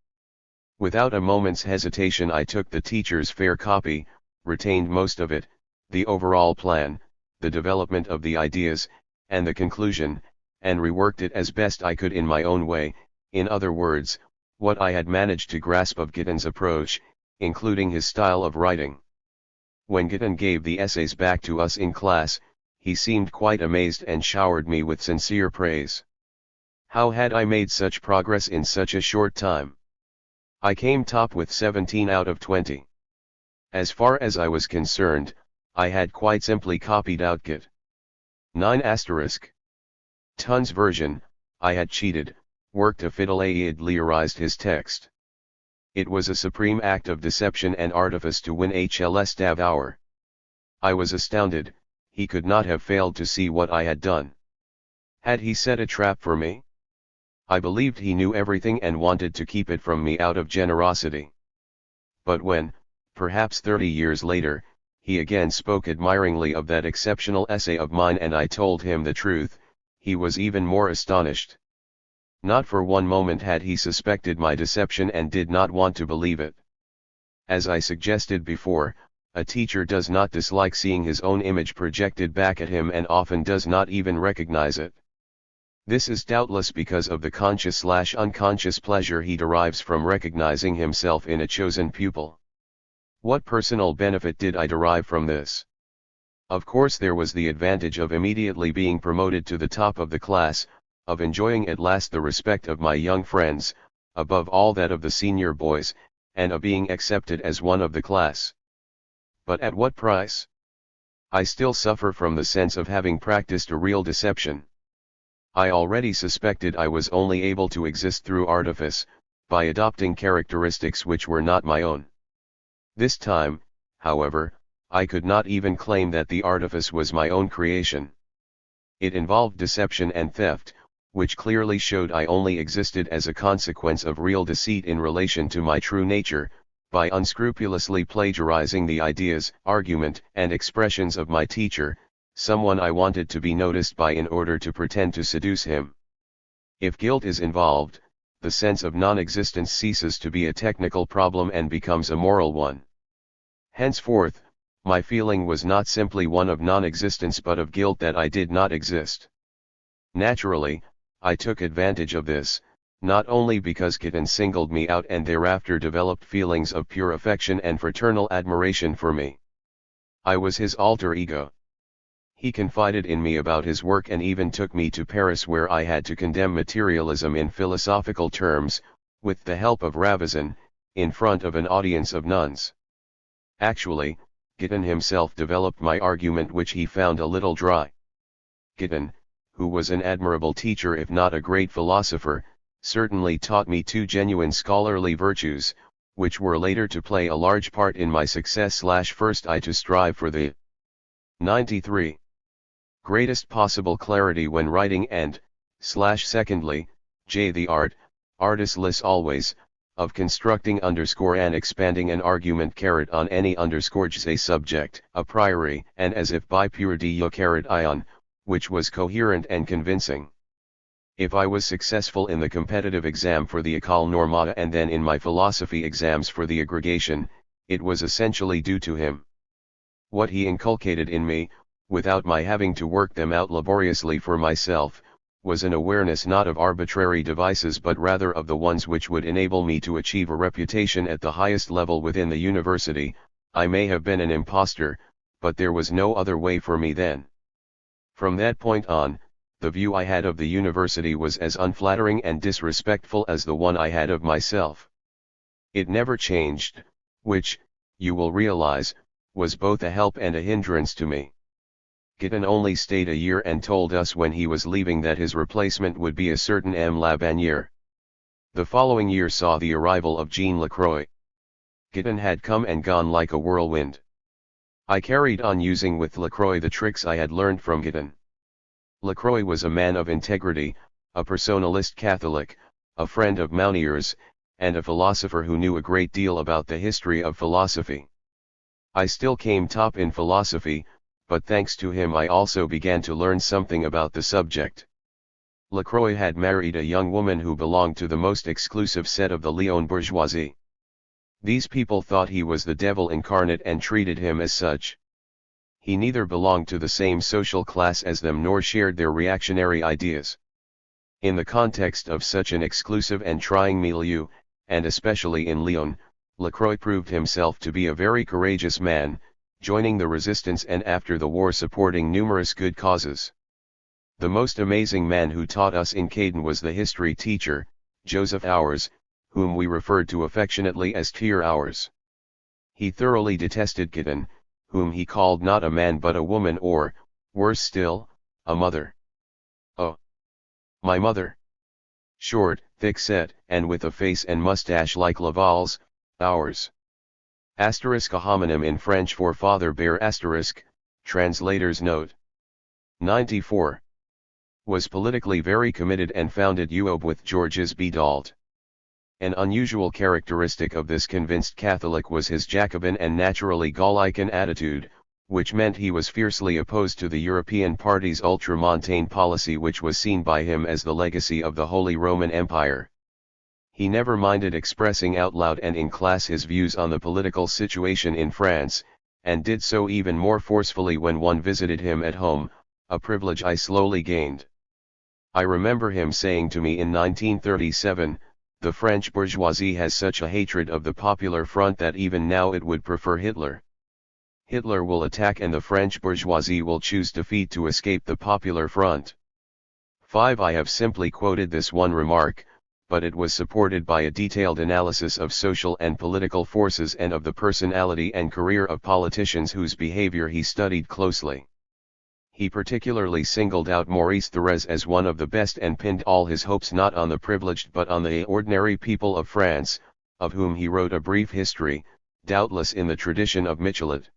Without a moment's hesitation I took the teacher's fair copy, retained most of it, the overall plan, the development of the ideas, and the conclusion, and reworked it as best I could in my own way, in other words, what I had managed to grasp of Giton's approach, including his style of writing. When Giton gave the essays back to us in class, he seemed quite amazed and showered me with sincere praise. How had I made such progress in such a short time? I came top with 17 out of 20. As far as I was concerned, I had quite simply copied out Git. 9 asterisk. Tons version, I had cheated, worked a fiddle-aidly-erized his text. It was a supreme act of deception and artifice to win HLS Dav hour. I was astounded, he could not have failed to see what I had done. Had he set a trap for me? I believed he knew everything and wanted to keep it from me out of generosity. But when, perhaps 30 years later, he again spoke admiringly of that exceptional essay of mine and I told him the truth, he was even more astonished. Not for one moment had he suspected my deception and did not want to believe it. As I suggested before, a teacher does not dislike seeing his own image projected back at him and often does not even recognize it. This is doubtless because of the conscious/unconscious pleasure he derives from recognizing himself in a chosen pupil. What personal benefit did I derive from this? Of course there was the advantage of immediately being promoted to the top of the class, of enjoying at last the respect of my young friends, above all that of the senior boys, and of being accepted as one of the class. But at what price? I still suffer from the sense of having practiced a real deception. I already suspected I was only able to exist through artifice, by adopting characteristics which were not my own. This time, however, I could not even claim that the artifice was my own creation. It involved deception and theft, which clearly showed I only existed as a consequence of real deceit in relation to my true nature, by unscrupulously plagiarizing the ideas, argument, and expressions of my teacher, someone I wanted to be noticed by in order to pretend to seduce him. If guilt is involved, the sense of non-existence ceases to be a technical problem and becomes a moral one. Henceforth, my feeling was not simply one of non-existence but of guilt that I did not exist. Naturally, I took advantage of this, not only because Giton singled me out and thereafter developed feelings of pure affection and fraternal admiration for me. I was his alter ego. He confided in me about his work and even took me to Paris, where I had to condemn materialism in philosophical terms, with the help of Ravizan, in front of an audience of nuns. Actually, Giton himself developed my argument, which he found a little dry. Giton, who was an admirable teacher if not a great philosopher, certainly taught me two genuine scholarly virtues, which were later to play a large part in my success/first I to strive for the 93. Greatest possible clarity when writing and, secondly, the art, artistless always, of constructing and expanding an argument on any subject, a priori, and as if by pure ion, which was coherent and convincing. If I was successful in the competitive exam for the École Normale and then in my philosophy exams for the aggregation, it was essentially due to him. What he inculcated in me, without my having to work them out laboriously for myself, was an awareness not of arbitrary devices but rather of the ones which would enable me to achieve a reputation at the highest level within the university. I may have been an impostor, but there was no other way for me then. From that point on, the view I had of the university was as unflattering and disrespectful as the one I had of myself. It never changed, which, you will realize, was both a help and a hindrance to me. Giton only stayed a year and told us when he was leaving that his replacement would be a certain M. Labanière. The following year saw the arrival of Jean Lacroix. Giton had come and gone like a whirlwind. I carried on using with Lacroix the tricks I had learned from Giton. Lacroix was a man of integrity, a personalist Catholic, a friend of Mounier's, and a philosopher who knew a great deal about the history of philosophy. I still came top in philosophy, but thanks to him I also began to learn something about the subject. Lacroix had married a young woman who belonged to the most exclusive set of the Lyon bourgeoisie. These people thought he was the devil incarnate and treated him as such. He neither belonged to the same social class as them nor shared their reactionary ideas. In the context of such an exclusive and trying milieu, and especially in Lyon, Lacroix proved himself to be a very courageous man, joining the resistance and after the war supporting numerous good causes. The most amazing man who taught us in Caden was the history teacher, Joseph Auers, whom we referred to affectionately as Tier Auers. He thoroughly detested Caden, whom he called not a man but a woman or, worse still, a mother. Oh! My mother! Short, thick-set, and with a face and mustache like Laval's, Auers. Asterisk a homonym in French for father bear asterisk, translator's note. 94. Was politically very committed and founded UOB with Georges B. Dalt. An unusual characteristic of this convinced Catholic was his Jacobin and naturally Gallican attitude, which meant he was fiercely opposed to the European party's ultramontane policy which was seen by him as the legacy of the Holy Roman Empire. He never minded expressing out loud and in class his views on the political situation in France, and did so even more forcefully when one visited him at home, a privilege I slowly gained. I remember him saying to me in 1937, "The French bourgeoisie has such a hatred of the Popular Front that even now it would prefer Hitler. Hitler will attack and the French bourgeoisie will choose defeat to escape the Popular Front." 5. I have simply quoted this one remark, but it was supported by a detailed analysis of social and political forces and of the personality and career of politicians whose behavior he studied closely. He particularly singled out Maurice Thérèse as one of the best and pinned all his hopes not on the privileged but on the ordinary people of France, of whom he wrote a brief history, doubtless in the tradition of Michelet.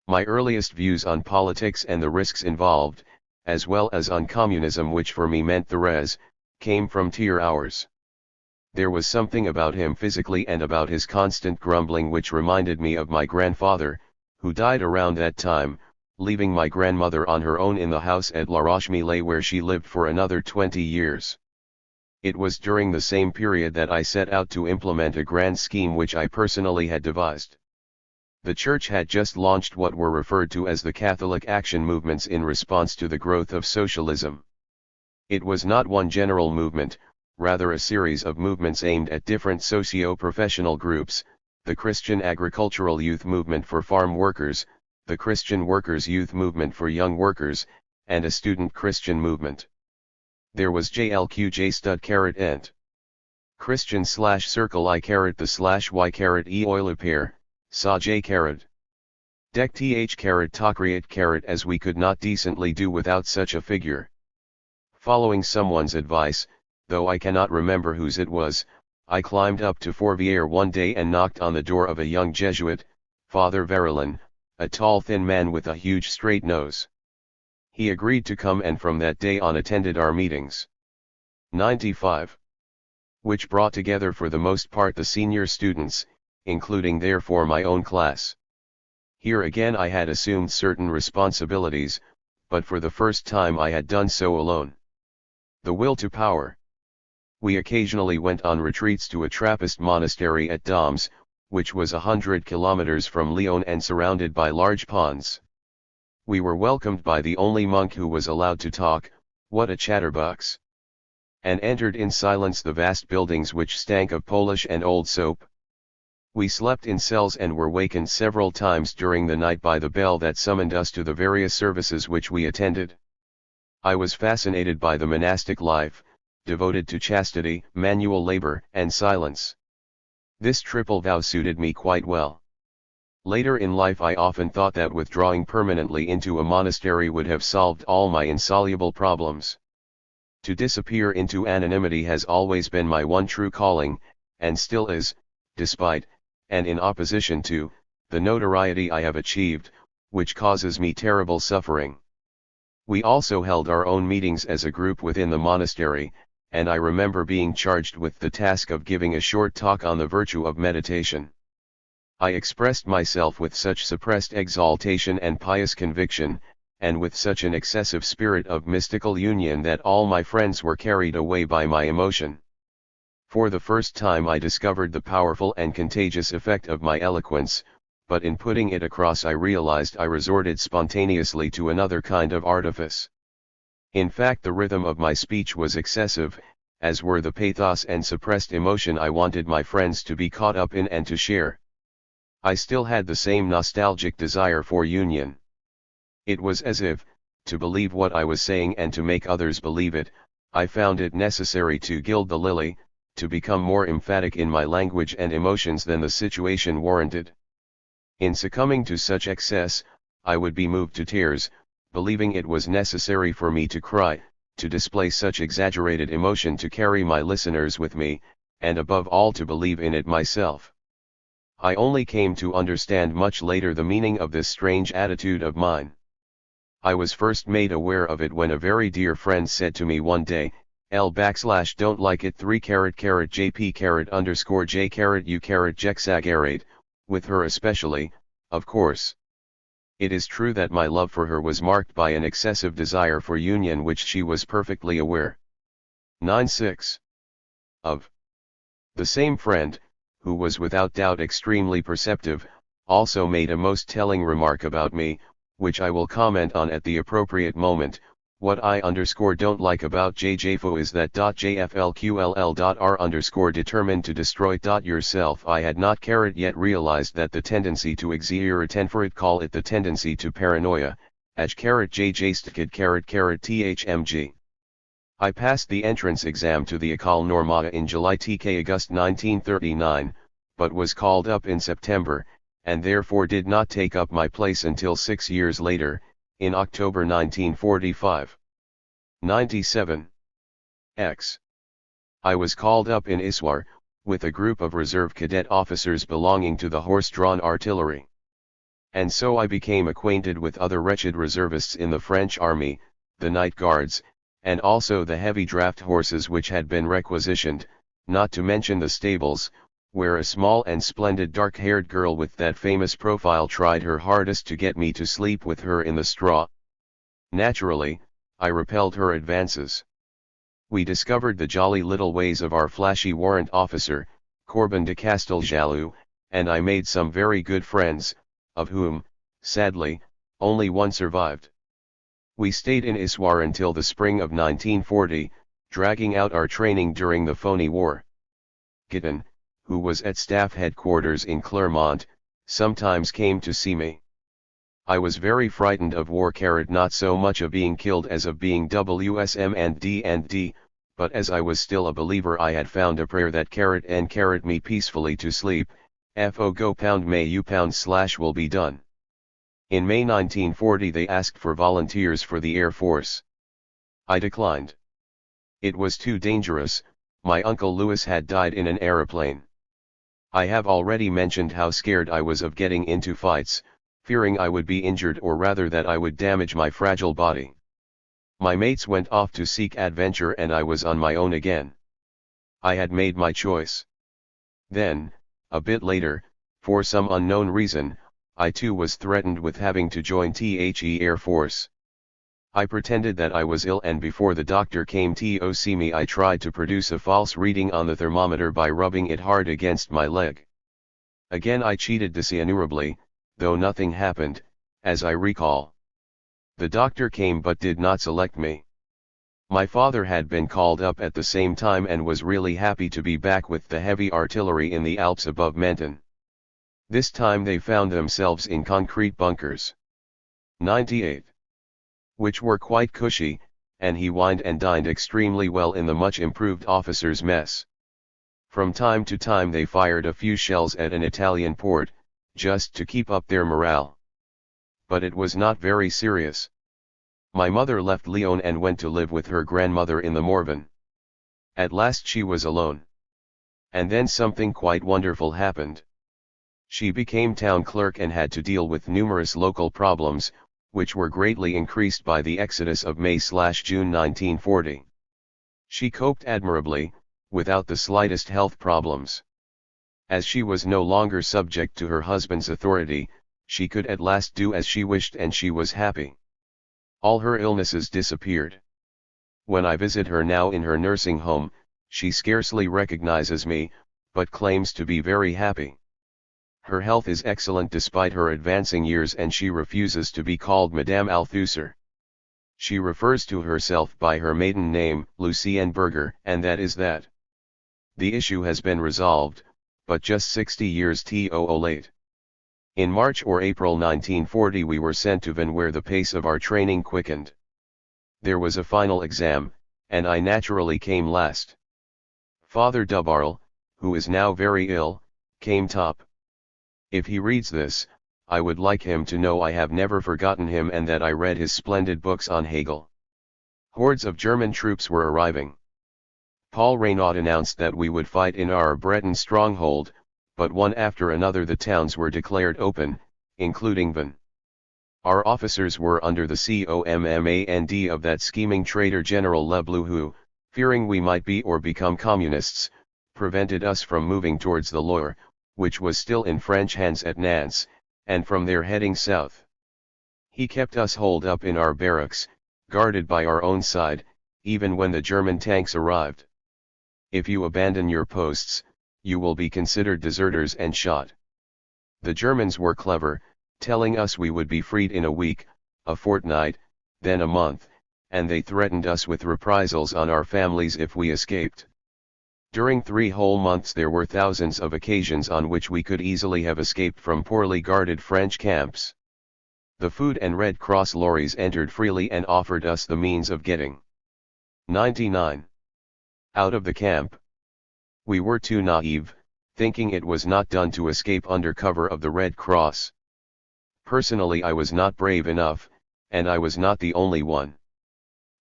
My earliest views on politics and the risks involved, as well as on communism which for me meant Thérèse, came from Tier Auers. There was something about him physically and about his constant grumbling which reminded me of my grandfather, who died around that time, leaving my grandmother on her own in the house at La Roche-Mille where she lived for another 20 years. It was during the same period that I set out to implement a grand scheme which I personally had devised. The Church had just launched what were referred to as the Catholic Action Movements in response to the growth of socialism. It was not one general movement, rather a series of movements aimed at different socio-professional groups, the Christian Agricultural Youth Movement for farm workers, the Christian Workers' Youth Movement for young workers, and a student Christian movement. There was JLQJ stud caret ent. Christian slash circle I caret the slash y caret e oil pair, sa j caret. Dec th caret tocreate caret as we could not decently do without such a figure. Following someone's advice, though I cannot remember whose it was, I climbed up to Fourvière one day and knocked on the door of a young Jesuit, Father Verelin, a tall thin man with a huge straight nose. He agreed to come and from that day on attended our meetings. 95. Which brought together for the most part the senior students, including therefore my own class. Here again I had assumed certain responsibilities, but for the first time I had done so alone. The will to power. We occasionally went on retreats to a Trappist monastery at Doms, which was 100 kilometers from Lyon and surrounded by large ponds. We were welcomed by the only monk who was allowed to talk, what a chatterbox! And entered in silence the vast buildings which stank of Polish and old soap. We slept in cells and were wakened several times during the night by the bell that summoned us to the various services which we attended. I was fascinated by the monastic life, devoted to chastity, manual labor, and silence. This triple vow suited me quite well. Later in life I often thought that withdrawing permanently into a monastery would have solved all my insoluble problems. To disappear into anonymity has always been my one true calling, and still is, despite, and in opposition to, the notoriety I have achieved, which causes me terrible suffering. We also held our own meetings as a group within the monastery, and I remember being charged with the task of giving a short talk on the virtue of meditation. I expressed myself with such suppressed exaltation and pious conviction, and with such an excessive spirit of mystical union that all my friends were carried away by my emotion. For the first time I discovered the powerful and contagious effect of my eloquence, but in putting it across I realized I resorted spontaneously to another kind of artifice. In fact, the rhythm of my speech was excessive, as were the pathos and suppressed emotion I wanted my friends to be caught up in and to share. I still had the same nostalgic desire for union. It was as if, to believe what I was saying and to make others believe it, I found it necessary to gild the lily, to become more emphatic in my language and emotions than the situation warranted. In succumbing to such excess, I would be moved to tears, believing it was necessary for me to cry, to display such exaggerated emotion to carry my listeners with me, and above all to believe in it myself. I only came to understand much later the meaning of this strange attitude of mine. I was first made aware of it when a very dear friend said to me one day, don't like it 3 JP _J U Jexagerate, with her especially, of course. It is true that my love for her was marked by an excessive desire for union which she was perfectly aware. 9-6. Of. The same friend, who was without doubt extremely perceptive, also made a most telling remark about me, which I will comment on at the appropriate moment. What I don't like about JJFO is that JFLQLL.R determined to destroy yourself. I had not yet realized that the tendency to exiritenforit call it the tendency to paranoia, JJstkid THMG. I passed the entrance exam to the École Normale in July August 1939, but was called up in September, and therefore did not take up my place until 6 years later, in October 1945. 97. X. I was called up in Issoire, with a group of reserve cadet officers belonging to the horse-drawn artillery. And so I became acquainted with other wretched reservists in the French army, the night guards, and also the heavy draft horses which had been requisitioned, not to mention the stables, where a small and splendid dark-haired girl with that famous profile tried her hardest to get me to sleep with her in the straw. Naturally, I repelled her advances. We discovered the jolly little ways of our flashy warrant officer, Corbin de Casteljaloux, and I made some very good friends, of whom, sadly, only one survived. We stayed in Issoire until the spring of 1940, dragging out our training during the phony war. Guiton, who was at staff headquarters in Clermont, sometimes came to see me. I was very frightened of war, not so much of being killed as of being WSM and D, but as I was still a believer I had found a prayer that me peacefully to sleep. FO go pound may you pound / will be done. In May 1940 they asked for volunteers for the Air Force. I declined. It was too dangerous. My uncle Louis had died in an aeroplane. I have already mentioned how scared I was of getting into fights, fearing I would be injured or rather that I would damage my fragile body. My mates went off to seek adventure and I was on my own again. I had made my choice. Then, a bit later, for some unknown reason, I too was threatened with having to join the Air Force. I pretended that I was ill and before the doctor came to see me I tried to produce a false reading on the thermometer by rubbing it hard against my leg. Again I cheated dishonorably, though nothing happened, as I recall. The doctor came but did not select me. My father had been called up at the same time and was really happy to be back with the heavy artillery in the Alps above Menton. This time they found themselves in concrete bunkers. 98. Which were quite cushy, and he wined and dined extremely well in the much improved officers' mess. From time to time they fired a few shells at an Italian port, just to keep up their morale. But it was not very serious. My mother left Lyon and went to live with her grandmother in the Morvan. At last she was alone. And then something quite wonderful happened. She became town clerk and had to deal with numerous local problems, which were greatly increased by the exodus of May/June 1940. She coped admirably, without the slightest health problems. As she was no longer subject to her husband's authority, she could at last do as she wished and she was happy. All her illnesses disappeared. When I visit her now in her nursing home, she scarcely recognizes me, but claims to be very happy. Her health is excellent despite her advancing years and she refuses to be called Madame Althusser. She refers to herself by her maiden name, Lucienne Berger, and that is that. The issue has been resolved, but just 60 years too late. In March or April 1940 we were sent to Vannes where the pace of our training quickened. There was a final exam, and I naturally came last. Father Dubarl, who is now very ill, came top. If he reads this, I would like him to know I have never forgotten him and that I read his splendid books on Hegel. Hordes of German troops were arriving. Paul Reynaud announced that we would fight in our Breton stronghold, but one after another the towns were declared open, including Vannes. Our officers were under the command of that scheming traitor General Leblou who, fearing we might be or become communists, prevented us from moving towards the Loire, which was still in French hands at Nantes, and from there heading south. He kept us holed up in our barracks, guarded by our own side, even when the German tanks arrived. If you abandon your posts, you will be considered deserters and shot. The Germans were clever, telling us we would be freed in a week, a fortnight, then a month, and they threatened us with reprisals on our families if we escaped. During 3 whole months there were thousands of occasions on which we could easily have escaped from poorly guarded French camps. The food and Red Cross lorries entered freely and offered us the means of getting 99 out of the camp. We were too naive, thinking it was not done to escape under cover of the Red Cross. Personally I was not brave enough, and I was not the only one.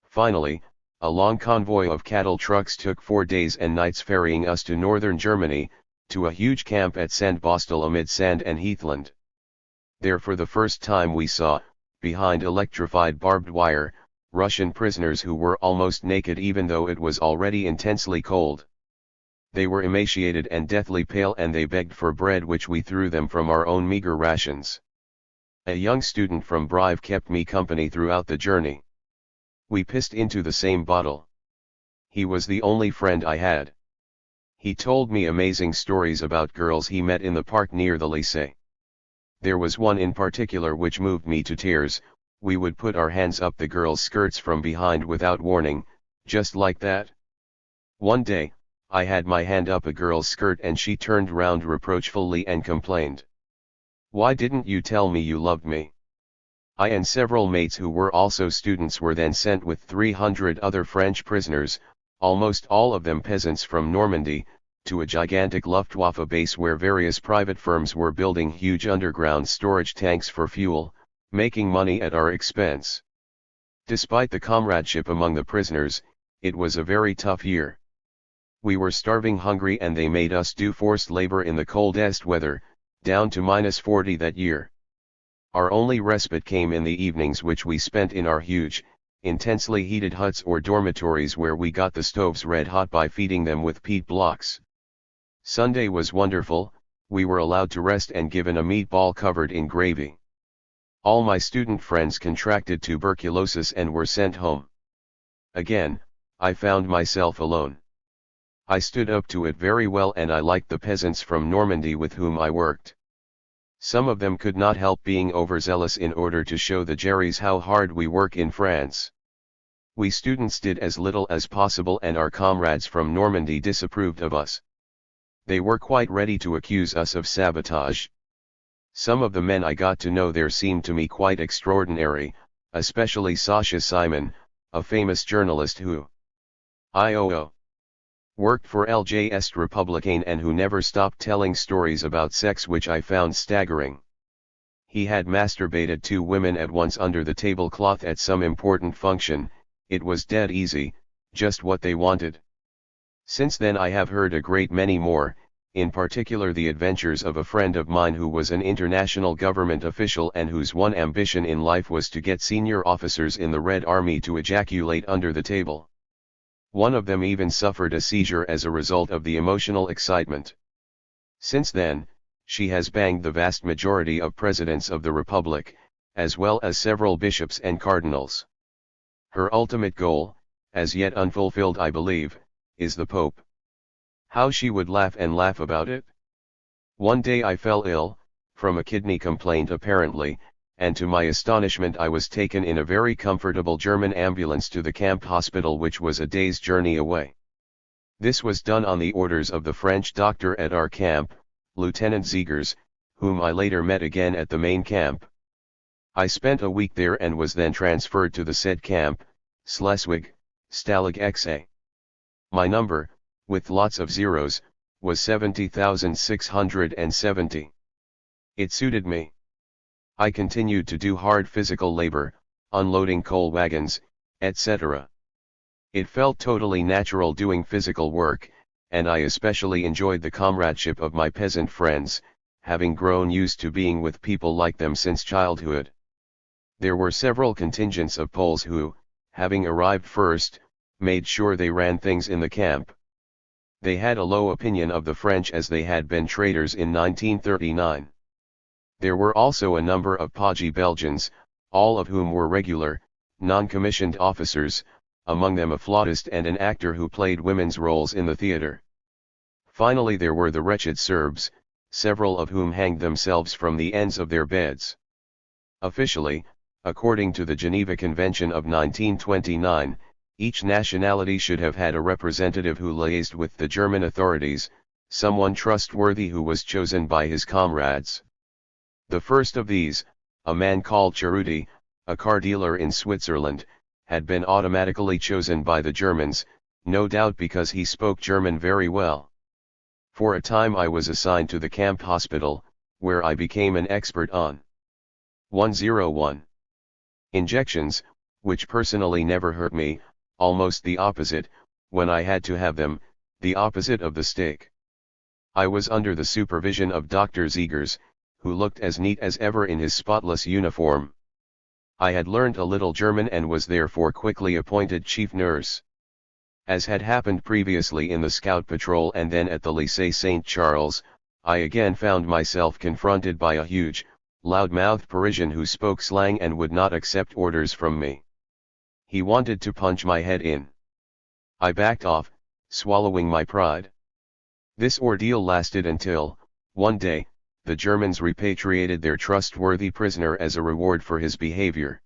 Finally, a long convoy of cattle trucks took 4 days and nights ferrying us to northern Germany, to a huge camp at Sandbostel amid sand and heathland. There for the first time we saw, behind electrified barbed wire, Russian prisoners who were almost naked even though it was already intensely cold. They were emaciated and deathly pale and they begged for bread which we threw them from our own meager rations. A young student from Brive kept me company throughout the journey. We pissed into the same bottle. He was the only friend I had. He told me amazing stories about girls he met in the park near the lycée. There was one in particular which moved me to tears. We would put our hands up the girls' skirts from behind without warning, just like that. One day, I had my hand up a girl's skirt and she turned round reproachfully and complained. "Why didn't you tell me you loved me?" I and several mates who were also students were then sent with 300 other French prisoners, almost all of them peasants from Normandy, to a gigantic Luftwaffe base where various private firms were building huge underground storage tanks for fuel, making money at our expense. Despite the comradeship among the prisoners, it was a very tough year. We were starving hungry and they made us do forced labor in the coldest weather, down to -40 that year. Our only respite came in the evenings which we spent in our huge, intensely heated huts or dormitories where we got the stoves red hot by feeding them with peat blocks. Sunday was wonderful, we were allowed to rest and given a meatball covered in gravy. All my student friends contracted tuberculosis and were sent home. Again, I found myself alone. I stood up to it very well and I liked the peasants from Normandy with whom I worked. Some of them could not help being overzealous in order to show the Jerrys how hard we work in France. We students did as little as possible and our comrades from Normandy disapproved of us. They were quite ready to accuse us of sabotage. Some of the men I got to know there seemed to me quite extraordinary, especially Sasha Simon, a famous journalist who worked for l'Est Républicain and who never stopped telling stories about sex which I found staggering. He had masturbated 2 women at once under the tablecloth at some important function. It was dead easy, just what they wanted. Since then I have heard a great many more, in particular the adventures of a friend of mine who was an international government official and whose one ambition in life was to get senior officers in the Red Army to ejaculate under the table. One of them even suffered a seizure as a result of the emotional excitement. Since then, she has banged the vast majority of presidents of the Republic, as well as several bishops and cardinals. Her ultimate goal, as yet unfulfilled I believe, is the Pope. How she would laugh and laugh about it. One day I fell ill, from a kidney complaint apparently, and to my astonishment I was taken in a very comfortable German ambulance to the camp hospital, which was a day's journey away. This was done on the orders of the French doctor at our camp, Lieutenant Zegers, whom I later met again at the main camp. I spent a week there and was then transferred to the said camp, Schleswig, Stalag XA. My number, with lots of zeros, was 70,670. It suited me. I continued to do hard physical labor, unloading coal wagons, etc. It felt totally natural doing physical work, and I especially enjoyed the comradeship of my peasant friends, having grown used to being with people like them since childhood. There were several contingents of Poles who, having arrived first, made sure they ran things in the camp. They had a low opinion of the French as they had been traitors in 1939. There were also a number of podgy Belgians, all of whom were regular, non-commissioned officers, among them a flautist and an actor who played women's roles in the theater. Finally there were the wretched Serbs, several of whom hanged themselves from the ends of their beds. Officially, according to the Geneva Convention of 1929, each nationality should have had a representative who liaised with the German authorities, someone trustworthy who was chosen by his comrades. The first of these, a man called Ceruti, a car dealer in Switzerland, had been automatically chosen by the Germans, no doubt because he spoke German very well. For a time I was assigned to the camp hospital, where I became an expert on 101 injections, which personally never hurt me, almost the opposite, when I had to have them, the opposite of the steak. I was under the supervision of Dr. Zegers, who looked as neat as ever in his spotless uniform. I had learned a little German and was therefore quickly appointed chief nurse. As had happened previously in the Scout Patrol and then at the Lycée St. Charles, I again found myself confronted by a huge, loud-mouthed Parisian who spoke slang and would not accept orders from me. He wanted to punch my head in. I backed off, swallowing my pride. This ordeal lasted until, one day, the Germans repatriated their trustworthy prisoner as a reward for his behavior.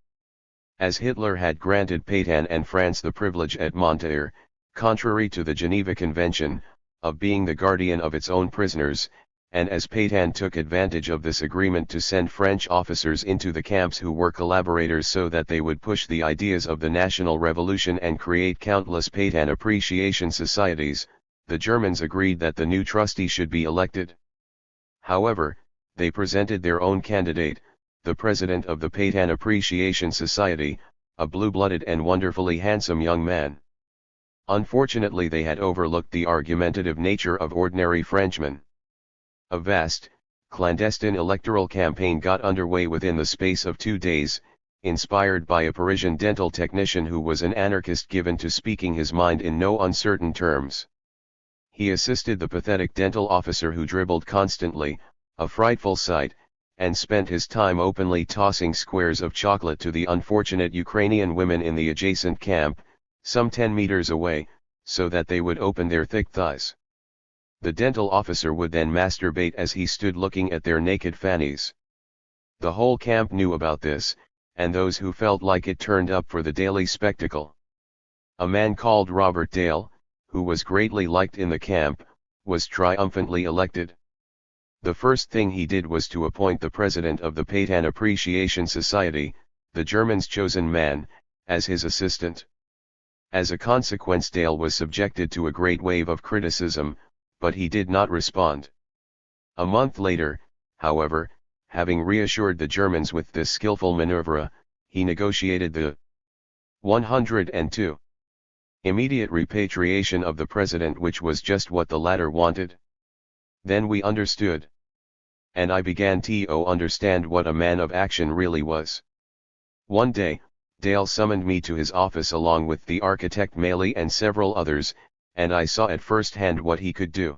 As Hitler had granted Pétain and France the privilege at Monterrey, contrary to the Geneva Convention, of being the guardian of its own prisoners, and as Pétain took advantage of this agreement to send French officers into the camps who were collaborators so that they would push the ideas of the National Revolution and create countless Pétain appreciation societies, the Germans agreed that the new trustee should be elected. However, they presented their own candidate, the president of the Pétain Appreciation Society, a blue-blooded and wonderfully handsome young man. Unfortunately they had overlooked the argumentative nature of ordinary Frenchmen. A vast, clandestine electoral campaign got underway within the space of 2 days, inspired by a Parisian dental technician who was an anarchist given to speaking his mind in no uncertain terms. He assisted the pathetic dental officer who dribbled constantly, a frightful sight, and spent his time openly tossing squares of chocolate to the unfortunate Ukrainian women in the adjacent camp, some 10 meters away, so that they would open their thick thighs. The dental officer would then masturbate as he stood looking at their naked fannies. The whole camp knew about this, and those who felt like it turned up for the daily spectacle. A man called Robert Dale, who was greatly liked in the camp, was triumphantly elected. The first thing he did was to appoint the president of the Pétain Appreciation Society, the Germans' chosen man, as his assistant. As a consequence Dale was subjected to a great wave of criticism, but he did not respond. A month later, however, having reassured the Germans with this skillful maneuver, he negotiated the 102 immediate repatriation of the president, which was just what the latter wanted. Then we understood. And I began to understand what a man of action really was. One day, Dale summoned me to his office along with the architect Maley and several others, and I saw at first hand what he could do.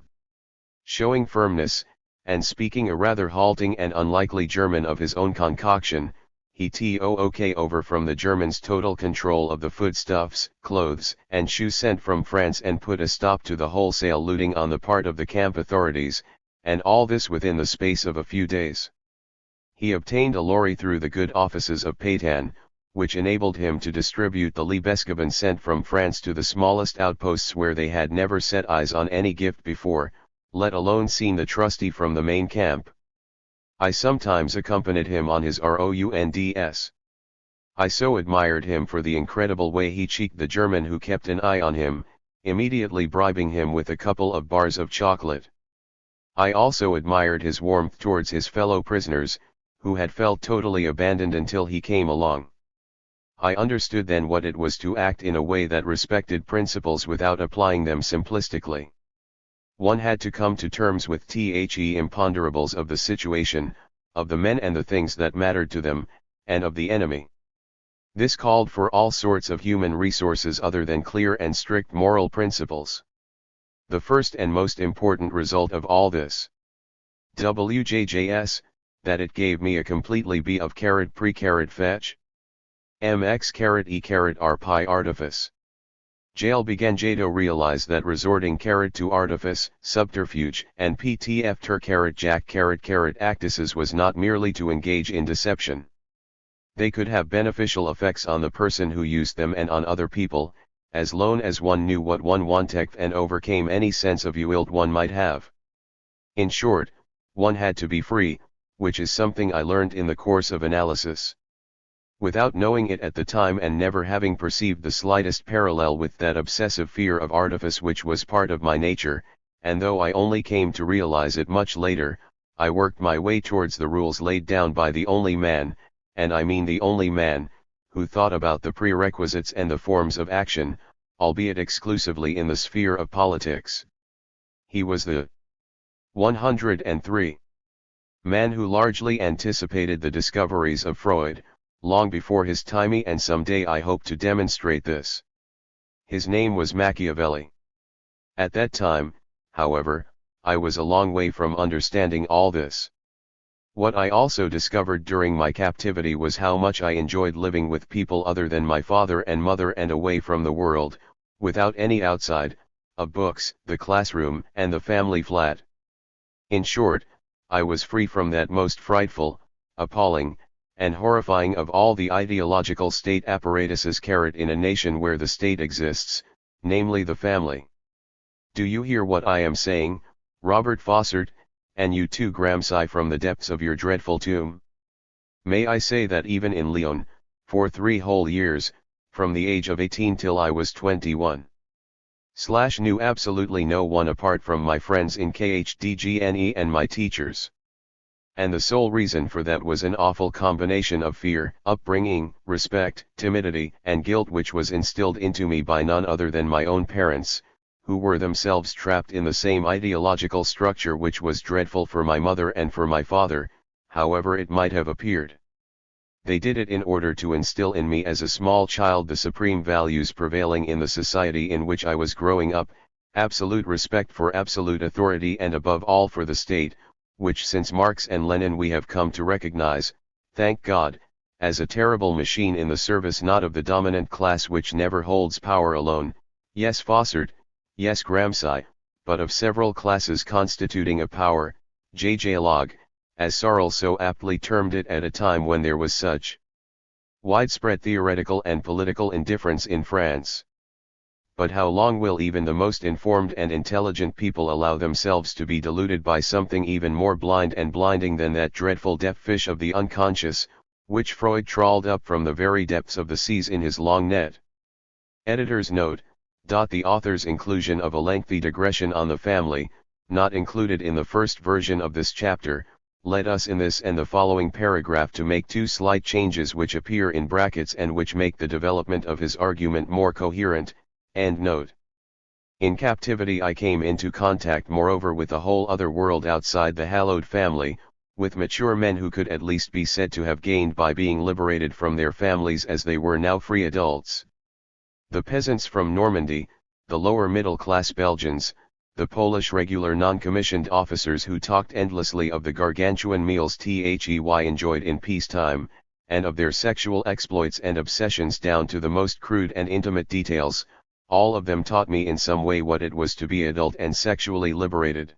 Showing firmness, and speaking a rather halting and unlikely German of his own concoction, he took over from the Germans total control of the foodstuffs, clothes, and shoes sent from France and put a stop to the wholesale looting on the part of the camp authorities, and all this within the space of a few days. He obtained a lorry through the good offices of Pétain, which enabled him to distribute the Liebesgaben sent from France to the smallest outposts where they had never set eyes on any gift before, let alone seen the trusty from the main camp. I sometimes accompanied him on his rounds. I so admired him for the incredible way he cheeked the German who kept an eye on him, immediately bribing him with a couple of bars of chocolate. I also admired his warmth towards his fellow prisoners, who had felt totally abandoned until he came along. I understood then what it was to act in a way that respected principles without applying them simplistically. One had to come to terms with the imponderables of the situation, of the men and the things that mattered to them, and of the enemy. This called for all sorts of human resources other than clear and strict moral principles. The first and most important result of all this, WJJS, that it gave me a completely B of pre-fetch. MX RPI artifice. Jail began to realize that resorting to artifice, subterfuge, and PTF jack actices was not merely to engage in deception. They could have beneficial effects on the person who used them and on other people, as long as one knew what one wanted and overcame any sense of guilt one might have. In short, one had to be free, which is something I learned in the course of analysis. Without knowing it at the time and never having perceived the slightest parallel with that obsessive fear of artifice which was part of my nature, and though I only came to realize it much later, I worked my way towards the rules laid down by the only man, and I mean the only man, who thought about the prerequisites and the forms of action, albeit exclusively in the sphere of politics. He was the 103 man who largely anticipated the discoveries of Freud, long before his time, and someday I hope to demonstrate this. His name was Machiavelli. At that time, however, I was a long way from understanding all this. What I also discovered during my captivity was how much I enjoyed living with people other than my father and mother and away from the world, without any outside, of books, the classroom, and the family flat. In short, I was free from that most frightful, appalling, and horrifying of all the ideological state apparatuses in a nation where the state exists, namely the family. Do you hear what I am saying, Robert Fossard, and you too Gramsci from the depths of your dreadful tomb? May I say that even in Lyon, for 3 whole years, from the age of 18 till I was 21, knew absolutely no one apart from my friends in KHDGNE and my teachers. And the sole reason for that was an awful combination of fear, upbringing, respect, timidity, and guilt which was instilled into me by none other than my own parents, who were themselves trapped in the same ideological structure which was dreadful for my mother and for my father, however it might have appeared. They did it in order to instill in me as a small child the supreme values prevailing in the society in which I was growing up, absolute respect for absolute authority and above all for the state, which since Marx and Lenin we have come to recognize, thank God, as a terrible machine in the service not of the dominant class which never holds power alone, yes Fossard, yes Gramsci, but of several classes constituting a power, J.J. Log, as Sarl so aptly termed it at a time when there was such widespread theoretical and political indifference in France. But how long will even the most informed and intelligent people allow themselves to be deluded by something even more blind and blinding than that dreadful deaf fish of the unconscious, which Freud trawled up from the very depths of the seas in his long net? Editor's note: the author's inclusion of a lengthy digression on the family, not included in the first version of this chapter, led us in this and the following paragraph to make 2 slight changes which appear in brackets and which make the development of his argument more coherent. End note. In captivity I came into contact moreover with a whole other world outside the hallowed family, with mature men who could at least be said to have gained by being liberated from their families as they were now free adults. The peasants from Normandy, the lower middle-class Belgians, the Polish regular non-commissioned officers who talked endlessly of the gargantuan meals They enjoyed in peacetime, and of their sexual exploits and obsessions down to the most crude and intimate details, all of them taught me in some way what it was to be adult and sexually liberated.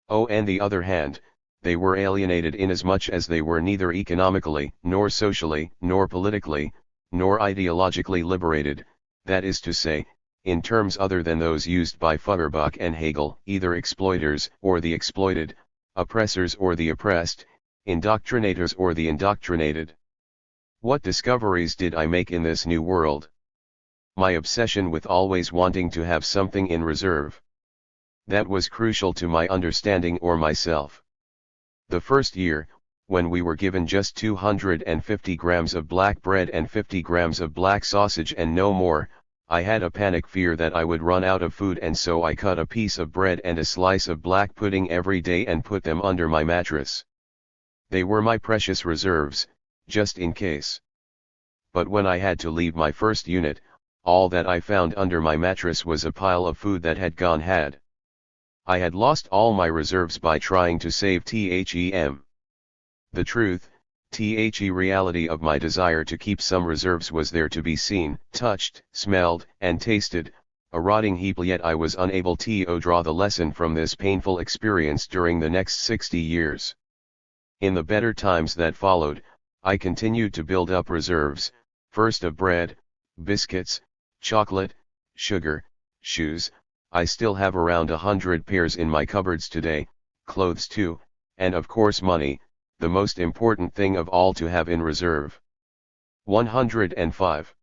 On the other hand, they were alienated inasmuch as they were neither economically, nor socially, nor politically, nor ideologically liberated, that is to say, in terms other than those used by Feuerbach and Hegel, either exploiters or the exploited, oppressors or the oppressed, indoctrinators or the indoctrinated. What discoveries did I make in this new world? My obsession with always wanting to have something in reserve. That was crucial to my understanding or myself. The first year, when we were given just 250 grams of black bread and 50 grams of black sausage and no more, I had a panic fear that I would run out of food, and so I cut a piece of bread and a slice of black pudding every day and put them under my mattress. They were my precious reserves, just in case. But when I had to leave my first unit, all that I found under my mattress was a pile of food that had gone had. I had lost all my reserves by trying to save them. The truth, reality of my desire to keep some reserves was there to be seen, touched, smelled, and tasted, a rotting heap, yet I was unable to draw the lesson from this painful experience during the next 60 years. In the better times that followed, I continued to build up reserves, first of bread, biscuits, chocolate, sugar, shoes. I still have around 100 pairs in my cupboards today, clothes too, and of course money, the most important thing of all to have in reserve. 105.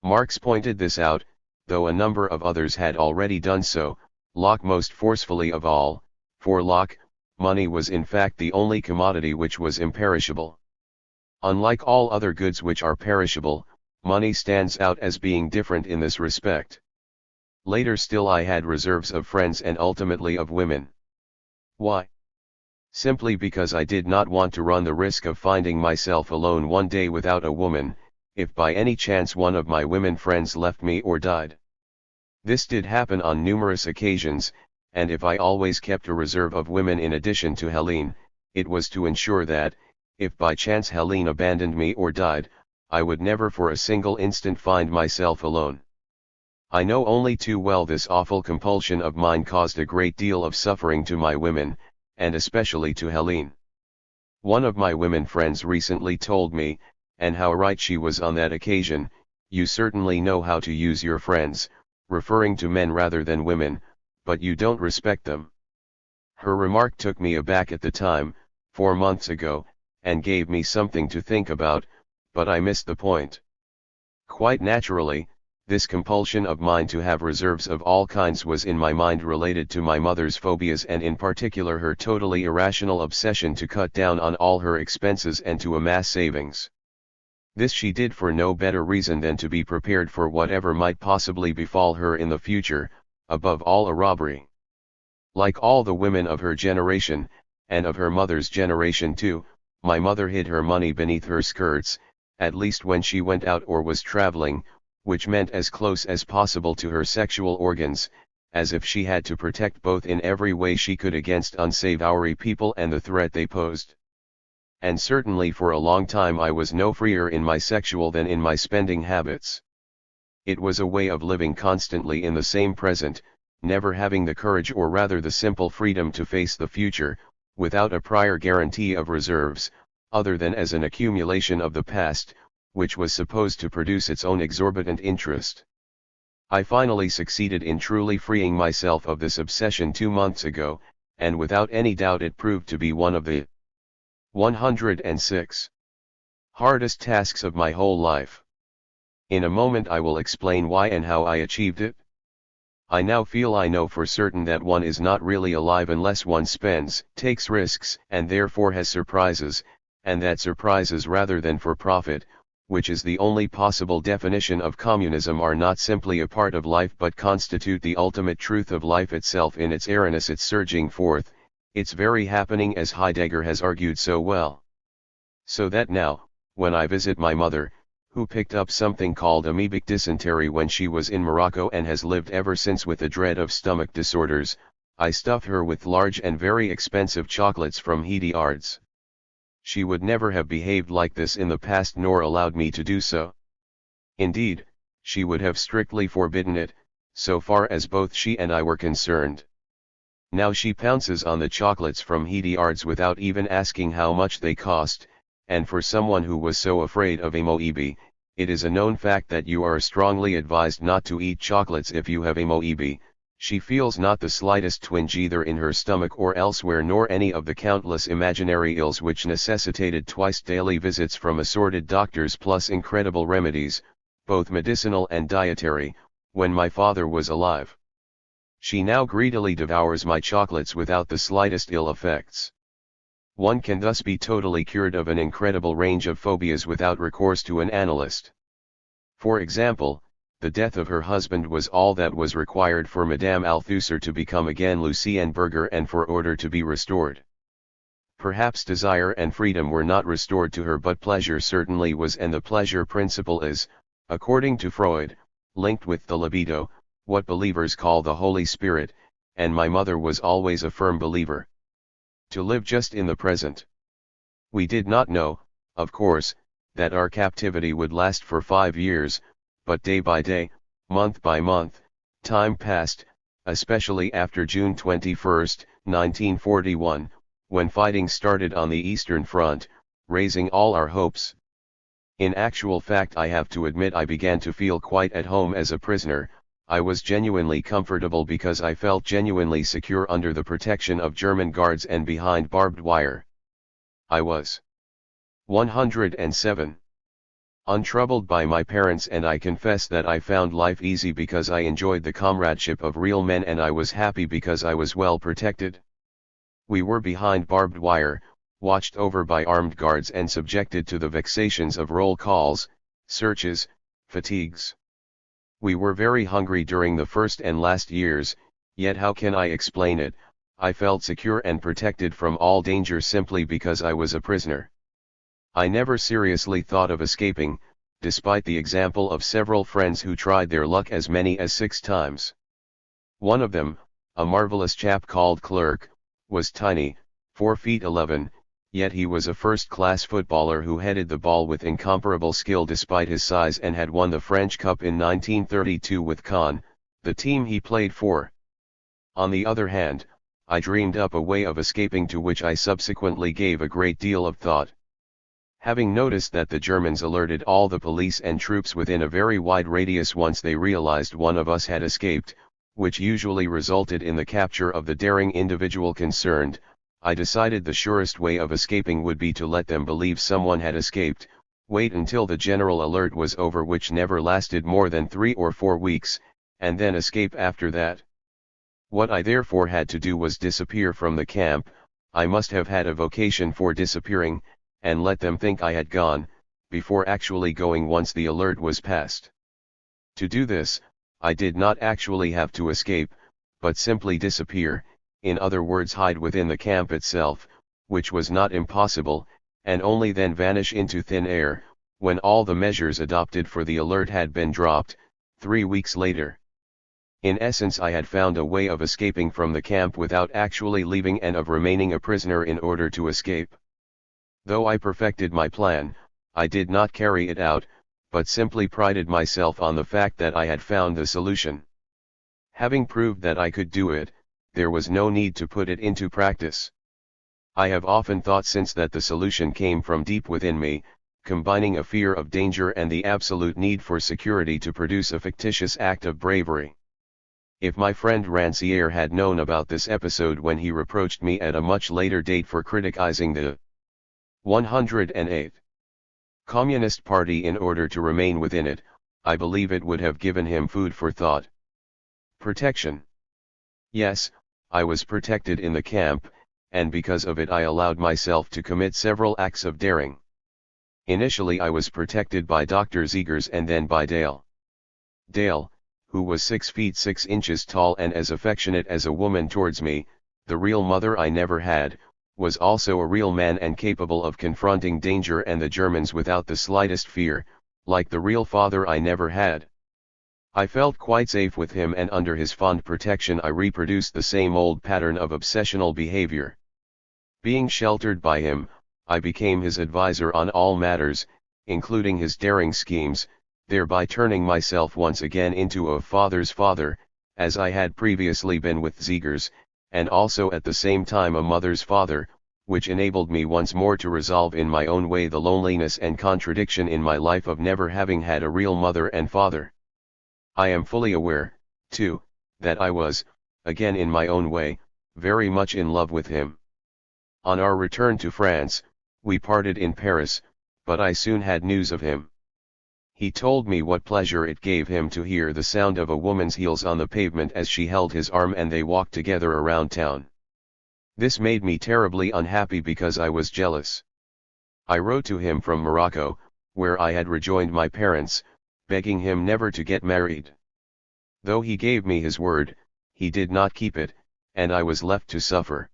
Marx pointed this out, though a number of others had already done so, Locke most forcefully of all. For Locke, money was in fact the only commodity which was imperishable. Unlike all other goods which are perishable, money stands out as being different in this respect. Later still I had reserves of friends and ultimately of women. Why? Simply because I did not want to run the risk of finding myself alone one day without a woman, if by any chance one of my women friends left me or died. This did happen on numerous occasions, and if I always kept a reserve of women in addition to Helene, it was to ensure that, if by chance Helene abandoned me or died, I would never for a single instant find myself alone. I know only too well this awful compulsion of mine caused a great deal of suffering to my women, and especially to Helene. One of my women friends recently told me, and how right she was on that occasion, "You certainly know how to use your friends," referring to men rather than women, "but you don't respect them." Her remark took me aback at the time, 4 months ago, and gave me something to think about, but I missed the point. Quite naturally, this compulsion of mine to have reserves of all kinds was in my mind related to my mother's phobias, and in particular her totally irrational obsession to cut down on all her expenses and to amass savings. This she did for no better reason than to be prepared for whatever might possibly befall her in the future, above all a robbery. Like all the women of her generation, and of her mother's generation too, my mother hid her money beneath her skirts, at least when she went out or was traveling, which meant as close as possible to her sexual organs, as if she had to protect both in every way she could against unsavory people and the threat they posed. And certainly for a long time I was no freer in my sexual than in my spending habits. It was a way of living constantly in the same present, never having the courage or rather the simple freedom to face the future, without a prior guarantee of reserves, other than as an accumulation of the past, which was supposed to produce its own exorbitant interest. I finally succeeded in truly freeing myself of this obsession 2 months ago, and without any doubt it proved to be one of the 106 hardest tasks of my whole life. In a moment I will explain why and how I achieved it. I now feel I know for certain that one is not really alive unless one spends, takes risks, and therefore has surprises, and that surprises rather than for profit, which is the only possible definition of communism, are not simply a part of life but constitute the ultimate truth of life itself in its airiness, its surging forth, It's very happening, as Heidegger has argued so well. So that now, when I visit my mother, who picked up something called amoebic dysentery when she was in Morocco and has lived ever since with a dread of stomach disorders, I stuff her with large and very expensive chocolates from Hediard's. She would never have behaved like this in the past nor allowed me to do so. Indeed, she would have strictly forbidden it, so far as both she and I were concerned. Now she pounces on the chocolates from Hediard's without even asking how much they cost, and for someone who was so afraid of amoebae, it is a known fact that you are strongly advised not to eat chocolates if you have amoebae. She feels not the slightest twinge either in her stomach or elsewhere, nor any of the countless imaginary ills which necessitated twice daily visits from assorted doctors plus incredible remedies, both medicinal and dietary, when my father was alive. She now greedily devours my chocolates without the slightest ill effects. One can thus be totally cured of an incredible range of phobias without recourse to an analyst. For example, the death of her husband was all that was required for Madame Althusser to become again Lucienne Berger and for order to be restored. Perhaps desire and freedom were not restored to her, but pleasure certainly was, and the pleasure principle is, according to Freud, linked with the libido, what believers call the Holy Spirit, and my mother was always a firm believer. To live just in the present. We did not know, of course, that our captivity would last for 5 years, but day by day, month by month, time passed, especially after June 21, 1941, when fighting started on the Eastern Front, raising all our hopes. In actual fact, I have to admit I began to feel quite at home as a prisoner. I was genuinely comfortable because I felt genuinely secure under the protection of German guards and behind barbed wire. I was 107. Untroubled by my parents, and I confess that I found life easy because I enjoyed the comradeship of real men, and I was happy because I was well protected. We were behind barbed wire, watched over by armed guards and subjected to the vexations of roll calls, searches, fatigues. We were very hungry during the first and last years, yet how can I explain it? I felt secure and protected from all danger simply because I was a prisoner. I never seriously thought of escaping, despite the example of several friends who tried their luck as many as 6 times. One of them, a marvelous chap called Clerk, was tiny, 4 feet 11, yet he was a first-class footballer who headed the ball with incomparable skill despite his size, and had won the French Cup in 1932 with Caen, the team he played for. On the other hand, I dreamed up a way of escaping to which I subsequently gave a great deal of thought. Having noticed that the Germans alerted all the police and troops within a very wide radius once they realized one of us had escaped, which usually resulted in the capture of the daring individual concerned, I decided the surest way of escaping would be to let them believe someone had escaped, wait until the general alert was over, which never lasted more than 3 or 4 weeks, and then escape after that. What I therefore had to do was disappear from the camp. I must have had a vocation for disappearing, and let them think I had gone, before actually going once the alert was passed. To do this, I did not actually have to escape, but simply disappear, in other words hide within the camp itself, which was not impossible, and only then vanish into thin air, when all the measures adopted for the alert had been dropped, 3 weeks later. In essence, I had found a way of escaping from the camp without actually leaving, and of remaining a prisoner in order to escape. Though I perfected my plan, I did not carry it out, but simply prided myself on the fact that I had found the solution. Having proved that I could do it, there was no need to put it into practice. I have often thought since that the solution came from deep within me, combining a fear of danger and the absolute need for security to produce a fictitious act of bravery. If my friend Rancière had known about this episode when he reproached me at a much later date for criticizing the 108th Communist Party in order to remain within it, I believe it would have given him food for thought. Protection. Yes, I was protected in the camp, and because of it I allowed myself to commit several acts of daring. Initially I was protected by Dr. Zegers and then by Dale. Dale, who was 6 feet 6 inches tall and as affectionate as a woman towards me, the real mother I never had, was also a real man and capable of confronting danger and the Germans without the slightest fear, like the real father I never had. I felt quite safe with him, and under his fond protection I reproduced the same old pattern of obsessional behavior. Being sheltered by him, I became his advisor on all matters, including his daring schemes, thereby turning myself once again into a father's father, as I had previously been with Zegers, and also at the same time a mother's father, which enabled me once more to resolve in my own way the loneliness and contradiction in my life of never having had a real mother and father. I am fully aware, too, that I was, again in my own way, very much in love with him. On our return to France, we parted in Paris, but I soon had news of him. He told me what pleasure it gave him to hear the sound of a woman's heels on the pavement as she held his arm and they walked together around town. This made me terribly unhappy because I was jealous. I wrote to him from Morocco, where I had rejoined my parents, begging him never to get married. Though he gave me his word, he did not keep it, and I was left to suffer.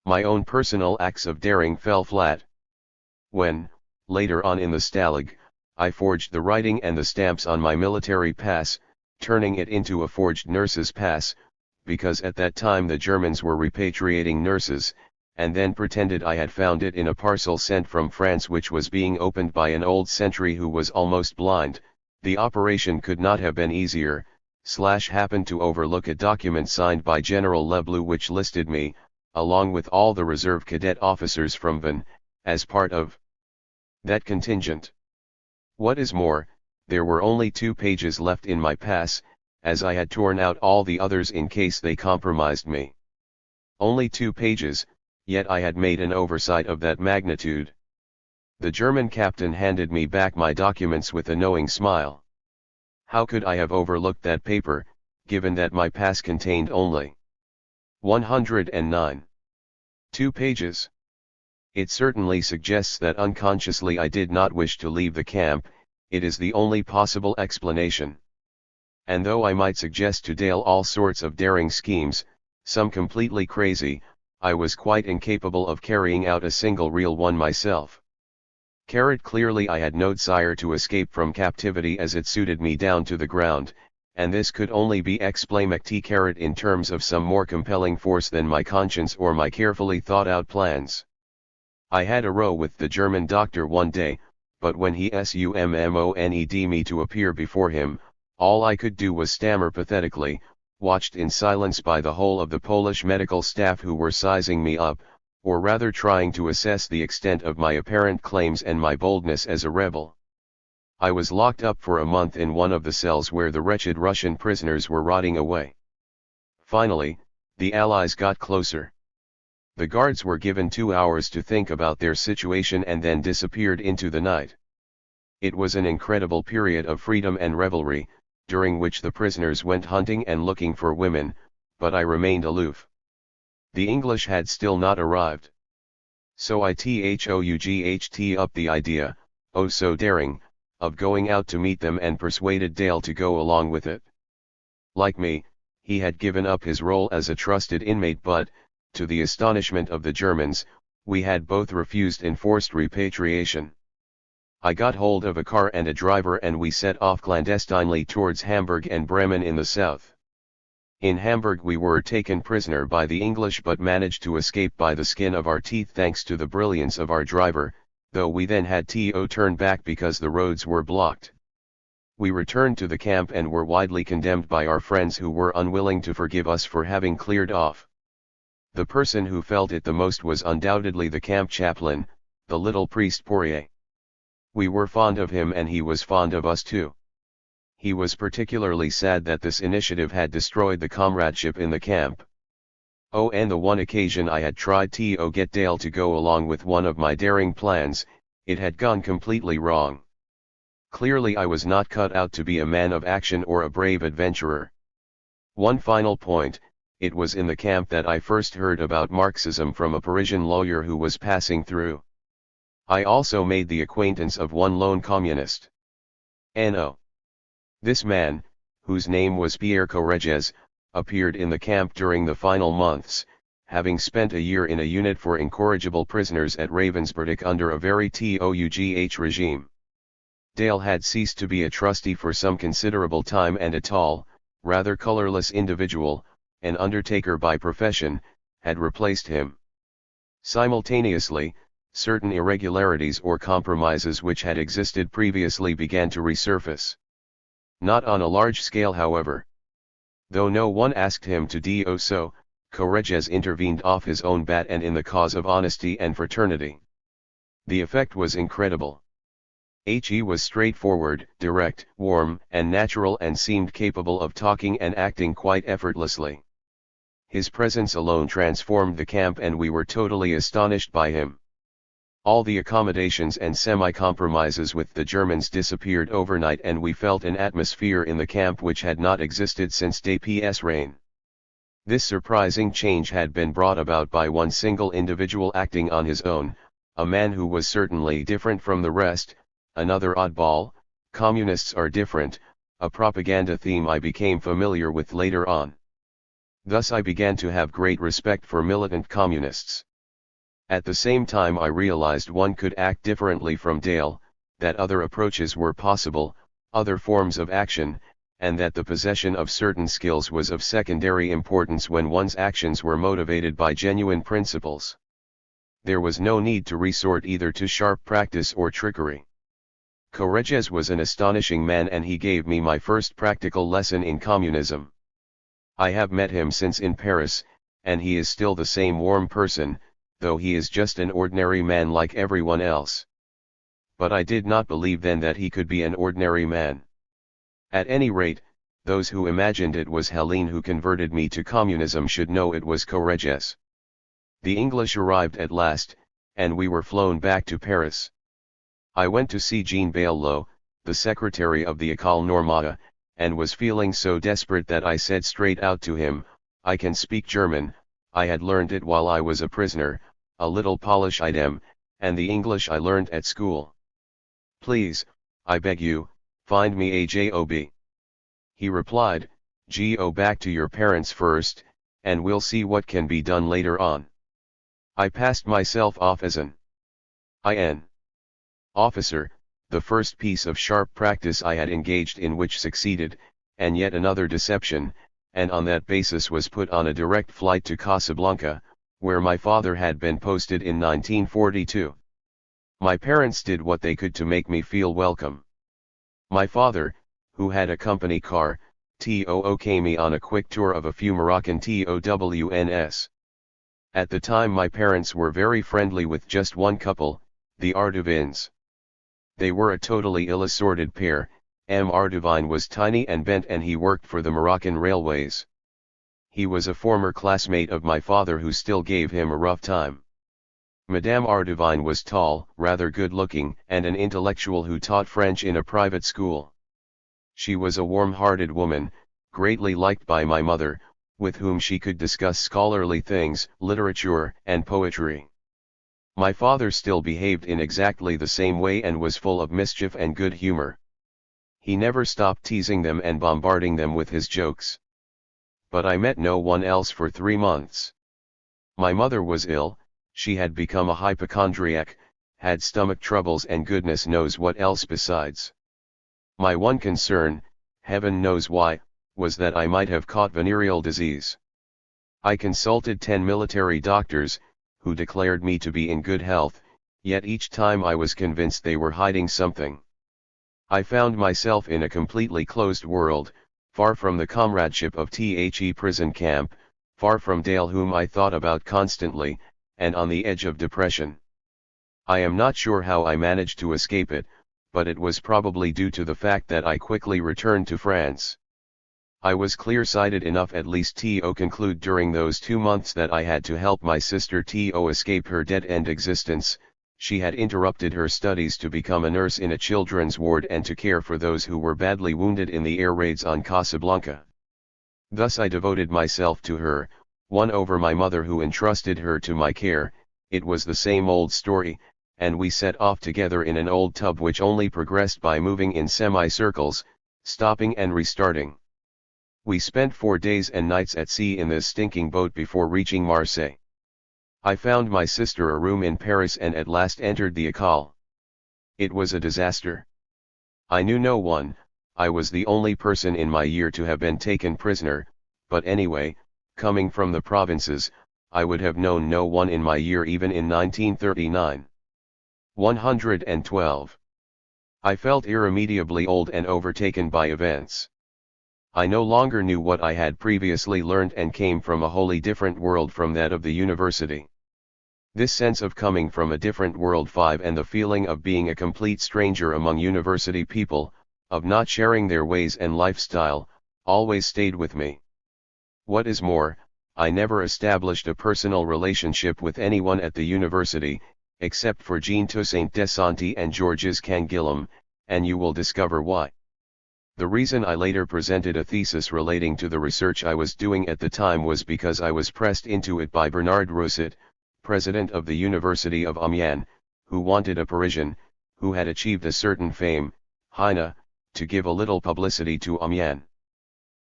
My own personal acts of daring fell flat. When, later on in the Stalag, I forged the writing and the stamps on my military pass, turning it into a forged nurse's pass, because at that time the Germans were repatriating nurses, and then pretended I had found it in a parcel sent from France which was being opened by an old sentry who was almost blind. The operation could not have been easier. Happened to overlook a document signed by General Leblou which listed me, along with all the reserve cadet officers from Vannes, as part of that contingent. What is more, there were only 2 pages left in my pass, as I had torn out all the others in case they compromised me. Only 2 pages, yet I had made an oversight of that magnitude. The German captain handed me back my documents with a knowing smile. How could I have overlooked that paper, given that my pass contained only 109 2 pages? It certainly suggests that unconsciously I did not wish to leave the camp. It is the only possible explanation. And though I might suggest to Dale all sorts of daring schemes, some completely crazy, I was quite incapable of carrying out a single real one myself. Clearly I had no desire to escape from captivity as it suited me down to the ground, and this could only be explained in terms of some more compelling force than my conscience or my carefully thought out plans. I had a row with the German doctor one day, but when he summoned me to appear before him, all I could do was stammer pathetically, watched in silence by the whole of the Polish medical staff who were sizing me up, or rather trying to assess the extent of my apparent claims and my boldness as a rebel. I was locked up for a month in one of the cells where the wretched Russian prisoners were rotting away. Finally, the Allies got closer. The guards were given 2 hours to think about their situation and then disappeared into the night. It was an incredible period of freedom and revelry, during which the prisoners went hunting and looking for women, but I remained aloof. The English had still not arrived. So I though up the idea, oh so daring, of going out to meet them and persuaded Dale to go along with it. Like me, he had given up his role as a trusted inmate, but, to the astonishment of the Germans, we had both refused enforced repatriation. I got hold of a car and a driver and we set off clandestinely towards Hamburg and Bremen in the south. In Hamburg we were taken prisoner by the English but managed to escape by the skin of our teeth thanks to the brilliance of our driver, though we then had to turn back because the roads were blocked. We returned to the camp and were widely condemned by our friends who were unwilling to forgive us for having cleared off. The person who felt it the most was undoubtedly the camp chaplain, the little priest Poirier. We were fond of him and he was fond of us too. He was particularly sad that this initiative had destroyed the comradeship in the camp. Oh, and the one occasion I had tried to get Dale to go along with one of my daring plans, it had gone completely wrong. Clearly I was not cut out to be a man of action or a brave adventurer. One final point. It was in the camp that I first heard about Marxism from a Parisian lawyer who was passing through. I also made the acquaintance of one lone communist. N.O. This man, whose name was Pierre Correges, appeared in the camp during the final months, having spent a year in a unit for incorrigible prisoners at Ravensbrück under a very tough regime. Dale had ceased to be a trustee for some considerable time, and a tall, rather colorless individual, an undertaker by profession, had replaced him. Simultaneously, certain irregularities or compromises which had existed previously began to resurface. Not on a large scale, however. Though no one asked him to do so, Correges intervened off his own bat and in the cause of honesty and fraternity. The effect was incredible. He was straightforward, direct, warm, and natural, and seemed capable of talking and acting quite effortlessly. His presence alone transformed the camp, and we were totally astonished by him. All the accommodations and semi-compromises with the Germans disappeared overnight, and we felt an atmosphere in the camp which had not existed since Dép's reign. This surprising change had been brought about by one single individual acting on his own, a man who was certainly different from the rest, another oddball. Communists are different, a propaganda theme I became familiar with later on. Thus I began to have great respect for militant communists. At the same time I realized one could act differently from Dale, that other approaches were possible, other forms of action, and that the possession of certain skills was of secondary importance when one's actions were motivated by genuine principles. There was no need to resort either to sharp practice or trickery. Correges was an astonishing man, and he gave me my first practical lesson in communism. I have met him since in Paris, and he is still the same warm person, though he is just an ordinary man like everyone else. But I did not believe then that he could be an ordinary man. At any rate, those who imagined it was Helene who converted me to communism should know it was Correges. The English arrived at last, and we were flown back to Paris. I went to see Jean Baillot, the secretary of the École Normale, and was feeling so desperate that I said straight out to him, "I can speak German, I had learned it while I was a prisoner, a little Polish idem, and the English I learned at school. Please, I beg you, find me a job." He replied, "Go back to your parents first, and we'll see what can be done later on." I passed myself off as an IN officer, the first piece of sharp practice I had engaged in which succeeded, and yet another deception, and on that basis was put on a direct flight to Casablanca, where my father had been posted in 1942. My parents did what they could to make me feel welcome. My father, who had a company car, took me on a quick tour of a few Moroccan TOWNs. At the time my parents were very friendly with just one couple, the Arduvins. They were a totally ill-assorted pair. Arduvin was tiny and bent, and he worked for the Moroccan railways. He was a former classmate of my father who still gave him a rough time. Madame Arduvin was tall, rather good-looking, and an intellectual who taught French in a private school. She was a warm-hearted woman, greatly liked by my mother, with whom she could discuss scholarly things, literature, and poetry. My father still behaved in exactly the same way and was full of mischief and good humor. He never stopped teasing them and bombarding them with his jokes. But I met no one else for 3 months. My mother was ill, she had become a hypochondriac, had stomach troubles and goodness knows what else besides. My one concern, heaven knows why, was that I might have caught venereal disease. I consulted 10 military doctors, who declared me to be in good health, yet each time I was convinced they were hiding something. I found myself in a completely closed world, far from the comradeship of the prison camp, far from Dale whom I thought about constantly, and on the edge of depression. I am not sure how I managed to escape it, but it was probably due to the fact that I quickly returned to France. I was clear-sighted enough at least to conclude during those 2 months that I had to help my sister to escape her dead-end existence. She had interrupted her studies to become a nurse in a children's ward and to care for those who were badly wounded in the air raids on Casablanca. Thus I devoted myself to her, won over my mother who entrusted her to my care. It was the same old story, and we set off together in an old tub which only progressed by moving in semicircles, stopping and restarting. We spent 4 days and nights at sea in this stinking boat before reaching Marseille. I found my sister a room in Paris and at last entered the École. It was a disaster. I knew no one, I was the only person in my year to have been taken prisoner, but anyway, coming from the provinces, I would have known no one in my year even in 1939. 112. I felt irremediably old and overtaken by events. I no longer knew what I had previously learned and came from a wholly different world from that of the university. This sense of coming from a different world and the feeling of being a complete stranger among university people, of not sharing their ways and lifestyle, always stayed with me. What is more, I never established a personal relationship with anyone at the university, except for Jean Toussaint Desanti and Georges Canguilhem, and you will discover why. The reason I later presented a thesis relating to the research I was doing at the time was because I was pressed into it by Bernard Rousset, president of the University of Amiens, who wanted a Parisian, who had achieved a certain fame, Heine, to give a little publicity to Amiens.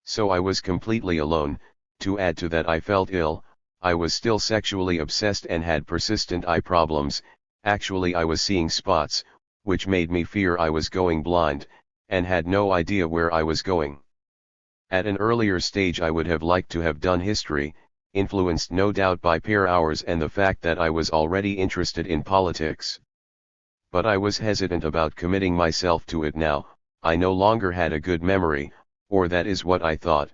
So I was completely alone. To add to that, I felt ill, I was still sexually obsessed and had persistent eye problems. Actually I was seeing spots, which made me fear I was going blind, and had no idea where I was going. At an earlier stage I would have liked to have done history, influenced no doubt by pair hours and the fact that I was already interested in politics. But I was hesitant about committing myself to it now. I no longer had a good memory, or that is what I thought.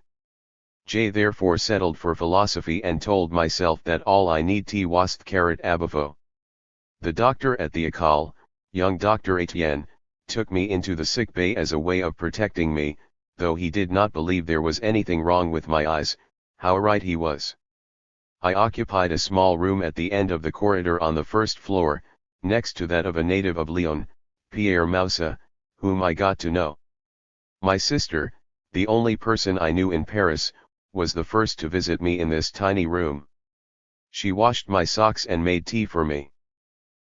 J therefore settled for philosophy and told myself that all I need was carrot abavo. The doctor at the École, young Dr. Etienne, took me into the sick bay as a way of protecting me, though he did not believe there was anything wrong with my eyes. How right he was. I occupied a small room at the end of the corridor on the first floor, next to that of a native of Lyon, Pierre Moussa, whom I got to know. My sister, the only person I knew in Paris, was the first to visit me in this tiny room. She washed my socks and made tea for me.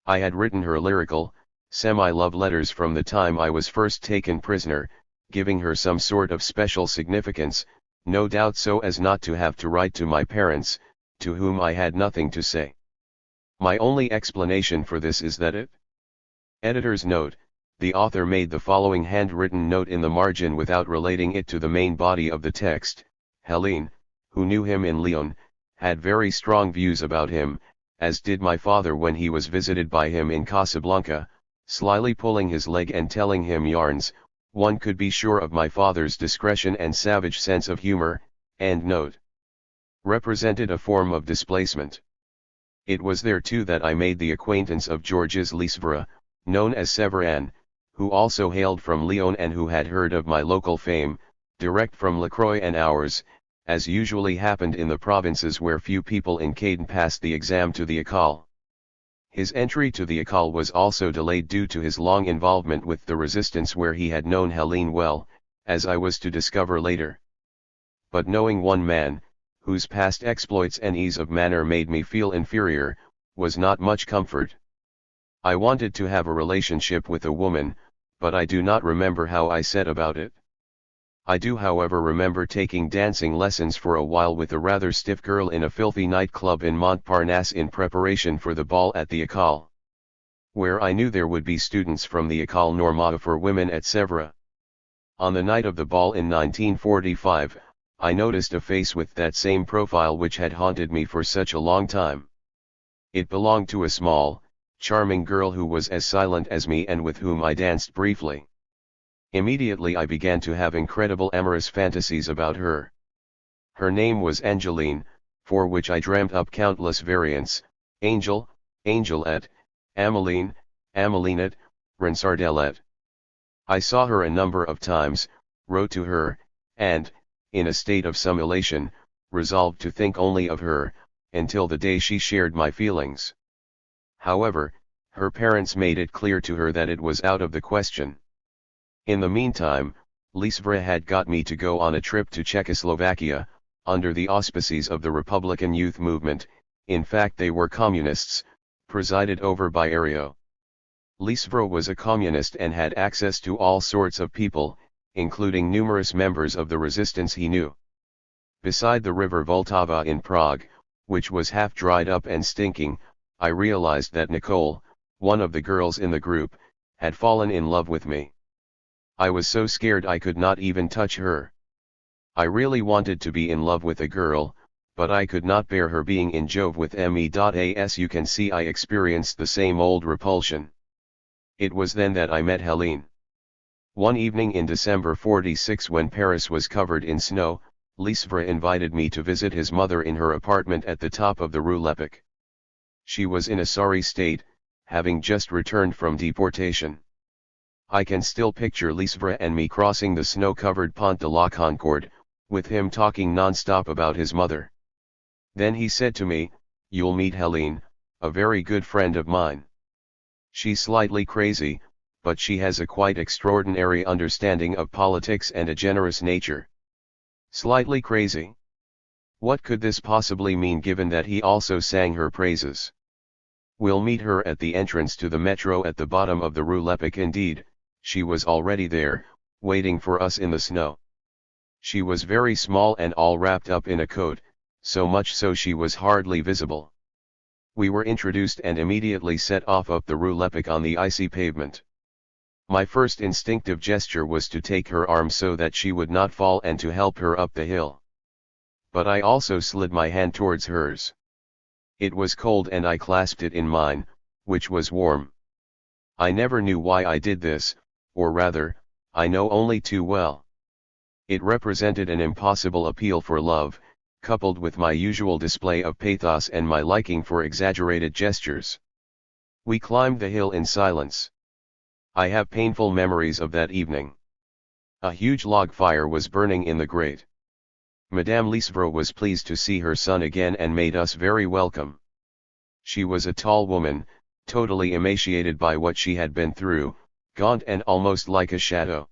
I had written her lyrical, semi-love letters from the time I was first taken prisoner, giving her some sort of special significance, no doubt so as not to have to write to my parents, to whom I had nothing to say. My only explanation for this is that Editor's note, the author made the following handwritten note in the margin without relating it to the main body of the text. Helene, who knew him in Lyon, had very strong views about him, as did my father when he was visited by him in Casablanca, slyly pulling his leg and telling him yarns. One could be sure of my father's discretion and savage sense of humor. End note. Represented a form of displacement. It was there too that I made the acquaintance of Georges Lisvre, known as Severin, who also hailed from Lyon and who had heard of my local fame, direct from Lacroix and ours, as usually happened in the provinces where few people in Caden passed the exam to the École. His entry to the École was also delayed due to his long involvement with the resistance where he had known Helene well, as I was to discover later. But knowing one man, whose past exploits and ease of manner made me feel inferior, was not much comfort. I wanted to have a relationship with a woman, but I do not remember how I set about it. I do however remember taking dancing lessons for a while with a rather stiff girl in a filthy nightclub in Montparnasse in preparation for the ball at the École, where I knew there would be students from the École Normale for women at Sèvres. On the night of the ball in 1945, I noticed a face with that same profile which had haunted me for such a long time. It belonged to a small, charming girl who was as silent as me and with whom I danced briefly. Immediately I began to have incredible amorous fantasies about her. Her name was Angeline, for which I dreamt up countless variants: Angel, Angelette, Ameline, Amelinette, Ronsardellette. I saw her a number of times, wrote to her, and, in a state of some elation, resolved to think only of her, until the day she shared my feelings. However, her parents made it clear to her that it was out of the question. In the meantime, Lisvre had got me to go on a trip to Czechoslovakia, under the auspices of the Republican Youth Movement. In fact they were communists, presided over by Ario. Lisvre was a communist and had access to all sorts of people, including numerous members of the resistance he knew. Beside the river Vltava in Prague, which was half dried up and stinking, I realized that Nicole, one of the girls in the group, had fallen in love with me. I was so scared I could not even touch her. I really wanted to be in love with a girl, but I could not bear her being in Jove with me. As you can see, I experienced the same old repulsion. It was then that I met Helene. One evening in December 46, when Paris was covered in snow, Lisvra invited me to visit his mother in her apartment at the top of the Rue Lepic. She was in a sorry state, having just returned from deportation. I can still picture Lisvra and me crossing the snow-covered Pont de la Concorde, with him talking non-stop about his mother. Then he said to me, "You'll meet Helene, a very good friend of mine. She's slightly crazy, but she has a quite extraordinary understanding of politics and a generous nature." Slightly crazy? What could this possibly mean, given that he also sang her praises? "We'll meet her at the entrance to the metro at the bottom of the Rue Lepic." Indeed, she was already there, waiting for us in the snow. She was very small and all wrapped up in a coat, so much so she was hardly visible. We were introduced and immediately set off up the Rue Lepic on the icy pavement. My first instinctive gesture was to take her arm so that she would not fall and to help her up the hill. But I also slid my hand towards hers. It was cold and I clasped it in mine, which was warm. I never knew why I did this, or rather, I know only too well. It represented an impossible appeal for love, coupled with my usual display of pathos and my liking for exaggerated gestures. We climbed the hill in silence. I have painful memories of that evening. A huge log fire was burning in the grate. Madame Lisvra was pleased to see her son again and made us very welcome. She was a tall woman, totally emaciated by what she had been through, gaunt and almost like a shadow.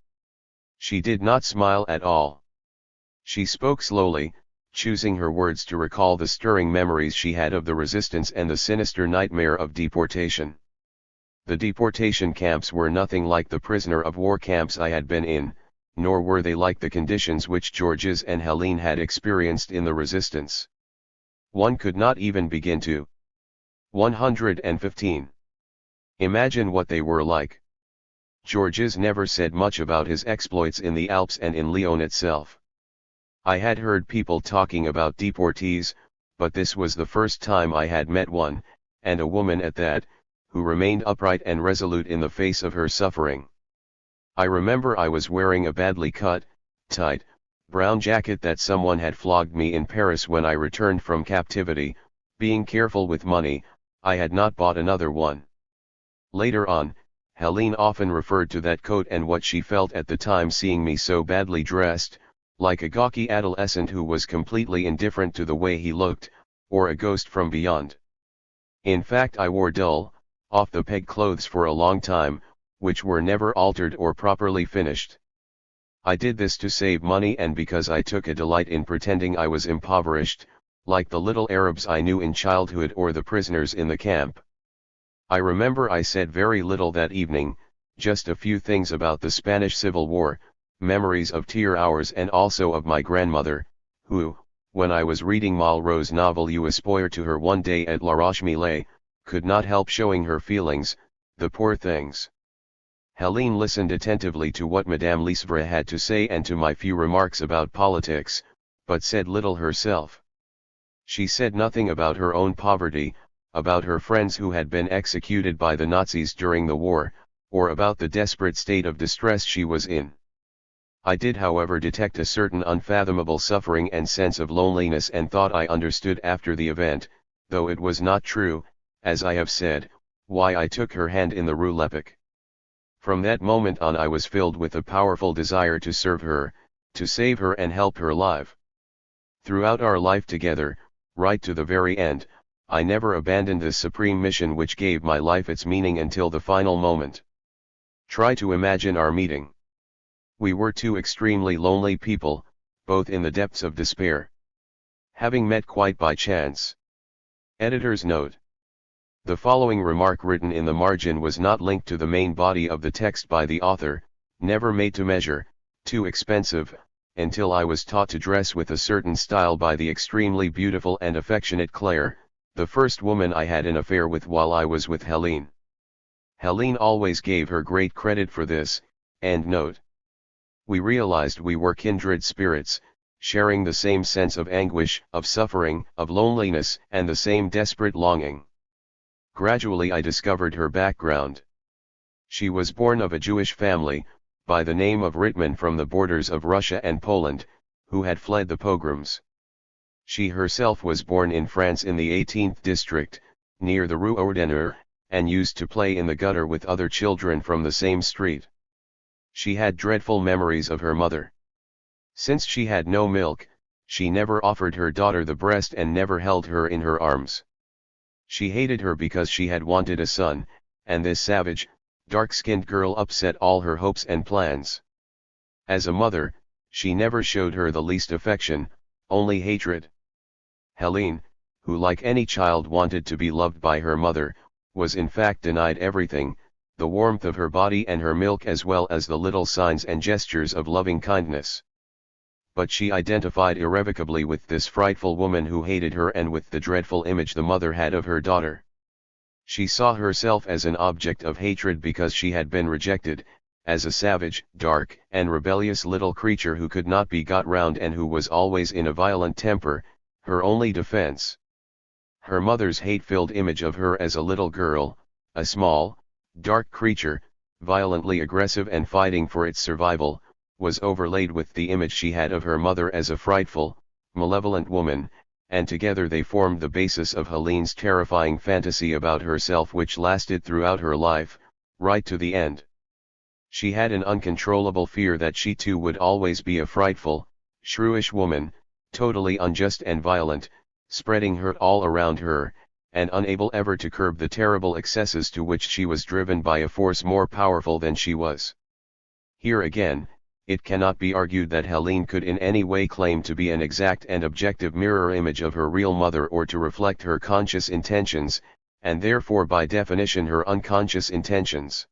She did not smile at all. She spoke slowly, choosing her words to recall the stirring memories she had of the resistance and the sinister nightmare of deportation. The deportation camps were nothing like the prisoner of war camps I had been in, nor were they like the conditions which Georges and Helene had experienced in the resistance. One could not even begin to 115. Imagine what they were like. Georges never said much about his exploits in the Alps and in Lyon itself. I had heard people talking about deportees, but this was the first time I had met one, and a woman at that, who remained upright and resolute in the face of her suffering. I remember I was wearing a badly cut, tight, brown jacket that someone had flogged me in Paris when I returned from captivity. Being careful with money, I had not bought another one. Later on, Helene often referred to that coat and what she felt at the time seeing me so badly dressed, like a gawky adolescent who was completely indifferent to the way he looked, or a ghost from beyond. In fact, I wore dull, off-the-peg clothes for a long time, which were never altered or properly finished. I did this to save money and because I took a delight in pretending I was impoverished, like the little Arabs I knew in childhood or the prisoners in the camp. I remember I said very little that evening, just a few things about the Spanish Civil War, memories of tear hours and also of my grandmother, who, when I was reading Malraux's novel You Espoir to her one day at La Roche-Mille, could not help showing her feelings, the poor things. Helene listened attentively to what Madame Lisvra had to say and to my few remarks about politics, but said little herself. She said nothing about her own poverty, about her friends who had been executed by the Nazis during the war, or about the desperate state of distress she was in. I did, however, detect a certain unfathomable suffering and sense of loneliness and thought I understood after the event, though it was not true, as I have said, why I took her hand in the Rue Lepic. From that moment on I was filled with a powerful desire to serve her, to save her and help her live. Throughout our life together, right to the very end, I never abandoned this supreme mission which gave my life its meaning until the final moment. Try to imagine our meeting. We were two extremely lonely people, both in the depths of despair. Having met quite by chance. Editor's note. The following remark written in the margin was not linked to the main body of the text by the author, never made to measure, too expensive, until I was taught to dress with a certain style by the extremely beautiful and affectionate Claire, the first woman I had an affair with while I was with Helene. Helene always gave her great credit for this, and note. We realized we were kindred spirits, sharing the same sense of anguish, of suffering, of loneliness, and the same desperate longing. Gradually I discovered her background. She was born of a Jewish family, by the name of Ritman, from the borders of Russia and Poland, who had fled the pogroms. She herself was born in France in the 18th district, near the Rue Ordener, and used to play in the gutter with other children from the same street. She had dreadful memories of her mother. Since she had no milk, she never offered her daughter the breast and never held her in her arms. She hated her because she had wanted a son, and this savage, dark-skinned girl upset all her hopes and plans. As a mother, she never showed her the least affection, only hatred. Helene, who like any child wanted to be loved by her mother, was in fact denied everything, the warmth of her body and her milk as well as the little signs and gestures of loving kindness. But she identified irrevocably with this frightful woman who hated her and with the dreadful image the mother had of her daughter. She saw herself as an object of hatred because she had been rejected, as a savage, dark, and rebellious little creature who could not be got round and who was always in a violent temper, her only defense. Her mother's hate-filled image of her as a little girl, a small, dark creature, violently aggressive and fighting for its survival, was overlaid with the image she had of her mother as a frightful, malevolent woman, and together they formed the basis of Helene's terrifying fantasy about herself, which lasted throughout her life, right to the end. She had an uncontrollable fear that she too would always be a frightful, shrewish woman, totally unjust and violent, spreading hurt all around her, and unable ever to curb the terrible excesses to which she was driven by a force more powerful than she was. Here again, it cannot be argued that Helene could in any way claim to be an exact and objective mirror image of her real mother or to reflect her conscious intentions, and therefore by definition her unconscious intentions.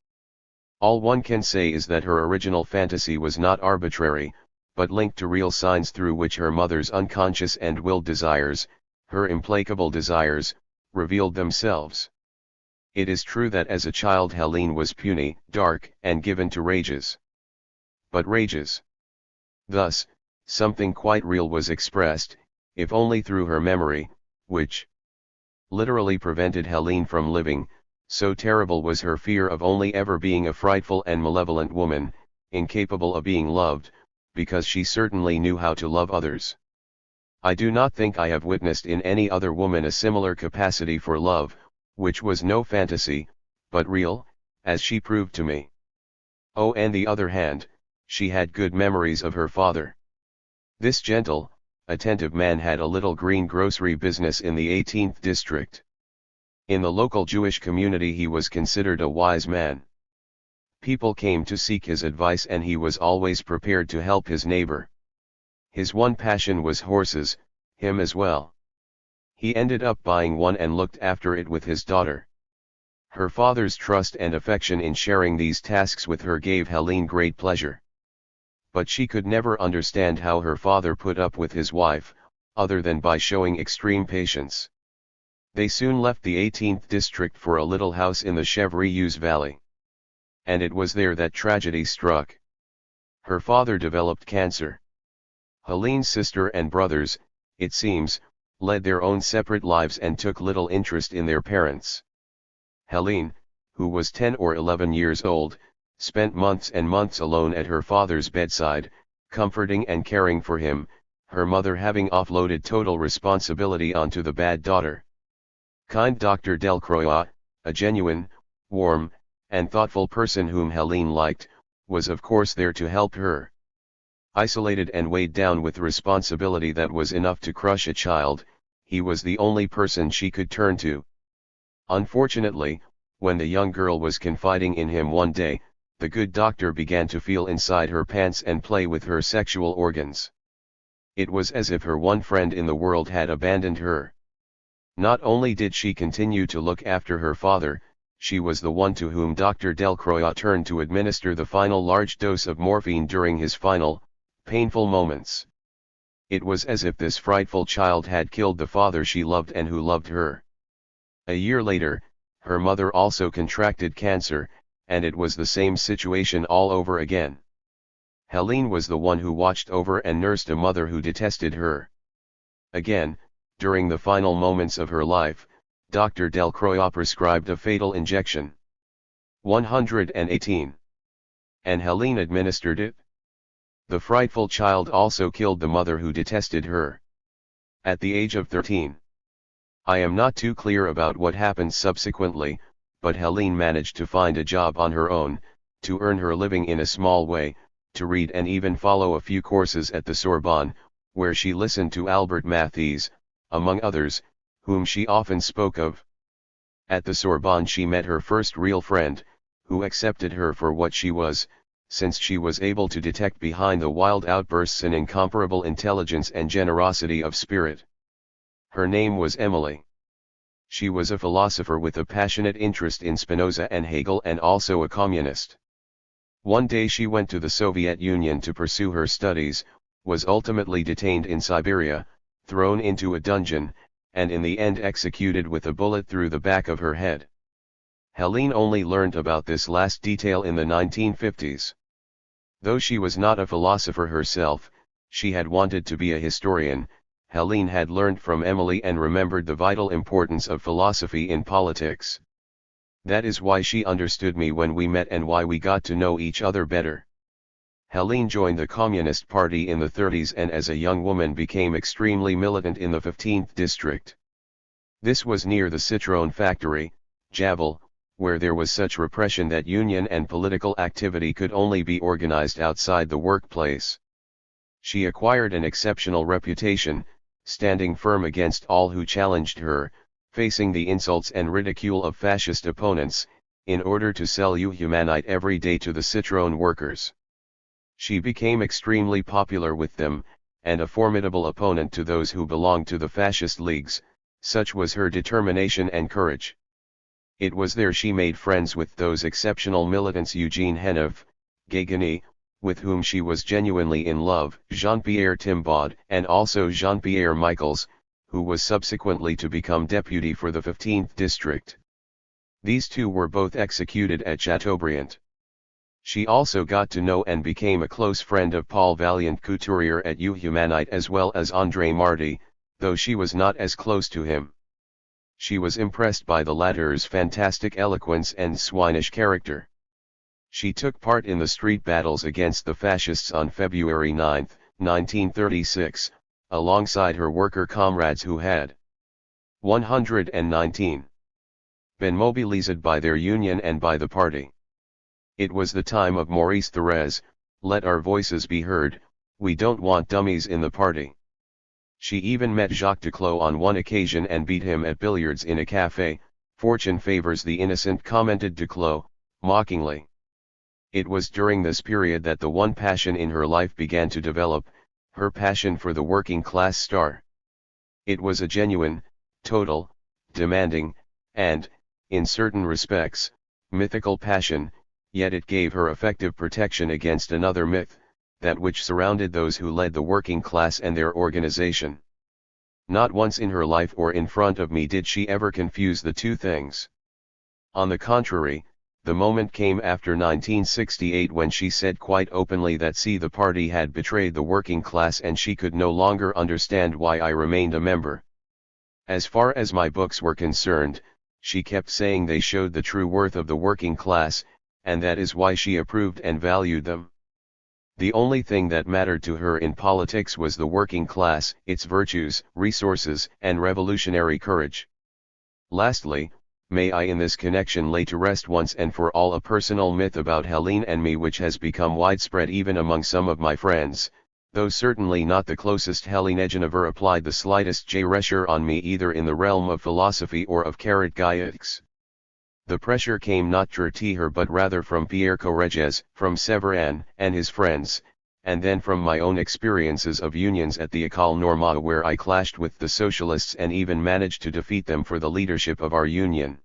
All one can say is that her original fantasy was not arbitrary, but linked to real signs through which her mother's unconscious and willed desires, her implacable desires, revealed themselves. It is true that as a child Helene was puny, dark, and given to rages. But rages. Thus, something quite real was expressed, if only through her memory, which literally prevented Helene from living, so terrible was her fear of only ever being a frightful and malevolent woman, incapable of being loved, because she certainly knew how to love others. I do not think I have witnessed in any other woman a similar capacity for love, which was no fantasy, but real, as she proved to me. Oh, and the other hand, she had good memories of her father. This gentle, attentive man had a little green grocery business in the 18th district. In the local Jewish community he was considered a wise man. People came to seek his advice and he was always prepared to help his neighbor. His one passion was horses, him as well. He ended up buying one and looked after it with his daughter. Her father's trust and affection in sharing these tasks with her gave Helene great pleasure. But she could never understand how her father put up with his wife, other than by showing extreme patience. They soon left the 18th district for a little house in the Chevreuse Valley. And it was there that tragedy struck. Her father developed cancer. Helene's sister and brothers, it seems, led their own separate lives and took little interest in their parents. Helene, who was 10 or 11 years old, spent months and months alone at her father's bedside, comforting and caring for him, her mother having offloaded total responsibility onto the bad daughter. Kind Dr. Delcroix, a genuine, warm, and thoughtful person whom Helene liked, was of course there to help her. Isolated and weighed down with responsibility that was enough to crush a child, he was the only person she could turn to. Unfortunately, when the young girl was confiding in him one day, the good doctor began to feel inside her pants and play with her sexual organs. It was as if her one friend in the world had abandoned her. Not only did she continue to look after her father, she was the one to whom Dr. Delcroix turned to administer the final large dose of morphine during his final, Painful moments. It was as if this frightful child had killed the father she loved and who loved her. A year later, her mother also contracted cancer, and it was the same situation all over again. Helene was the one who watched over and nursed a mother who detested her. Again, during the final moments of her life, Dr. Delcroix prescribed a fatal injection. 118. And Helene administered it. The frightful child also killed the mother who detested her. At the age of 13. I am not too clear about what happened subsequently, but Helene managed to find a job on her own, to earn her living in a small way, to read and even follow a few courses at the Sorbonne, where she listened to Albert Mathies, among others, whom she often spoke of. At the Sorbonne she met her first real friend, who accepted her for what she was, since she was able to detect behind the wild outbursts an incomparable intelligence and generosity of spirit. Her name was Emily. She was a philosopher with a passionate interest in Spinoza and Hegel and also a communist. One day she went to the Soviet Union to pursue her studies, was ultimately detained in Siberia, thrown into a dungeon, and in the end executed with a bullet through the back of her head. Helene only learned about this last detail in the 1950s. Though she was not a philosopher herself, she had wanted to be a historian. Helene had learned from Emily and remembered the vital importance of philosophy in politics. That is why she understood me when we met and why we got to know each other better. Helene joined the Communist Party in the 30s and as a young woman became extremely militant in the 15th district. This was near the Citroën factory, Javel, where there was such repression that union and political activity could only be organized outside the workplace. She acquired an exceptional reputation, standing firm against all who challenged her, facing the insults and ridicule of fascist opponents, in order to sell humanite every day to the Citroën workers. She became extremely popular with them, and a formidable opponent to those who belonged to the fascist leagues, such was her determination and courage. It was there she made friends with those exceptional militants Eugene Hennev, Gagini, with whom she was genuinely in love, Jean-Pierre Timbaud, and also Jean-Pierre Michels, who was subsequently to become deputy for the 15th district. These two were both executed at Chateaubriand. She also got to know and became a close friend of Paul Vaillant-Couturier at Humanite as well as André Marty, though she was not as close to him. She was impressed by the latter's fantastic eloquence and swinish character. She took part in the street battles against the fascists on February 9, 1936, alongside her worker comrades who had 119 been mobilized by their union and by the party. It was the time of Maurice Thorez, let our voices be heard, we don't want dummies in the party. She even met Jacques Duclos on one occasion and beat him at billiards in a café. Fortune favors the innocent, commented Duclos, mockingly. It was during this period that the one passion in her life began to develop, her passion for the working class star. It was a genuine, total, demanding, and, in certain respects, mythical passion, yet it gave her effective protection against another myth, that which surrounded those who led the working class and their organization. Not once in her life or in front of me did she ever confuse the two things. On the contrary, the moment came after 1968 when she said quite openly that the party had betrayed the working class and she could no longer understand why I remained a member. As far as my books were concerned, she kept saying they showed the true worth of the working class, and that is why she approved and valued them. The only thing that mattered to her in politics was the working class, its virtues, resources, and revolutionary courage. Lastly, may I in this connection lay to rest once and for all a personal myth about Helene and me which has become widespread even among some of my friends, though certainly not the closest. Helene never applied the slightest pressure on me either in the realm of philosophy or of Gaieux. The pressure came not through her but rather from Pierre Correges, from Severin and his friends, and then from my own experiences of unions at the École Normale where I clashed with the socialists and even managed to defeat them for the leadership of our union.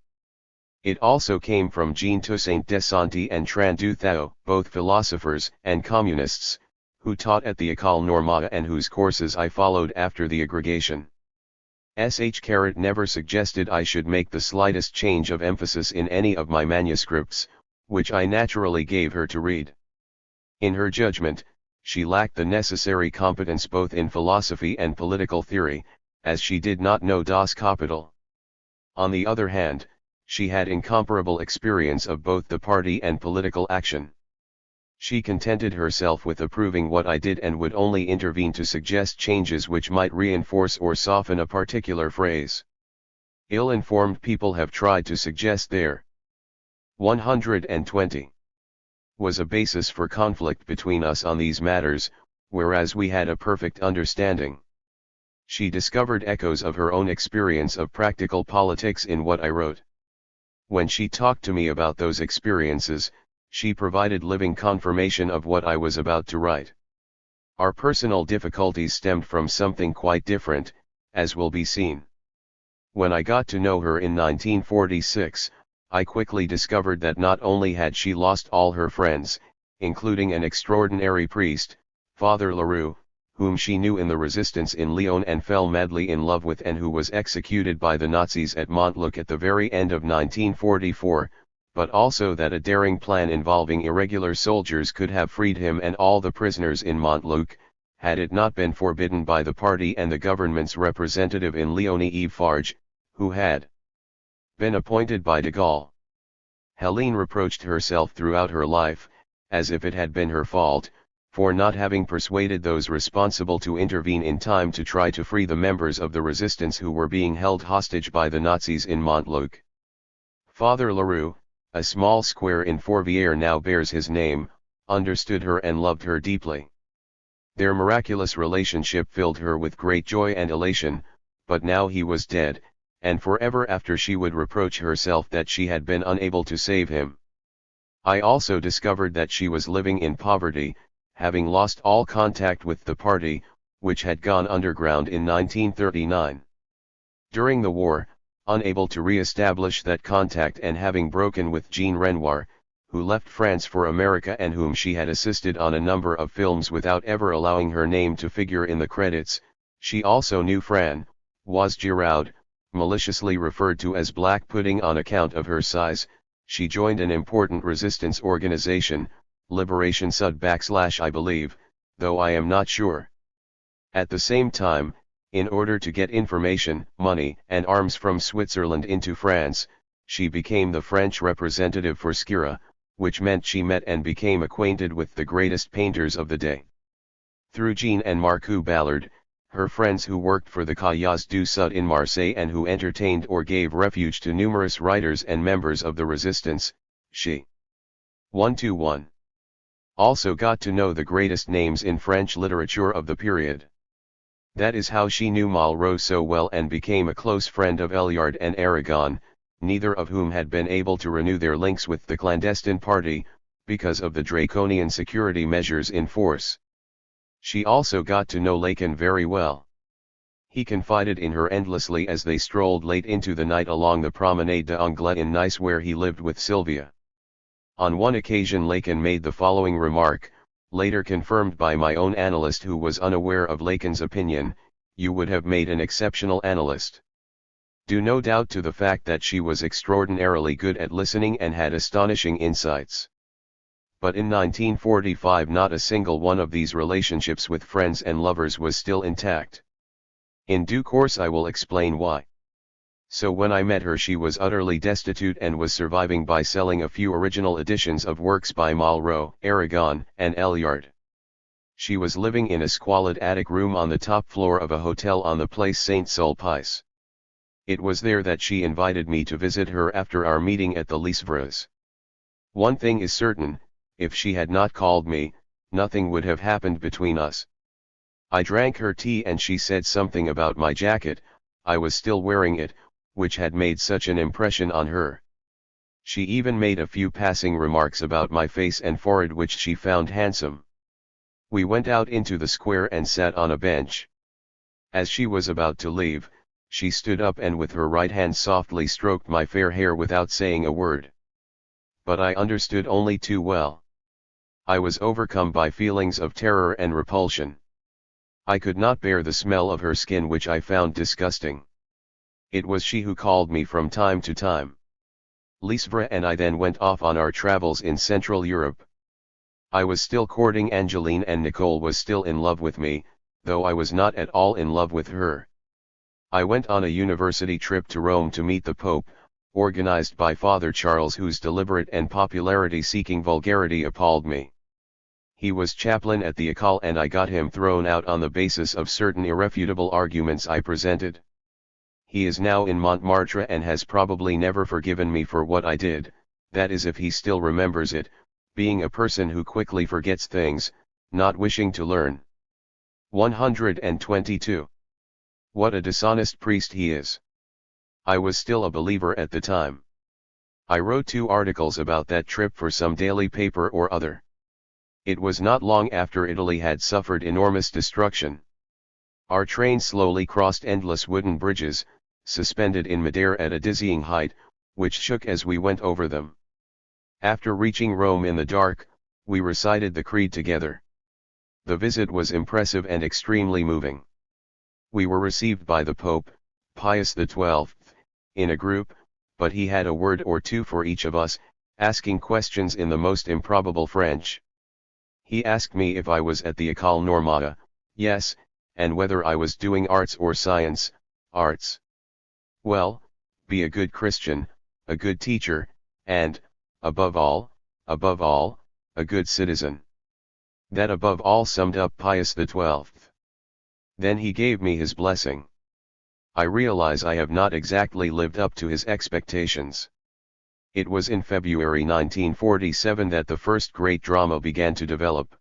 It also came from Jean Toussaint Desanti and Tran Du Thao, both philosophers and communists, who taught at the École Normale and whose courses I followed after the aggregation. Sh. never suggested I should make the slightest change of emphasis in any of my manuscripts, which I naturally gave her to read. In her judgment, she lacked the necessary competence both in philosophy and political theory, as she did not know Das Kapital. On the other hand, she had incomparable experience of both the party and political action. She contented herself with approving what I did and would only intervene to suggest changes which might reinforce or soften a particular phrase. Ill-informed people have tried to suggest there 120 was a basis for conflict between us on these matters, whereas we had a perfect understanding. She discovered echoes of her own experience of practical politics in what I wrote. When she talked to me about those experiences, she provided living confirmation of what I was about to write. Our personal difficulties stemmed from something quite different, as will be seen. When I got to know her in 1946, I quickly discovered that not only had she lost all her friends, including an extraordinary priest, Father Leroux, whom she knew in the resistance in Lyon and fell madly in love with and who was executed by the Nazis at Montluc at the very end of 1944, but also that a daring plan involving irregular soldiers could have freed him and all the prisoners in Montluc, had it not been forbidden by the party and the government's representative in Lyon Yves Farge, who had been appointed by de Gaulle. Helene reproached herself throughout her life, as if it had been her fault, for not having persuaded those responsible to intervene in time to try to free the members of the resistance who were being held hostage by the Nazis in Montluc. Father Leroux, a small square in Fourvière now bears his name, understood her and loved her deeply. Their miraculous relationship filled her with great joy and elation, but now he was dead, and forever after she would reproach herself that she had been unable to save him. I also discovered that she was living in poverty, having lost all contact with the party, which had gone underground in 1939. During the war, unable to re-establish that contact and having broken with Jean Renoir, who left France for America and whom she had assisted on a number of films without ever allowing her name to figure in the credits, she also knew Fran, was Giraud, maliciously referred to as Black Pudding on account of her size. She joined an important resistance organization, Liberation Sud / I believe, though I am not sure. At the same time, in order to get information, money, and arms from Switzerland into France, she became the French representative for Skira, which meant she met and became acquainted with the greatest painters of the day. Through Jean and Marcou Ballard, her friends who worked for the Cahiers du Sud in Marseille and who entertained or gave refuge to numerous writers and members of the resistance, she 121 also got to know the greatest names in French literature of the period. That is how she knew Malraux so well and became a close friend of Elliard and Aragon, neither of whom had been able to renew their links with the clandestine party, because of the draconian security measures in force. She also got to know Lacan very well. He confided in her endlessly as they strolled late into the night along the Promenade d'Anglais in Nice where he lived with Sylvia. On one occasion Lacan made the following remark, later confirmed by my own analyst who was unaware of Lacan's opinion: "You would have made an exceptional analyst." Due no doubt to the fact that she was extraordinarily good at listening and had astonishing insights. But in 1945 not a single one of these relationships with friends and lovers was still intact. In due course I will explain why. So when I met her she was utterly destitute and was surviving by selling a few original editions of works by Malraux, Aragon, and Elliard. She was living in a squalid attic room on the top floor of a hotel on the Place Saint-Sulpice. It was there that she invited me to visit her after our meeting at the Lisvres. One thing is certain, if she had not called me, nothing would have happened between us. I drank her tea and she said something about my jacket, I was still wearing it, which had made such an impression on her. She even made a few passing remarks about my face and forehead which she found handsome. We went out into the square and sat on a bench. As she was about to leave, she stood up and with her right hand softly stroked my fair hair without saying a word. But I understood only too well. I was overcome by feelings of terror and repulsion. I could not bear the smell of her skin, which I found disgusting. It was she who called me from time to time. Lisvra and I then went off on our travels in Central Europe. I was still courting Angeline, and Nicole was still in love with me, though I was not at all in love with her. I went on a university trip to Rome to meet the Pope, organized by Father Charles, whose deliberate and popularity-seeking vulgarity appalled me. He was chaplain at the École, and I got him thrown out on the basis of certain irrefutable arguments I presented. He is now in Montmartre and has probably never forgiven me for what I did, that is if he still remembers it, being a person who quickly forgets things, not wishing to learn. 122. What a dishonest priest he is. I was still a believer at the time. I wrote 2 articles about that trip for some daily paper or other. It was not long after Italy had suffered enormous destruction. Our train slowly crossed endless wooden bridges, suspended in midair at a dizzying height, which shook as we went over them. After reaching Rome in the dark, we recited the Creed together. The visit was impressive and extremely moving. We were received by the Pope, Pius XII, in a group, but he had a word or two for each of us, asking questions in the most improbable French. He asked me if I was at the École Normale, yes, and whether I was doing arts or science, arts. Well, be a good Christian, a good teacher, and, above all, a good citizen. That above all summed up Pius XII. Then he gave me his blessing. I realize I have not exactly lived up to his expectations. It was in February 1947 that the first great drama began to develop.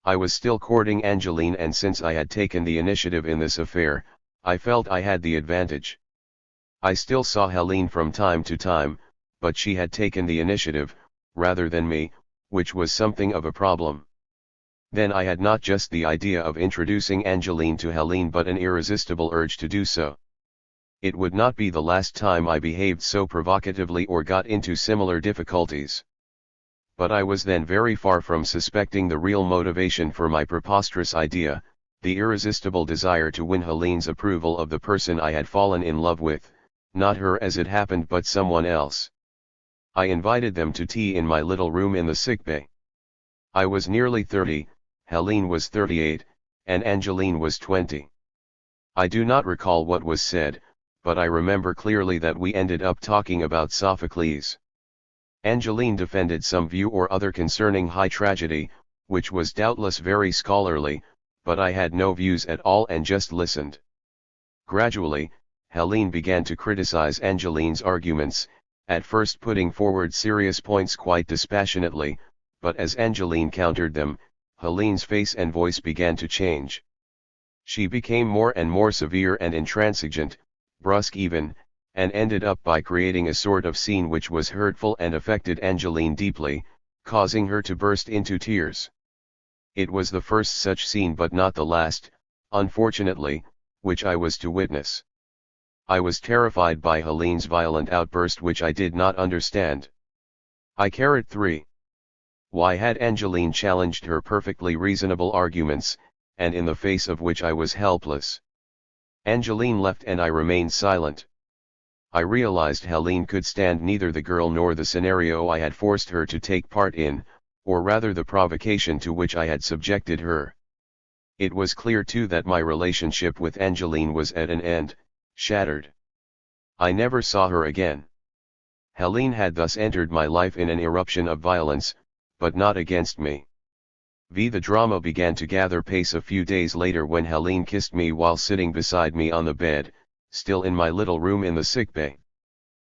I was still courting Angeline, and since I had taken the initiative in this affair, I felt I had the advantage. I still saw Helene from time to time, but she had taken the initiative, rather than me, which was something of a problem. Then I had not just the idea of introducing Angeline to Helene, but an irresistible urge to do so. It would not be the last time I behaved so provocatively or got into similar difficulties. But I was then very far from suspecting the real motivation for my preposterous idea, the irresistible desire to win Helene's approval of the person I had fallen in love with, not her as it happened but someone else. I invited them to tea in my little room in the sickbay. I was nearly 30, Helene was 38, and Angeline was 20. I do not recall what was said, but I remember clearly that we ended up talking about Sophocles. Angeline defended some view or other concerning high tragedy, which was doubtless very scholarly, but I had no views at all and just listened. Gradually, Helene began to criticize Angeline's arguments, at first putting forward serious points quite dispassionately, but as Angeline countered them, Helene's face and voice began to change. She became more and more severe and intransigent, brusque even, and ended up by creating a sort of scene which was hurtful and affected Angeline deeply, causing her to burst into tears. It was the first such scene, but not the last, unfortunately, which I was to witness. I was terrified by Helene's violent outburst, which I did not understand. 3. Why had Angeline challenged her perfectly reasonable arguments, and in the face of which I was helpless? Angeline left and I remained silent. I realized Helene could stand neither the girl nor the scenario I had forced her to take part in, or rather the provocation to which I had subjected her. It was clear too that my relationship with Angeline was at an end, shattered. I never saw her again. Helene had thus entered my life in an eruption of violence, but not against me. The drama began to gather pace a few days later when Helene kissed me while sitting beside me on the bed, still in my little room in the sickbay.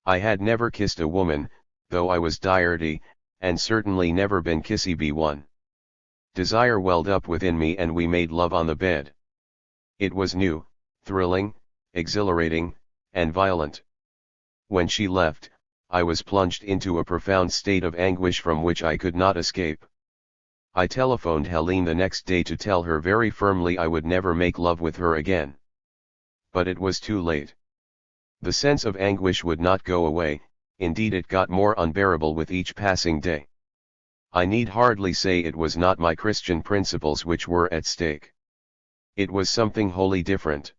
I had never kissed a woman, though I was dirty, and certainly never been kissy by one. Desire welled up within me and we made love on the bed. It was new, thrilling, exhilarating, and violent. When she left, I was plunged into a profound state of anguish from which I could not escape. I telephoned Helene the next day to tell her very firmly I would never make love with her again. But it was too late. The sense of anguish would not go away, indeed it got more unbearable with each passing day. I need hardly say it was not my Christian principles which were at stake. It was something wholly different.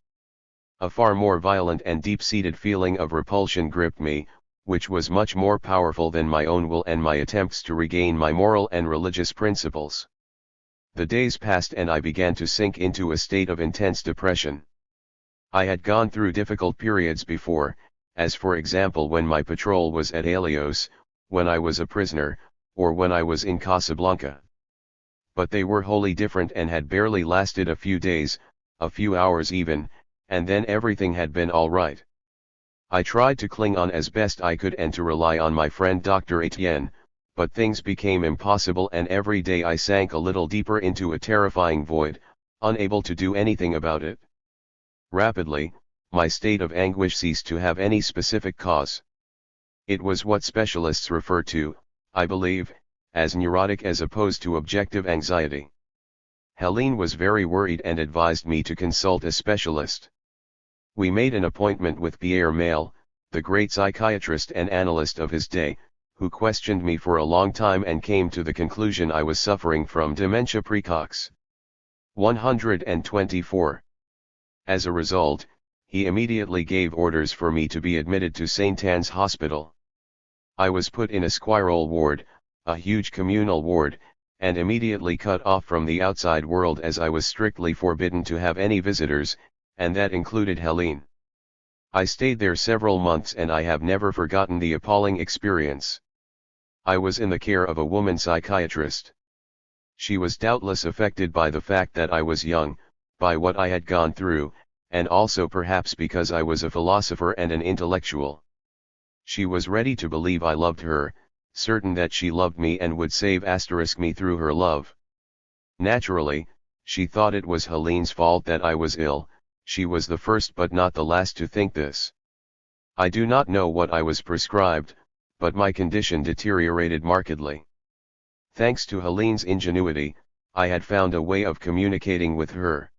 A far more violent and deep-seated feeling of repulsion gripped me, which was much more powerful than my own will and my attempts to regain my moral and religious principles. The days passed and I began to sink into a state of intense depression. I had gone through difficult periods before, as for example when my patrol was at Helios, when I was a prisoner, or when I was in Casablanca. But they were wholly different and had barely lasted a few days, a few hours even, and then everything had been all right. I tried to cling on as best I could and to rely on my friend Dr. Etienne, but things became impossible and every day I sank a little deeper into a terrifying void, unable to do anything about it. Rapidly, my state of anguish ceased to have any specific cause. It was what specialists refer to, I believe, as neurotic as opposed to objective anxiety. Helene was very worried and advised me to consult a specialist. We made an appointment with Pierre Mail, the great psychiatrist and analyst of his day, who questioned me for a long time and came to the conclusion I was suffering from dementia praecox. 124. As a result, he immediately gave orders for me to be admitted to St. Anne's Hospital. I was put in a squirrel ward, a huge communal ward, and immediately cut off from the outside world as I was strictly forbidden to have any visitors, and that included Helene. I stayed there several months and I have never forgotten the appalling experience. I was in the care of a woman psychiatrist. She was doubtless affected by the fact that I was young, by what I had gone through, and also perhaps because I was a philosopher and an intellectual. She was ready to believe I loved her, certain that she loved me and would save me through her love. Naturally, she thought it was Helene's fault that I was ill. She was the first but not the last to think this. I do not know what I was prescribed, but my condition deteriorated markedly. Thanks to Helene's ingenuity, I had found a way of communicating with her.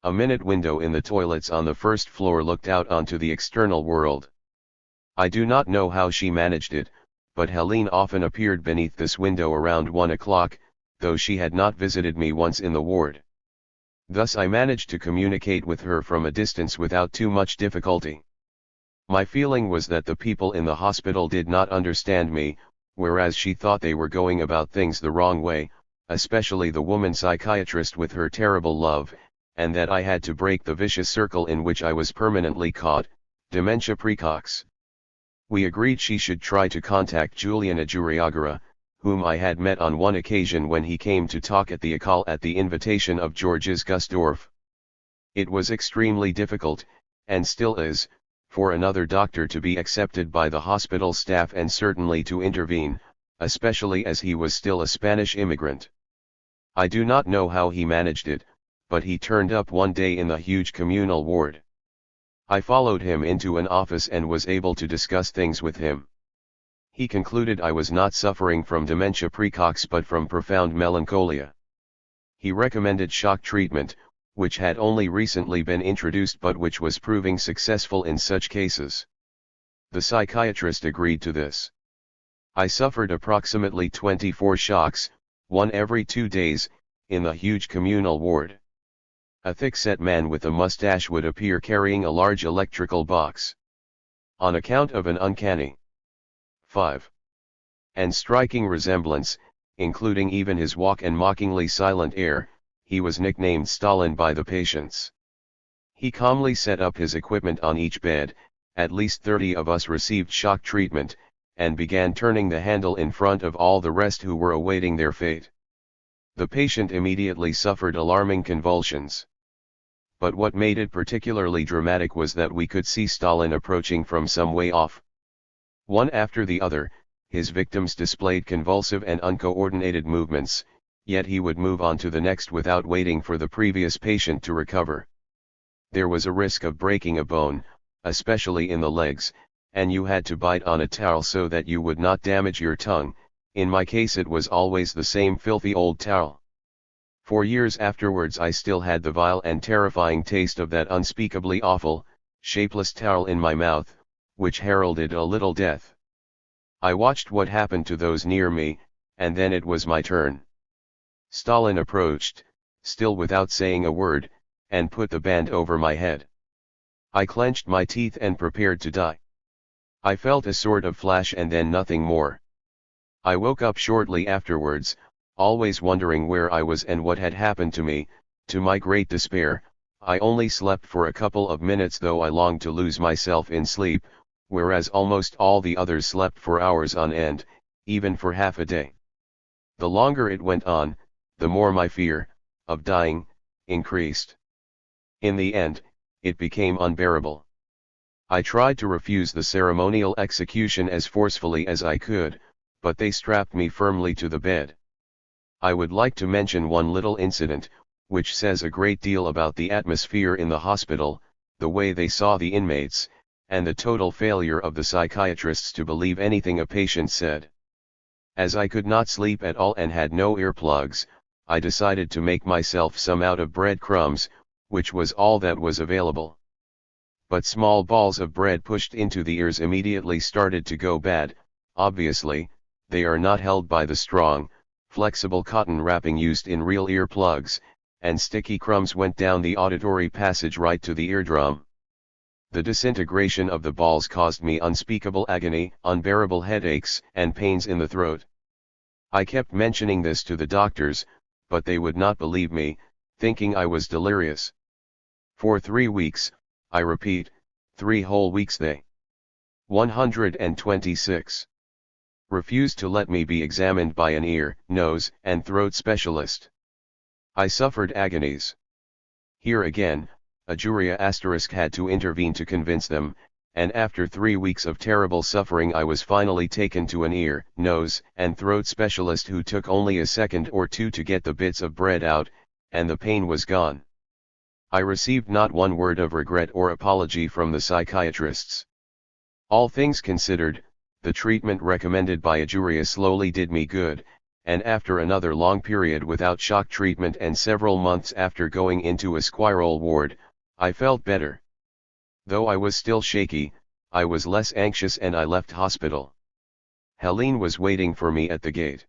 A minute window in the toilets on the first floor looked out onto the external world. I do not know how she managed it, but Helene often appeared beneath this window around 1 o'clock, though she had not visited me once in the ward. Thus I managed to communicate with her from a distance without too much difficulty. My feeling was that the people in the hospital did not understand me, whereas she thought they were going about things the wrong way, especially the woman psychiatrist with her terrible love, and that I had to break the vicious circle in which I was permanently caught, dementia praecox. We agreed she should try to contact Julian Ajuriagara, whom I had met on one occasion when he came to talk at the École at the invitation of Georges Gusdorf. It was extremely difficult, and still is, for another doctor to be accepted by the hospital staff and certainly to intervene, especially as he was still a Spanish immigrant. I do not know how he managed it, but he turned up one day in the huge communal ward. I followed him into an office and was able to discuss things with him. He concluded I was not suffering from dementia praecox but from profound melancholia. He recommended shock treatment, which had only recently been introduced but which was proving successful in such cases. The psychiatrist agreed to this. I suffered approximately 24 shocks, one every 2 days, in the huge communal ward. A thick-set man with a mustache would appear carrying a large electrical box. On account of an uncanny 5. And striking resemblance, including even his walk and mockingly silent air, he was nicknamed Stalin by the patients. He calmly set up his equipment on each bed, at least 30 of us received shock treatment, and began turning the handle in front of all the rest who were awaiting their fate. The patient immediately suffered alarming convulsions. But what made it particularly dramatic was that we could see Stalin approaching from some way off. One after the other, his victims displayed convulsive and uncoordinated movements, yet he would move on to the next without waiting for the previous patient to recover. There was a risk of breaking a bone, especially in the legs, and you had to bite on a towel so that you would not damage your tongue. In my case it was always the same filthy old towel. For years afterwards I still had the vile and terrifying taste of that unspeakably awful, shapeless towel in my mouth, which heralded a little death. I watched what happened to those near me, and then it was my turn. Stalin approached, still without saying a word, and put the band over my head. I clenched my teeth and prepared to die. I felt a sort of flash and then nothing more. I woke up shortly afterwards, always wondering where I was and what had happened to me. To my great despair, I only slept for a couple of minutes, though I longed to lose myself in sleep, whereas almost all the others slept for hours on end, even for half a day. The longer it went on, the more my fear of dying increased. In the end, it became unbearable. I tried to refuse the ceremonial execution as forcefully as I could, but they strapped me firmly to the bed. I would like to mention one little incident, which says a great deal about the atmosphere in the hospital, the way they saw the inmates, and the total failure of the psychiatrists to believe anything a patient said. As I could not sleep at all and had no earplugs, I decided to make myself some out of bread crumbs, which was all that was available. But small balls of bread pushed into the ears immediately started to go bad. Obviously, they are not held by the strong, flexible cotton wrapping used in real earplugs, and sticky crumbs went down the auditory passage right to the eardrum. The disintegration of the balls caused me unspeakable agony, unbearable headaches, and pains in the throat. I kept mentioning this to the doctors, but they would not believe me, thinking I was delirious. For 3 weeks, I repeat, 3 whole weeks they 126. Refused to let me be examined by an ear, nose, and throat specialist. I suffered agonies. Here again, a jury asterisk had to intervene to convince them, and after 3 weeks of terrible suffering I was finally taken to an ear, nose, and throat specialist who took only a second or two to get the bits of bread out, and the pain was gone. I received not one word of regret or apology from the psychiatrists. All things considered, the treatment recommended by a jury slowly did me good, and after another long period without shock treatment and several months after going into a squirrel ward, I felt better. Though I was still shaky, I was less anxious and I left hospital. Helene was waiting for me at the gate.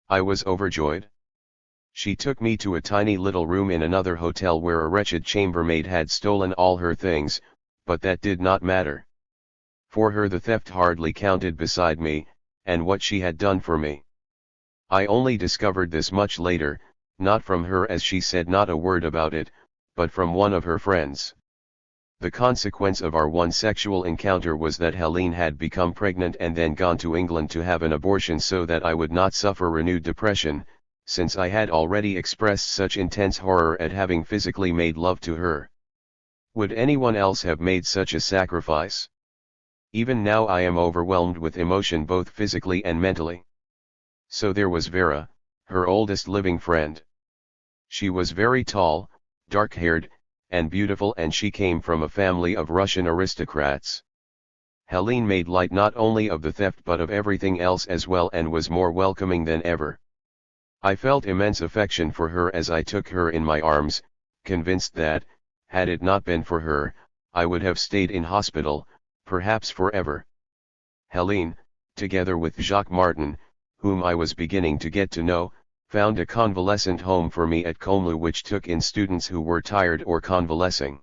I was overjoyed. She took me to a tiny little room in another hotel where a wretched chambermaid had stolen all her things, but that did not matter. For her the theft hardly counted beside me, and what she had done for me. I only discovered this much later, not from her as she said not a word about it, but from one of her friends. The consequence of our one sexual encounter was that Helene had become pregnant and then gone to England to have an abortion so that I would not suffer renewed depression, since I had already expressed such intense horror at having physically made love to her. Would anyone else have made such a sacrifice? Even now I am overwhelmed with emotion both physically and mentally. So there was Vera, her oldest living friend. She was very tall, dark-haired, and beautiful, and she came from a family of Russian aristocrats. Helene made light not only of the theft but of everything else as well and was more welcoming than ever. I felt immense affection for her as I took her in my arms, convinced that, had it not been for her, I would have stayed in hospital, perhaps forever. Helene, together with Jacques Martin, whom I was beginning to get to know, found a convalescent home for me at Comlu which took in students who were tired or convalescing.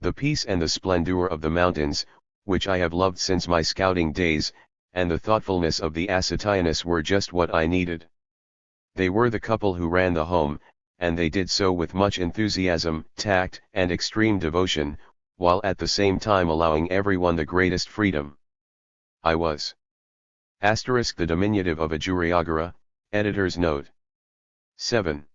The peace and the splendor of the mountains, which I have loved since my scouting days, and the thoughtfulness of the Assateanis were just what I needed. They were the couple who ran the home, and they did so with much enthusiasm, tact, and extreme devotion, while at the same time allowing everyone the greatest freedom. I was. The diminutive of a Juriagara, editor's note. 7.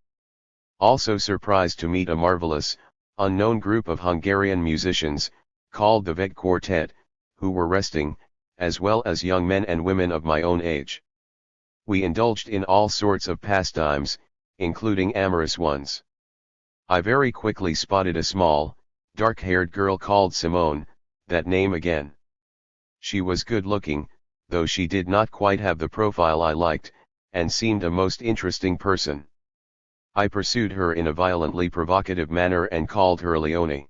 Also surprised to meet a marvelous, unknown group of Hungarian musicians, called the Veg Quartet, who were resting, as well as young men and women of my own age. We indulged in all sorts of pastimes, including amorous ones. I very quickly spotted a small, dark-haired girl called Simone, that name again. She was good-looking, though she did not quite have the profile I liked, and seemed a most interesting person. I pursued her in a violently provocative manner and called her Leonie.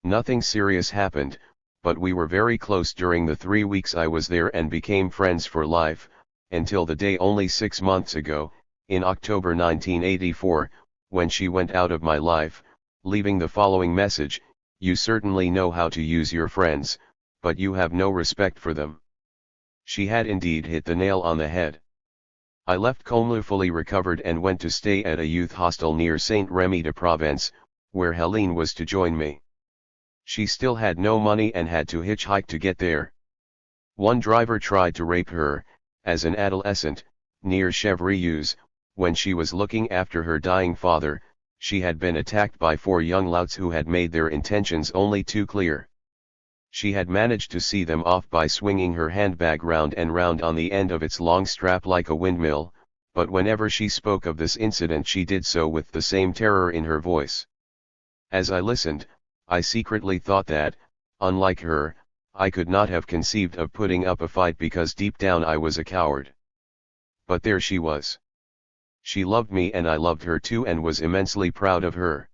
Nothing serious happened, but we were very close during the 3 weeks I was there and became friends for life, until the day only 6 months ago, in October 1984, when she went out of my life, leaving the following message: "You certainly know how to use your friends, but you have no respect for them." She had indeed hit the nail on the head. I left Comlu fully recovered and went to stay at a youth hostel near Saint-Rémy-de-Provence, where Helene was to join me. She still had no money and had to hitchhike to get there. One driver tried to rape her, as an adolescent, near Chevreuils, when she was looking after her dying father. She had been attacked by 4 young louts who had made their intentions only too clear. She had managed to see them off by swinging her handbag round and round on the end of its long strap like a windmill, but whenever she spoke of this incident she did so with the same terror in her voice. As I listened, I secretly thought that, unlike her, I could not have conceived of putting up a fight because deep down I was a coward. But there she was. She loved me and I loved her too and was immensely proud of her.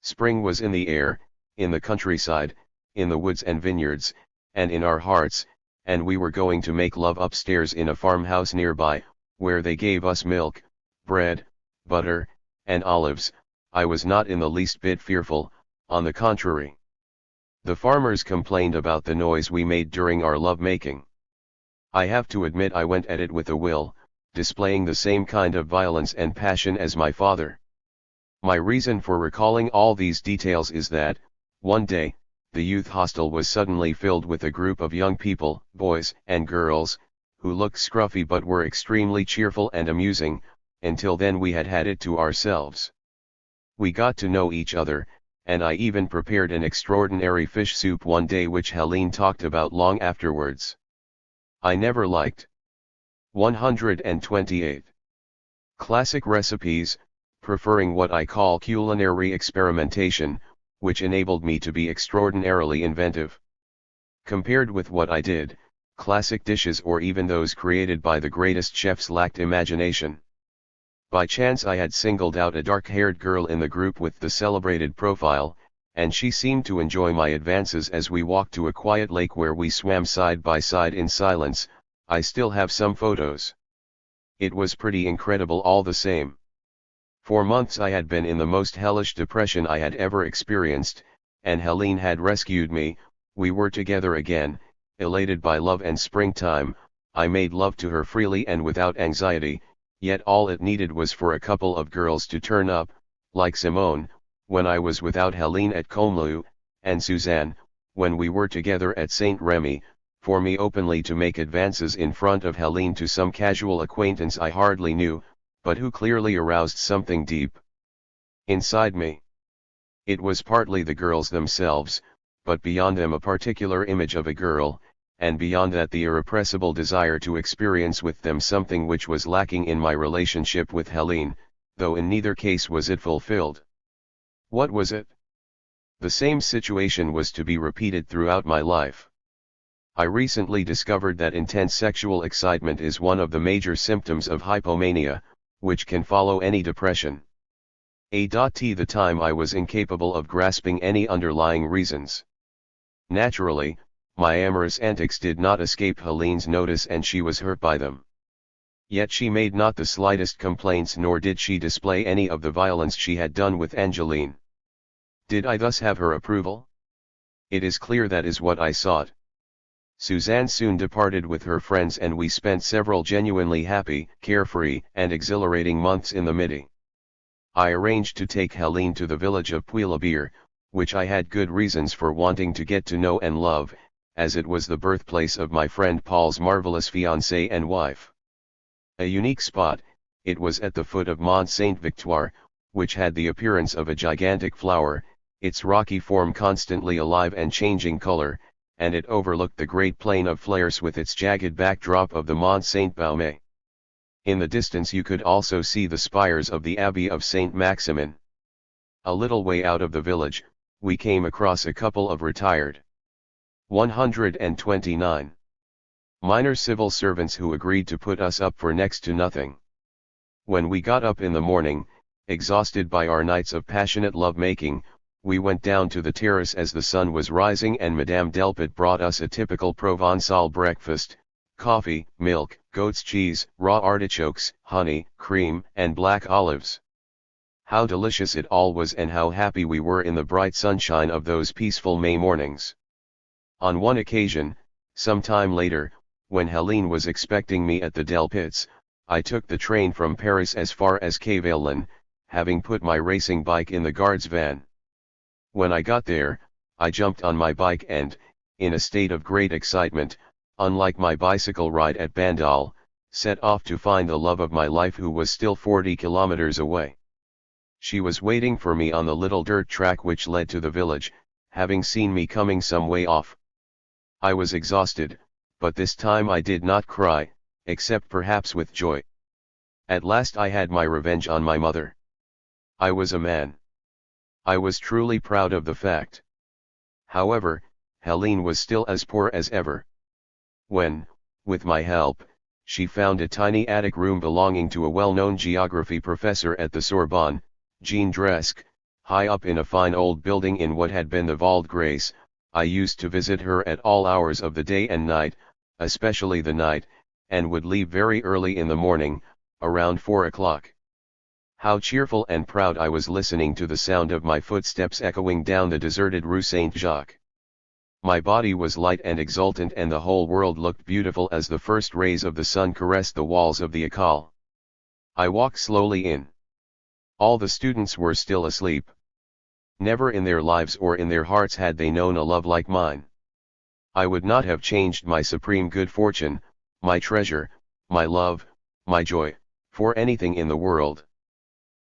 Spring was in the air, in the countryside, in the woods and vineyards, and in our hearts, and we were going to make love upstairs in a farmhouse nearby, where they gave us milk, bread, butter, and olives. I was not in the least bit fearful, on the contrary. The farmers complained about the noise we made during our love-making. I have to admit I went at it with a will, displaying the same kind of violence and passion as my father. My reason for recalling all these details is that, one day, the youth hostel was suddenly filled with a group of young people, boys and girls, who looked scruffy but were extremely cheerful and amusing. Until then we had had it to ourselves. We got to know each other, and I even prepared an extraordinary fish soup one day which Helene talked about long afterwards. I never liked. 128. Classic recipes, preferring what I call culinary experimentation, which enabled me to be extraordinarily inventive. Compared with what I did, classic dishes or even those created by the greatest chefs lacked imagination. By chance I had singled out a dark-haired girl in the group with the celebrated profile, and she seemed to enjoy my advances as we walked to a quiet lake where we swam side by side in silence. I still have some photos. It was pretty incredible all the same. For months I had been in the most hellish depression I had ever experienced, and Helene had rescued me. We were together again, elated by love and springtime. I made love to her freely and without anxiety, yet all it needed was for a couple of girls to turn up, like Simone, when I was without Helene at Comlu, and Suzanne, when we were together at Saint-Rémy, for me openly to make advances in front of Helene to some casual acquaintance I hardly knew, but who clearly aroused something deep inside me. It was partly the girls themselves, but beyond them a particular image of a girl, and beyond that the irrepressible desire to experience with them something which was lacking in my relationship with Helene, though in neither case was it fulfilled. What was it? The same situation was to be repeated throughout my life. I recently discovered that intense sexual excitement is one of the major symptoms of hypomania, which can follow any depression. The time I was incapable of grasping any underlying reasons. Naturally, my amorous antics did not escape Helene's notice and she was hurt by them. Yet she made not the slightest complaints nor did she display any of the violence she had done with Angeline. Did I thus have her approval? It is clear that is what I sought. Suzanne soon departed with her friends and we spent several genuinely happy, carefree, and exhilarating months in the Midi. I arranged to take Helene to the village of Puy-la-Bière, which I had good reasons for wanting to get to know and love, as it was the birthplace of my friend Paul's marvelous fiancée and wife. A unique spot, it was at the foot of Mont Sainte-Victoire, which had the appearance of a gigantic flower, its rocky form constantly alive and changing color, and it overlooked the great plain of Flers with its jagged backdrop of the Mont Saint-Baume. In the distance you could also see the spires of the Abbey of Saint-Maximin. A little way out of the village, we came across a couple of retired 129 minor civil servants who agreed to put us up for next to nothing. When we got up in the morning, exhausted by our nights of passionate love-making, we went down to the terrace as the sun was rising and Madame Delpit brought us a typical Provençal breakfast, coffee, milk, goat's cheese, raw artichokes, honey, cream, and black olives. How delicious it all was, and how happy we were in the bright sunshine of those peaceful May mornings. On one occasion, some time later, when Helene was expecting me at the Del Pits, I took the train from Paris as far as Cavaillon, having put my racing bike in the guard's van. When I got there, I jumped on my bike and, in a state of great excitement, unlike my bicycle ride at Bandol, set off to find the love of my life, who was still 40 kilometers away. She was waiting for me on the little dirt track which led to the village, having seen me coming some way off. I was exhausted, but this time I did not cry, except perhaps with joy. At last I had my revenge on my mother. I was a man. I was truly proud of the fact. However, Helene was still as poor as ever. When, with my help, she found a tiny attic room belonging to a well-known geography professor at the Sorbonne, Jean Dresque, high up in a fine old building in what had been the Val de Grace, I used to visit her at all hours of the day and night, especially the night, and would leave very early in the morning, around 4 o'clock. How cheerful and proud I was listening to the sound of my footsteps echoing down the deserted Rue Saint-Jacques. My body was light and exultant, and the whole world looked beautiful as the first rays of the sun caressed the walls of the École. I walked slowly in. All the students were still asleep. Never in their lives or in their hearts had they known a love like mine. I would not have changed my supreme good fortune, my treasure, my love, my joy, for anything in the world.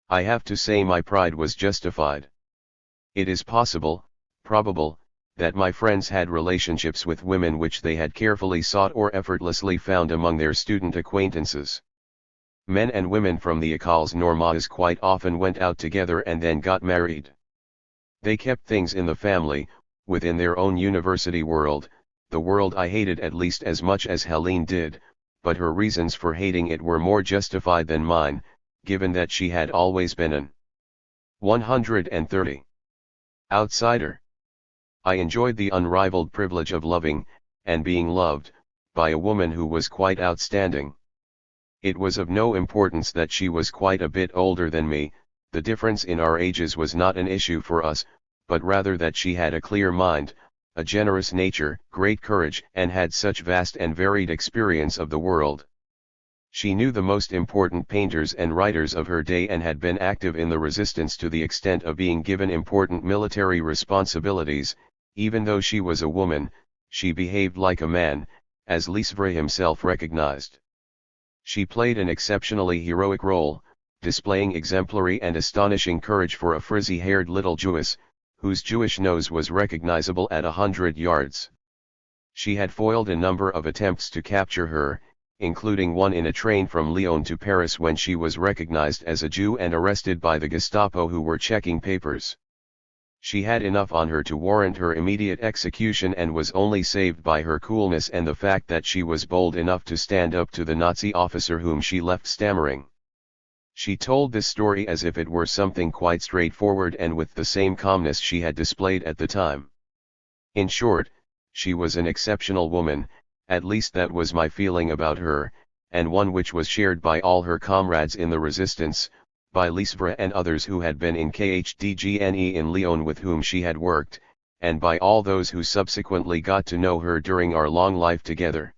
I have to say my pride was justified. It is possible, probable, that my friends had relationships with women which they had carefully sought or effortlessly found among their student acquaintances. Men and women from the Écoles Normales quite often went out together and then got married. They kept things in the family, within their own university world, the world I hated at least as much as Helene did, but her reasons for hating it were more justified than mine, given that she had always been an 130 outsider. I enjoyed the unrivaled privilege of loving, and being loved, by a woman who was quite outstanding. It was of no importance that she was quite a bit older than me, the difference in our ages was not an issue for us, but rather that she had a clear mind, a generous nature, great courage, and had such vast and varied experience of the world. She knew the most important painters and writers of her day, and had been active in the resistance to the extent of being given important military responsibilities. Even though she was a woman, she behaved like a man, as Lisvre himself recognized. She played an exceptionally heroic role, displaying exemplary and astonishing courage for a frizzy-haired little Jewess, whose Jewish nose was recognizable at 100 yards. She had foiled a number of attempts to capture her, including one in a train from Lyon to Paris when she was recognized as a Jew and arrested by the Gestapo, who were checking papers. She had enough on her to warrant her immediate execution, and was only saved by her coolness and the fact that she was bold enough to stand up to the Nazi officer whom she left stammering. She told this story as if it were something quite straightforward and with the same calmness she had displayed at the time. In short, she was an exceptional woman, at least that was my feeling about her, and one which was shared by all her comrades in the resistance, by Lisvre and others who had been in KHDGNE in Lyon with whom she had worked, and by all those who subsequently got to know her during our long life together.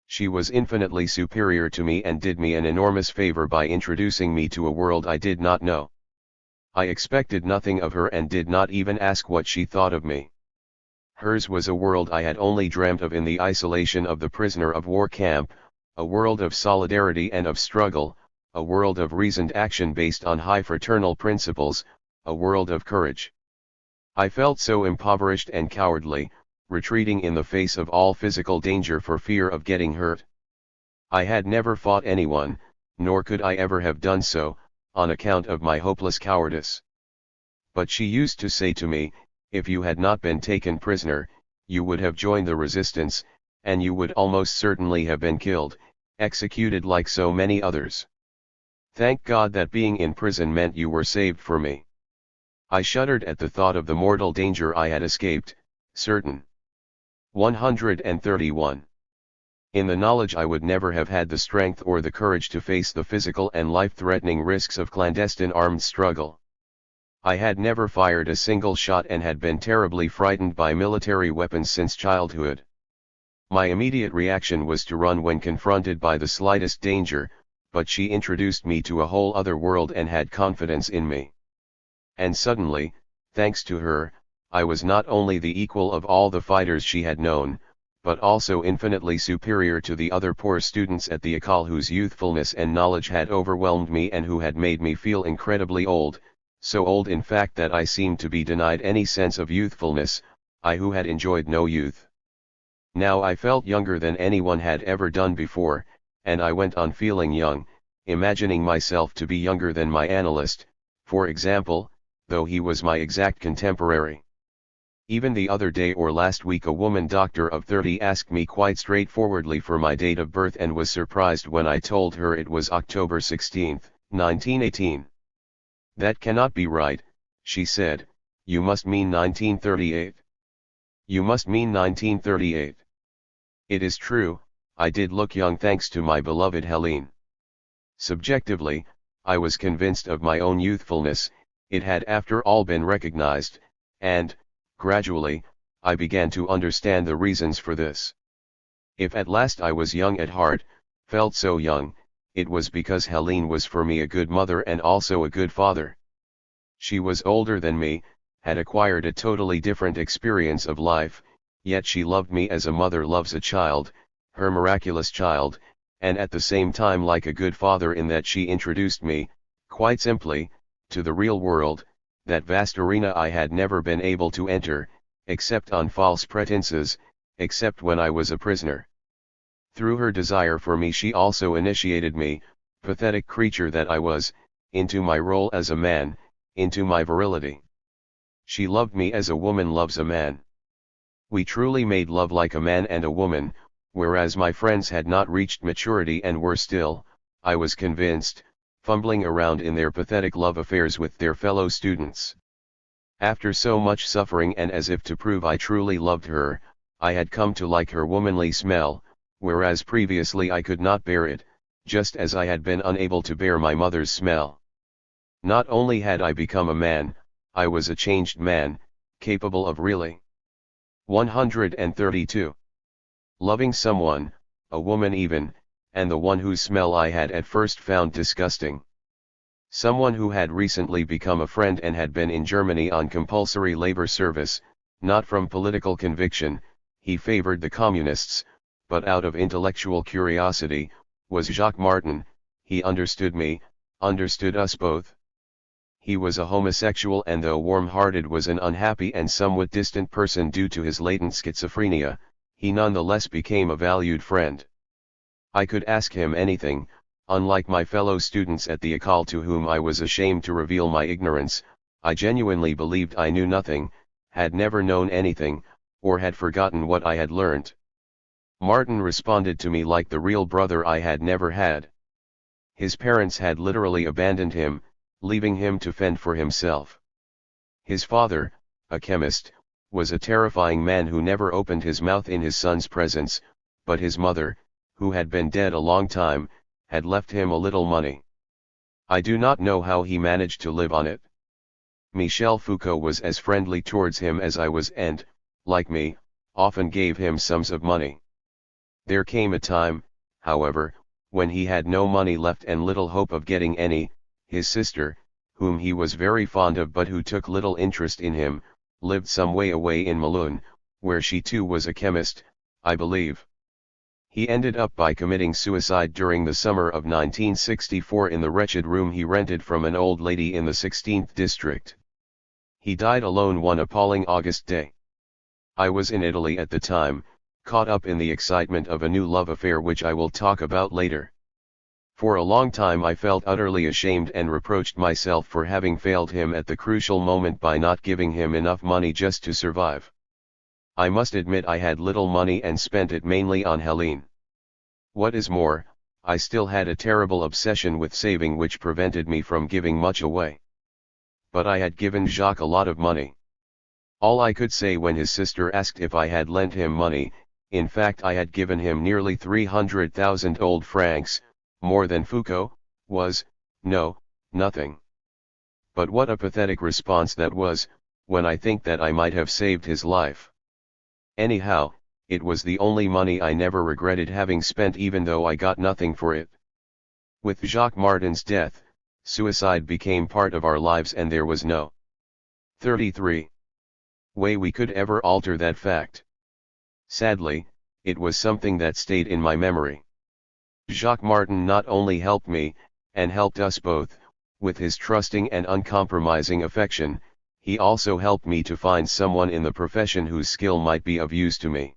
She was infinitely superior to me and did me an enormous favor by introducing me to a world I did not know. I expected nothing of her and did not even ask what she thought of me. Hers was a world I had only dreamt of in the isolation of the prisoner of war camp, a world of solidarity and of struggle, a world of reasoned action based on high fraternal principles, a world of courage. I felt so impoverished and cowardly, retreating in the face of all physical danger for fear of getting hurt. I had never fought anyone, nor could I ever have done so, on account of my hopeless cowardice. But she used to say to me, if you had not been taken prisoner, you would have joined the resistance, and you would almost certainly have been killed, executed like so many others. Thank God that being in prison meant you were saved for me. I shuddered at the thought of the mortal danger I had escaped, certain. 131. in the knowledge I would never have had the strength or the courage to face the physical and life-threatening risks of clandestine armed struggle. I had never fired a single shot and had been terribly frightened by military weapons since childhood. My immediate reaction was to run when confronted by the slightest danger, but she introduced me to a whole other world and had confidence in me. And suddenly, thanks to her, I was not only the equal of all the fighters she had known, but also infinitely superior to the other poor students at the École whose youthfulness and knowledge had overwhelmed me and who had made me feel incredibly old, so old in fact that I seemed to be denied any sense of youthfulness, I who had enjoyed no youth. Now I felt younger than anyone had ever done before, and I went on feeling young, imagining myself to be younger than my analyst, for example, though he was my exact contemporary. Even the other day or last week a woman doctor of 30 asked me quite straightforwardly for my date of birth and was surprised when I told her it was October 16, 1918. "That cannot be right," she said, "you must mean 1938. You must mean 1938. It is true, I did look young thanks to my beloved Helene. Subjectively, I was convinced of my own youthfulness, it had after all been recognized, and, gradually, I began to understand the reasons for this. If at last I was young at heart, felt so young, it was because Helene was for me a good mother and also a good father. She was older than me, had acquired a totally different experience of life, yet she loved me as a mother loves a child, her miraculous child, and at the same time like a good father in that she introduced me, quite simply, to the real world, that vast arena I had never been able to enter, except on false pretenses, except when I was a prisoner. Through her desire for me she also initiated me, pathetic creature that I was, into my role as a man, into my virility. She loved me as a woman loves a man. We truly made love like a man and a woman, whereas my friends had not reached maturity and were still, I was convinced, fumbling around in their pathetic love affairs with their fellow students. After so much suffering and as if to prove I truly loved her, I had come to like her womanly smell, whereas previously I could not bear it, just as I had been unable to bear my mother's smell. Not only had I become a man, I was a changed man, capable of really 132. Loving someone, a woman even, and the one whose smell I had at first found disgusting. Someone who had recently become a friend and had been in Germany on compulsory labor service, not from political conviction, he favored the communists, but out of intellectual curiosity, was Jacques Martin. He understood me, understood us both. He was a homosexual and though warm-hearted was an unhappy and somewhat distant person due to his latent schizophrenia, he nonetheless became a valued friend. I could ask him anything, unlike my fellow students at the École to whom I was ashamed to reveal my ignorance. I genuinely believed I knew nothing, had never known anything, or had forgotten what I had learnt. Martin responded to me like the real brother I had never had. His parents had literally abandoned him, leaving him to fend for himself. His father, a chemist, was a terrifying man who never opened his mouth in his son's presence, but his mother, who had been dead a long time, had left him a little money. I do not know how he managed to live on it. Michel Foucault was as friendly towards him as I was and, like me, often gave him sums of money. There came a time, however, when he had no money left and little hope of getting any. His sister, whom he was very fond of but who took little interest in him, lived some way away in Melun, where she too was a chemist, I believe. He ended up by committing suicide during the summer of 1964 in the wretched room he rented from an old lady in the 16th district. He died alone one appalling August day. I was in Italy at the time, caught up in the excitement of a new love affair which I will talk about later. For a long time I felt utterly ashamed and reproached myself for having failed him at the crucial moment by not giving him enough money just to survive. I must admit I had little money and spent it mainly on Helene. What is more, I still had a terrible obsession with saving which prevented me from giving much away. But I had given Jacques a lot of money. All I could say when his sister asked if I had lent him money, in fact I had given him nearly 300,000 old francs, more than Foucault, was, no, nothing. But what a pathetic response that was, when I think that I might have saved his life. Anyhow, it was the only money I never regretted having spent, even though I got nothing for it. With Jacques Martin's death, suicide became part of our lives, and there was no 33 way we could ever alter that fact. Sadly, it was something that stayed in my memory. Jacques Martin not only helped me, and helped us both, with his trusting and uncompromising affection, he also helped me to find someone in the profession whose skill might be of use to me.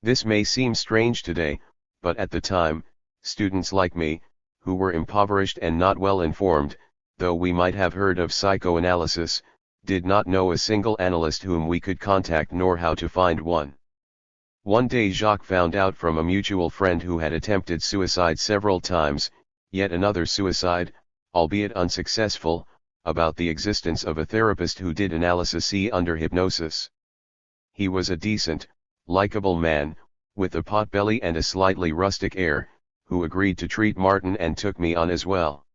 This may seem strange today, but at the time, students like me, who were impoverished and not well informed, though we might have heard of psychoanalysis, did not know a single analyst whom we could contact nor how to find one. One day Jacques found out from a mutual friend who had attempted suicide several times, yet another suicide, albeit unsuccessful, about the existence of a therapist who did analysis under hypnosis. He was a decent, likable man, with a potbelly and a slightly rustic air, who agreed to treat Martin and took me on as well.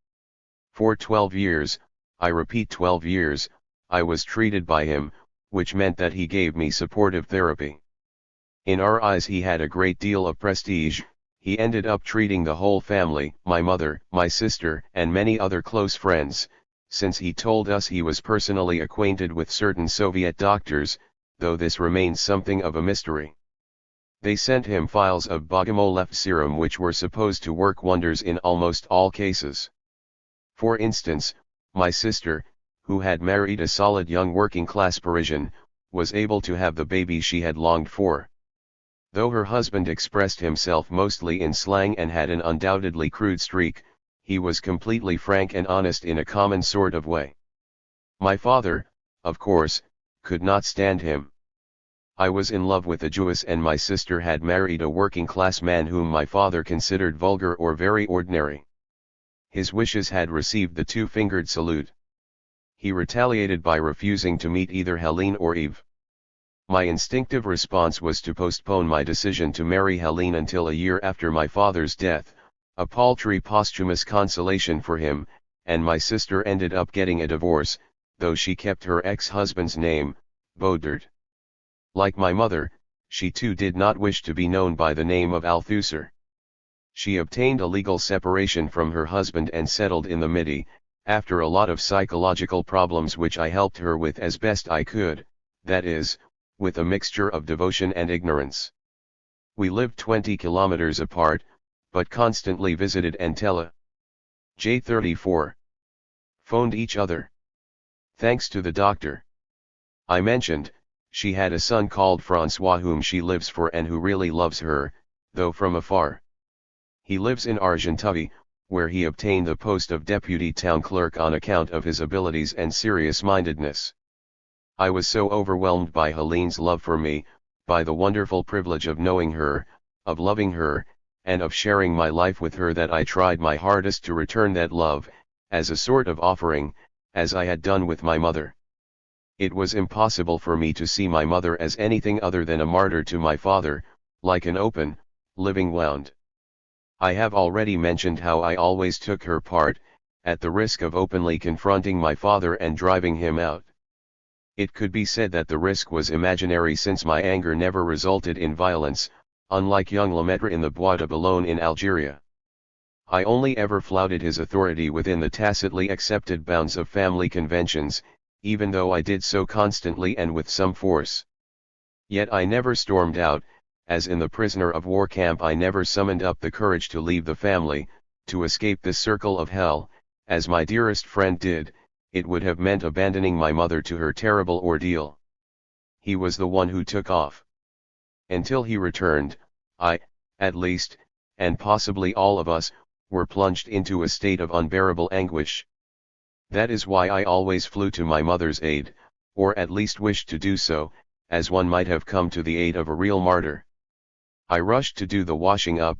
For 12 years, I repeat 12 years, I was treated by him, which meant that he gave me supportive therapy. In our eyes he had a great deal of prestige. He ended up treating the whole family, my mother, my sister, and many other close friends, since he told us he was personally acquainted with certain Soviet doctors, though this remains something of a mystery. They sent him files of Bogomolov serum which were supposed to work wonders in almost all cases. For instance, my sister, who had married a solid young working-class Parisian, was able to have the baby she had longed for. Though her husband expressed himself mostly in slang and had an undoubtedly crude streak, he was completely frank and honest in a common sort of way. My father, of course, could not stand him. I was in love with a Jewess, and my sister had married a working-class man whom my father considered vulgar or very ordinary. His wishes had received the two-fingered salute. He retaliated by refusing to meet either Helene or Eve. My instinctive response was to postpone my decision to marry Helene until a year after my father's death, a paltry posthumous consolation for him, and my sister ended up getting a divorce, though she kept her ex-husband's name, Baudard. Like my mother, she too did not wish to be known by the name of althusser. She obtained a legal separation from her husband and settled in the Midi, after a lot of psychological problems which I helped her with as best I could, that is, with a mixture of devotion and ignorance. We lived 20 kilometers apart, but constantly visited and J34. Phoned each other. Thanks to the doctor I mentioned, she had a son called Francois whom she lives for and who really loves her, though from afar. He lives in Argenteuil, where he obtained the post of deputy town clerk on account of his abilities and serious-mindedness. I was so overwhelmed by Helene's love for me, by the wonderful privilege of knowing her, of loving her, and of sharing my life with her, that I tried my hardest to return that love, as a sort of offering, as I had done with my mother. It was impossible for me to see my mother as anything other than a martyr to my father, like an open, living wound. I have already mentioned how I always took her part, at the risk of openly confronting my father and driving him out. It could be said that the risk was imaginary, since my anger never resulted in violence, unlike young Lemaitre in the Bois de Boulogne in Algeria. I only ever flouted his authority within the tacitly accepted bounds of family conventions, even though I did so constantly and with some force. Yet I never stormed out, as in the prisoner of war camp I never summoned up the courage to leave the family, to escape this circle of hell, as my dearest friend did. It would have meant abandoning my mother to her terrible ordeal. He was the one who took off. Until he returned, I, at least, and possibly all of us, were plunged into a state of unbearable anguish. That is why I always flew to my mother's aid, or at least wished to do so, as one might have come to the aid of a real martyr. I rushed to do the washing up,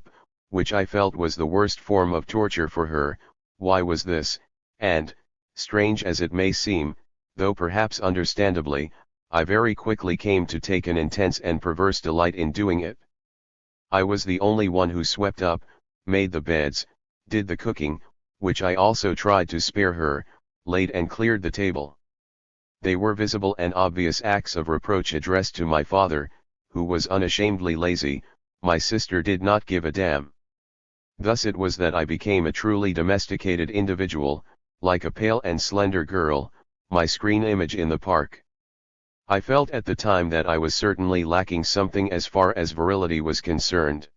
which I felt was the worst form of torture for her. Why was this? And, strange as it may seem, though perhaps understandably, I very quickly came to take an intense and perverse delight in doing it. I was the only one who swept up, made the beds, did the cooking, which I also tried to spare her, laid and cleared the table. They were visible and obvious acts of reproach addressed to my father, who was unashamedly lazy. My sister did not give a damn. Thus it was that I became a truly domesticated individual, like a pale and slender girl, my screen image in the park. I felt at the time that I was certainly lacking something as far as virility was concerned.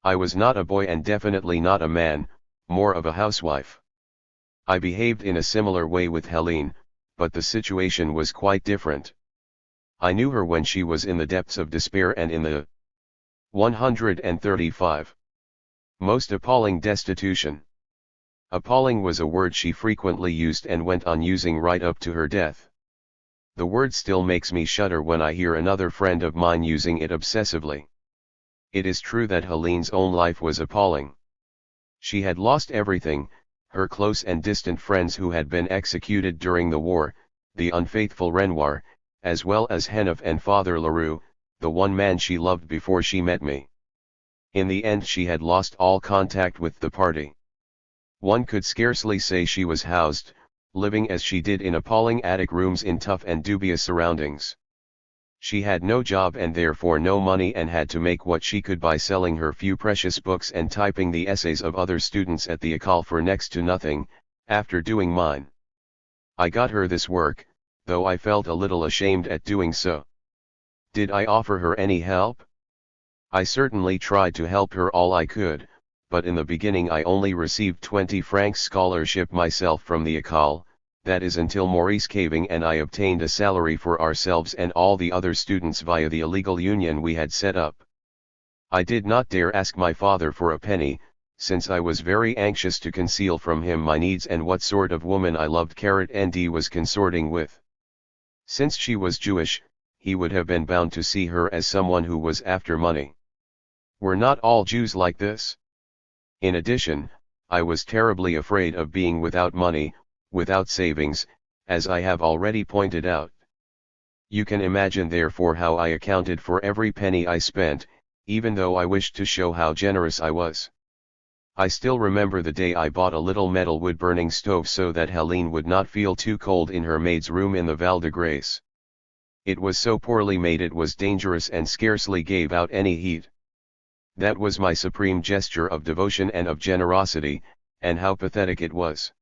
I was not a boy and definitely not a man, more of a housewife. I behaved in a similar way with Helene, but the situation was quite different. I knew her when she was in the depths of despair and in the 135 most appalling destitution. Appalling was a word she frequently used and went on using right up to her death. The word still makes me shudder when I hear another friend of mine using it obsessively. It is true that Helene's own life was appalling. She had lost everything, her close and distant friends who had been executed during the war, the unfaithful Renoir, as well as Henneff and Father Leroux, the one man she loved before she met me. In the end she had lost all contact with the party. One could scarcely say she was housed, living as she did in appalling attic rooms in tough and dubious surroundings. She had no job and therefore no money and had to make what she could by selling her few precious books and typing the essays of other students at the école for next to nothing, after doing mine. I got her this work, though I felt a little ashamed at doing so. Did I offer her any help? I certainly tried to help her all I could, but in the beginning I only received 20 francs scholarship myself from the école, that is until Maurice caving and I obtained a salary for ourselves and all the other students via the illegal union we had set up. I did not dare ask my father for a penny, since I was very anxious to conceal from him my needs and what sort of woman I loved and was consorting with. Since she was Jewish, he would have been bound to see her as someone who was after money. Were not all Jews like this? In addition, I was terribly afraid of being without money, without savings, as I have already pointed out. You can imagine therefore how I accounted for every penny I spent, even though I wished to show how generous I was. I still remember the day I bought a little metal wood-burning stove so that Helene would not feel too cold in her maid's room in the Val de Grace. It was so poorly made it was dangerous and scarcely gave out any heat. That was my supreme gesture of devotion and of generosity, and how pathetic it was.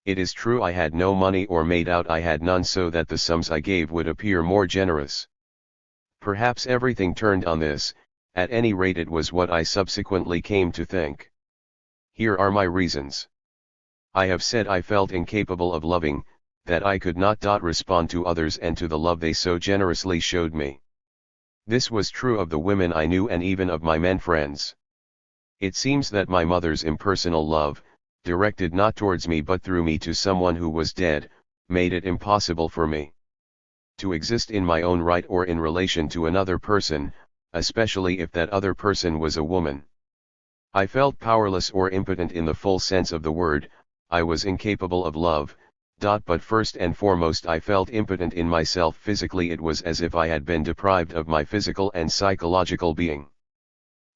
It is true I had no money or made out I had none so that the sums I gave would appear more generous. Perhaps everything turned on this, at any rate it was what I subsequently came to think. Here are my reasons. I have said I felt incapable of loving, that I could not respond to others and to the love they so generously showed me. This was true of the women I knew and even of my men friends. It seems that my mother's impersonal love, directed not towards me but through me to someone who was dead, made it impossible for me to exist in my own right or in relation to another person, especially if that other person was a woman. I felt powerless or impotent in the full sense of the word. I was incapable of love, but first and foremost I felt impotent in myself physically. It was as if I had been deprived of my physical and psychological being.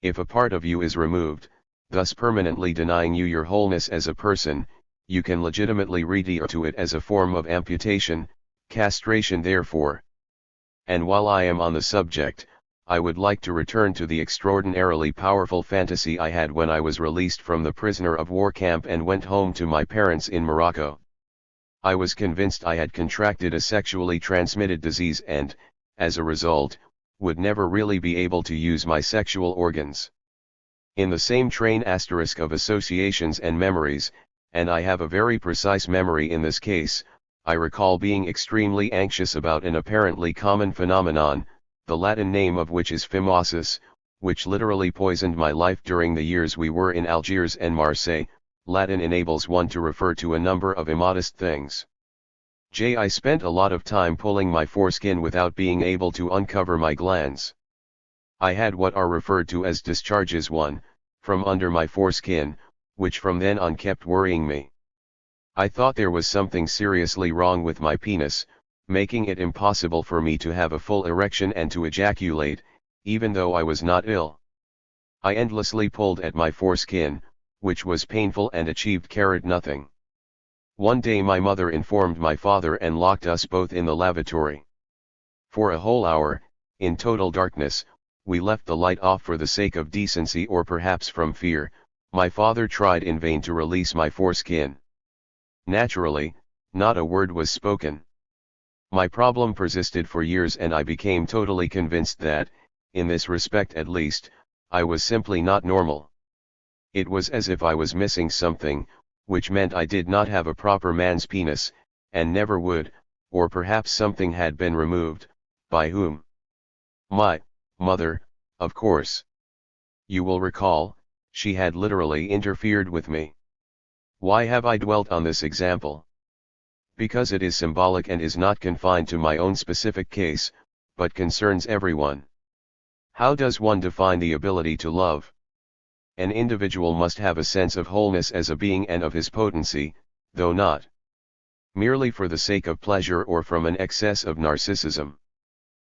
If a part of you is removed, thus permanently denying you your wholeness as a person, you can legitimately refer to it as a form of amputation, castration therefore. And while I am on the subject, I would like to return to the extraordinarily powerful fantasy I had when I was released from the prisoner of war camp and went home to my parents in Morocco. I was convinced I had contracted a sexually transmitted disease and, as a result, would never really be able to use my sexual organs. In the same train of associations and memories, and I have a very precise memory in this case, I recall being extremely anxious about an apparently common phenomenon, the Latin name of which is phimosis, which literally poisoned my life during the years we were in Algiers and Marseille. Latin enables one to refer to a number of immodest things. I spent a lot of time pulling my foreskin without being able to uncover my glands. I had what are referred to as discharges from under my foreskin, which from then on kept worrying me. I thought there was something seriously wrong with my penis, making it impossible for me to have a full erection and to ejaculate, even though I was not ill. I endlessly pulled at my foreskin, which was painful and achieved nothing. One day my mother informed my father and locked us both in the lavatory. For a whole hour, in total darkness, we left the light off for the sake of decency or perhaps from fear. My father tried in vain to release my foreskin. Naturally, not a word was spoken. My problem persisted for years and I became totally convinced that, in this respect at least, I was simply not normal. It was as if I was missing something, which meant I did not have a proper man's penis, and never would, or perhaps something had been removed. By whom? My mother, of course. You will recall, she had literally interfered with me. Why have I dwelt on this example? Because it is symbolic and is not confined to my own specific case, but concerns everyone. How does one define the ability to love? An individual must have a sense of wholeness as a being and of his potency, though not merely for the sake of pleasure or from an excess of narcissism.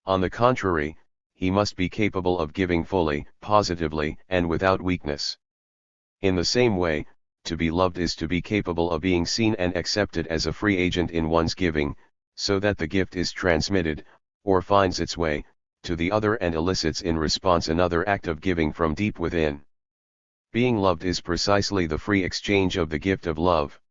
On the contrary, he must be capable of giving fully, positively, and without weakness. In the same way, to be loved is to be capable of being seen and accepted as a free agent in one's giving, so that the gift is transmitted, or finds its way, to the other and elicits in response another act of giving from deep within. Being loved is precisely the free exchange of the gift of love.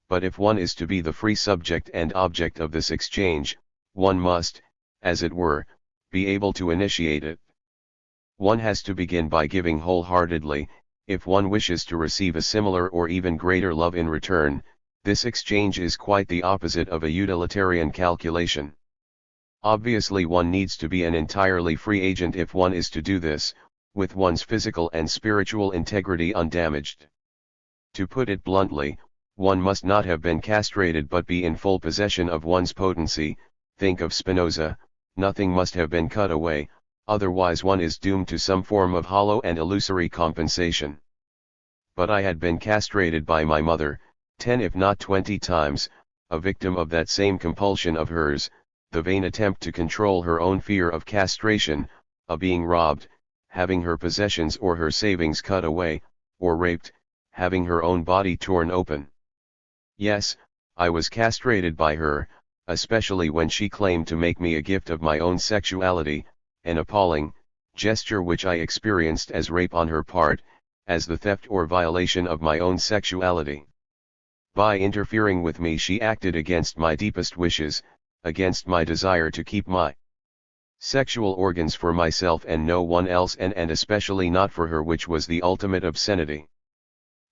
But if one is to be the free subject and object of this exchange, one must, as it were, be able to initiate it. One has to begin by giving wholeheartedly. If one wishes to receive a similar or even greater love in return, this exchange is quite the opposite of a utilitarian calculation. Obviously one needs to be an entirely free agent if one is to do this, with one's physical and spiritual integrity undamaged. To put it bluntly, one must not have been castrated but be in full possession of one's potency. Think of Spinoza, nothing must have been cut away, otherwise one is doomed to some form of hollow and illusory compensation. But I had been castrated by my mother, 10 if not 20 times, a victim of that same compulsion of hers, the vain attempt to control her own fear of castration, of being robbed, having her possessions or her savings cut away, or raped, having her own body torn open. Yes, I was castrated by her, especially when she claimed to make me a gift of my own sexuality, an appalling gesture which I experienced as rape on her part, as the theft or violation of my own sexuality. By interfering with me she acted against my deepest wishes, against my desire to keep my sexual organs for myself and no one else and especially not for her, which was the ultimate obscenity.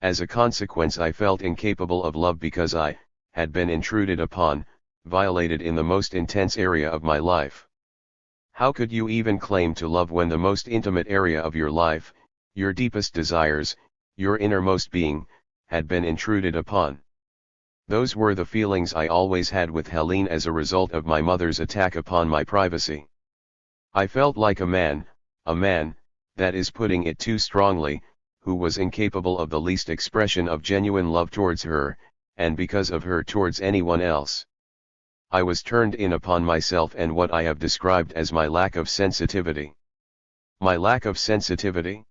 As a consequence I felt incapable of love because I had been intruded upon, violated in the most intense area of my life. How could you even claim to love when the most intimate area of your life, your deepest desires, your innermost being, had been intruded upon? Those were the feelings I always had with Helene as a result of my mother's attack upon my privacy. I felt like a man, that is putting it too strongly, who was incapable of the least expression of genuine love towards her, and because of her towards anyone else. I was turned in upon myself and what I have described as my lack of sensitivity. My lack of sensitivity?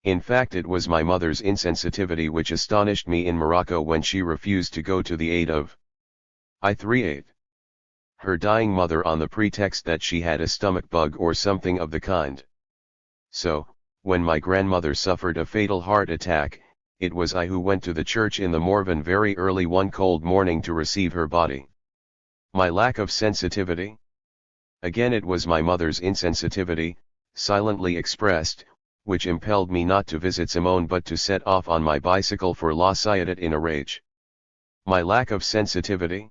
In fact, it was my mother's insensitivity which astonished me in Morocco when she refused to go to the aid of her dying mother on the pretext that she had a stomach bug or something of the kind. So, when my grandmother suffered a fatal heart attack, it was I who went to the church in the Morvan very early one cold morning to receive her body. My lack of sensitivity? Again, it was my mother's insensitivity, silently expressed, which impelled me not to visit Simone but to set off on my bicycle for La Ciotat in a rage. My lack of sensitivity?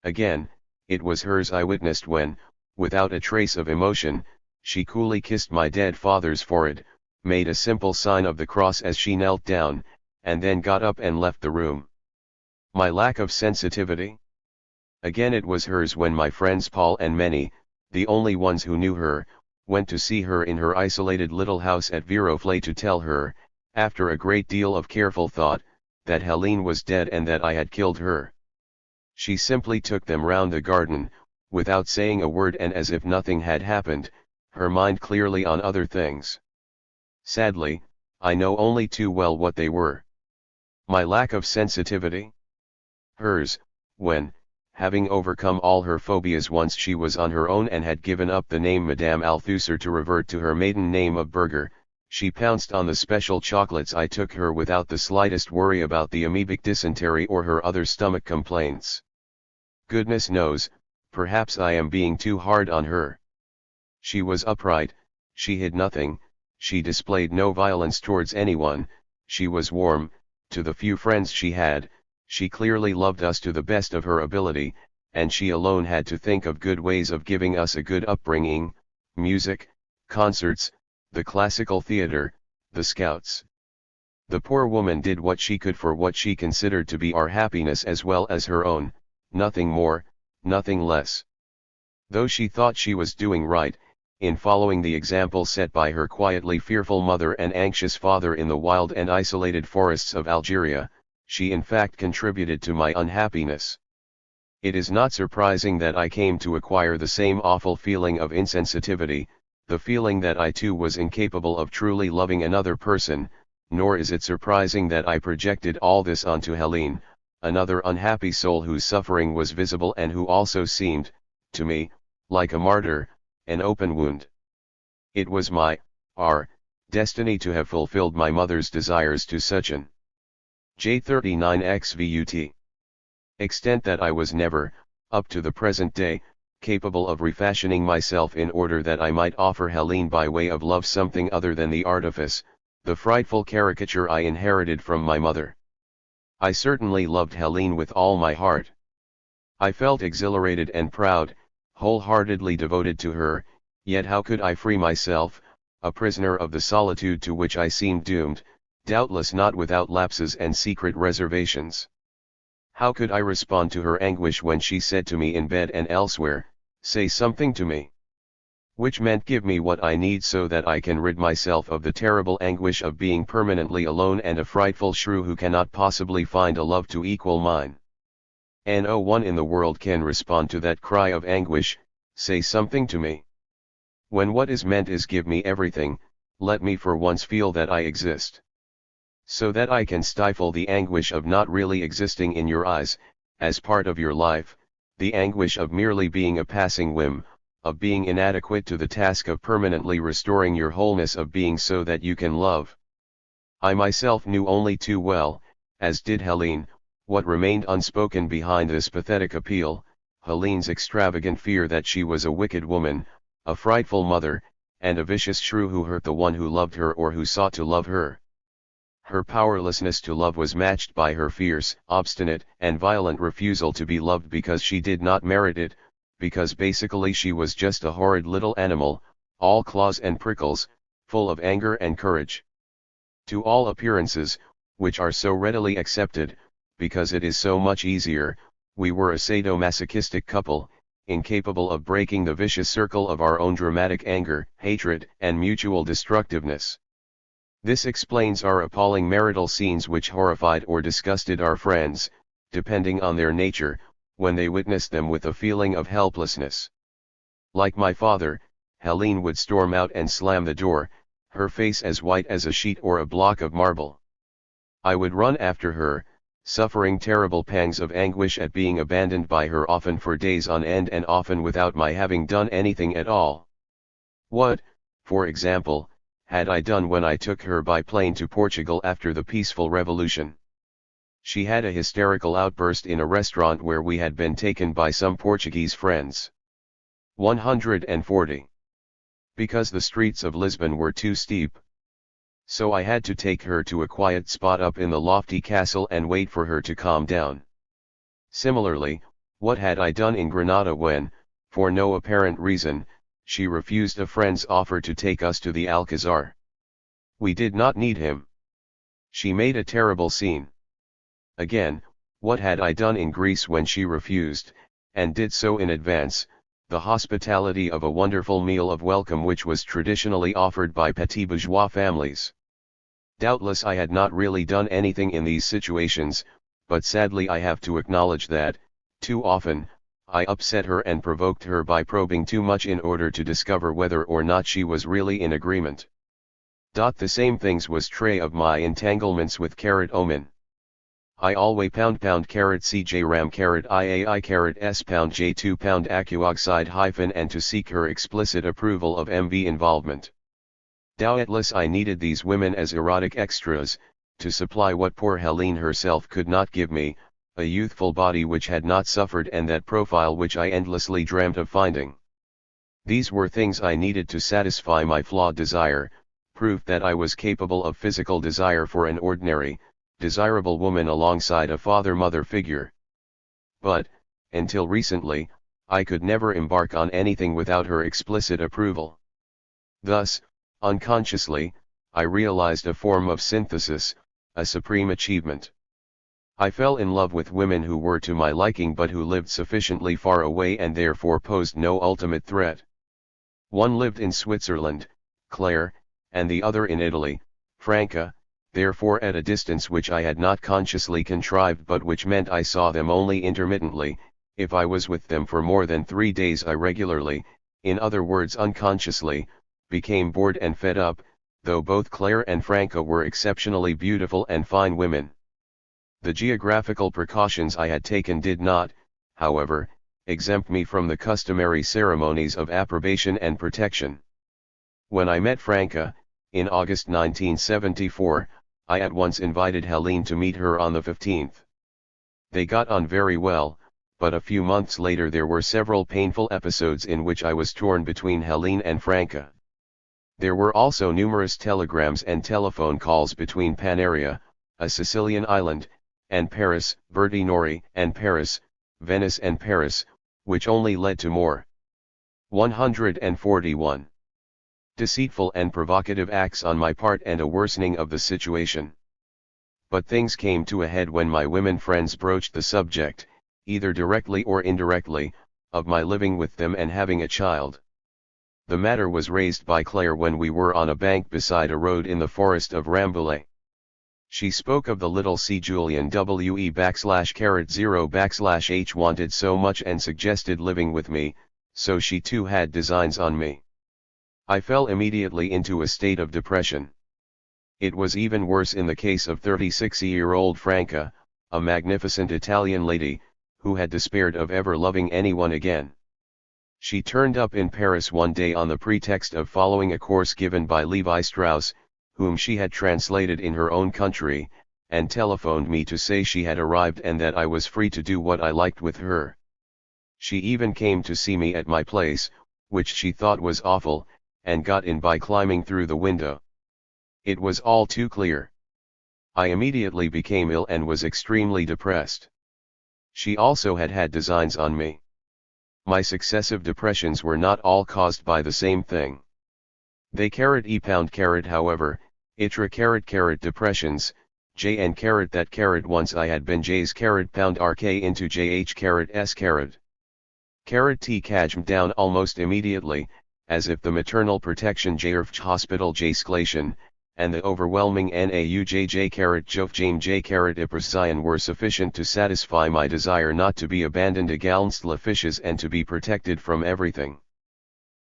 Again, it was hers I witnessed when, without a trace of emotion, she coolly kissed my dead father's forehead, made a simple sign of the cross as she knelt down, and then got up and left the room. My lack of sensitivity? Again, it was hers when my friends Paul and Many, the only ones who knew her, went to see her in her isolated little house at Viroflay to tell her, after a great deal of careful thought, that Helene was dead and that I had killed her. She simply took them round the garden, without saying a word and as if nothing had happened, her mind clearly on other things. Sadly, I know only too well what they were. My lack of sensitivity. Hers, when, having overcome all her phobias once she was on her own and had given up the name Madame Althusser to revert to her maiden name of Berger, she pounced on the special chocolates I took her without the slightest worry about the amoebic dysentery or her other stomach complaints. Goodness knows, perhaps I am being too hard on her. She was upright, she hid nothing, she displayed no violence towards anyone, she was warm, to the few friends she had, she clearly loved us to the best of her ability, and she alone had to think of good ways of giving us a good upbringing, music, concerts, the classical theater, the scouts. The poor woman did what she could for what she considered to be our happiness as well as her own, nothing more, nothing less. Though she thought she was doing right, in following the example set by her quietly fearful mother and anxious father in the wild and isolated forests of Algeria, she in fact contributed to my unhappiness. It is not surprising that I came to acquire the same awful feeling of insensitivity, the feeling that I too was incapable of truly loving another person, nor is it surprising that I projected all this onto Helene, another unhappy soul whose suffering was visible and who also seemed, to me, like a martyr, an open wound. It was our destiny to have fulfilled my mother's desires to such an J39XVUT extent that I was never, up to the present day, capable of refashioning myself in order that I might offer Helene by way of love something other than the artifice, the frightful caricature I inherited from my mother. I certainly loved Helene with all my heart. I felt exhilarated and proud, wholeheartedly devoted to her, yet how could I free myself, a prisoner of the solitude to which I seemed doomed, doubtless not without lapses and secret reservations. How could I respond to her anguish when she said to me in bed and elsewhere, "Say something to me"? Which meant give me what I need so that I can rid myself of the terrible anguish of being permanently alone and a frightful shrew who cannot possibly find a love to equal mine. And no one in the world can respond to that cry of anguish, "Say something to me." When what is meant is give me everything, let me for once feel that I exist. So that I can stifle the anguish of not really existing in your eyes, as part of your life, the anguish of merely being a passing whim, of being inadequate to the task of permanently restoring your wholeness of being so that you can love. I myself knew only too well, as did Helene, what remained unspoken behind this pathetic appeal, Helene's extravagant fear that she was a wicked woman, a frightful mother, and a vicious shrew who hurt the one who loved her or who sought to love her. Her powerlessness to love was matched by her fierce, obstinate, and violent refusal to be loved because she did not merit it, because basically she was just a horrid little animal, all claws and prickles, full of anger and courage. To all appearances, which are so readily accepted, because it is so much easier, we were a sadomasochistic couple, incapable of breaking the vicious circle of our own dramatic anger, hatred, and mutual destructiveness. This explains our appalling marital scenes which horrified or disgusted our friends, depending on their nature, when they witnessed them with a feeling of helplessness. Like my father, Helene would storm out and slam the door, her face as white as a sheet or a block of marble. I would run after her, suffering terrible pangs of anguish at being abandoned by her often for days on end and often without my having done anything at all. What, for example, had I done when I took her by plane to Portugal after the peaceful revolution? She had a hysterical outburst in a restaurant where we had been taken by some Portuguese friends. 140. Because the streets of Lisbon were too steep. So I had to take her to a quiet spot up in the lofty castle and wait for her to calm down. Similarly, what had I done in Granada when, for no apparent reason, she refused a friend's offer to take us to the Alcazar? We did not need him. She made a terrible scene. Again, what had I done in Greece when she refused, and did so in advance, the hospitality of a wonderful meal of welcome which was traditionally offered by petit bourgeois families? Doubtless I had not really done anything in these situations, but sadly I have to acknowledge that, too often, I upset her and provoked her by probing too much in order to discover whether or not she was really in agreement. The same things was tray of my entanglements with omen. I always CJ ram IAI S J2 acuoxide hyphen and to seek her explicit approval of MV involvement. Doubtless I needed these women as erotic extras, to supply what poor Helene herself could not give me, a youthful body which had not suffered and that profile which I endlessly dreamt of finding. These were things I needed to satisfy my flawed desire, proof that I was capable of physical desire for an ordinary, desirable woman alongside a father-mother figure. But, until recently, I could never embark on anything without her explicit approval. Thus, unconsciously, I realized a form of synthesis, a supreme achievement. I fell in love with women who were to my liking but who lived sufficiently far away and therefore posed no ultimate threat. One lived in Switzerland, Claire, and the other in Italy, Franca, therefore at a distance which I had not consciously contrived but which meant I saw them only intermittently. If I was with them for more than 3 days I regularly, in other words unconsciously, became bored and fed up, though both Claire and Franca were exceptionally beautiful and fine women. The geographical precautions I had taken did not, however, exempt me from the customary ceremonies of approbation and protection. When I met Franca, in August 1974, I at once invited Helene to meet her on the 15th. They got on very well, but a few months later there were several painful episodes in which I was torn between Helene and Franca. There were also numerous telegrams and telephone calls between Panaria, a Sicilian island, and Paris, Bertinori and Paris, Venice and Paris, which only led to more. 141. Deceitful and provocative acts on my part and a worsening of the situation. But things came to a head when my women friends broached the subject, either directly or indirectly, of my living with them and having a child. The matter was raised by Claire when we were on a bank beside a road in the forest of Rambouillet. She spoke of the little C. Julian WE /0/H wanted so much and suggested living with me, so she too had designs on me. I fell immediately into a state of depression. It was even worse in the case of 36-year-old Franca, a magnificent Italian lady, who had despaired of ever loving anyone again. She turned up in Paris one day on the pretext of following a course given by Levi Strauss, whom she had translated in her own country, and telephoned me to say she had arrived and that I was free to do what I liked with her. She even came to see me at my place, which she thought was awful, and got in by climbing through the window. It was all too clear. I immediately became ill and was extremely depressed. She also had designs on me. My successive depressions were not all caused by the same thing. They however, itra depressions, J and that once I had been J's RK into JH S. T cajmed down almost immediately, as if the maternal protection JRF hospital J sclation, and the overwhelming NAUJJ Jove Jame J Iprasian were sufficient to satisfy my desire not to be abandoned against la fishes and to be protected from everything.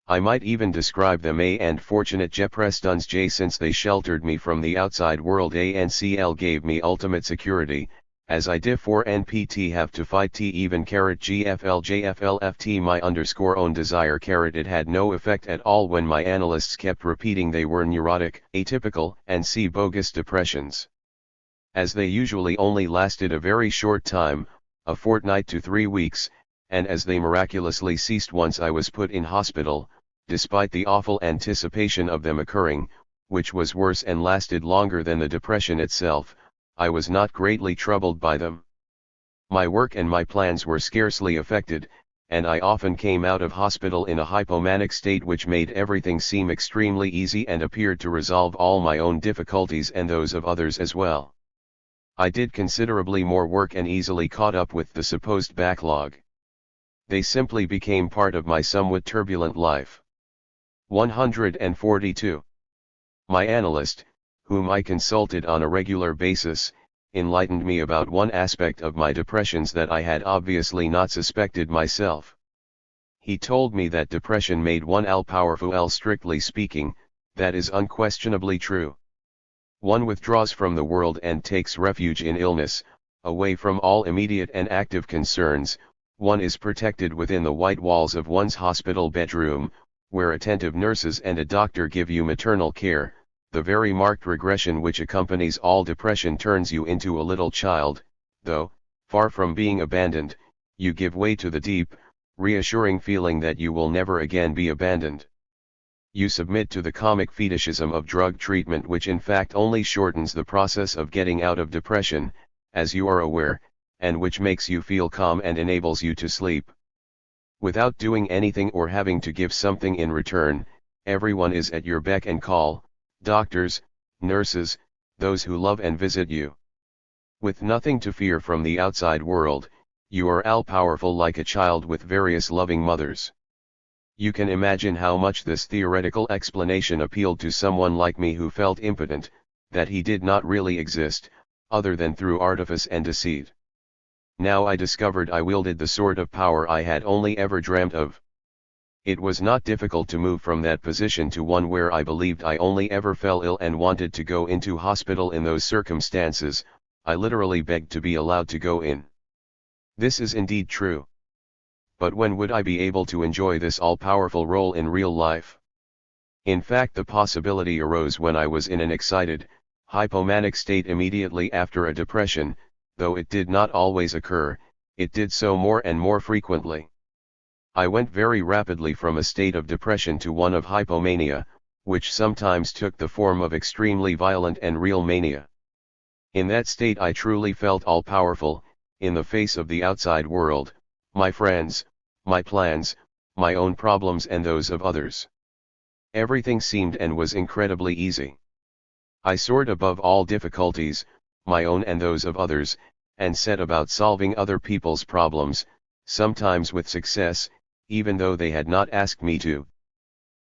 I might even describe them and fortunate Jeprestuns J since they sheltered me from the outside world ANCL gave me ultimate security, as I diff for NPT have to fight T even GFL JFLFT my own desire it had no effect at all when my analysts kept repeating they were neurotic, atypical, and C bogus depressions. As they usually only lasted a very short time, a fortnight to 3 weeks, and as they miraculously ceased once I was put in hospital, despite the awful anticipation of them occurring, which was worse and lasted longer than the depression itself, I was not greatly troubled by them. My work and my plans were scarcely affected, and I often came out of hospital in a hypomanic state which made everything seem extremely easy and appeared to resolve all my own difficulties and those of others as well. I did considerably more work and easily caught up with the supposed backlog. They simply became part of my somewhat turbulent life. 142. My analyst, whom I consulted on a regular basis, enlightened me about one aspect of my depressions that I had obviously not suspected myself. He told me that depression made one all-powerful strictly speaking, that is unquestionably true. One withdraws from the world and takes refuge in illness, away from all immediate and active concerns. One is protected within the white walls of one's hospital bedroom, where attentive nurses and a doctor give you maternal care. The very marked regression which accompanies all depression turns you into a little child, though, far from being abandoned, you give way to the deep, reassuring feeling that you will never again be abandoned. You submit to the comic fetishism of drug treatment, which in fact only shortens the process of getting out of depression, as you are aware, and which makes you feel calm and enables you to sleep. Without doing anything or having to give something in return, everyone is at your beck and call, doctors, nurses, those who love and visit you. With nothing to fear from the outside world, you are all-powerful like a child with various loving mothers. You can imagine how much this theoretical explanation appealed to someone like me who felt impotent, that he did not really exist, other than through artifice and deceit. Now I discovered I wielded the sort of power I had only ever dreamt of. It was not difficult to move from that position to one where I believed I only ever fell ill and wanted to go into hospital. In those circumstances, I literally begged to be allowed to go in. This is indeed true. But when would I be able to enjoy this all-powerful role in real life? In fact, the possibility arose when I was in an excited, hypomanic state immediately after a depression. Though it did not always occur, it did so more and more frequently. I went very rapidly from a state of depression to one of hypomania, which sometimes took the form of extremely violent and real mania. In that state I truly felt all-powerful, in the face of the outside world, my friends, my plans, my own problems and those of others. Everything seemed and was incredibly easy. I soared above all difficulties, my own and those of others, and set about solving other people's problems, sometimes with success, even though they had not asked me to.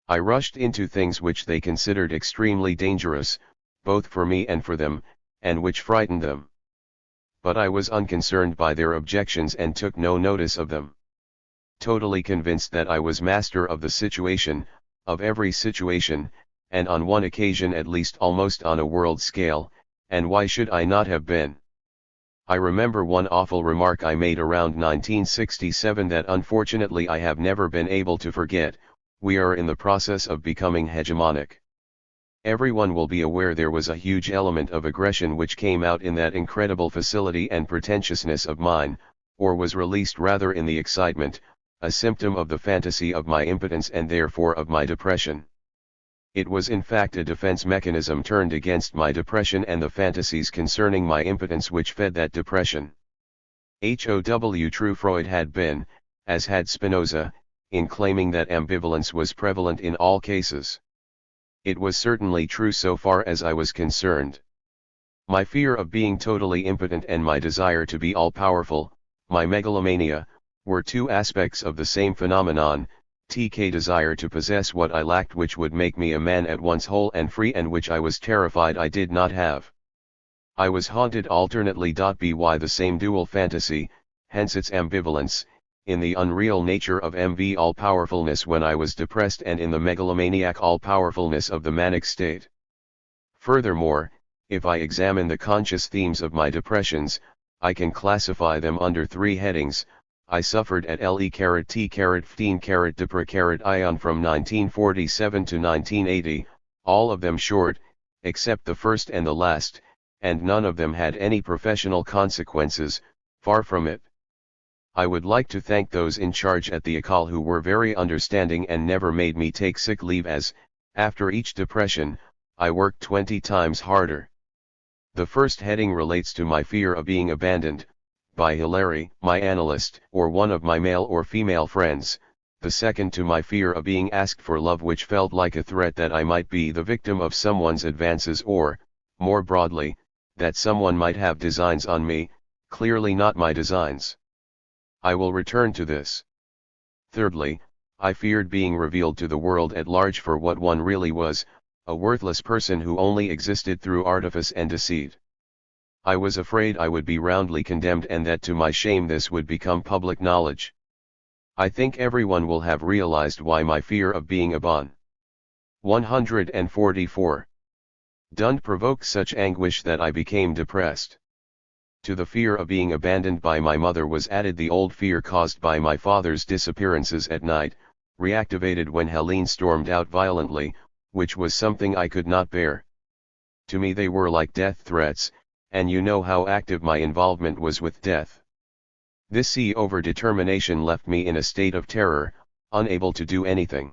I rushed into things which they considered extremely dangerous, both for me and for them, and which frightened them. But I was unconcerned by their objections and took no notice of them. Totally convinced that I was master of the situation, of every situation, and on one occasion at least almost on a world scale, and why should I not have been? I remember one awful remark I made around 1967 that unfortunately I have never been able to forget: we are in the process of becoming hegemonic. Everyone will be aware there was a huge element of aggression which came out in that incredible facility and pretentiousness of mine, or was released rather in the excitement, a symptom of the fantasy of my impotence and therefore of my depression. It was in fact a defense mechanism turned against my depression and the fantasies concerning my impotence which fed that depression. How true Freud had been, as had Spinoza, in claiming that ambivalence was prevalent in all cases. It was certainly true so far as I was concerned. My fear of being totally impotent and my desire to be all-powerful, my megalomania, were two aspects of the same phenomenon, tk desire to possess what I lacked which would make me a man at once whole and free and which I was terrified I did not have. I was haunted alternately by the same dual fantasy, hence its ambivalence, in the unreal nature of MV all-powerfulness when I was depressed and in the megalomaniac all-powerfulness of the manic state. Furthermore, if I examine the conscious themes of my depressions, I can classify them under three headings. I suffered at LE-T-15 Depre-Ion from 1947 to 1980, all of them short, except the first and the last, and none of them had any professional consequences, far from it. I would like to thank those in charge at the École who were very understanding and never made me take sick leave as, after each depression, I worked 20 times harder. The first heading relates to my fear of being abandoned, by Hilary, my analyst, or one of my male or female friends, the second to my fear of being asked for love which felt like a threat that I might be the victim of someone's advances or, more broadly, that someone might have designs on me, clearly not my designs. I will return to this. Thirdly, I feared being revealed to the world at large for what one really was, a worthless person who only existed through artifice and deceit. I was afraid I would be roundly condemned and that to my shame this would become public knowledge. I think everyone will have realized why my fear of being a bon 144. Dund provoked such anguish that I became depressed. To the fear of being abandoned by my mother was added the old fear caused by my father's disappearances at night, reactivated when Helene stormed out violently, which was something I could not bear. To me they were like death threats, and you know how active my involvement was with death. This over-determination left me in a state of terror, unable to do anything.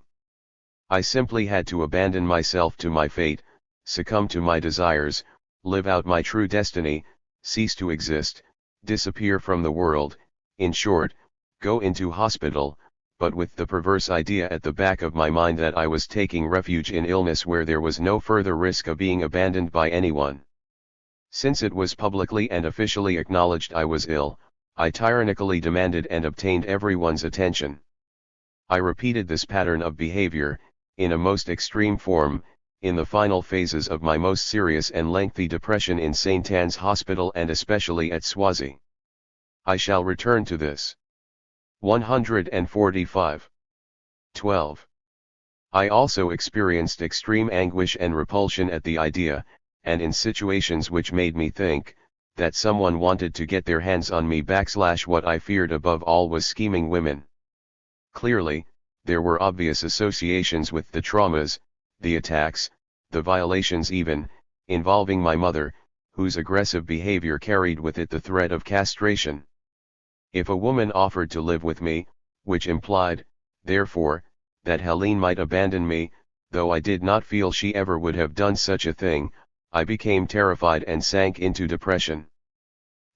I simply had to abandon myself to my fate, succumb to my desires, live out my true destiny, cease to exist, disappear from the world, in short, go into hospital, but with the perverse idea at the back of my mind that I was taking refuge in illness where there was no further risk of being abandoned by anyone. Since it was publicly and officially acknowledged I was ill, I tyrannically demanded and obtained everyone's attention. I repeated this pattern of behavior, in a most extreme form, in the final phases of my most serious and lengthy depression in St. Anne's Hospital and especially at Swazi. I shall return to this. 145. 12. I also experienced extreme anguish and repulsion at the idea, and in situations which made me think, that someone wanted to get their hands on me / what I feared above all was scheming women. Clearly, there were obvious associations with the traumas, the attacks, the violations even, involving my mother, whose aggressive behavior carried with it the threat of castration. If a woman offered to live with me, which implied, therefore, that Helene might abandon me, though I did not feel she ever would have done such a thing, I became terrified and sank into depression.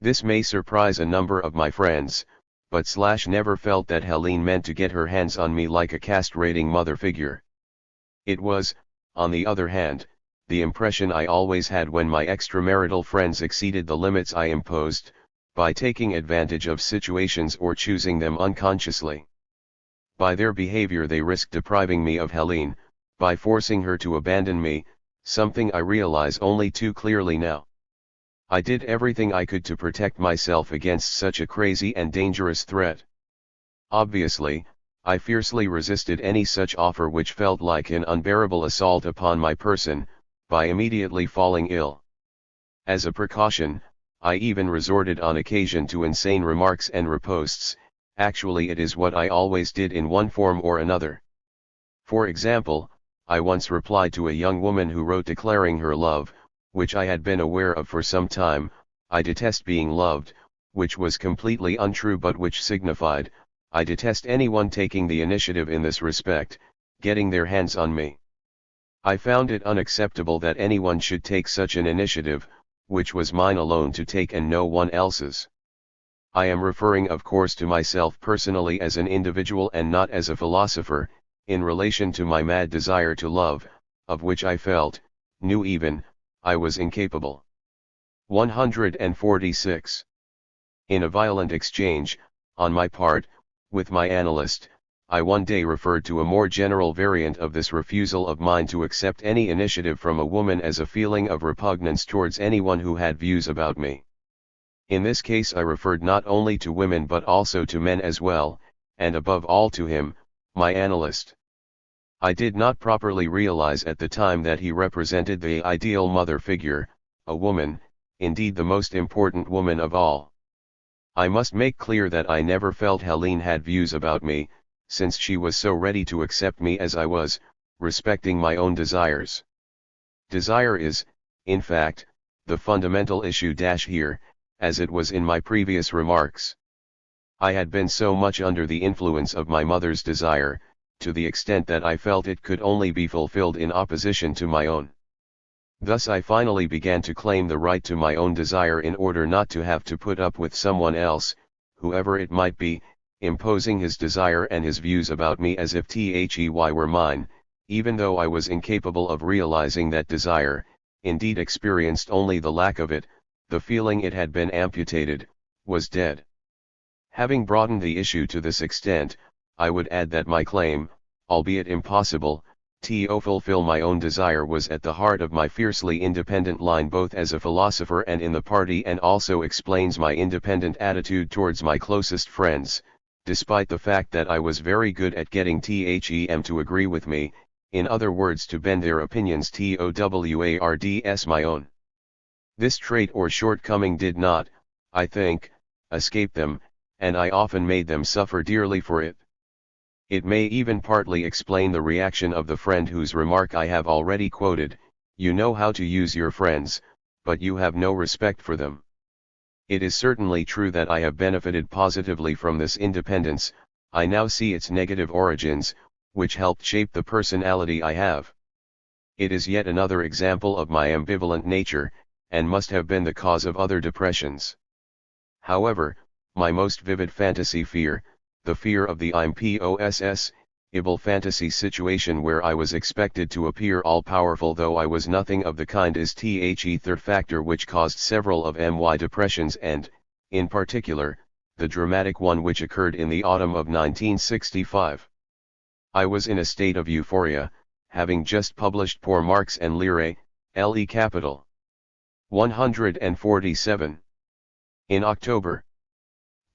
This may surprise a number of my friends, but / never felt that Helene meant to get her hands on me like a castrating mother figure. It was, on the other hand, the impression I always had when my extramarital friends exceeded the limits I imposed, by taking advantage of situations or choosing them unconsciously. By their behavior they risked depriving me of Helene, by forcing her to abandon me, something I realize only too clearly now. I did everything I could to protect myself against such a crazy and dangerous threat. Obviously, I fiercely resisted any such offer which felt like an unbearable assault upon my person, by immediately falling ill. As a precaution, I even resorted on occasion to insane remarks and riposts. Actually it is what I always did in one form or another. For example, I once replied to a young woman who wrote declaring her love, which I had been aware of for some time, "I detest being loved," which was completely untrue but which signified, "I detest anyone taking the initiative in this respect, getting their hands on me." I found it unacceptable that anyone should take such an initiative, which was mine alone to take and no one else's. I am referring of course to myself personally as an individual and not as a philosopher, in relation to my mad desire to love, of which I felt, knew even, I was incapable. 146. In a violent exchange, on my part, with my analyst, I one day referred to a more general variant of this refusal of mine to accept any initiative from a woman as a feeling of repugnance towards anyone who had views about me. In this case I referred not only to women but also to men as well, and above all to him, my analyst. I did not properly realize at the time that he represented the ideal mother figure, a woman, indeed the most important woman of all. I must make clear that I never felt Helene had views about me, since she was so ready to accept me as I was, respecting my own desires. Desire is, in fact, the fundamental issue here, as it was in my previous remarks. I had been so much under the influence of my mother's desire, to the extent that I felt it could only be fulfilled in opposition to my own. Thus I finally began to claim the right to my own desire in order not to have to put up with someone else, whoever it might be, imposing his desire and his views about me as if they were mine, even though I was incapable of realizing that desire, indeed experienced only the lack of it, the feeling it had been amputated, was dead. Having broadened the issue to this extent, I would add that my claim, albeit impossible, to fulfill my own desire was at the heart of my fiercely independent line both as a philosopher and in the party, and also explains my independent attitude towards my closest friends, despite the fact that I was very good at getting them to agree with me, in other words to bend their opinions towards my own. This trait or shortcoming did not, I think, escape them, and I often made them suffer dearly for it. It may even partly explain the reaction of the friend whose remark I have already quoted: "You know how to use your friends, but you have no respect for them." It is certainly true that I have benefited positively from this independence. I now see its negative origins, which helped shape the personality I have. It is yet another example of my ambivalent nature, and must have been the cause of other depressions. However, my most vivid fantasy fear, the fear of the impossible fantasy situation where I was expected to appear all-powerful though I was nothing of the kind, is the third factor which caused several of my depressions and, in particular, the dramatic one which occurred in the autumn of 1965. I was in a state of euphoria, having just published Poor Marx and Lire, Le Capital. 147. In October.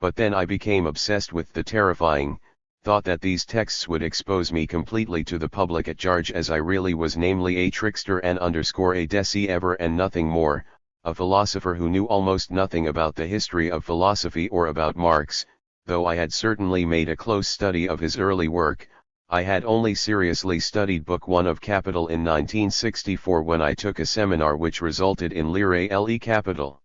But then I became obsessed with the terrifying thought that these texts would expose me completely to the public at large as I really was, namely a trickster and a deceiver and nothing more, a philosopher who knew almost nothing about the history of philosophy or about Marx. Though I had certainly made a close study of his early work, I had only seriously studied Book 1 of Capital in 1964 when I took a seminar which resulted in Lire Le Capital.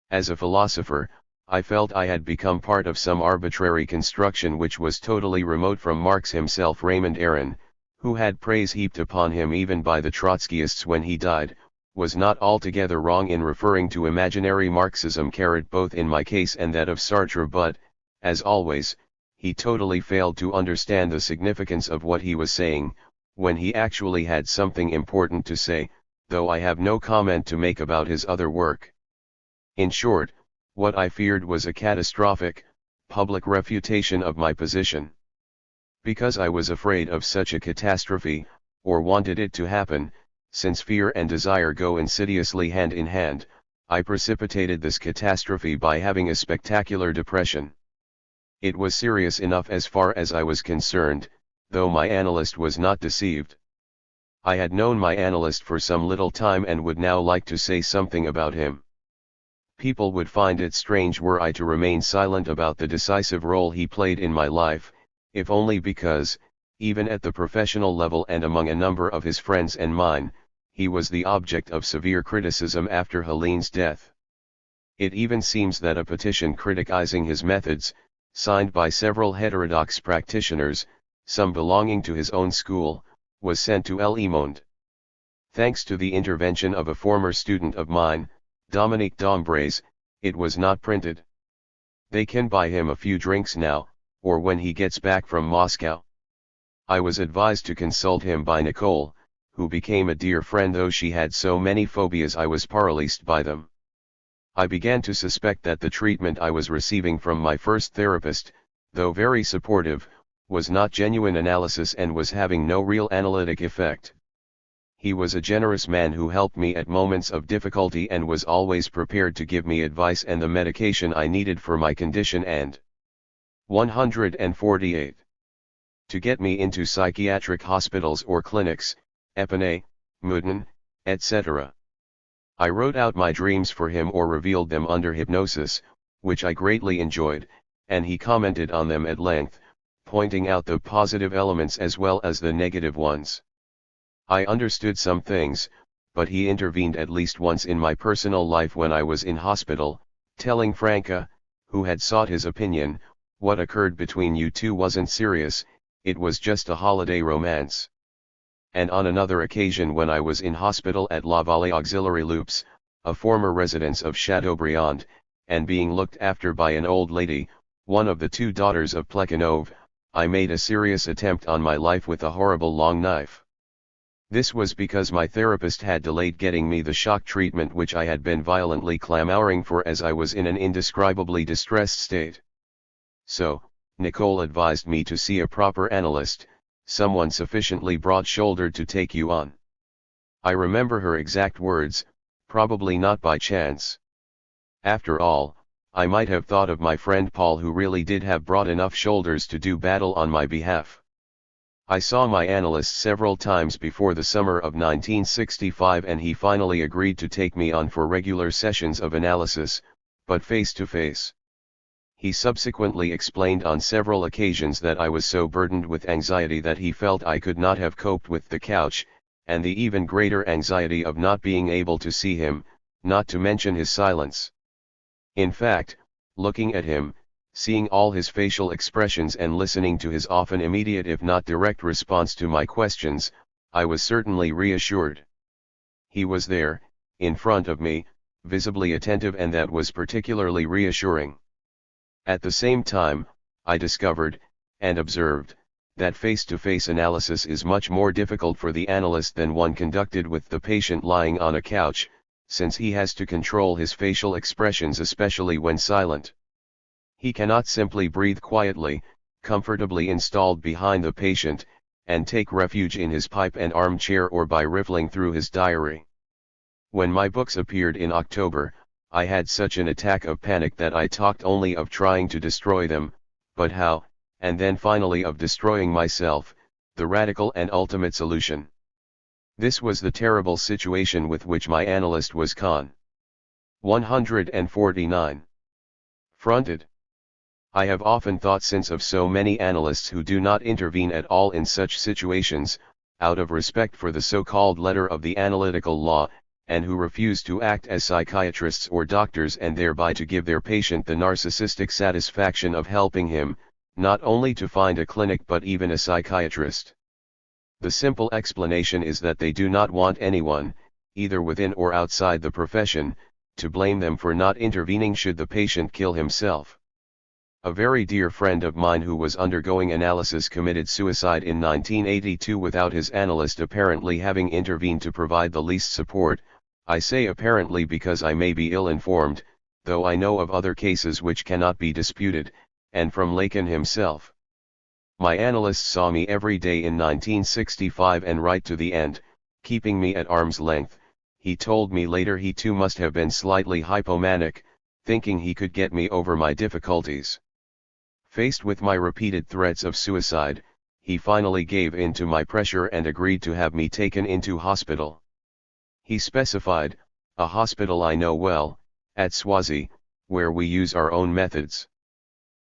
As a philosopher, I felt I had become part of some arbitrary construction which was totally remote from Marx himself. Raymond Aron, who had praise heaped upon him even by the Trotskyists when he died, was not altogether wrong in referring to imaginary Marxism both in my case and that of Sartre, but, as always, he totally failed to understand the significance of what he was saying, when he actually had something important to say, though I have no comment to make about his other work. In short, what I feared was a catastrophic, public refutation of my position. Because I was afraid of such a catastrophe, or wanted it to happen, since fear and desire go insidiously hand in hand, I precipitated this catastrophe by having a spectacular depression. It was serious enough as far as I was concerned, though my analyst was not deceived. I had known my analyst for some little time and would now like to say something about him. People would find it strange were I to remain silent about the decisive role he played in my life, if only because, even at the professional level and among a number of his friends and mine, he was the object of severe criticism after Helene's death. It even seems that a petition criticizing his methods, signed by several heterodox practitioners, some belonging to his own school, was sent to Le Monde. Thanks to the intervention of a former student of mine, Dominique Dombrez, it was not printed. They can buy him a few drinks now, or when he gets back from Moscow. I was advised to consult him by Nicole, who became a dear friend though she had so many phobias I was paralyzed by them. I began to suspect that the treatment I was receiving from my first therapist, though very supportive, was not genuine analysis and was having no real analytic effect. He was a generous man who helped me at moments of difficulty and was always prepared to give me advice and the medication I needed for my condition. And 148. To get me into psychiatric hospitals or clinics, Epinay, Meudon, etc. I wrote out my dreams for him or revealed them under hypnosis, which I greatly enjoyed, and he commented on them at length, pointing out the positive elements as well as the negative ones. I understood some things, but he intervened at least once in my personal life when I was in hospital, telling Franca, who had sought his opinion, what occurred between you two wasn't serious, it was just a holiday romance. And on another occasion when I was in hospital at La Vallée Auxiliary Loops, a former residence of Chateaubriand, and being looked after by an old lady, one of the two daughters of Plekhanov, I made a serious attempt on my life with a horrible long knife. This was because my therapist had delayed getting me the shock treatment which I had been violently clamoring for as I was in an indescribably distressed state. So, Nicole advised me to see a proper analyst, someone sufficiently broad-shouldered to take you on. I remember her exact words, probably not by chance. After all, I might have thought of my friend Paul, who really did have broad enough shoulders to do battle on my behalf. I saw my analyst several times before the summer of 1965 and he finally agreed to take me on for regular sessions of analysis, but face to face. He subsequently explained on several occasions that I was so burdened with anxiety that he felt I could not have coped with the couch, and the even greater anxiety of not being able to see him, not to mention his silence. In fact, looking at him, seeing all his facial expressions and listening to his often immediate if not direct response to my questions, I was certainly reassured. He was there, in front of me, visibly attentive, and that was particularly reassuring. At the same time, I discovered, and observed, that face-to-face analysis is much more difficult for the analyst than one conducted with the patient lying on a couch, since he has to control his facial expressions, especially when silent. He cannot simply breathe quietly, comfortably installed behind the patient, and take refuge in his pipe and armchair or by riffling through his diary. When my books appeared in October, I had such an attack of panic that I talked only of trying to destroy them, but how, and then finally of destroying myself, the radical and ultimate solution. This was the terrible situation with which my analyst was 149. Fronted. I have often thought since of so many analysts who do not intervene at all in such situations, out of respect for the so-called letter of the analytical law, and who refuse to act as psychiatrists or doctors and thereby to give their patient the narcissistic satisfaction of helping him, not only to find a clinic but even a psychiatrist. The simple explanation is that they do not want anyone, either within or outside the profession, to blame them for not intervening should the patient kill himself. A very dear friend of mine who was undergoing analysis committed suicide in 1982 without his analyst apparently having intervened to provide the least support. I say apparently because I may be ill-informed, though I know of other cases which cannot be disputed, and from Lacan himself. My analyst saw me every day in 1965 and right to the end, keeping me at arm's length. He told me later he too must have been slightly hypomanic, thinking he could get me over my difficulties. Faced with my repeated threats of suicide, he finally gave in to my pressure and agreed to have me taken into hospital. He specified, a hospital I know well, at Swazi, where we use our own methods.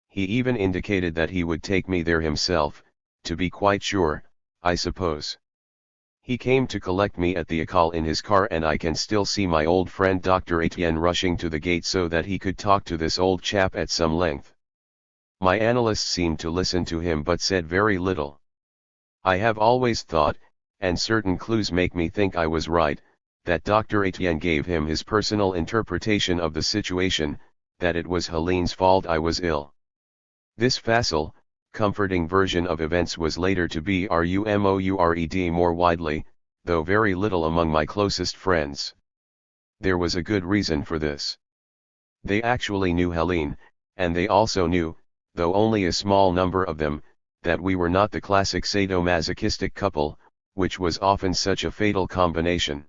He even indicated that he would take me there himself, to be quite sure, I suppose. He came to collect me at the École in his car, and I can still see my old friend Dr. Etienne rushing to the gate so that he could talk to this old chap at some length. My analyst seemed to listen to him but said very little. I have always thought, and certain clues make me think I was right, that Dr. Etienne gave him his personal interpretation of the situation, that it was Helene's fault I was ill. This facile, comforting version of events was later to be rumored more widely, though very little among my closest friends. There was a good reason for this. They actually knew Helene, and they also knew, though only a small number of them, that we were not the classic sadomasochistic couple, which was often such a fatal combination.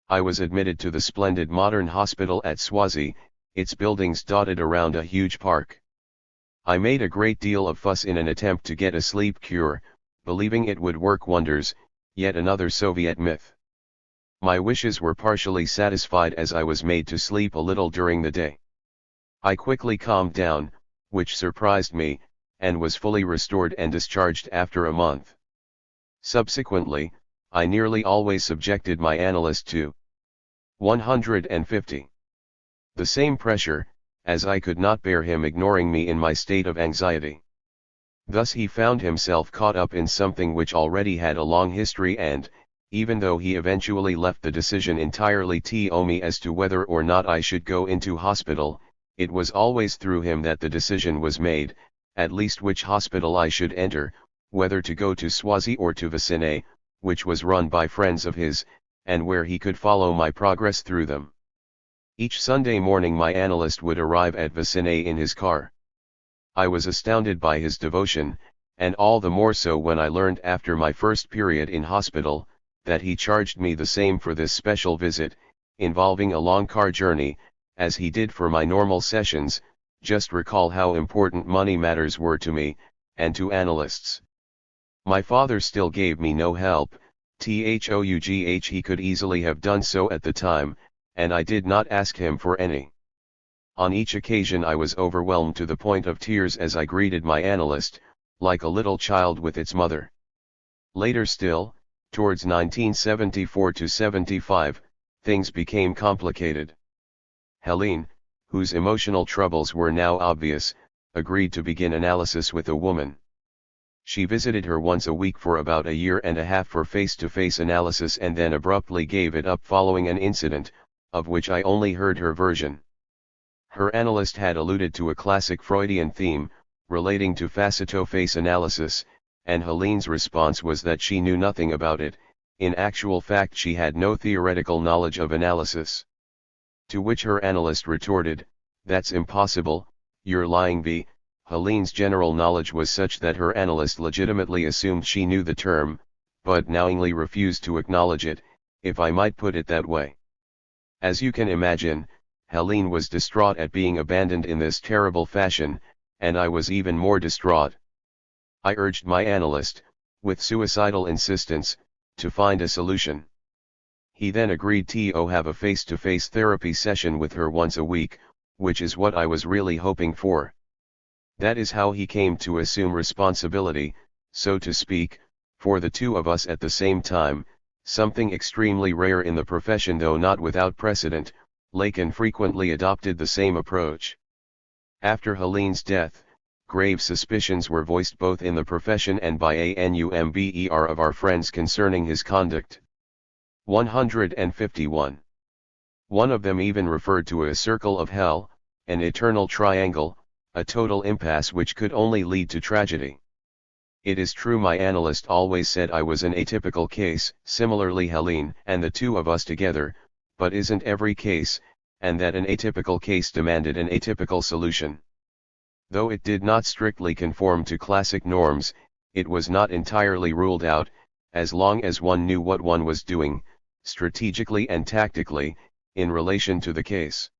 I was admitted to the splendid modern hospital at Swazi, its buildings dotted around a huge park. I made a great deal of fuss in an attempt to get a sleep cure, believing it would work wonders, yet another Soviet myth. My wishes were partially satisfied as I was made to sleep a little during the day. I quickly calmed down, which surprised me, and was fully restored and discharged after a month. Subsequently, I nearly always subjected my analyst to 150. The same pressure, as I could not bear him ignoring me in my state of anxiety. Thus he found himself caught up in something which already had a long history, and, even though he eventually left the decision entirely to me as to whether or not I should go into hospital, it was always through him that the decision was made, at least which hospital I should enter, whether to go to Swazi or to Vicine, which was run by friends of his, and where he could follow my progress through them. Each Sunday morning my analyst would arrive at Vicine in his car. I was astounded by his devotion, and all the more so when I learned after my first period in hospital, that he charged me the same for this special visit, involving a long car journey, as he did for my normal sessions. Just recall how important money matters were to me, and to analysts. My father still gave me no help, though he could easily have done so at the time, and I did not ask him for any. On each occasion I was overwhelmed to the point of tears as I greeted my analyst, like a little child with its mother. Later still, towards 1974 to 75, things became complicated. Helene, whose emotional troubles were now obvious, agreed to begin analysis with a woman. She visited her once a week for about a year and a half for face-to-face analysis and then abruptly gave it up following an incident, of which I only heard her version. Her analyst had alluded to a classic Freudian theme, relating to facet-to-face analysis, and Helene's response was that she knew nothing about it. In actual fact she had no theoretical knowledge of analysis. To which her analyst retorted, "That's impossible, you're lying B." Helene's general knowledge was such that her analyst legitimately assumed she knew the term, but knowingly refused to acknowledge it, if I might put it that way. As you can imagine, Helene was distraught at being abandoned in this terrible fashion, and I was even more distraught. I urged my analyst, with suicidal insistence, to find a solution. He then agreed to have a face-to-face therapy session with her once a week, which is what I was really hoping for. That is how he came to assume responsibility, so to speak, for the two of us at the same time, something extremely rare in the profession though not without precedent. Lacan frequently adopted the same approach. After Helene's death, grave suspicions were voiced both in the profession and by a number of our friends concerning his conduct. 151. One of them even referred to a circle of hell, an eternal triangle, a total impasse which could only lead to tragedy. It is true my analyst always said I was an atypical case, similarly Helene and the two of us together, but isn't every case, and that an atypical case demanded an atypical solution. Though it did not strictly conform to classic norms, it was not entirely ruled out, as long as one knew what one was doing, strategically and tactically, in relation to the case.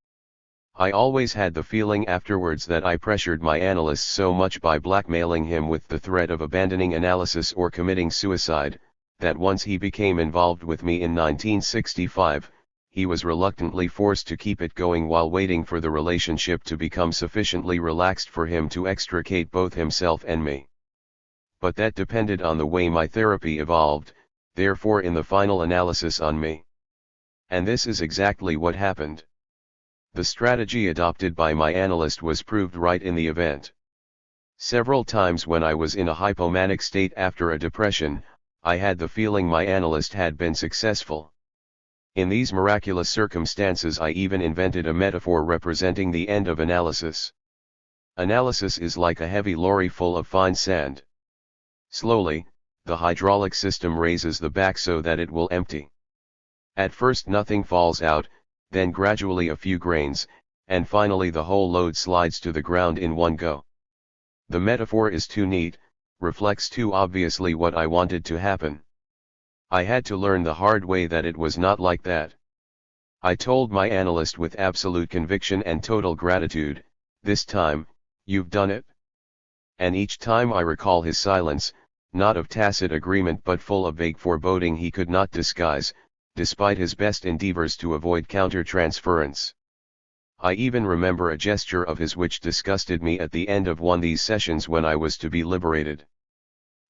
I always had the feeling afterwards that I pressured my analyst so much by blackmailing him with the threat of abandoning analysis or committing suicide, that once he became involved with me in 1965, he was reluctantly forced to keep it going while waiting for the relationship to become sufficiently relaxed for him to extricate both himself and me. But that depended on the way my therapy evolved, therefore in the final analysis on me. And this is exactly what happened. The strategy adopted by my analyst was proved right in the event. Several times when I was in a hypomanic state after a depression, I had the feeling my analyst had been successful. In these miraculous circumstances I even invented a metaphor representing the end of analysis. Analysis is like a heavy lorry full of fine sand. Slowly, the hydraulic system raises the back so that it will empty. At first nothing falls out, then gradually a few grains, and finally the whole load slides to the ground in one go. The metaphor is too neat, reflects too obviously what I wanted to happen. I had to learn the hard way that it was not like that. I told my analyst with absolute conviction and total gratitude, "This time, you've done it." And each time I recall his silence, not of tacit agreement but full of vague foreboding he could not disguise, despite his best endeavors to avoid counter-transference. I even remember a gesture of his which disgusted me at the end of one of these sessions when I was to be liberated.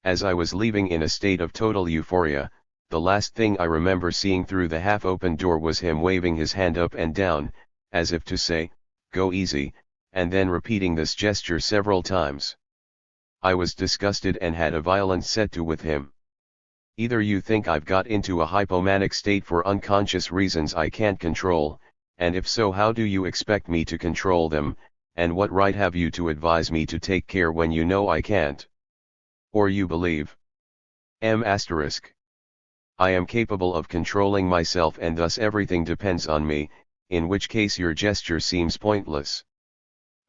As I was leaving in a state of total euphoria, the last thing I remember seeing through the half-open door was him waving his hand up and down, as if to say, "Go easy," and then repeating this gesture several times. I was disgusted and had a violent set-to with him. "Either you think I've got into a hypomanic state for unconscious reasons I can't control, and if so how do you expect me to control them, and what right have you to advise me to take care when you know I can't? Or you believe I am capable of controlling myself and thus everything depends on me, in which case your gesture seems pointless.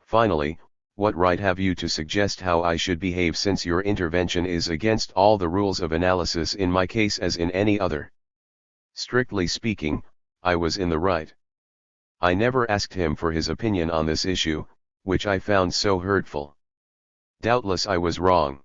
Finally, what right have you to suggest how I should behave since your intervention is against all the rules of analysis in my case as in any other?" Strictly speaking, I was in the right. I never asked him for his opinion on this issue, which I found so hurtful. Doubtless I was wrong.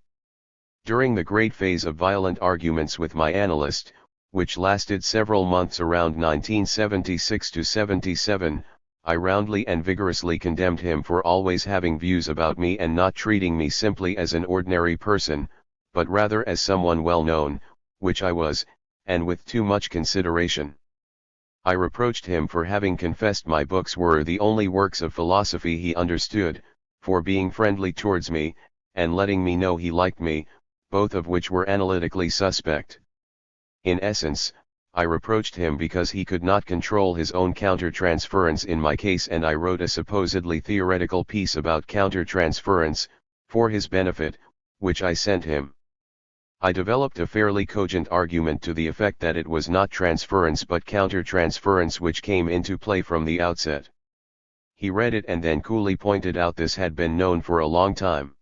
During the great phase of violent arguments with my analyst, which lasted several months around 1976 to 77, I roundly and vigorously condemned him for always having views about me and not treating me simply as an ordinary person, but rather as someone well known, which I was, and with too much consideration. I reproached him for having confessed my books were the only works of philosophy he understood, for being friendly towards me, and letting me know he liked me, both of which were analytically suspect. In essence, I reproached him because he could not control his own countertransference in my case, and I wrote a supposedly theoretical piece about countertransference, for his benefit, which I sent him. I developed a fairly cogent argument to the effect that it was not transference but countertransference which came into play from the outset. He read it and then coolly pointed out this had been known for a long time.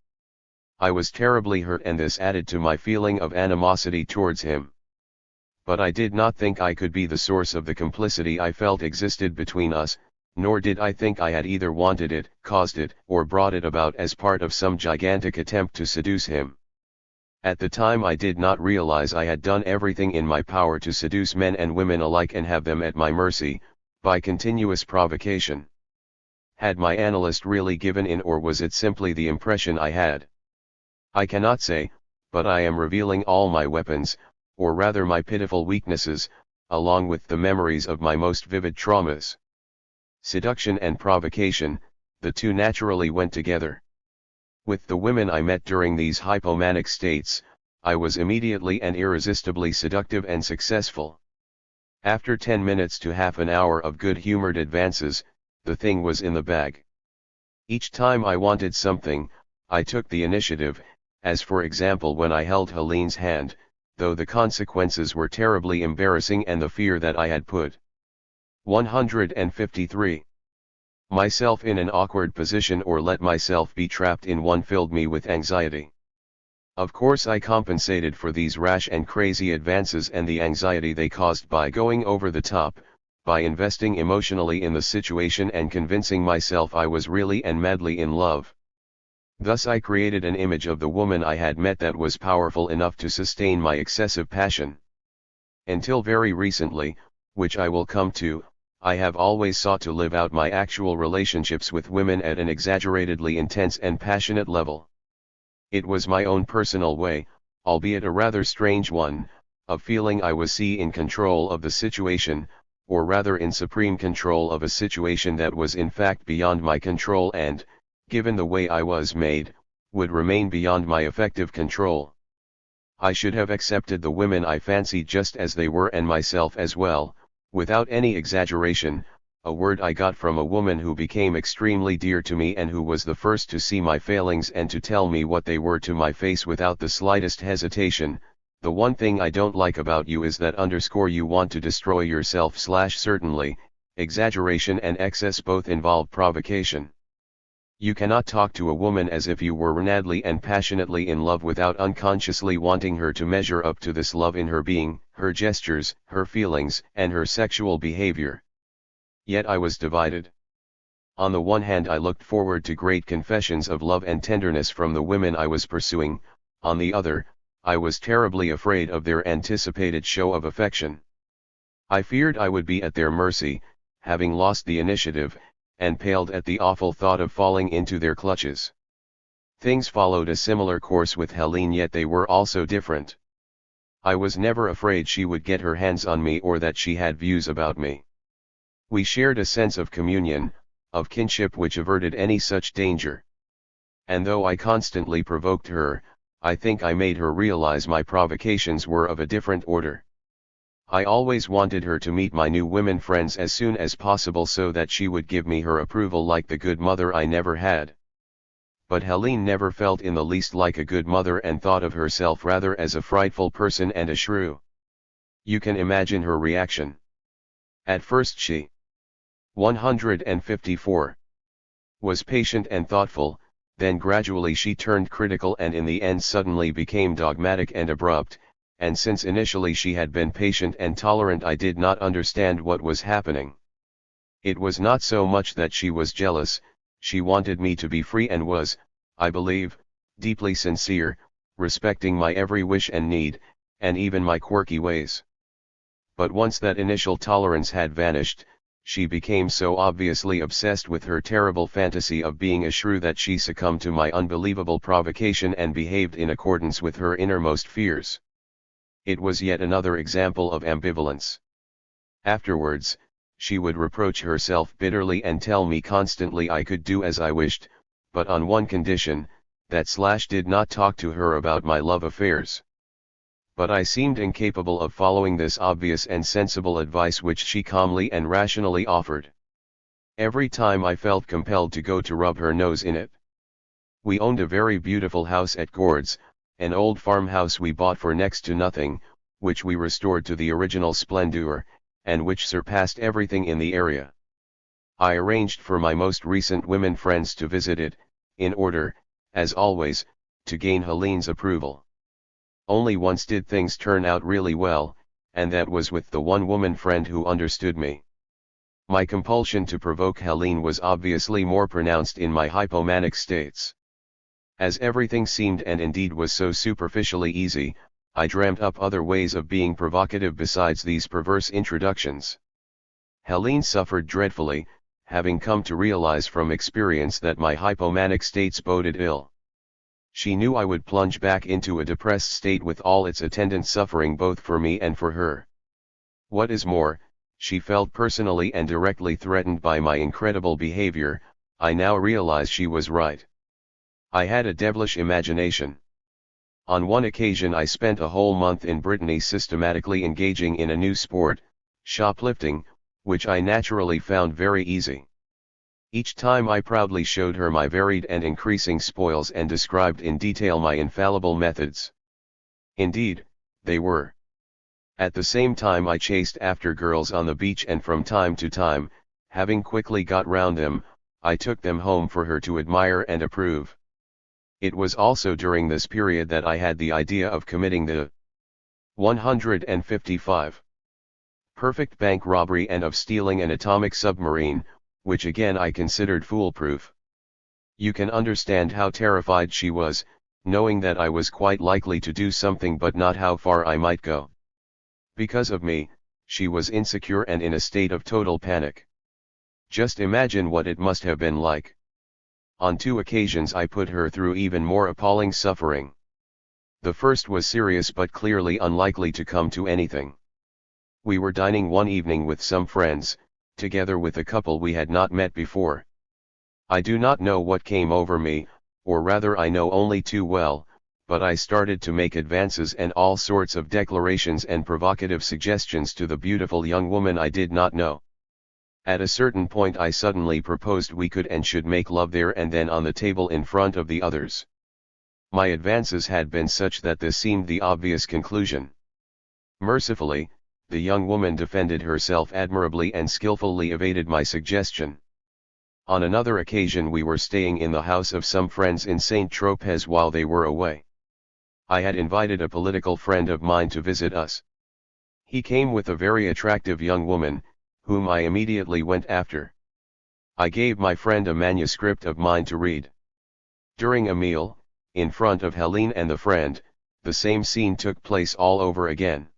I was terribly hurt, and this added to my feeling of animosity towards him. But I did not think I could be the source of the complicity I felt existed between us, nor did I think I had either wanted it, caused it, or brought it about as part of some gigantic attempt to seduce him. At the time I did not realize I had done everything in my power to seduce men and women alike and have them at my mercy, by continuous provocation. Had my analyst really given in, or was it simply the impression I had? I cannot say, but I am revealing all my weapons, or rather my pitiful weaknesses, along with the memories of my most vivid traumas. Seduction and provocation, the two naturally went together. With the women I met during these hypomanic states, I was immediately and irresistibly seductive and successful. After 10 minutes to half an hour of good-humored advances, the thing was in the bag. Each time I wanted something, I took the initiative, as for example when I held Helene's hand, though the consequences were terribly embarrassing and the fear that I had put 153 myself in an awkward position or let myself be trapped in one filled me with anxiety. Of course I compensated for these rash and crazy advances and the anxiety they caused by going over the top, by investing emotionally in the situation and convincing myself I was really and madly in love. Thus I created an image of the woman I had met that was powerful enough to sustain my excessive passion. Until very recently, which I will come to, I have always sought to live out my actual relationships with women at an exaggeratedly intense and passionate level. It was my own personal way, albeit a rather strange one, of feeling I was in control of the situation, or rather in supreme control of a situation that was in fact beyond my control and, given the way I was made, would remain beyond my effective control. I should have accepted the women I fancied just as they were and myself as well, without any exaggeration, a word I got from a woman who became extremely dear to me and who was the first to see my failings and to tell me what they were to my face without the slightest hesitation. The one thing I don't like about you is that you want to destroy yourself. Certainly, exaggeration and excess both involve provocation. You cannot talk to a woman as if you were madly and passionately in love without unconsciously wanting her to measure up to this love in her being, her gestures, her feelings, and her sexual behavior. Yet I was divided. On the one hand I looked forward to great confessions of love and tenderness from the women I was pursuing, on the other, I was terribly afraid of their anticipated show of affection. I feared I would be at their mercy, having lost the initiative, and paled at the awful thought of falling into their clutches. Things followed a similar course with Helene, yet they were also different. I was never afraid she would get her hands on me or that she had views about me. We shared a sense of communion, of kinship which averted any such danger. And though I constantly provoked her, I think I made her realize my provocations were of a different order. I always wanted her to meet my new women friends as soon as possible so that she would give me her approval like the good mother I never had. But Helene never felt in the least like a good mother and thought of herself rather as a frightful person and a shrew. You can imagine her reaction. At first she 154 was patient and thoughtful, then gradually she turned critical and in the end suddenly became dogmatic and abrupt. And since initially she had been patient and tolerant, I did not understand what was happening. It was not so much that she was jealous, she wanted me to be free and was, I believe, deeply sincere, respecting my every wish and need, and even my quirky ways. But once that initial tolerance had vanished, she became so obviously obsessed with her terrible fantasy of being a shrew that she succumbed to my unbelievable provocation and behaved in accordance with her innermost fears. It was yet another example of ambivalence. Afterwards, she would reproach herself bitterly and tell me constantly I could do as I wished, but on one condition, that / did not talk to her about my love affairs. But I seemed incapable of following this obvious and sensible advice which she calmly and rationally offered. Every time I felt compelled to go to rub her nose in it. We owned a very beautiful house at Gourds, an old farmhouse we bought for next to nothing, which we restored to the original splendor, and which surpassed everything in the area. I arranged for my most recent women friends to visit it, in order, as always, to gain Helene's approval. Only once did things turn out really well, and that was with the one woman friend who understood me. My compulsion to provoke Helene was obviously more pronounced in my hypomanic states. As everything seemed and indeed was so superficially easy, I dreamt up other ways of being provocative besides these perverse introductions. Helene suffered dreadfully, having come to realize from experience that my hypomanic states boded ill. She knew I would plunge back into a depressed state with all its attendant suffering both for me and for her. What is more, she felt personally and directly threatened by my incredible behavior. I now realize she was right. I had a devilish imagination. On one occasion I spent a whole month in Brittany systematically engaging in a new sport, shoplifting, which I naturally found very easy. Each time I proudly showed her my varied and increasing spoils and described in detail my infallible methods. Indeed, they were. At the same time I chased after girls on the beach, and from time to time, having quickly got round them, I took them home for her to admire and approve. It was also during this period that I had the idea of committing the 155 perfect bank robbery and of stealing an atomic submarine, which again I considered foolproof. You can understand how terrified she was, knowing that I was quite likely to do something but not how far I might go. Because of me, she was insecure and in a state of total panic. Just imagine what it must have been like. On 2 occasions I put her through even more appalling suffering. The first was serious but clearly unlikely to come to anything. We were dining one evening with some friends, together with a couple we had not met before. I do not know what came over me, or rather I know only too well, but I started to make advances and all sorts of declarations and provocative suggestions to the beautiful young woman I did not know. At a certain point I suddenly proposed we could and should make love there and then on the table in front of the others. My advances had been such that this seemed the obvious conclusion. Mercifully, the young woman defended herself admirably and skillfully evaded my suggestion. On another occasion we were staying in the house of some friends in Saint-Tropez while they were away. I had invited a political friend of mine to visit us. He came with a very attractive young woman, whom I immediately went after. I gave my friend a manuscript of mine to read. During a meal, in front of Helene and the friend, the same scene took place all over again.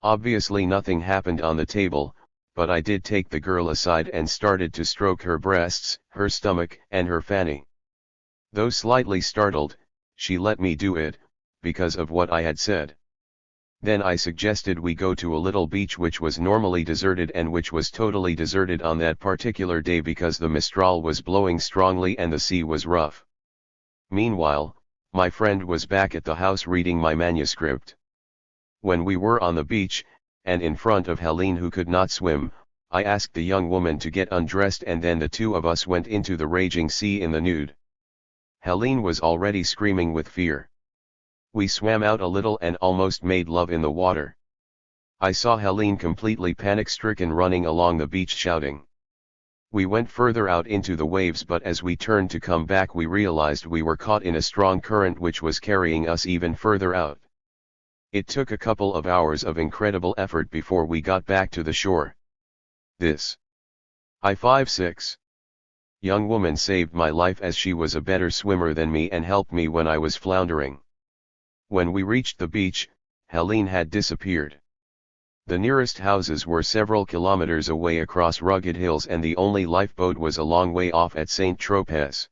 Obviously nothing happened on the table, but I did take the girl aside and started to stroke her breasts, her stomach, and her fanny. Though slightly startled, she let me do it, because of what I had said. Then I suggested we go to a little beach which was normally deserted and which was totally deserted on that particular day because the mistral was blowing strongly and the sea was rough. Meanwhile, my friend was back at the house reading my manuscript. When we were on the beach, and in front of Helene who could not swim, I asked the young woman to get undressed and then the two of us went into the raging sea in the nude. Helene was already screaming with fear. We swam out a little and almost made love in the water. I saw Helene completely panic-stricken running along the beach shouting. We went further out into the waves, but as we turned to come back we realized we were caught in a strong current which was carrying us even further out. It took a couple of hours of incredible effort before we got back to the shore. This I-5-6 young woman saved my life as she was a better swimmer than me and helped me when I was floundering. When we reached the beach, Helene had disappeared. The nearest houses were several kilometers away across rugged hills, and the only lifeboat was a long way off at St. Tropez.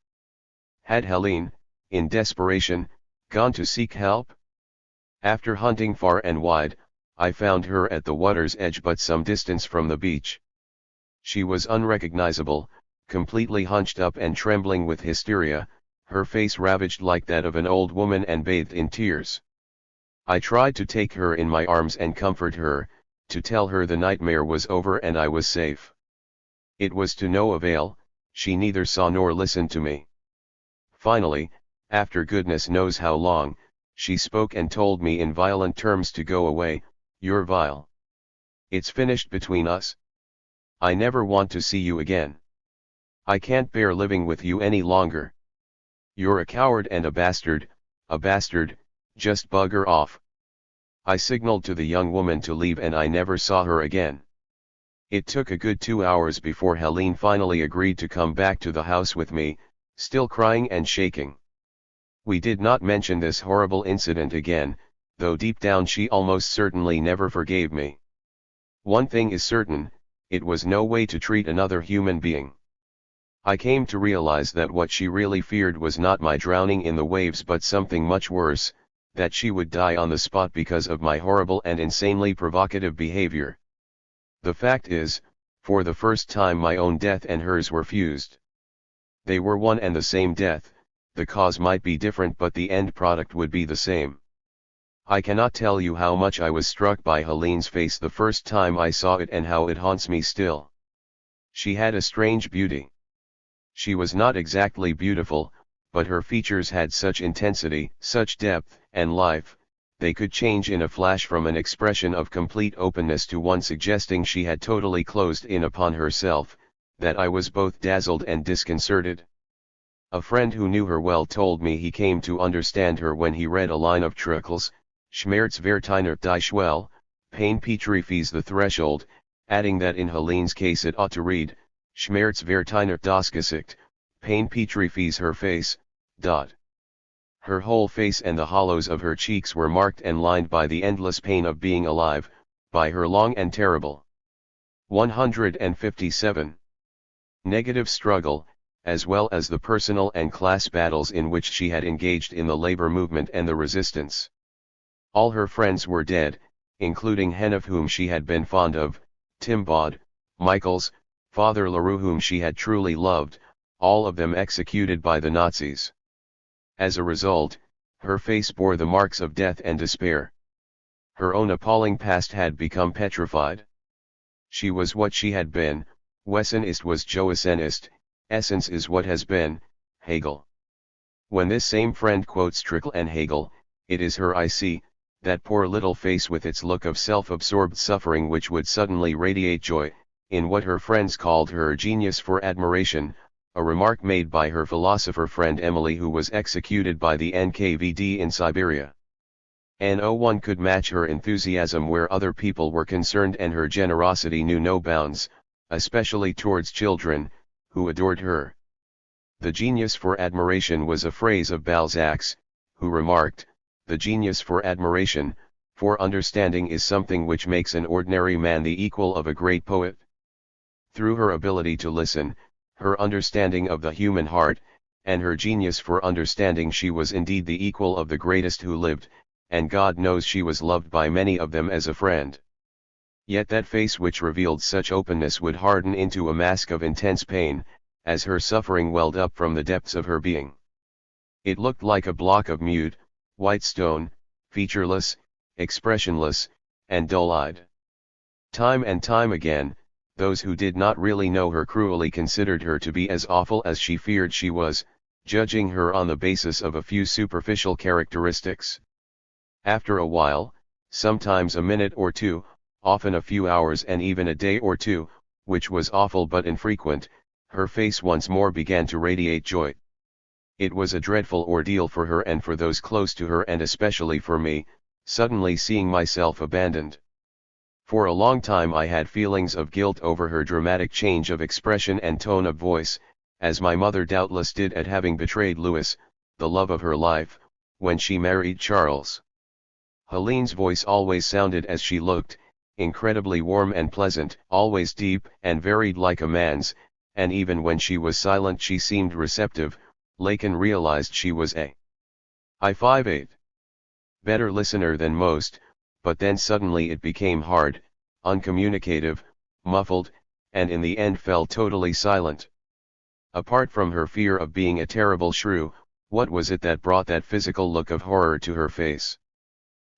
Had Helene, in desperation, gone to seek help? After hunting far and wide, I found her at the water's edge but some distance from the beach. She was unrecognizable, completely hunched up and trembling with hysteria, her face ravaged like that of an old woman and bathed in tears. I tried to take her in my arms and comfort her, to tell her the nightmare was over and I was safe. It was to no avail, she neither saw nor listened to me. Finally, after goodness knows how long, she spoke and told me in violent terms to go away. You're vile. It's finished between us. I never want to see you again. I can't bear living with you any longer. You're a coward and a bastard, just bugger off. I signaled to the young woman to leave and I never saw her again. It took a good 2 hours before Helene finally agreed to come back to the house with me, still crying and shaking. We did not mention this horrible incident again, though deep down she almost certainly never forgave me. One thing is certain, it was no way to treat another human being. I came to realize that what she really feared was not my drowning in the waves but something much worse, that she would die on the spot because of my horrible and insanely provocative behavior. The fact is, for the first time my own death and hers were fused. They were one and the same death, the cause might be different but the end product would be the same. I cannot tell you how much I was struck by Helene's face the first time I saw it and how it haunts me still. She had a strange beauty. She was not exactly beautiful, but her features had such intensity, such depth and life, they could change in a flash from an expression of complete openness to one suggesting she had totally closed in upon herself, that I was both dazzled and disconcerted. A friend who knew her well told me he came to understand her when he read a line of Truckel's, Schmerzverteiner die Schwelle, pain petrifies the threshold, adding that in Helene's case it ought to read, Schmerzverteiner das Gesicht, pain petrifies her face. Her whole face and the hollows of her cheeks were marked and lined by the endless pain of being alive, by her long and terrible 157 negative struggle, as well as the personal and class battles in which she had engaged in the labor movement and the resistance. All her friends were dead, including Hen of whom she had been fond of, Tim Bod, Michaels, Father LaRue whom she had truly loved, all of them executed by the Nazis. As a result, her face bore the marks of death and despair. Her own appalling past had become petrified. She was what she had been, Wesen ist was Joesen ist, essence is what has been, Hegel. When this same friend quotes Trickle and Hegel, it is her I see, that poor little face with its look of self-absorbed suffering which would suddenly radiate joy, in what her friends called her genius for admiration, a remark made by her philosopher friend Emily who was executed by the NKVD in Siberia. No one could match her enthusiasm where other people were concerned and her generosity knew no bounds, especially towards children, who adored her. The genius for admiration was a phrase of Balzac's, who remarked, the genius for admiration, for understanding is something which makes an ordinary man the equal of a great poet. Through her ability to listen, her understanding of the human heart, and her genius for understanding she was indeed the equal of the greatest who lived, and God knows she was loved by many of them as a friend. Yet that face which revealed such openness would harden into a mask of intense pain, as her suffering welled up from the depths of her being. It looked like a block of mute, white stone, featureless, expressionless, and dull-eyed. Time and time again, those who did not really know her cruelly considered her to be as awful as she feared she was, judging her on the basis of a few superficial characteristics. After a while, sometimes a minute or two, often a few hours and even a day or two, which was awful but infrequent, her face once more began to radiate joy. It was a dreadful ordeal for her and for those close to her and especially for me, suddenly seeing myself abandoned. For a long time I had feelings of guilt over her dramatic change of expression and tone of voice, as my mother doubtless did at having betrayed Louis, the love of her life, when she married Charles. Helene's voice always sounded as she looked, incredibly warm and pleasant, always deep and varied like a man's, and even when she was silent she seemed receptive. Lacan realized she was a I58 better listener than most, but then suddenly it became hard, uncommunicative, muffled, and in the end fell totally silent. Apart from her fear of being a terrible shrew, what was it that brought that physical look of horror to her face?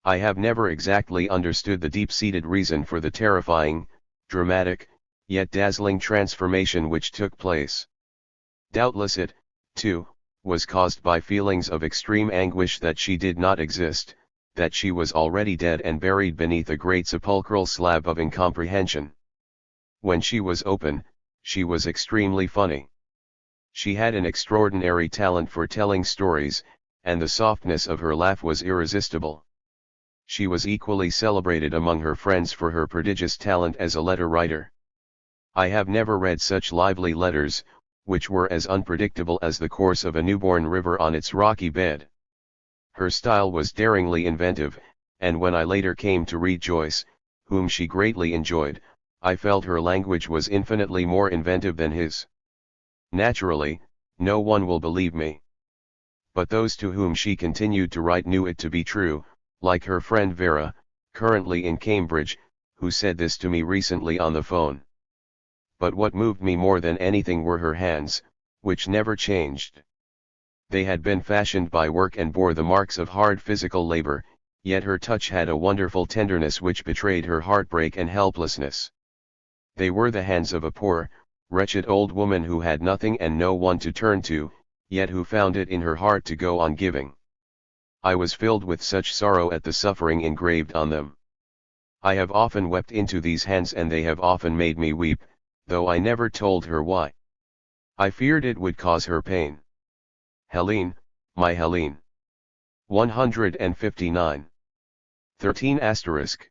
I have never exactly understood the deep-seated reason for the terrifying, dramatic, yet dazzling transformation which took place. Doubtless it, too, was caused by feelings of extreme anguish that she did not exist, that she was already dead and buried beneath a great sepulchral slab of incomprehension. When she was open, she was extremely funny. She had an extraordinary talent for telling stories, and the softness of her laugh was irresistible. She was equally celebrated among her friends for her prodigious talent as a letter writer. I have never read such lively letters, which were as unpredictable as the course of a newborn river on its rocky bed. Her style was daringly inventive, and when I later came to read Joyce, whom she greatly enjoyed, I felt her language was infinitely more inventive than his. Naturally, no one will believe me. But those to whom she continued to write knew it to be true, like her friend Vera, currently in Cambridge, who said this to me recently on the phone. But what moved me more than anything were her hands, which never changed. They had been fashioned by work and bore the marks of hard physical labor, yet her touch had a wonderful tenderness which betrayed her heartbreak and helplessness. They were the hands of a poor, wretched old woman who had nothing and no one to turn to, yet who found it in her heart to go on giving. I was filled with such sorrow at the suffering engraved on them. I have often wept into these hands and they have often made me weep, though I never told her why. I feared it would cause her pain. Helene, my Helene. 159. 13 asterisk.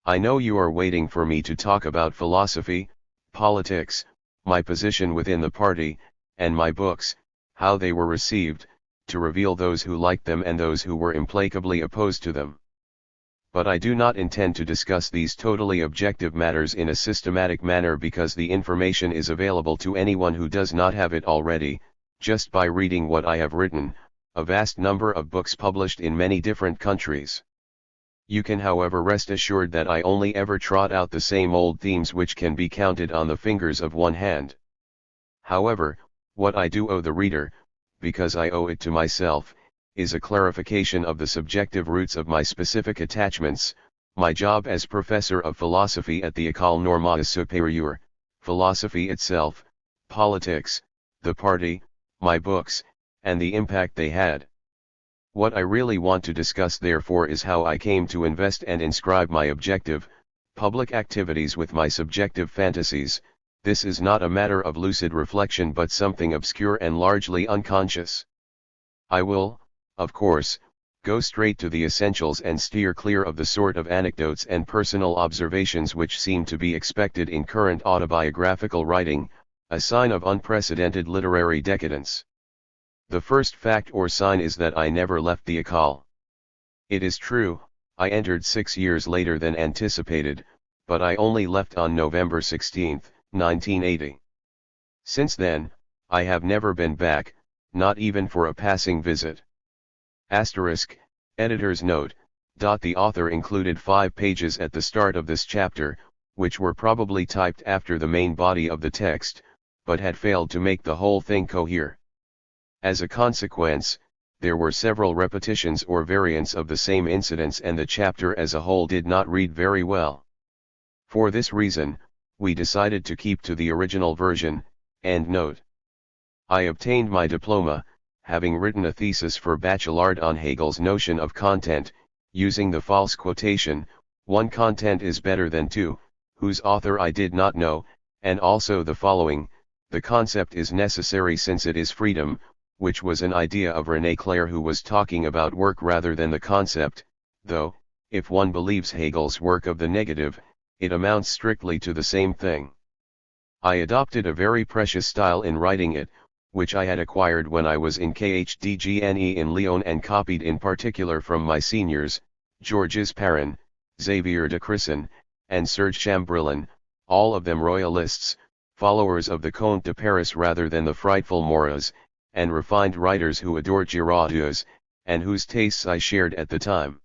I know you are waiting for me to talk about philosophy, politics, my position within the party, and my books, how they were received, to reveal those who liked them and those who were implacably opposed to them. But I do not intend to discuss these totally objective matters in a systematic manner because the information is available to anyone who does not have it already, just by reading what I have written, a vast number of books published in many different countries. You can however rest assured that I only ever trot out the same old themes which can be counted on the fingers of one hand. However, what I do owe the reader, because I owe it to myself, is a clarification of the subjective roots of my specific attachments, my job as professor of philosophy at the École Normale Supérieure, philosophy itself, politics, the party, my books, and the impact they had. What I really want to discuss therefore is how I came to invest and inscribe my objective, public activities with my subjective fantasies. This is not a matter of lucid reflection but something obscure and largely unconscious. I will, of course, go straight to the essentials and steer clear of the sort of anecdotes and personal observations which seem to be expected in current autobiographical writing, a sign of unprecedented literary decadence. The first fact or sign is that I never left the École. It is true, I entered 6 years later than anticipated, but I only left on November 16, 1980. Since then, I have never been back, not even for a passing visit. Asterisk, editor's note, the author included 5 pages at the start of this chapter, which were probably typed after the main body of the text, but had failed to make the whole thing cohere. As a consequence, there were several repetitions or variants of the same incidents and the chapter as a whole did not read very well. For this reason, we decided to keep to the original version. End note. I obtained my diploma, having written a thesis for baccalaureate on Hegel's notion of content, using the false quotation, "one content is better than two," whose author I did not know, and also the following, "the concept is necessary since it is freedom," which was an idea of René Clair who was talking about work rather than the concept, though, if one believes Hegel's work of the negative, it amounts strictly to the same thing. I adopted a very precious style in writing it, which I had acquired when I was in KHDGNE in Lyon and copied in particular from my seniors, Georges Perrin, Xavier de Crisson, and Serge Chamberlain, all of them royalists, followers of the Comte de Paris rather than the frightful Moras, and refined writers who adored Giraudoux, and whose tastes I shared at the time.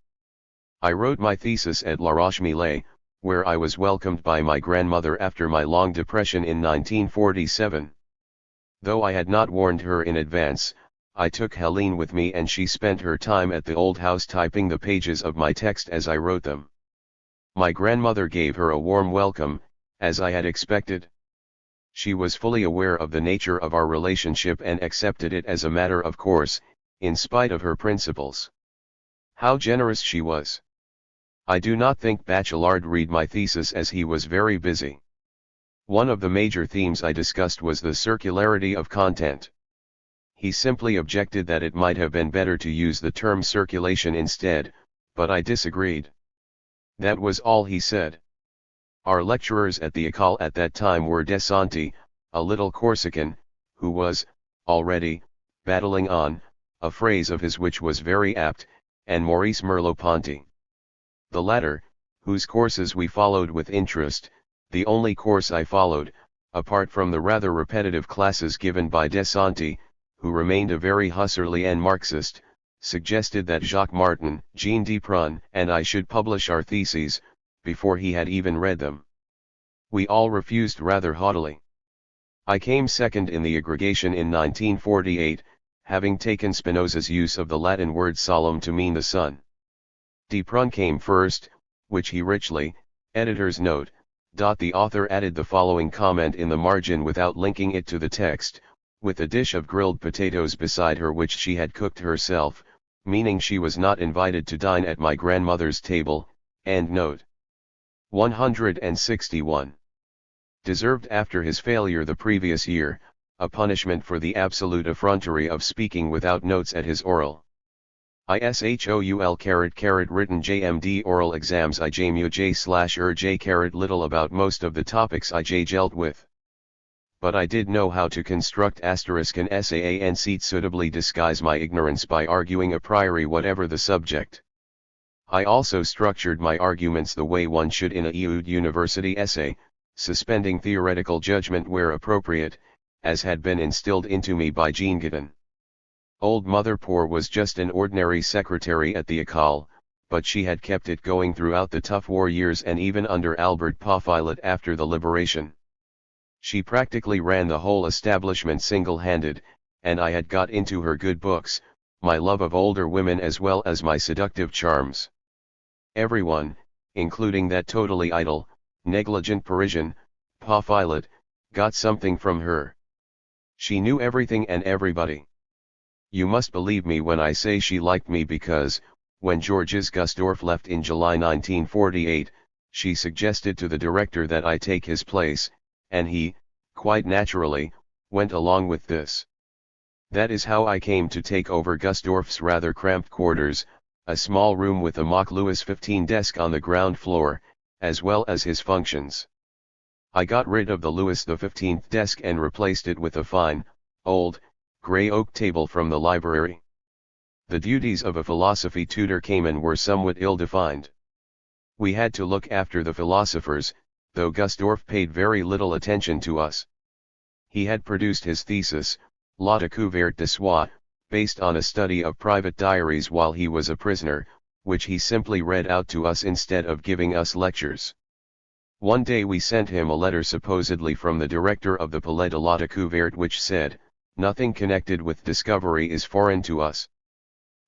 I wrote my thesis at La Roche-Mille, where I was welcomed by my grandmother after my long depression in 1947. Though I had not warned her in advance, I took Helene with me and she spent her time at the old house typing the pages of my text as I wrote them. My grandmother gave her a warm welcome, as I had expected. She was fully aware of the nature of our relationship and accepted it as a matter of course, in spite of her principles. How generous she was! I do not think Bachelard read my thesis as he was very busy. One of the major themes I discussed was the circularity of content. He simply objected that it might have been better to use the term circulation instead, but I disagreed. That was all he said. Our lecturers at the École at that time were Desanti, a little Corsican, who was, already, battling on, a phrase of his which was very apt, and Maurice Merleau-Ponty. The latter, whose courses we followed with interest, the only course I followed, apart from the rather repetitive classes given by Desanti, who remained a very Husserly and Marxist, suggested that Jacques Martin, Jean Dupron, and I should publish our theses, before he had even read them. We all refused rather haughtily. I came second in the aggregation in 1948, having taken Spinoza's use of the Latin word solum to mean the sun. Dupron came first, which he richly, editor's note. The author added the following comment in the margin without linking it to the text, with a dish of grilled potatoes beside her which she had cooked herself, meaning she was not invited to dine at my grandmother's table, end note. 161. Deserved after his failure the previous year, a punishment for the absolute effrontery of speaking without notes at his oral. ISHOUL written JMD oral exams IJMUJ/ERJ little about most of the topics IJ dealt with. But I did know how to construct asterisk and SAA and seat suitably disguise my ignorance by arguing a priori whatever the subject. I also structured my arguments the way one should in a EUD university essay, suspending theoretical judgment where appropriate, as had been instilled into me by Jean Guiton. Old Mother Poor was just an ordinary secretary at the École, but she had kept it going throughout the tough war years and even under Albert Paufilet after the liberation. She practically ran the whole establishment single-handed, and I had got into her good books, my love of older women as well as my seductive charms. Everyone, including that totally idle, negligent Parisian, Paufilet, got something from her. She knew everything and everybody. You must believe me when I say she liked me because, when Georges Gusdorf left in July 1948, she suggested to the director that I take his place, and he, quite naturally, went along with this. That is how I came to take over Gusdorf's rather cramped quarters, a small room with a mock Louis XV desk on the ground floor, as well as his functions. I got rid of the Louis XV desk and replaced it with a fine, old, grey oak table from the library. The duties of a philosophy tutor came and were somewhat ill-defined. We had to look after the philosophers, though Gusdorf paid very little attention to us. He had produced his thesis, La découverte de soi, based on a study of private diaries while he was a prisoner, which he simply read out to us instead of giving us lectures. One day we sent him a letter supposedly from the director of the Palais de la Découverte which said, "Nothing connected with discovery is foreign to us."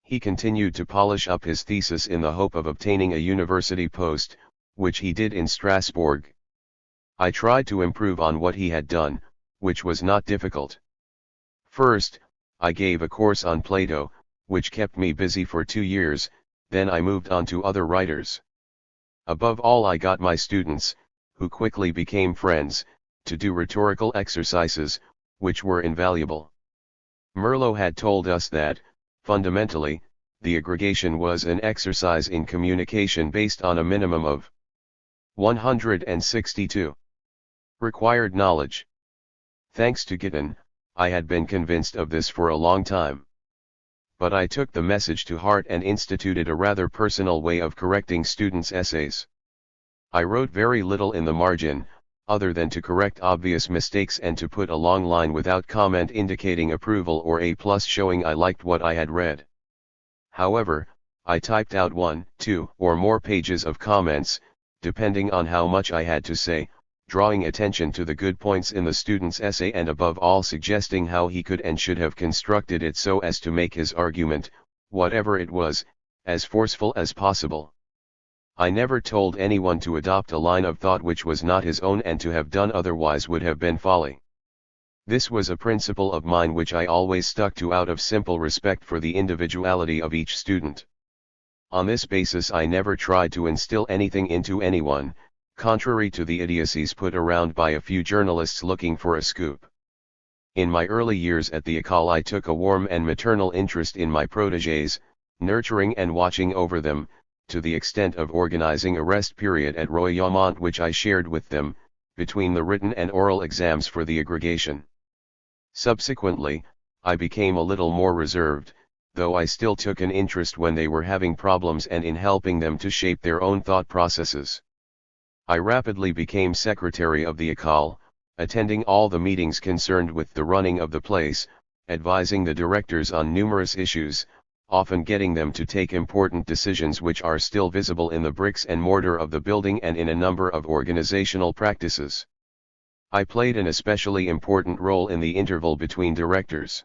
He continued to polish up his thesis in the hope of obtaining a university post, which he did in Strasbourg. I tried to improve on what he had done, which was not difficult. First, I gave a course on Plato, which kept me busy for 2 years, then I moved on to other writers. Above all I got my students, who quickly became friends, to do rhetorical exercises, which were invaluable. Merleau had told us that, fundamentally, the aggregation was an exercise in communication based on a minimum of 162 required knowledge. Thanks to Guiton, I had been convinced of this for a long time. but I took the message to heart and instituted a rather personal way of correcting students' essays. I wrote very little in the margin, other than to correct obvious mistakes and to put a long line without comment indicating approval or a plus showing I liked what I had read. However, I typed out 1, 2, or more pages of comments, depending on how much I had to say, drawing attention to the good points in the student's essay and above all suggesting how he could and should have constructed it so as to make his argument, whatever it was, as forceful as possible. I never told anyone to adopt a line of thought which was not his own, and to have done otherwise would have been folly. This was a principle of mine which I always stuck to out of simple respect for the individuality of each student. On this basis I never tried to instill anything into anyone, contrary to the idiocies put around by a few journalists looking for a scoop. In my early years at the École I took a warm and maternal interest in my protégés, nurturing and watching over them, to the extent of organizing a rest period at Royaumont which I shared with them, between the written and oral exams for the aggregation. Subsequently, I became a little more reserved, though I still took an interest when they were having problems and in helping them to shape their own thought processes. I rapidly became secretary of the École, attending all the meetings concerned with the running of the place, advising the directors on numerous issues, often getting them to take important decisions which are still visible in the bricks and mortar of the building and in a number of organizational practices. I played an especially important role in the interval between directors.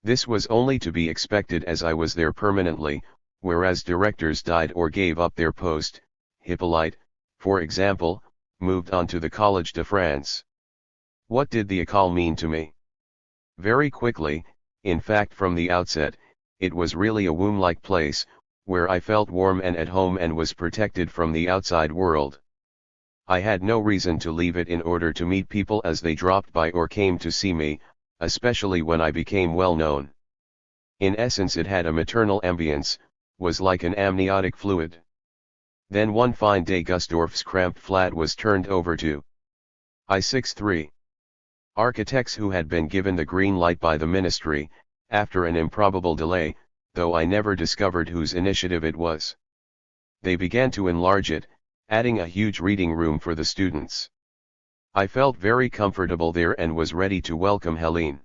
This was only to be expected as I was there permanently, whereas directors died or gave up their post. Hippolyte, for example, moved on to the Collège de France. What did the École mean to me? Very quickly, in fact from the outset, it was really a womb-like place, where I felt warm and at home and was protected from the outside world. I had no reason to leave it in order to meet people as they dropped by or came to see me, especially when I became well known. In essence it had a maternal ambience, was like an amniotic fluid. Then one fine day Gusdorf's cramped flat was turned over to I-63 architects who had been given the green light by the ministry, after an improbable delay, though I never discovered whose initiative it was. They began to enlarge it, adding a huge reading room for the students. I felt very comfortable there and was ready to welcome Helene.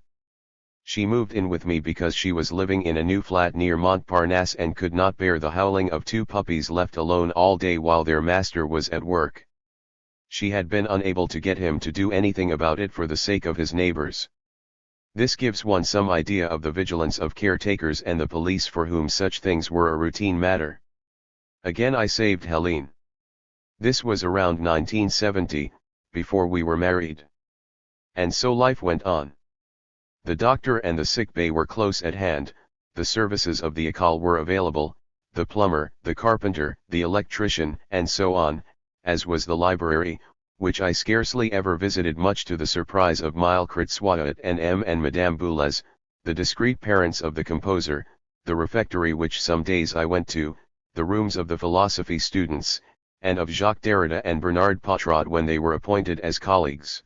She moved in with me because she was living in a new flat near Montparnasse and could not bear the howling of two puppies left alone all day while their master was at work. She had been unable to get him to do anything about it for the sake of his neighbors. This gives one some idea of the vigilance of caretakers and the police for whom such things were a routine matter. Again I saved Helene. This was around 1970, before we were married. And so life went on. The doctor and the sick bay were close at hand, the services of the École were available, the plumber, the carpenter, the electrician, and so on, as was the library, which I scarcely ever visited much to the surprise of Mile Critswat and M. and Madame Boulez, the discreet parents of the composer, the refectory which some days I went to, the rooms of the philosophy students, and of Jacques Derrida and Bernard Potrod when they were appointed as colleagues.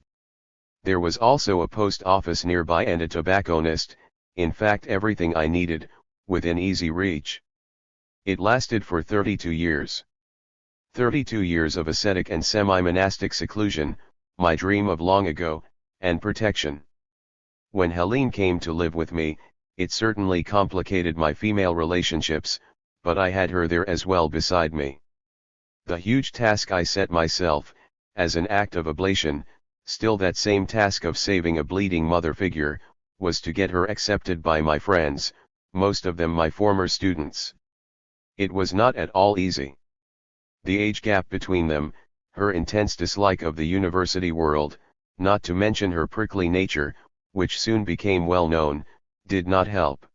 There was also a post office nearby and a tobacconist, in fact everything I needed, within easy reach. It lasted for 32 years. 32 years of ascetic and semi-monastic seclusion, my dream of long ago, and protection. When Helene came to live with me, it certainly complicated my female relationships, but I had her there as well beside me. The huge task I set myself, as an act of oblation, still that same task of saving a bleeding mother figure, was to get her accepted by my friends, most of them my former students. It was not at all easy. The age gap between them, her intense dislike of the university world, not to mention her prickly nature, which soon became well known, did not help.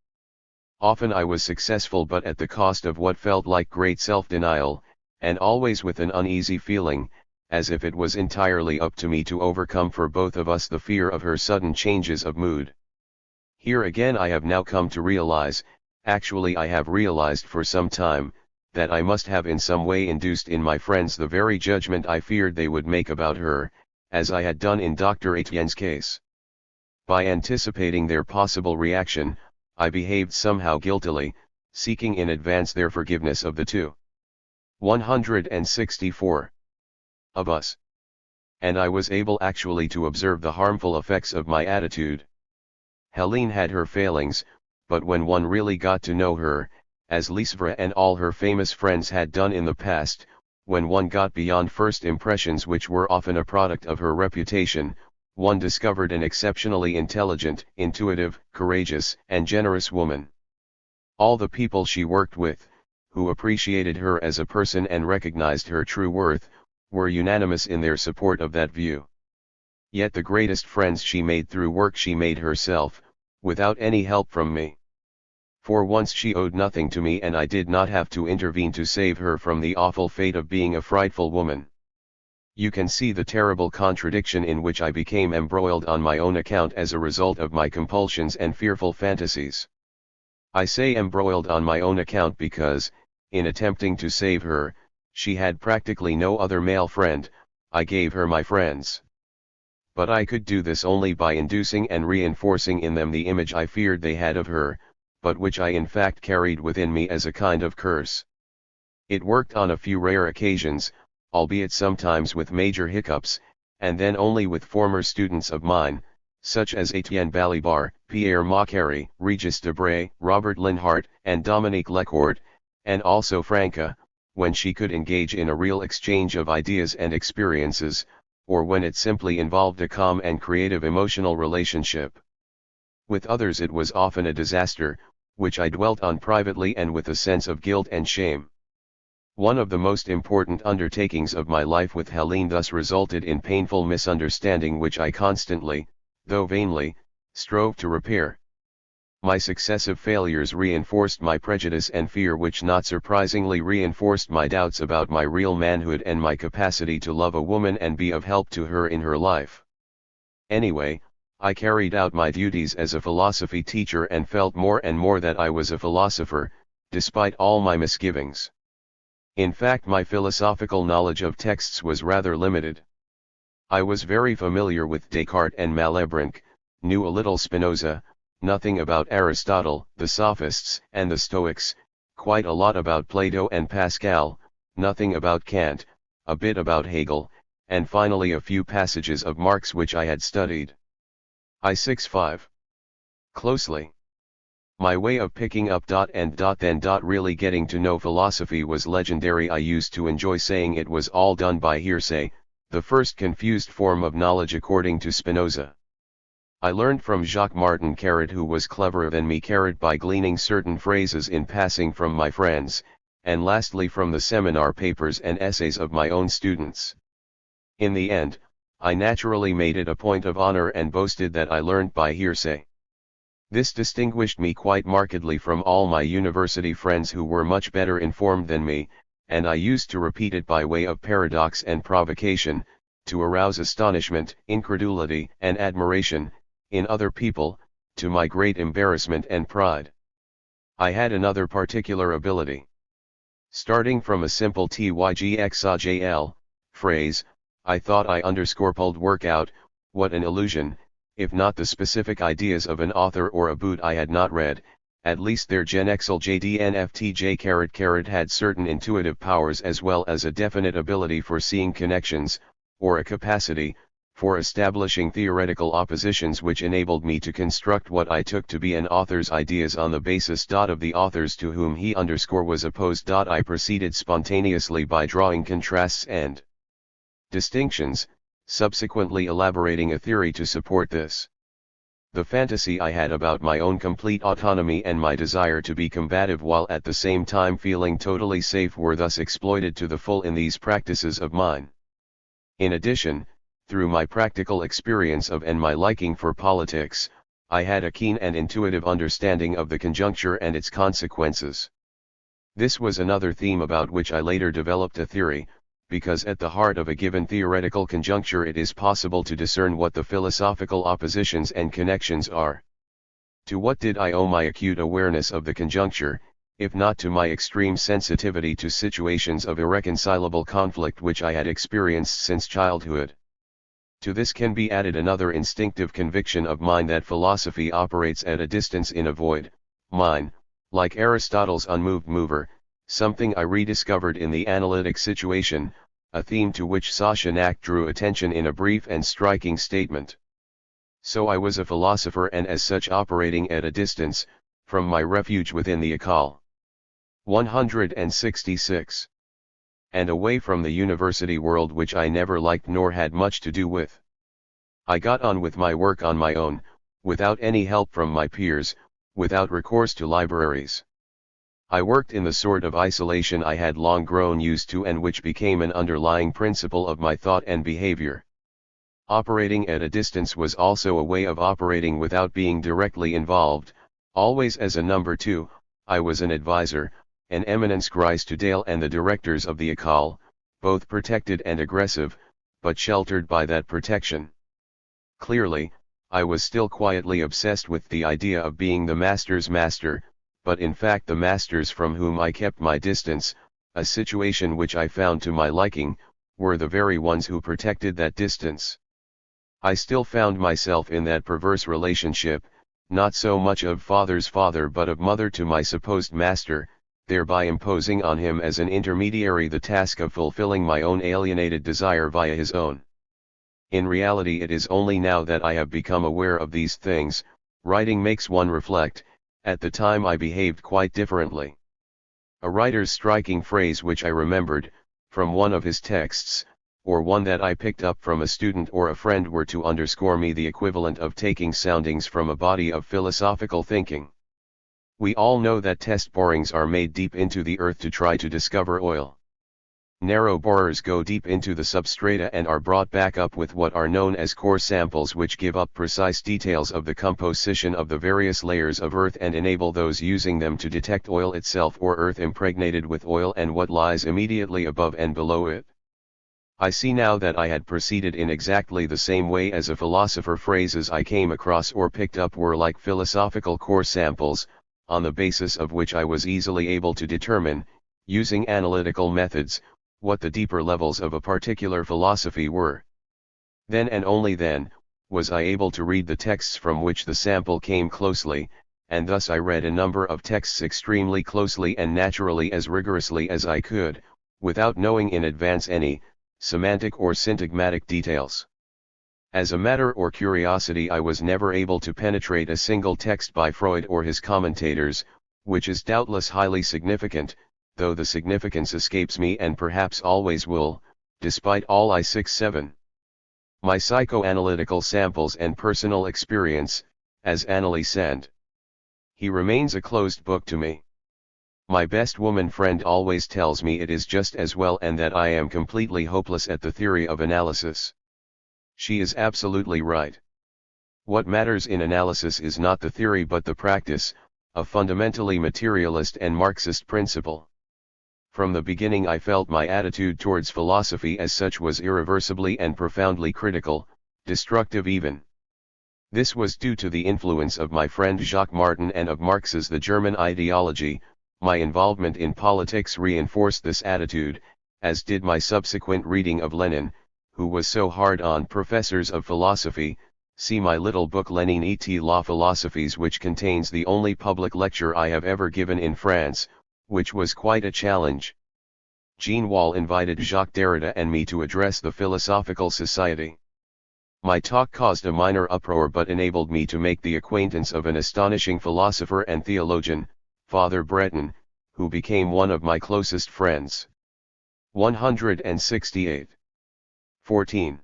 Often I was successful but at the cost of what felt like great self-denial, and always with an uneasy feeling, as if it was entirely up to me to overcome for both of us the fear of her sudden changes of mood. Here again I have now come to realize, actually I have realized for some time, that I must have in some way induced in my friends the very judgment I feared they would make about her, as I had done in Dr. Etienne's case. By anticipating their possible reaction, I behaved somehow guiltily, seeking in advance their forgiveness of the 164 of us. And I was able actually to observe the harmful effects of my attitude. Helene had her failings, but when one really got to know her, as Lisvra and all her famous friends had done in the past, when one got beyond first impressions which were often a product of her reputation, one discovered an exceptionally intelligent, intuitive, courageous, and generous woman. All the people she worked with, who appreciated her as a person and recognized her true worth, were unanimous in their support of that view. Yet the greatest friends she made through work she made herself, without any help from me. For once she owed nothing to me and I did not have to intervene to save her from the awful fate of being a frightful woman. You can see the terrible contradiction in which I became embroiled on my own account as a result of my compulsions and fearful fantasies. I say embroiled on my own account because, in attempting to save her, she had practically no other male friend. I gave her my friends. But I could do this only by inducing and reinforcing in them the image I feared they had of her, but which I in fact carried within me as a kind of curse. It worked on a few rare occasions, albeit sometimes with major hiccups, and then only with former students of mine, such as Etienne Balibar, Pierre Macquarrie, Regis Debray, Robert Linhart, and Dominique Lecourt, and also Franca, when she could engage in a real exchange of ideas and experiences, or when it simply involved a calm and creative emotional relationship. With others it was often a disaster, which I dwelt on privately and with a sense of guilt and shame. One of the most important undertakings of my life with Helene thus resulted in painful misunderstanding which I constantly, though vainly, strove to repair. My successive failures reinforced my prejudice and fear, which not surprisingly reinforced my doubts about my real manhood and my capacity to love a woman and be of help to her in her life. Anyway, I carried out my duties as a philosophy teacher and felt more and more that I was a philosopher, despite all my misgivings. In fact, my philosophical knowledge of texts was rather limited. I was very familiar with Descartes and Malebranche, knew a little Spinoza, nothing about Aristotle, the Sophists, and the Stoics, quite a lot about Plato and Pascal, nothing about Kant, a bit about Hegel, and finally a few passages of Marx which I had studied. I 6-5 closely. My way of picking up and then really getting to know philosophy was legendary. I used to enjoy saying it was all done by hearsay, the first confused form of knowledge according to Spinoza. I learned from Jacques Martin Carrot, who was cleverer than me, by gleaning certain phrases in passing from my friends, and lastly from the seminar papers and essays of my own students. In the end, I naturally made it a point of honor and boasted that I learned by hearsay. This distinguished me quite markedly from all my university friends who were much better informed than me, and I used to repeat it by way of paradox and provocation, to arouse astonishment, incredulity, and admiration, in other people, to my great embarrassment and pride. I had another particular ability. Starting from a simple tygxajl phrase, I thought I pulled work out, what an illusion, if not the specific ideas of an author or a book I had not read, at least their genexel jdnftj had certain intuitive powers as well as a definite ability for seeing connections, or a capacity, for establishing theoretical oppositions which enabled me to construct what I took to be an author's ideas on the basis of the authors to whom he was opposed. I proceeded spontaneously by drawing contrasts and distinctions, subsequently elaborating a theory to support this. The fantasy I had about my own complete autonomy and my desire to be combative while at the same time feeling totally safe were thus exploited to the full in these practices of mine. In addition, through my practical experience of and my liking for politics, I had a keen and intuitive understanding of the conjuncture and its consequences. This was another theme about which I later developed a theory, because at the heart of a given theoretical conjuncture it is possible to discern what the philosophical oppositions and connections are. To what did I owe my acute awareness of the conjuncture, if not to my extreme sensitivity to situations of irreconcilable conflict which I had experienced since childhood? To this can be added another instinctive conviction of mine that philosophy operates at a distance in a void, mine, like Aristotle's unmoved mover, something I rediscovered in the analytic situation, a theme to which Sasha Nack drew attention in a brief and striking statement. So I was a philosopher and as such operating at a distance, from my refuge within the École. 166. And away from the university world which I never liked nor had much to do with. I got on with my work on my own, without any help from my peers, without recourse to libraries. I worked in the sort of isolation I had long grown used to and which became an underlying principle of my thought and behavior. Operating at a distance was also a way of operating without being directly involved, always as a number two. I was an advisor, an eminence grise to Dale and the directors of the École, both protected and aggressive, but sheltered by that protection. Clearly, I was still quietly obsessed with the idea of being the master's master, but in fact the masters from whom I kept my distance, a situation which I found to my liking, were the very ones who protected that distance. I still found myself in that perverse relationship, not so much of father's father but of mother to my supposed master, thereby imposing on him as an intermediary the task of fulfilling my own alienated desire via his own. In reality it is only now that I have become aware of these things. Writing makes one reflect. At the time I behaved quite differently. A writer's striking phrase which I remembered, from one of his texts, or one that I picked up from a student or a friend were to underscore me the equivalent of taking soundings from a body of philosophical thinking. We all know that test borings are made deep into the earth to try to discover oil. Narrow borers go deep into the substrata and are brought back up with what are known as core samples, which give up precise details of the composition of the various layers of earth and enable those using them to detect oil itself or earth impregnated with oil and what lies immediately above and below it. I see now that I had proceeded in exactly the same way as a philosopher. Phrases I came across or picked up were like philosophical core samples, on the basis of which I was easily able to determine, using analytical methods, what the deeper levels of a particular philosophy were. Then and only then, was I able to read the texts from which the sample came closely, and thus I read a number of texts extremely closely and naturally as rigorously as I could, without knowing in advance any semantic or syntagmatic details. As a matter of curiosity I was never able to penetrate a single text by Freud or his commentators, which is doubtless highly significant, though the significance escapes me and perhaps always will, despite all I-6-7. My psychoanalytical samples and personal experience, as Anneli Sand. He remains a closed book to me. My best woman friend always tells me it is just as well and that I am completely hopeless at the theory of analysis. She is absolutely right. What matters in analysis is not the theory but the practice, a fundamentally materialist and Marxist principle. From the beginning I felt my attitude towards philosophy as such was irreversibly and profoundly critical, destructive even. This was due to the influence of my friend Jacques Martin and of Marx's The German Ideology. My involvement in politics reinforced this attitude, as did my subsequent reading of Lenin, who was so hard on professors of philosophy. See my little book Lenin et la Philosophies, which contains the only public lecture I have ever given in France, which was quite a challenge. Jean Wall invited Jacques Derrida and me to address the Philosophical Society. My talk caused a minor uproar but enabled me to make the acquaintance of an astonishing philosopher and theologian, Father Breton, who became one of my closest friends. 168. 14.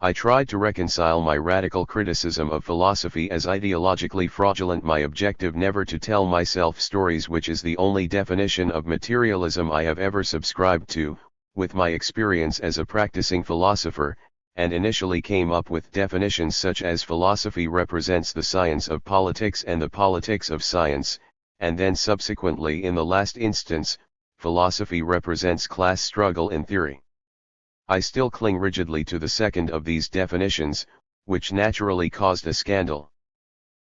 I tried to reconcile my radical criticism of philosophy as ideologically fraudulent, my objective never to tell myself stories, which is the only definition of materialism I have ever subscribed to, with my experience as a practicing philosopher, and initially came up with definitions such as philosophy represents the science of politics and the politics of science, and then subsequently in the last instance, philosophy represents class struggle in theory. I still cling rigidly to the second of these definitions, which naturally caused a scandal.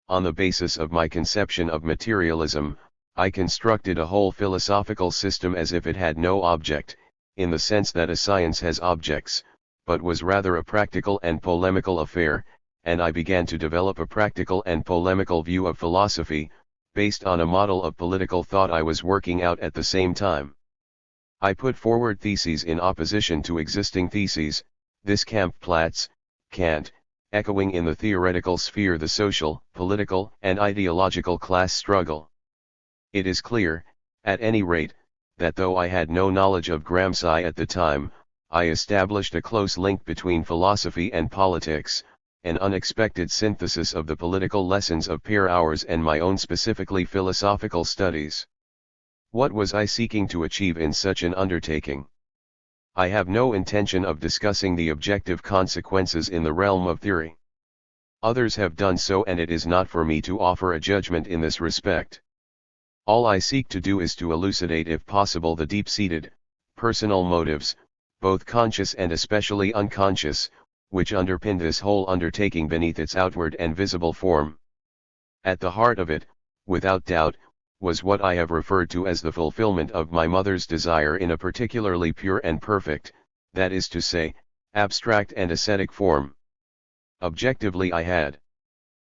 On the basis of my conception of materialism, I constructed a whole philosophical system as if it had no object, in the sense that a science has objects, but was rather a practical and polemical affair, and I began to develop a practical and polemical view of philosophy, based on a model of political thought I was working out at the same time. I put forward theses in opposition to existing theses, this Kampfplatz, Kant, echoing in the theoretical sphere the social, political, and ideological class struggle. It is clear, at any rate, that though I had no knowledge of Gramsci at the time, I established a close link between philosophy and politics, an unexpected synthesis of the political lessons of peer hours and my own specifically philosophical studies. What was I seeking to achieve in such an undertaking? I have no intention of discussing the objective consequences in the realm of theory. Others have done so, and it is not for me to offer a judgment in this respect. All I seek to do is to elucidate, if possible, the deep-seated, personal motives, both conscious and especially unconscious, which underpin this whole undertaking beneath its outward and visible form. At the heart of it, without doubt, was what I have referred to as the fulfillment of my mother's desire in a particularly pure and perfect, that is to say, abstract and ascetic form. Objectively, I had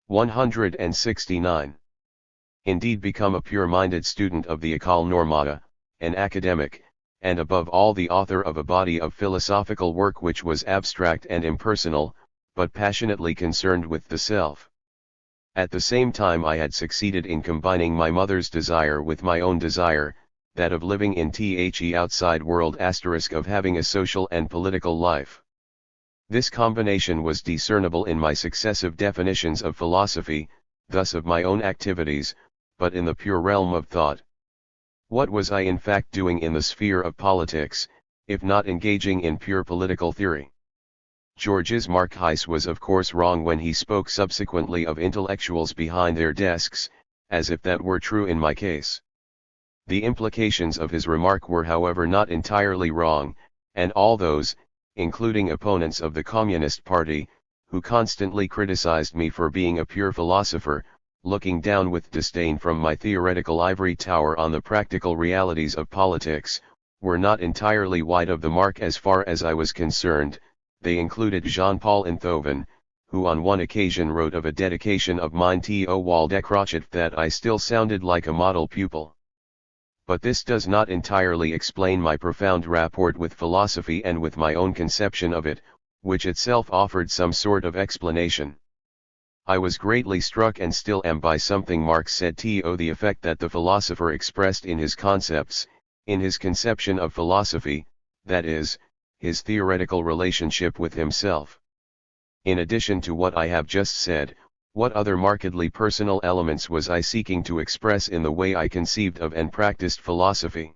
169. Indeed, become a pure-minded student of the École Normale, an academic, and above all the author of a body of philosophical work which was abstract and impersonal, but passionately concerned with the self. At the same time I had succeeded in combining my mother's desire with my own desire, that of living in the outside world *, of having a social and political life. This combination was discernible in my successive definitions of philosophy, thus of my own activities, but in the pure realm of thought. What was I in fact doing in the sphere of politics, if not engaging in pure political theory? Georges Marchais was of course wrong when he spoke subsequently of intellectuals behind their desks, as if that were true in my case. The implications of his remark were however not entirely wrong, and all those, including opponents of the Communist Party, who constantly criticized me for being a pure philosopher, looking down with disdain from my theoretical ivory tower on the practical realities of politics, were not entirely wide of the mark as far as I was concerned. They included Jean-Paul Enthoven, who on one occasion wrote of a dedication of mine to Waldecrochet that I still sounded like a model pupil. But this does not entirely explain my profound rapport with philosophy and with my own conception of it, which itself offered some sort of explanation. I was greatly struck and still am by something Marx said to the effect that the philosopher expressed in his concepts, in his conception of philosophy, that is, his theoretical relationship with himself. In addition to what I have just said, what other markedly personal elements was I seeking to express in the way I conceived of and practiced philosophy?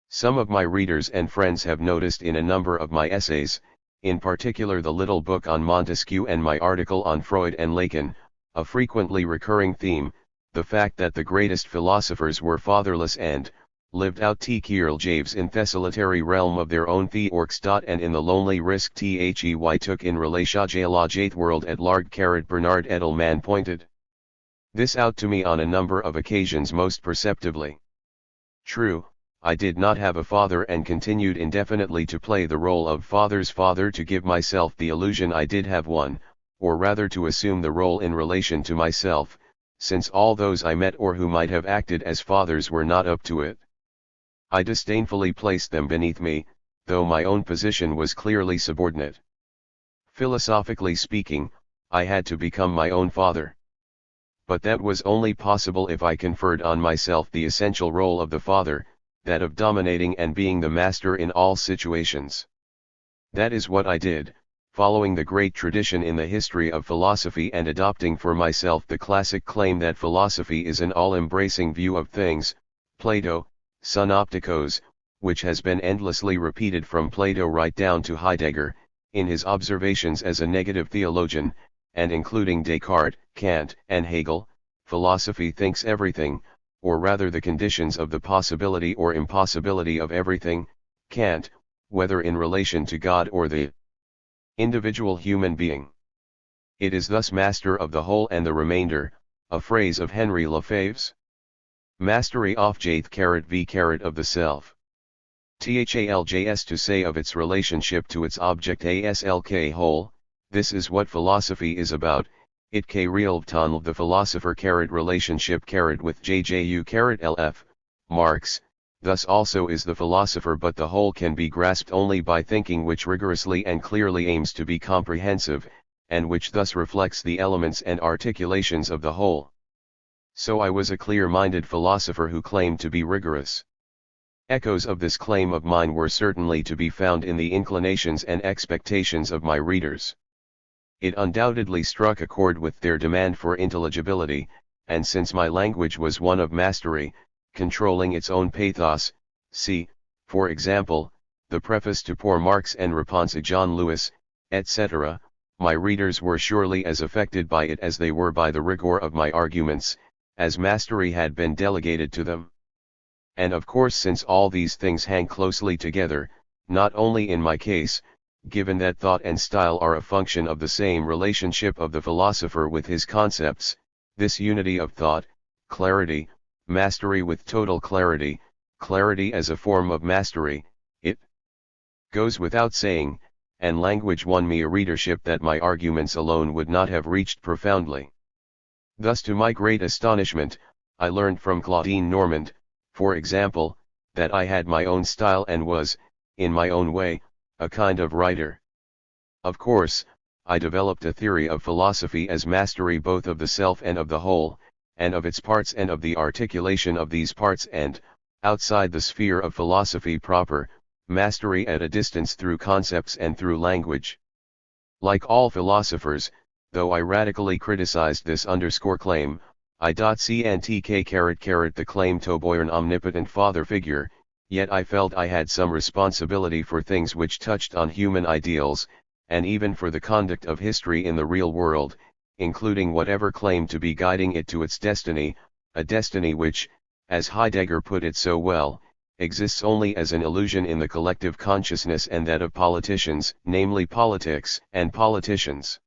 Some of my readers and friends have noticed in a number of my essays, in particular the little book on Montesquieu and my article on Freud and Lacan, a frequently recurring theme, the fact that the greatest philosophers were fatherless and lived out Javes in the solitary realm of their own theorks. And in the lonely risk they took in relation to la jate world at large. Bernard Edelman pointed this out to me on a number of occasions most perceptibly. True, I did not have a father and continued indefinitely to play the role of father's father to give myself the illusion I did have one, or rather to assume the role in relation to myself, since all those I met or who might have acted as fathers were not up to it. I disdainfully placed them beneath me, though my own position was clearly subordinate. Philosophically speaking, I had to become my own father. But that was only possible if I conferred on myself the essential role of the father, that of dominating and being the master in all situations. That is what I did, following the great tradition in the history of philosophy and adopting for myself the classic claim that philosophy is an all-embracing view of things, Plato, Synopticos, which has been endlessly repeated from Plato right down to Heidegger, in his observations as a negative theologian, and including Descartes, Kant, and Hegel. Philosophy thinks everything, or rather the conditions of the possibility or impossibility of everything, Kant, whether in relation to God or the individual human being. It is thus master of the whole and the remainder, a phrase of Henry Lefebvre's. Mastery of of the self. Thaljs to say of its relationship to its object aslk whole, this is what philosophy is about, It k realvton the philosopher relationship with jju lf, Marx, thus also is the philosopher, but the whole can be grasped only by thinking, which rigorously and clearly aims to be comprehensive, and which thus reflects the elements and articulations of the whole. So I was a clear-minded philosopher who claimed to be rigorous. Echoes of this claim of mine were certainly to be found in the inclinations and expectations of my readers. It undoubtedly struck a chord with their demand for intelligibility, and since my language was one of mastery, controlling its own pathos, see, for example, the preface to Poor Marx and Réponse à John Lewis, etc., my readers were surely as affected by it as they were by the rigor of my arguments, as mastery had been delegated to them. And of course, since all these things hang closely together, not only in my case, given that thought and style are a function of the same relationship of the philosopher with his concepts, this unity of thought, clarity, mastery with total clarity, clarity as a form of mastery, it goes without saying, and language won me a readership that my arguments alone would not have reached profoundly. Thus, to my great astonishment, I learned from Claudine Normand, for example, that I had my own style and was, in my own way, a kind of writer. Of course, I developed a theory of philosophy as mastery both of the self and of the whole, and of its parts and of the articulation of these parts, and, outside the sphere of philosophy proper, mastery at a distance through concepts and through language. Like all philosophers, though I radically criticized this claim, I.cntk the claim to be an omnipotent father figure, yet I felt I had some responsibility for things which touched on human ideals, and even for the conduct of history in the real world, including whatever claimed to be guiding it to its destiny, a destiny which, as Heidegger put it so well, exists only as an illusion in the collective consciousness and that of politicians, namely politics and politicians.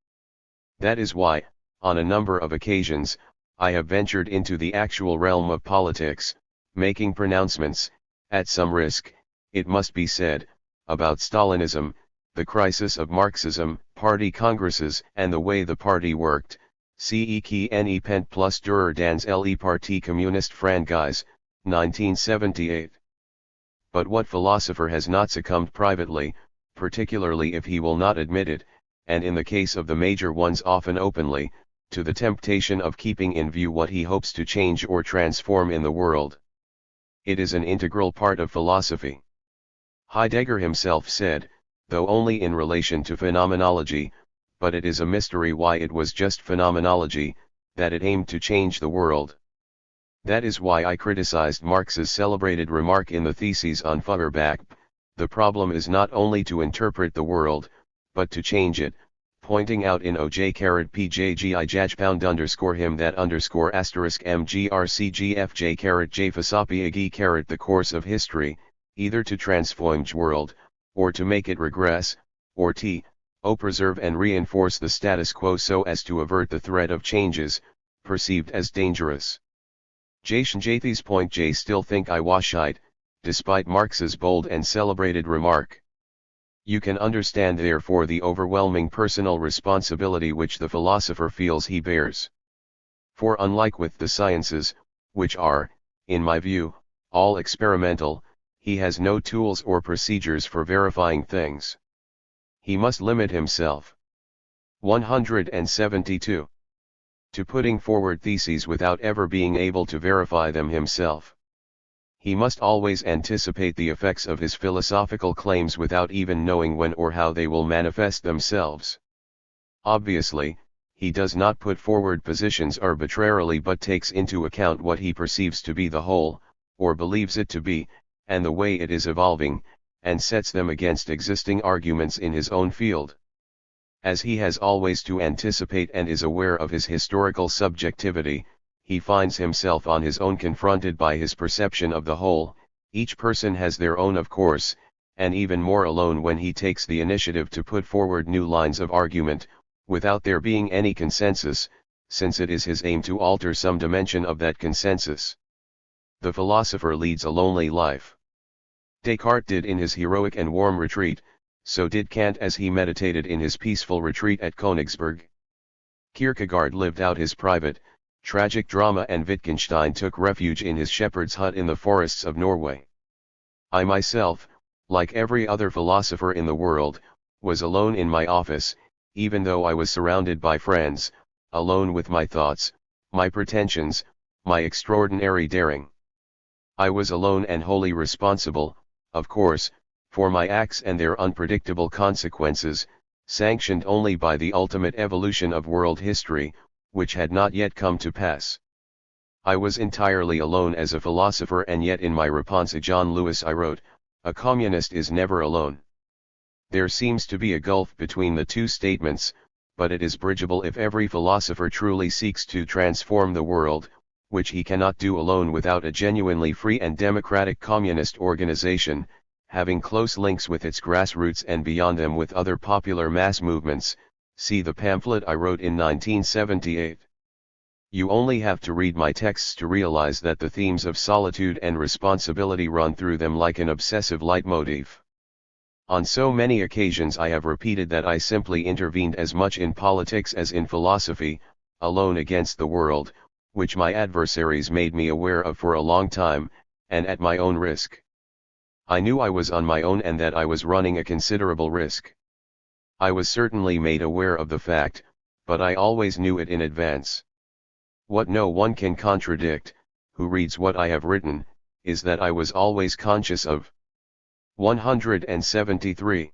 That is why, on a number of occasions, I have ventured into the actual realm of politics, making pronouncements, at some risk, it must be said, about Stalinism, the crisis of Marxism, party congresses, and the way the party worked. Ce qui ne pent plus durer dans le Parti communiste français, 1978. But what philosopher has not succumbed privately, particularly if he will not admit it, and in the case of the major ones often openly, to the temptation of keeping in view what he hopes to change or transform in the world? It is an integral part of philosophy. Heidegger himself said, though only in relation to phenomenology, but it is a mystery why it was just phenomenology, that it aimed to change the world. That is why I criticized Marx's celebrated remark in the Theses on Feuerbach: the problem is not only to interpret the world, but to change it, pointing out in oj.pjgi jajpound him that **mgrcgfj j the course of history, either to transform world, or to make it regress, or preserve and reinforce the status quo so as to avert the threat of changes, perceived as dangerous. Jathies point J still think I washite, despite Marx's bold and celebrated remark. You can understand therefore the overwhelming personal responsibility which the philosopher feels he bears. For unlike with the sciences, which are, in my view, all experimental, he has no tools or procedures for verifying things. He must limit himself. 172. To putting forward theses without ever being able to verify them himself. He must always anticipate the effects of his philosophical claims without even knowing when or how they will manifest themselves. Obviously, he does not put forward positions arbitrarily but takes into account what he perceives to be the whole, or believes it to be, and the way it is evolving, and sets them against existing arguments in his own field. As he has always to anticipate and is aware of his historical subjectivity, he finds himself on his own confronted by his perception of the whole. Each person has their own, of course, and even more alone when he takes the initiative to put forward new lines of argument, without there being any consensus, since it is his aim to alter some dimension of that consensus. The philosopher leads a lonely life. Descartes did in his heroic and warm retreat, so did Kant as he meditated in his peaceful retreat at Königsberg. Kierkegaard lived out his private, tragic drama, and Wittgenstein took refuge in his shepherd's hut in the forests of Norway. I myself, like every other philosopher in the world, was alone in my office, even though I was surrounded by friends, alone with my thoughts, my pretensions, my extraordinary daring. I was alone and wholly responsible, of course, for my acts and their unpredictable consequences, sanctioned only by the ultimate evolution of world history, which had not yet come to pass. I was entirely alone as a philosopher, and yet in my response to John Lewis I wrote, "A communist is never alone." There seems to be a gulf between the two statements, but it is bridgeable if every philosopher truly seeks to transform the world, which he cannot do alone without a genuinely free and democratic communist organization, having close links with its grassroots and beyond them with other popular mass movements. See the pamphlet I wrote in 1978. You only have to read my texts to realize that the themes of solitude and responsibility run through them like an obsessive leitmotif. On so many occasions I have repeated that I simply intervened as much in politics as in philosophy, alone against the world, which my adversaries made me aware of for a long time, and at my own risk. I knew I was on my own and that I was running a considerable risk. I was certainly made aware of the fact, but I always knew it in advance. What no one can contradict, who reads what I have written, is that I was always conscious of 173.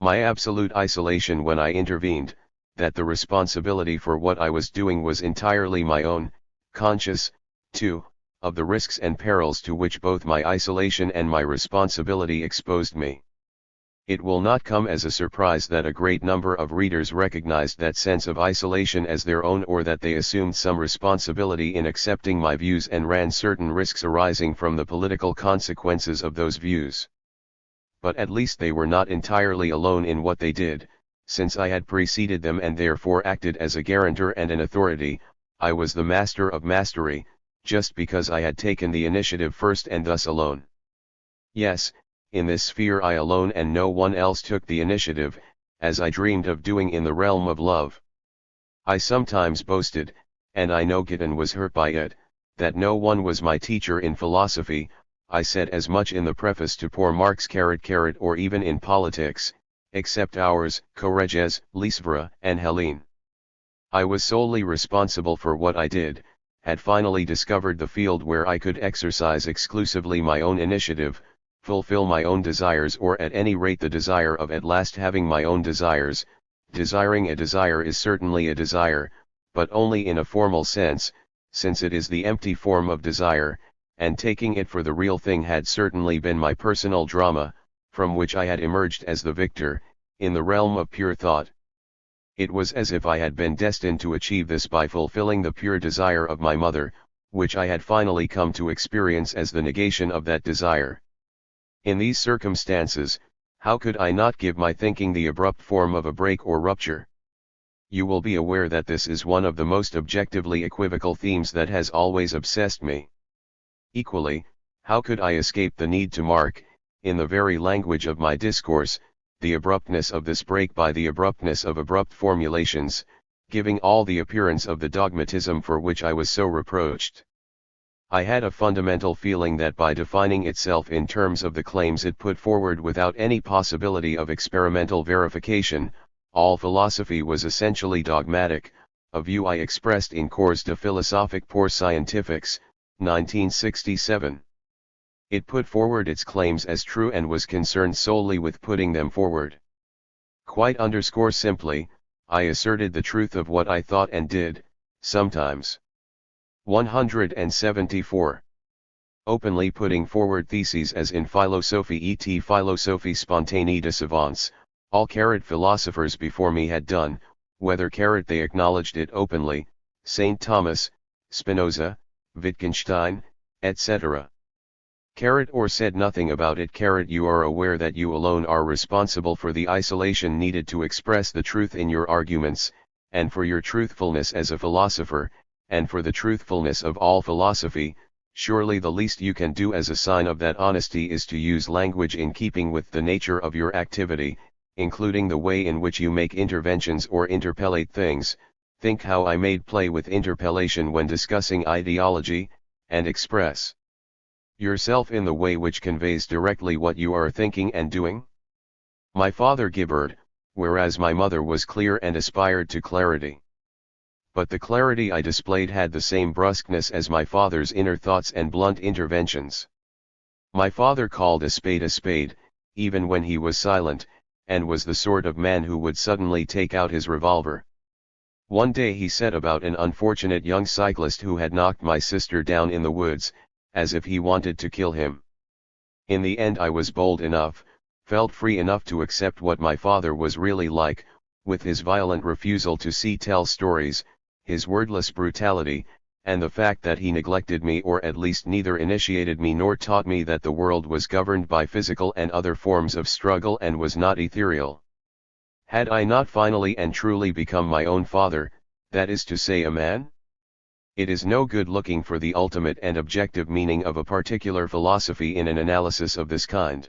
My absolute isolation when I intervened, that the responsibility for what I was doing was entirely my own, conscious, too, of the risks and perils to which both my isolation and my responsibility exposed me. It will not come as a surprise that a great number of readers recognized that sense of isolation as their own, or that they assumed some responsibility in accepting my views and ran certain risks arising from the political consequences of those views. But at least they were not entirely alone in what they did, since I had preceded them and therefore acted as a guarantor and an authority. I was the master of mastery, just because I had taken the initiative first and thus alone. Yes, in this sphere I alone and no one else took the initiative, as I dreamed of doing in the realm of love. I sometimes boasted, and I know Giton was hurt by it, that no one was my teacher in philosophy. I said as much in the preface to poor Marx or even in politics, except ours, Correges, Lisvera, and Helene. I was solely responsible for what I did, had finally discovered the field where I could exercise exclusively my own initiative, fulfill my own desires, or at any rate the desire of at last having my own desires. Desiring a desire is certainly a desire, but only in a formal sense, since it is the empty form of desire, and taking it for the real thing had certainly been my personal drama, from which I had emerged as the victor, in the realm of pure thought. It was as if I had been destined to achieve this by fulfilling the pure desire of my mother, which I had finally come to experience as the negation of that desire. In these circumstances, how could I not give my thinking the abrupt form of a break or rupture? You will be aware that this is one of the most objectively equivocal themes that has always obsessed me. Equally, how could I escape the need to mark, in the very language of my discourse, the abruptness of this break by the abruptness of abrupt formulations, giving all the appearance of the dogmatism for which I was so reproached. I had a fundamental feeling that by defining itself in terms of the claims it put forward without any possibility of experimental verification, all philosophy was essentially dogmatic, a view I expressed in Cours de philosophique pour scientifiques, 1967. It put forward its claims as true and was concerned solely with putting them forward. Quite simply, I asserted the truth of what I thought and did, sometimes. 174. Openly putting forward theses as in philosophie et philosophie spontanée de savants, all philosophers before me had done, whether they acknowledged it openly, St. Thomas, Spinoza, Wittgenstein, etc. Or said nothing about it. You are aware that you alone are responsible for the isolation needed to express the truth in your arguments, and for your truthfulness as a philosopher, and for the truthfulness of all philosophy. Surely the least you can do as a sign of that honesty is to use language in keeping with the nature of your activity, including the way in which you make interventions or interpellate things, think how I made play with interpellation when discussing ideology, and express yourself in the way which conveys directly what you are thinking and doing? My father gibbered, whereas my mother was clear and aspired to clarity. But the clarity I displayed had the same brusqueness as my father's inner thoughts and blunt interventions. My father called a spade, even when he was silent, and was the sort of man who would suddenly take out his revolver. One day he said about an unfortunate young cyclist who had knocked my sister down in the woods, as if he wanted to kill him. In the end I was bold enough, felt free enough to accept what my father was really like, with his violent refusal to tell stories, his wordless brutality, and the fact that he neglected me, or at least neither initiated me nor taught me that the world was governed by physical and other forms of struggle and was not ethereal. Had I not finally and truly become my own father, that is to say a man? It is no good looking for the ultimate and objective meaning of a particular philosophy in an analysis of this kind.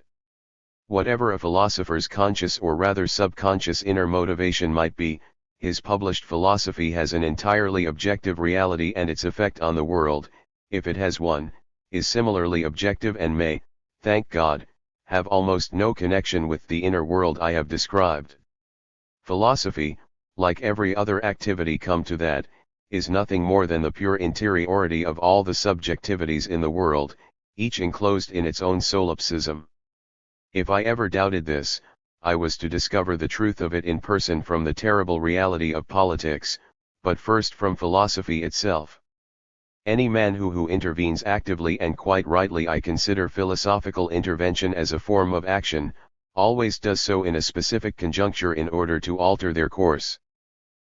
Whatever a philosopher's conscious or rather subconscious inner motivation might be, his published philosophy has an entirely objective reality, and its effect on the world, if it has one, is similarly objective and may, thank God, have almost no connection with the inner world I have described. Philosophy, like every other activity come to that, is nothing more than the pure interiority of all the subjectivities in the world, each enclosed in its own solipsism. If I ever doubted this, I was to discover the truth of it in person from the terrible reality of politics, but first from philosophy itself. Any man who intervenes actively, and quite rightly I consider philosophical intervention as a form of action, always does so in a specific conjuncture in order to alter their course.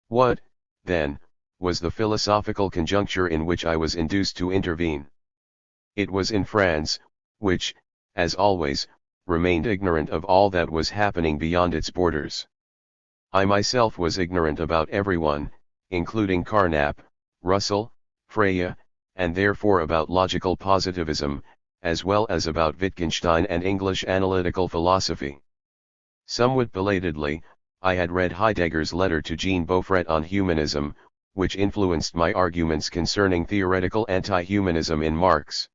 What, then, was the philosophical conjuncture in which I was induced to intervene? It was in France, which, as always, remained ignorant of all that was happening beyond its borders. I myself was ignorant about everyone, including Carnap, Russell, Freya, and therefore about logical positivism, as well as about Wittgenstein and English analytical philosophy. Somewhat belatedly, I had read Heidegger's letter to Jean Beaufret on humanism, which influenced my arguments concerning theoretical anti-humanism in Marx.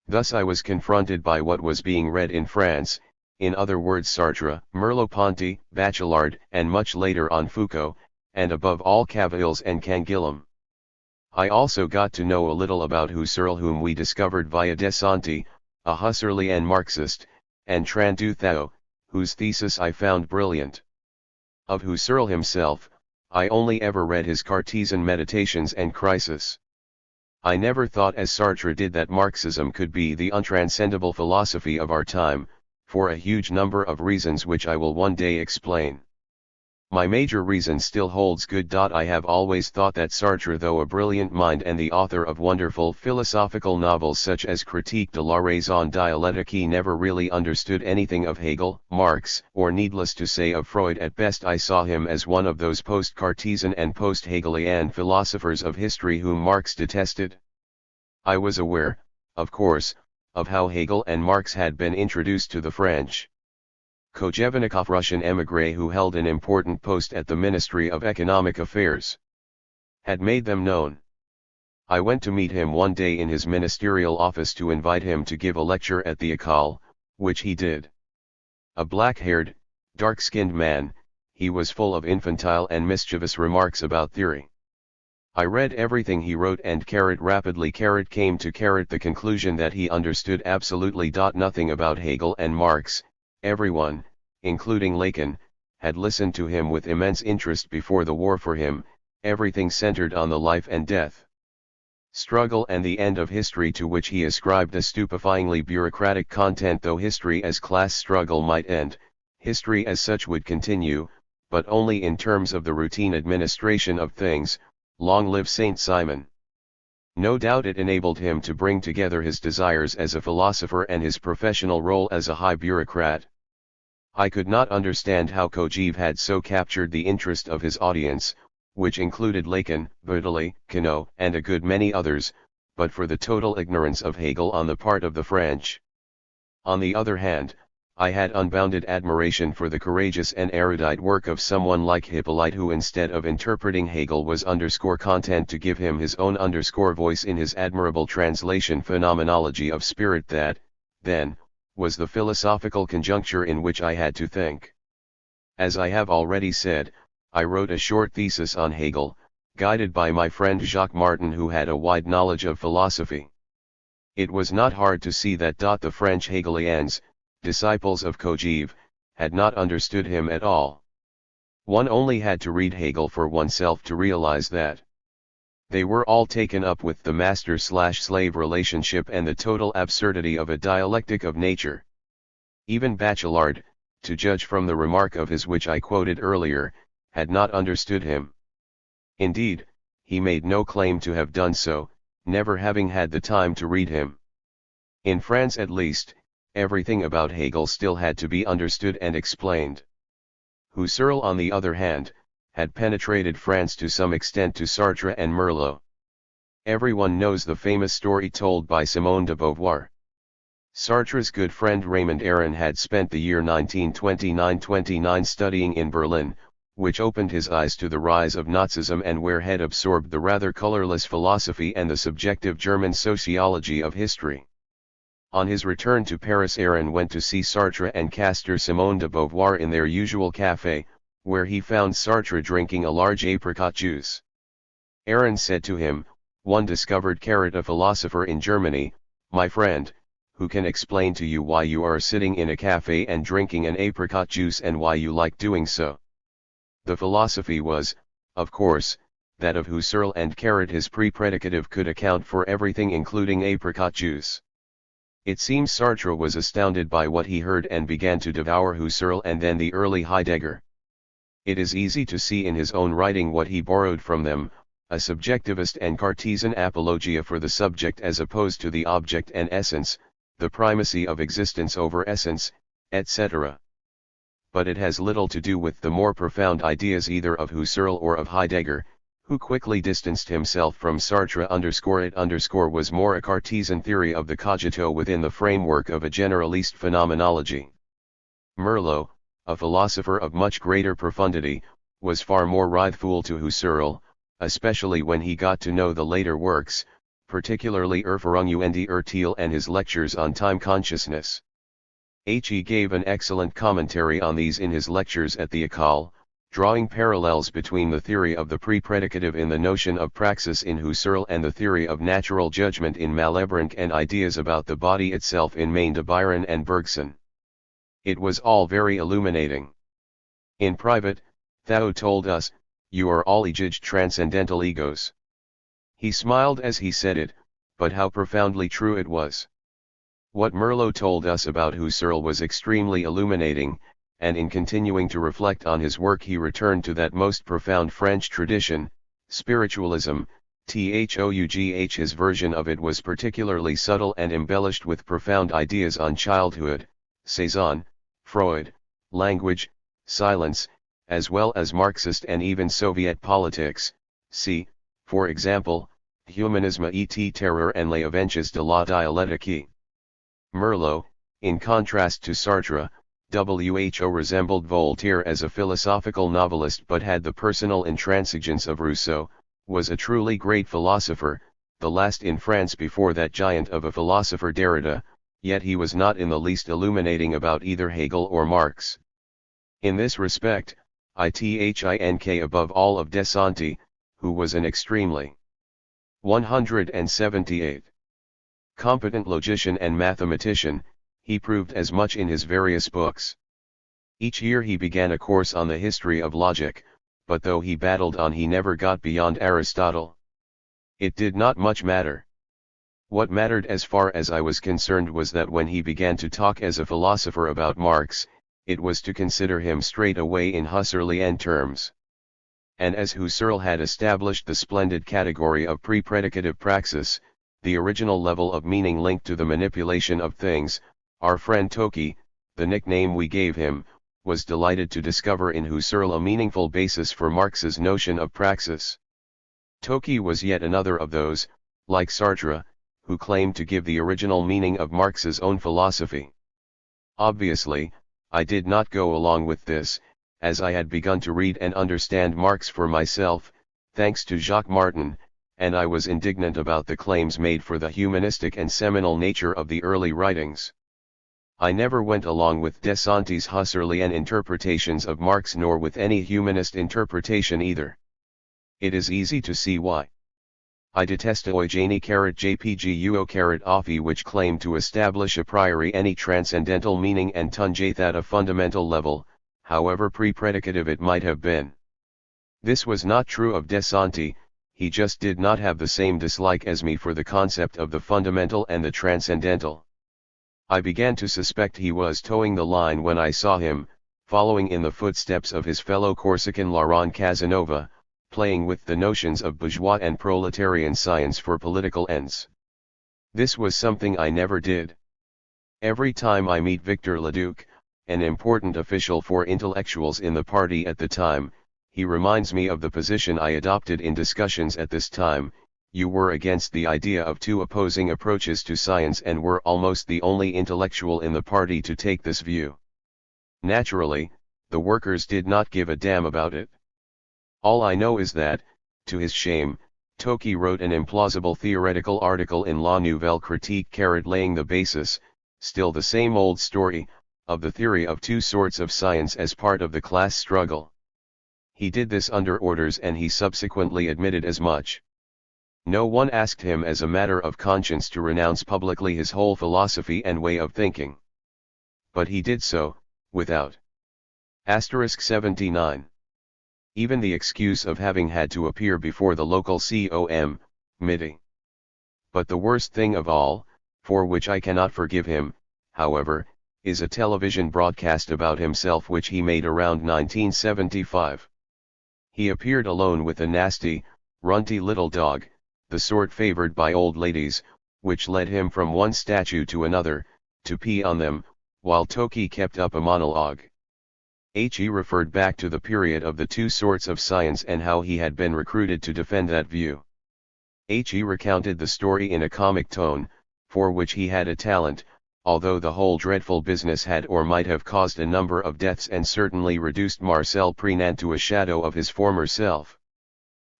Thus I was confronted by what was being read in France, in other words Sartre, Merleau-Ponty, Bachelard, and much later on Foucault, and above all Cavaillés and Canguilhem. I also got to know a little about Husserl, whom we discovered via Desanti, a Husserlian Marxist, and Trandouthao, whose thesis I found brilliant. Of Husserl himself, I only ever read his Cartesian Meditations and Crisis. I never thought as Sartre did that Marxism could be the untranscendable philosophy of our time, for a huge number of reasons which I will one day explain. My major reason still holds good. I have always thought that Sartre, though a brilliant mind and the author of wonderful philosophical novels such as Critique de la Raison Dialectique, never really understood anything of Hegel, Marx, or needless to say of Freud. At best I saw him as one of those post-Cartesian and post-Hegelian philosophers of history whom Marx detested. I was aware, of course, of how Hegel and Marx had been introduced to the French. Kojevenikov, Russian émigré who held an important post at the Ministry of Economic Affairs, had made them known. I went to meet him one day in his ministerial office to invite him to give a lecture at the École, which he did. A black-haired, dark-skinned man, he was full of infantile and mischievous remarks about theory. I read everything he wrote and rapidly came to the conclusion that he understood absolutely nothing about Hegel and Marx. Everyone, including Lacan, had listened to him with immense interest before the war. For him, everything centered on the life and death struggle and the end of history, to which he ascribed a stupefyingly bureaucratic content. Though history as class struggle might end, history as such would continue, but only in terms of the routine administration of things. Long live Saint Simon! No doubt it enabled him to bring together his desires as a philosopher and his professional role as a high bureaucrat. I could not understand how Kojève had so captured the interest of his audience, which included Lacan, Berthelot, Queneau, and a good many others, but for the total ignorance of Hegel on the part of the French. On the other hand, I had unbounded admiration for the courageous and erudite work of someone like Hippolyte, who instead of interpreting Hegel was content to give him his own voice in his admirable translation Phenomenology of Spirit. That, then, was the philosophical conjuncture in which I had to think. As I have already said, I wrote a short thesis on Hegel, guided by my friend Jacques Martin, who had a wide knowledge of philosophy. It was not hard to see that the French Hegelians, disciples of Kojève, had not understood him at all. One only had to read Hegel for oneself to realize that. They were all taken up with the master-slave relationship and the total absurdity of a dialectic of nature. Even Bachelard, to judge from the remark of his which I quoted earlier, had not understood him. Indeed, he made no claim to have done so, never having had the time to read him. In France at least, everything about Hegel still had to be understood and explained. Husserl, on the other hand, had penetrated France to some extent to Sartre and Merleau. Everyone knows the famous story told by Simone de Beauvoir. Sartre's good friend Raymond Aron had spent the year 1929 studying in Berlin, which opened his eyes to the rise of Nazism and where had absorbed the rather colorless philosophy and the subjective German sociology of history. On his return to Paris, Aron went to see Sartre and Castor Simone de Beauvoir in their usual café, where he found Sartre drinking a large apricot juice. Aron said to him, "One discovered a philosopher in Germany, my friend, who can explain to you why you are sitting in a café and drinking an apricot juice and why you like doing so." The philosophy was, of course, that of Husserl, and his pre-predicative could account for everything including apricot juice. It seems Sartre was astounded by what he heard and began to devour Husserl and then the early Heidegger. It is easy to see in his own writing what he borrowed from them, a subjectivist and Cartesian apologia for the subject as opposed to the object and essence, the primacy of existence over essence, etc. But it has little to do with the more profound ideas either of Husserl or of Heidegger, who quickly distanced himself from Sartre. It was more a Cartesian theory of the cogito within the framework of a generalist phenomenology. Merleau, a philosopher of much greater profundity, was far more wrathful to Husserl, especially when he got to know the later works, particularly Erfahrung und Urteil and his lectures on time consciousness. He gave an excellent commentary on these in his lectures at the École, drawing parallels between the theory of the pre-predicative in the notion of praxis in Husserl and the theory of natural judgment in Malebranche and ideas about the body itself in Maine de Byron and Bergson. It was all very illuminating. In private, Thao told us, "You are all egid transcendental egos." He smiled as he said it, but how profoundly true it was. What Merleau told us about Husserl was extremely illuminating, and in continuing to reflect on his work he returned to that most profound French tradition, spiritualism, though. His version of it was particularly subtle and embellished with profound ideas on childhood, Cézanne, Freud, language, silence, as well as Marxist and even Soviet politics. See, for example, Humanisme et terreur and les avenches de la dialectique. Merleau, in contrast to Sartre, who resembled Voltaire as a philosophical novelist but had the personal intransigence of Rousseau, was a truly great philosopher, the last in France before that giant of a philosopher Derrida, yet he was not in the least illuminating about either Hegel or Marx. In this respect, I think above all of Descente, who was an extremely 178 competent logician and mathematician. He proved as much in his various books. Each year he began a course on the history of logic, but though he battled on he never got beyond Aristotle. It did not much matter. What mattered as far as I was concerned was that when he began to talk as a philosopher about Marx, it was to consider him straight away in Husserlian terms. And as Husserl had established the splendid category of pre-predicative praxis, the original level of meaning linked to the manipulation of things, our friend Toki, the nickname we gave him, was delighted to discover in Husserl a meaningful basis for Marx's notion of praxis. Toki was yet another of those, like Sartre, who claimed to give the original meaning of Marx's own philosophy. Obviously, I did not go along with this, as I had begun to read and understand Marx for myself, thanks to Jacques Martin, and I was indignant about the claims made for the humanistic and seminal nature of the early writings. I never went along with de Santi's Husserlian interpretations of Marx nor with any humanist interpretation either. It is easy to see why. I detest Eugenie JPGUO Offi which claim to establish a priori any transcendental meaning and tunge at a fundamental level, however pre-predicative it might have been. This was not true of de Santi, he just did not have the same dislike as me for the concept of the fundamental and the transcendental. I began to suspect he was towing the line when I saw him, following in the footsteps of his fellow Corsican Laurent Casanova, playing with the notions of bourgeois and proletarian science for political ends. This was something I never did. Every time I meet Victor Leduc, an important official for intellectuals in the party at the time, he reminds me of the position I adopted in discussions at this time. You were against the idea of two opposing approaches to science and were almost the only intellectual in the party to take this view. Naturally, the workers did not give a damn about it. All I know is that, to his shame, Toki wrote an implausible theoretical article in La Nouvelle Critique laying the basis, still the same old story, of the theory of two sorts of science as part of the class struggle. He did this under orders and he subsequently admitted as much. No one asked him as a matter of conscience to renounce publicly his whole philosophy and way of thinking. But he did so, without. 79. Even the excuse of having had to appear before the local committee. But the worst thing of all, for which I cannot forgive him, however, is a television broadcast about himself which he made around 1975. He appeared alone with a nasty, runty little dog, the sort favored by old ladies, which led him from one statue to another, to pee on them, while Toki kept up a monologue. He referred back to the period of the two sorts of science and how he had been recruited to defend that view. He recounted the story in a comic tone, for which he had a talent, although the whole dreadful business had or might have caused a number of deaths and certainly reduced Marcel Prenant to a shadow of his former self.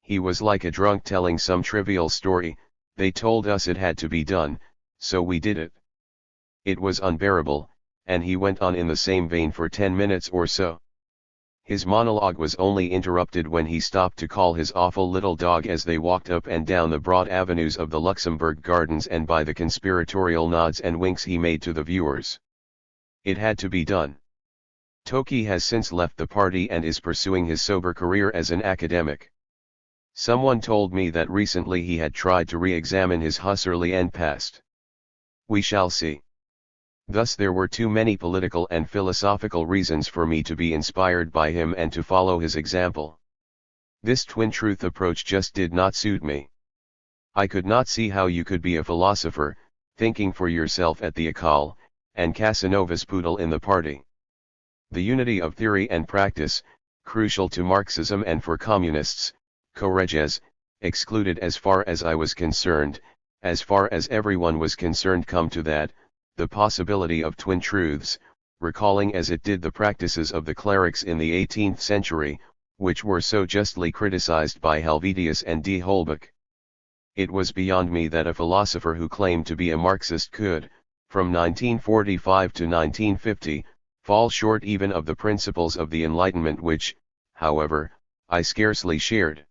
He was like a drunk telling some trivial story, they told us it had to be done, so we did it. It was unbearable, and he went on in the same vein for 10 minutes or so. His monologue was only interrupted when he stopped to call his awful little dog as they walked up and down the broad avenues of the Luxembourg Gardens and by the conspiratorial nods and winks he made to the viewers. It had to be done. Toki has since left the party and is pursuing his sober career as an academic. Someone told me that recently he had tried to re-examine his Husserlian past. We shall see. Thus there were too many political and philosophical reasons for me to be inspired by him and to follow his example. This twin truth approach just did not suit me. I could not see how you could be a philosopher, thinking for yourself at the École, and Casanova's poodle in the party. The unity of theory and practice, crucial to Marxism and for communists, Correges, excluded as far as I was concerned, as far as everyone was concerned come to that, the possibility of twin truths, recalling as it did the practices of the clerics in the 18th century, which were so justly criticized by Helvetius and D. Holbach. It was beyond me that a philosopher who claimed to be a Marxist could, from 1945 to 1950, fall short even of the principles of the Enlightenment which, however, I scarcely shared.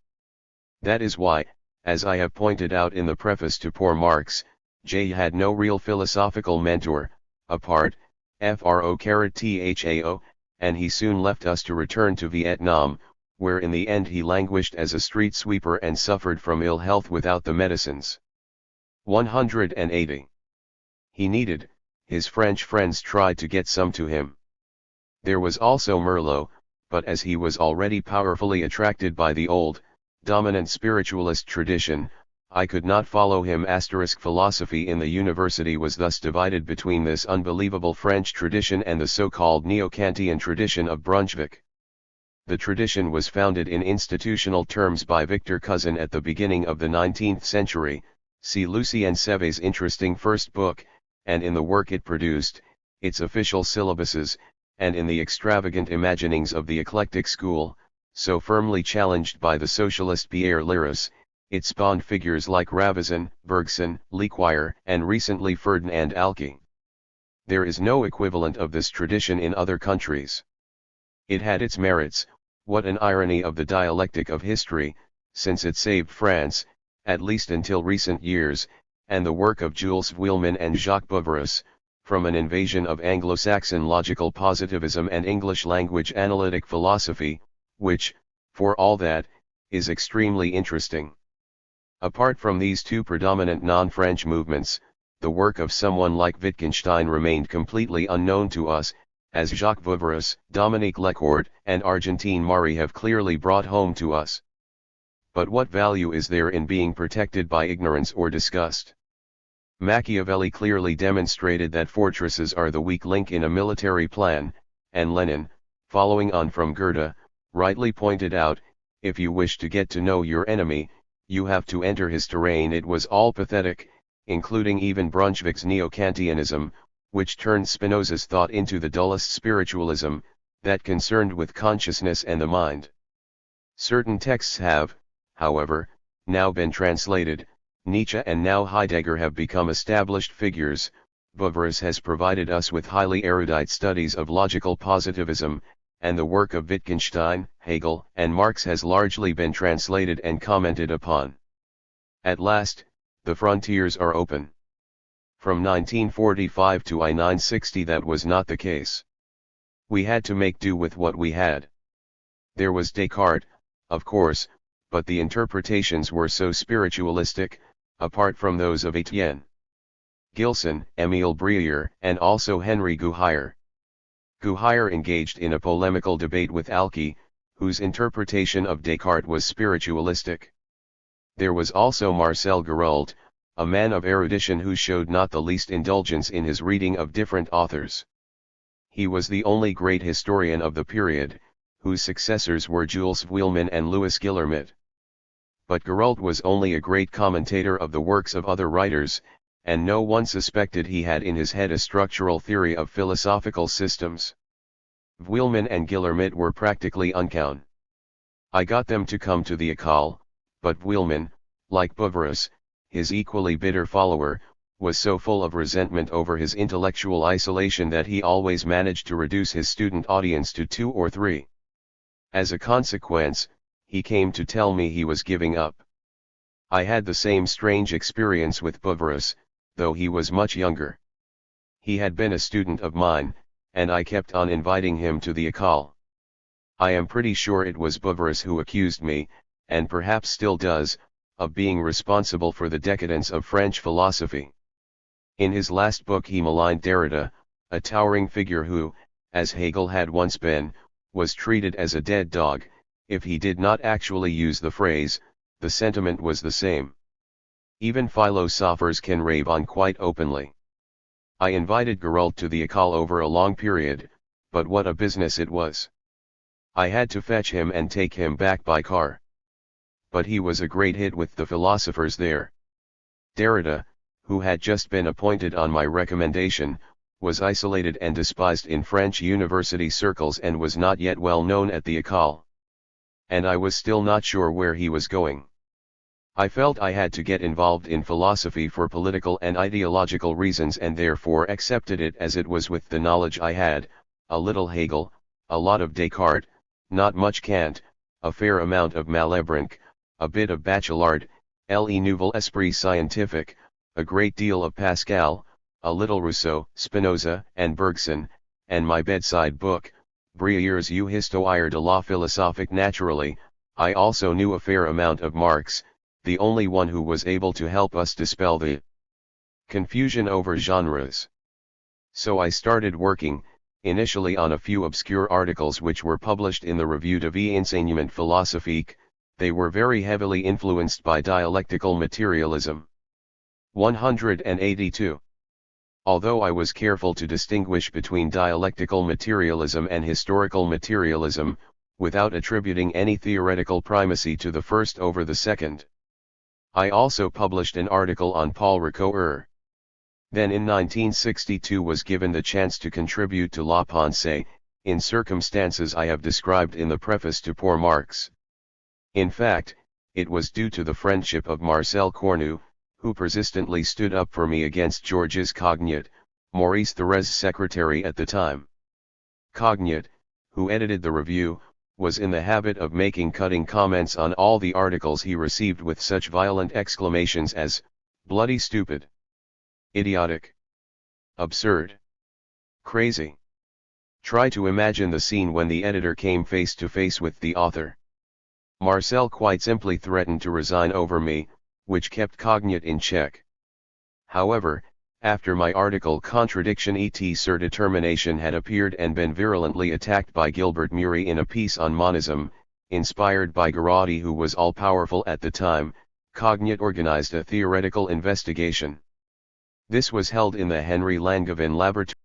That is why, as I have pointed out in the preface to Poor Marx, J had no real philosophical mentor, apart, FRO_THAO, and he soon left us to return to Vietnam, where in the end he languished as a street sweeper and suffered from ill health without the medicines. 180. He needed, his French friends tried to get some to him. There was also Merleau, but as he was already powerfully attracted by the old, dominant spiritualist tradition, I could not follow him. Philosophy in the university was thus divided between this unbelievable French tradition and the so-called Neo-Kantian tradition of Brunswick. The tradition was founded in institutional terms by Victor Cousin at the beginning of the 19th century, see Lucien Seve's interesting first book, and in the work it produced, its official syllabuses, and in the extravagant imaginings of the eclectic school, so firmly challenged by the socialist Pierre Liras, it spawned figures like Ravizon, Bergson, Lequire, and recently Ferdinand Alki. There is no equivalent of this tradition in other countries. It had its merits. What an irony of the dialectic of history, since it saved France, at least until recent years, and the work of Jules Vuillemin and Jacques Bouveris, from an invasion of Anglo-Saxon logical positivism and English language analytic philosophy, which, for all that, is extremely interesting. Apart from these two predominant non-French movements, the work of someone like Wittgenstein remained completely unknown to us, as Jacques Bouveris, Dominique Lecourt, and Argentine Mari have clearly brought home to us. But what value is there in being protected by ignorance or disgust? Machiavelli clearly demonstrated that fortresses are the weak link in a military plan, and Lenin, following on from Goethe, rightly pointed out, if you wish to get to know your enemy, you have to enter his terrain. It was all pathetic, including even Brunswick's Neo-Kantianism, which turned Spinoza's thought into the dullest spiritualism, that concerned with consciousness and the mind. Certain texts have, however, now been translated. Nietzsche and now Heidegger have become established figures. Bouveris has provided us with highly erudite studies of logical positivism, and the work of Wittgenstein, Hegel, and Marx has largely been translated and commented upon. At last, the frontiers are open. From 1945 to I-960 that was not the case. We had to make do with what we had. There was Descartes, of course, but the interpretations were so spiritualistic, apart from those of Etienne Gilson, Émile Bréhier, and also Henry Guhire. Guhire engaged in a polemical debate with Alki, whose interpretation of Descartes was spiritualistic. There was also Marcel Girault, a man of erudition who showed not the least indulgence in his reading of different authors. He was the only great historian of the period, whose successors were Jules Vuillemin and Louis Guillermit. But Girault was only a great commentator of the works of other writers, and no one suspected he had in his head a structural theory of philosophical systems. Vuillemin and Guillermit were practically unknown. I got them to come to the École, but Vuillemin, like Bouveris, his equally bitter follower, was so full of resentment over his intellectual isolation that he always managed to reduce his student audience to 2 or 3. As a consequence, he came to tell me he was giving up. I had the same strange experience with Bouveris, though he was much younger. He had been a student of mine, and I kept on inviting him to the École. I am pretty sure it was Bouveris who accused me, and perhaps still does, of being responsible for the decadence of French philosophy. In his last book he maligned Derrida, a towering figure who, as Hegel had once been, was treated as a dead dog. If he did not actually use the phrase, the sentiment was the same. Even philosophers can rave on quite openly. I invited Girault to the École over a long period, but what a business it was. I had to fetch him and take him back by car. But he was a great hit with the philosophers there. Derrida, who had just been appointed on my recommendation, was isolated and despised in French university circles and was not yet well known at the École. And I was still not sure where he was going. I felt I had to get involved in philosophy for political and ideological reasons and therefore accepted it as it was with the knowledge I had, a little Hegel, a lot of Descartes, not much Kant, a fair amount of Malebranche, a bit of Bachelard, Le Nouvel Esprit Scientifique, a great deal of Pascal, a little Rousseau, Spinoza, and Bergson, and my bedside book, Bréhier's Histoire de la philosophique. Naturally, I also knew a fair amount of Marx, the only one who was able to help us dispel the confusion over genres. So I started working, initially on a few obscure articles which were published in the Revue de vie enseignement philosophique. They were very heavily influenced by dialectical materialism. 182. Although I was careful to distinguish between dialectical materialism and historical materialism, without attributing any theoretical primacy to the first over the second. I also published an article on Paul Ricoeur. Then in 1962 was given the chance to contribute to La Pensée, in circumstances I have described in the preface to Poor Marx. In fact, it was due to the friendship of Marcel Cornu, who persistently stood up for me against Georges Cognat, Maurice Thorez's secretary at the time. Cognat, who edited the review, was in the habit of making cutting comments on all the articles he received with such violent exclamations as, "Bloody stupid," "idiotic," "absurd," "crazy." Try to imagine the scene when the editor came face to face with the author. Marcel quite simply threatened to resign over me, which kept Cognat in check. However, after my article Contradiction et sur Determination had appeared and been virulently attacked by Gilbert Murray in a piece on monism, inspired by Garotti, who was all-powerful at the time, Cognat organized a theoretical investigation. This was held in the Henry Langevin Laboratory.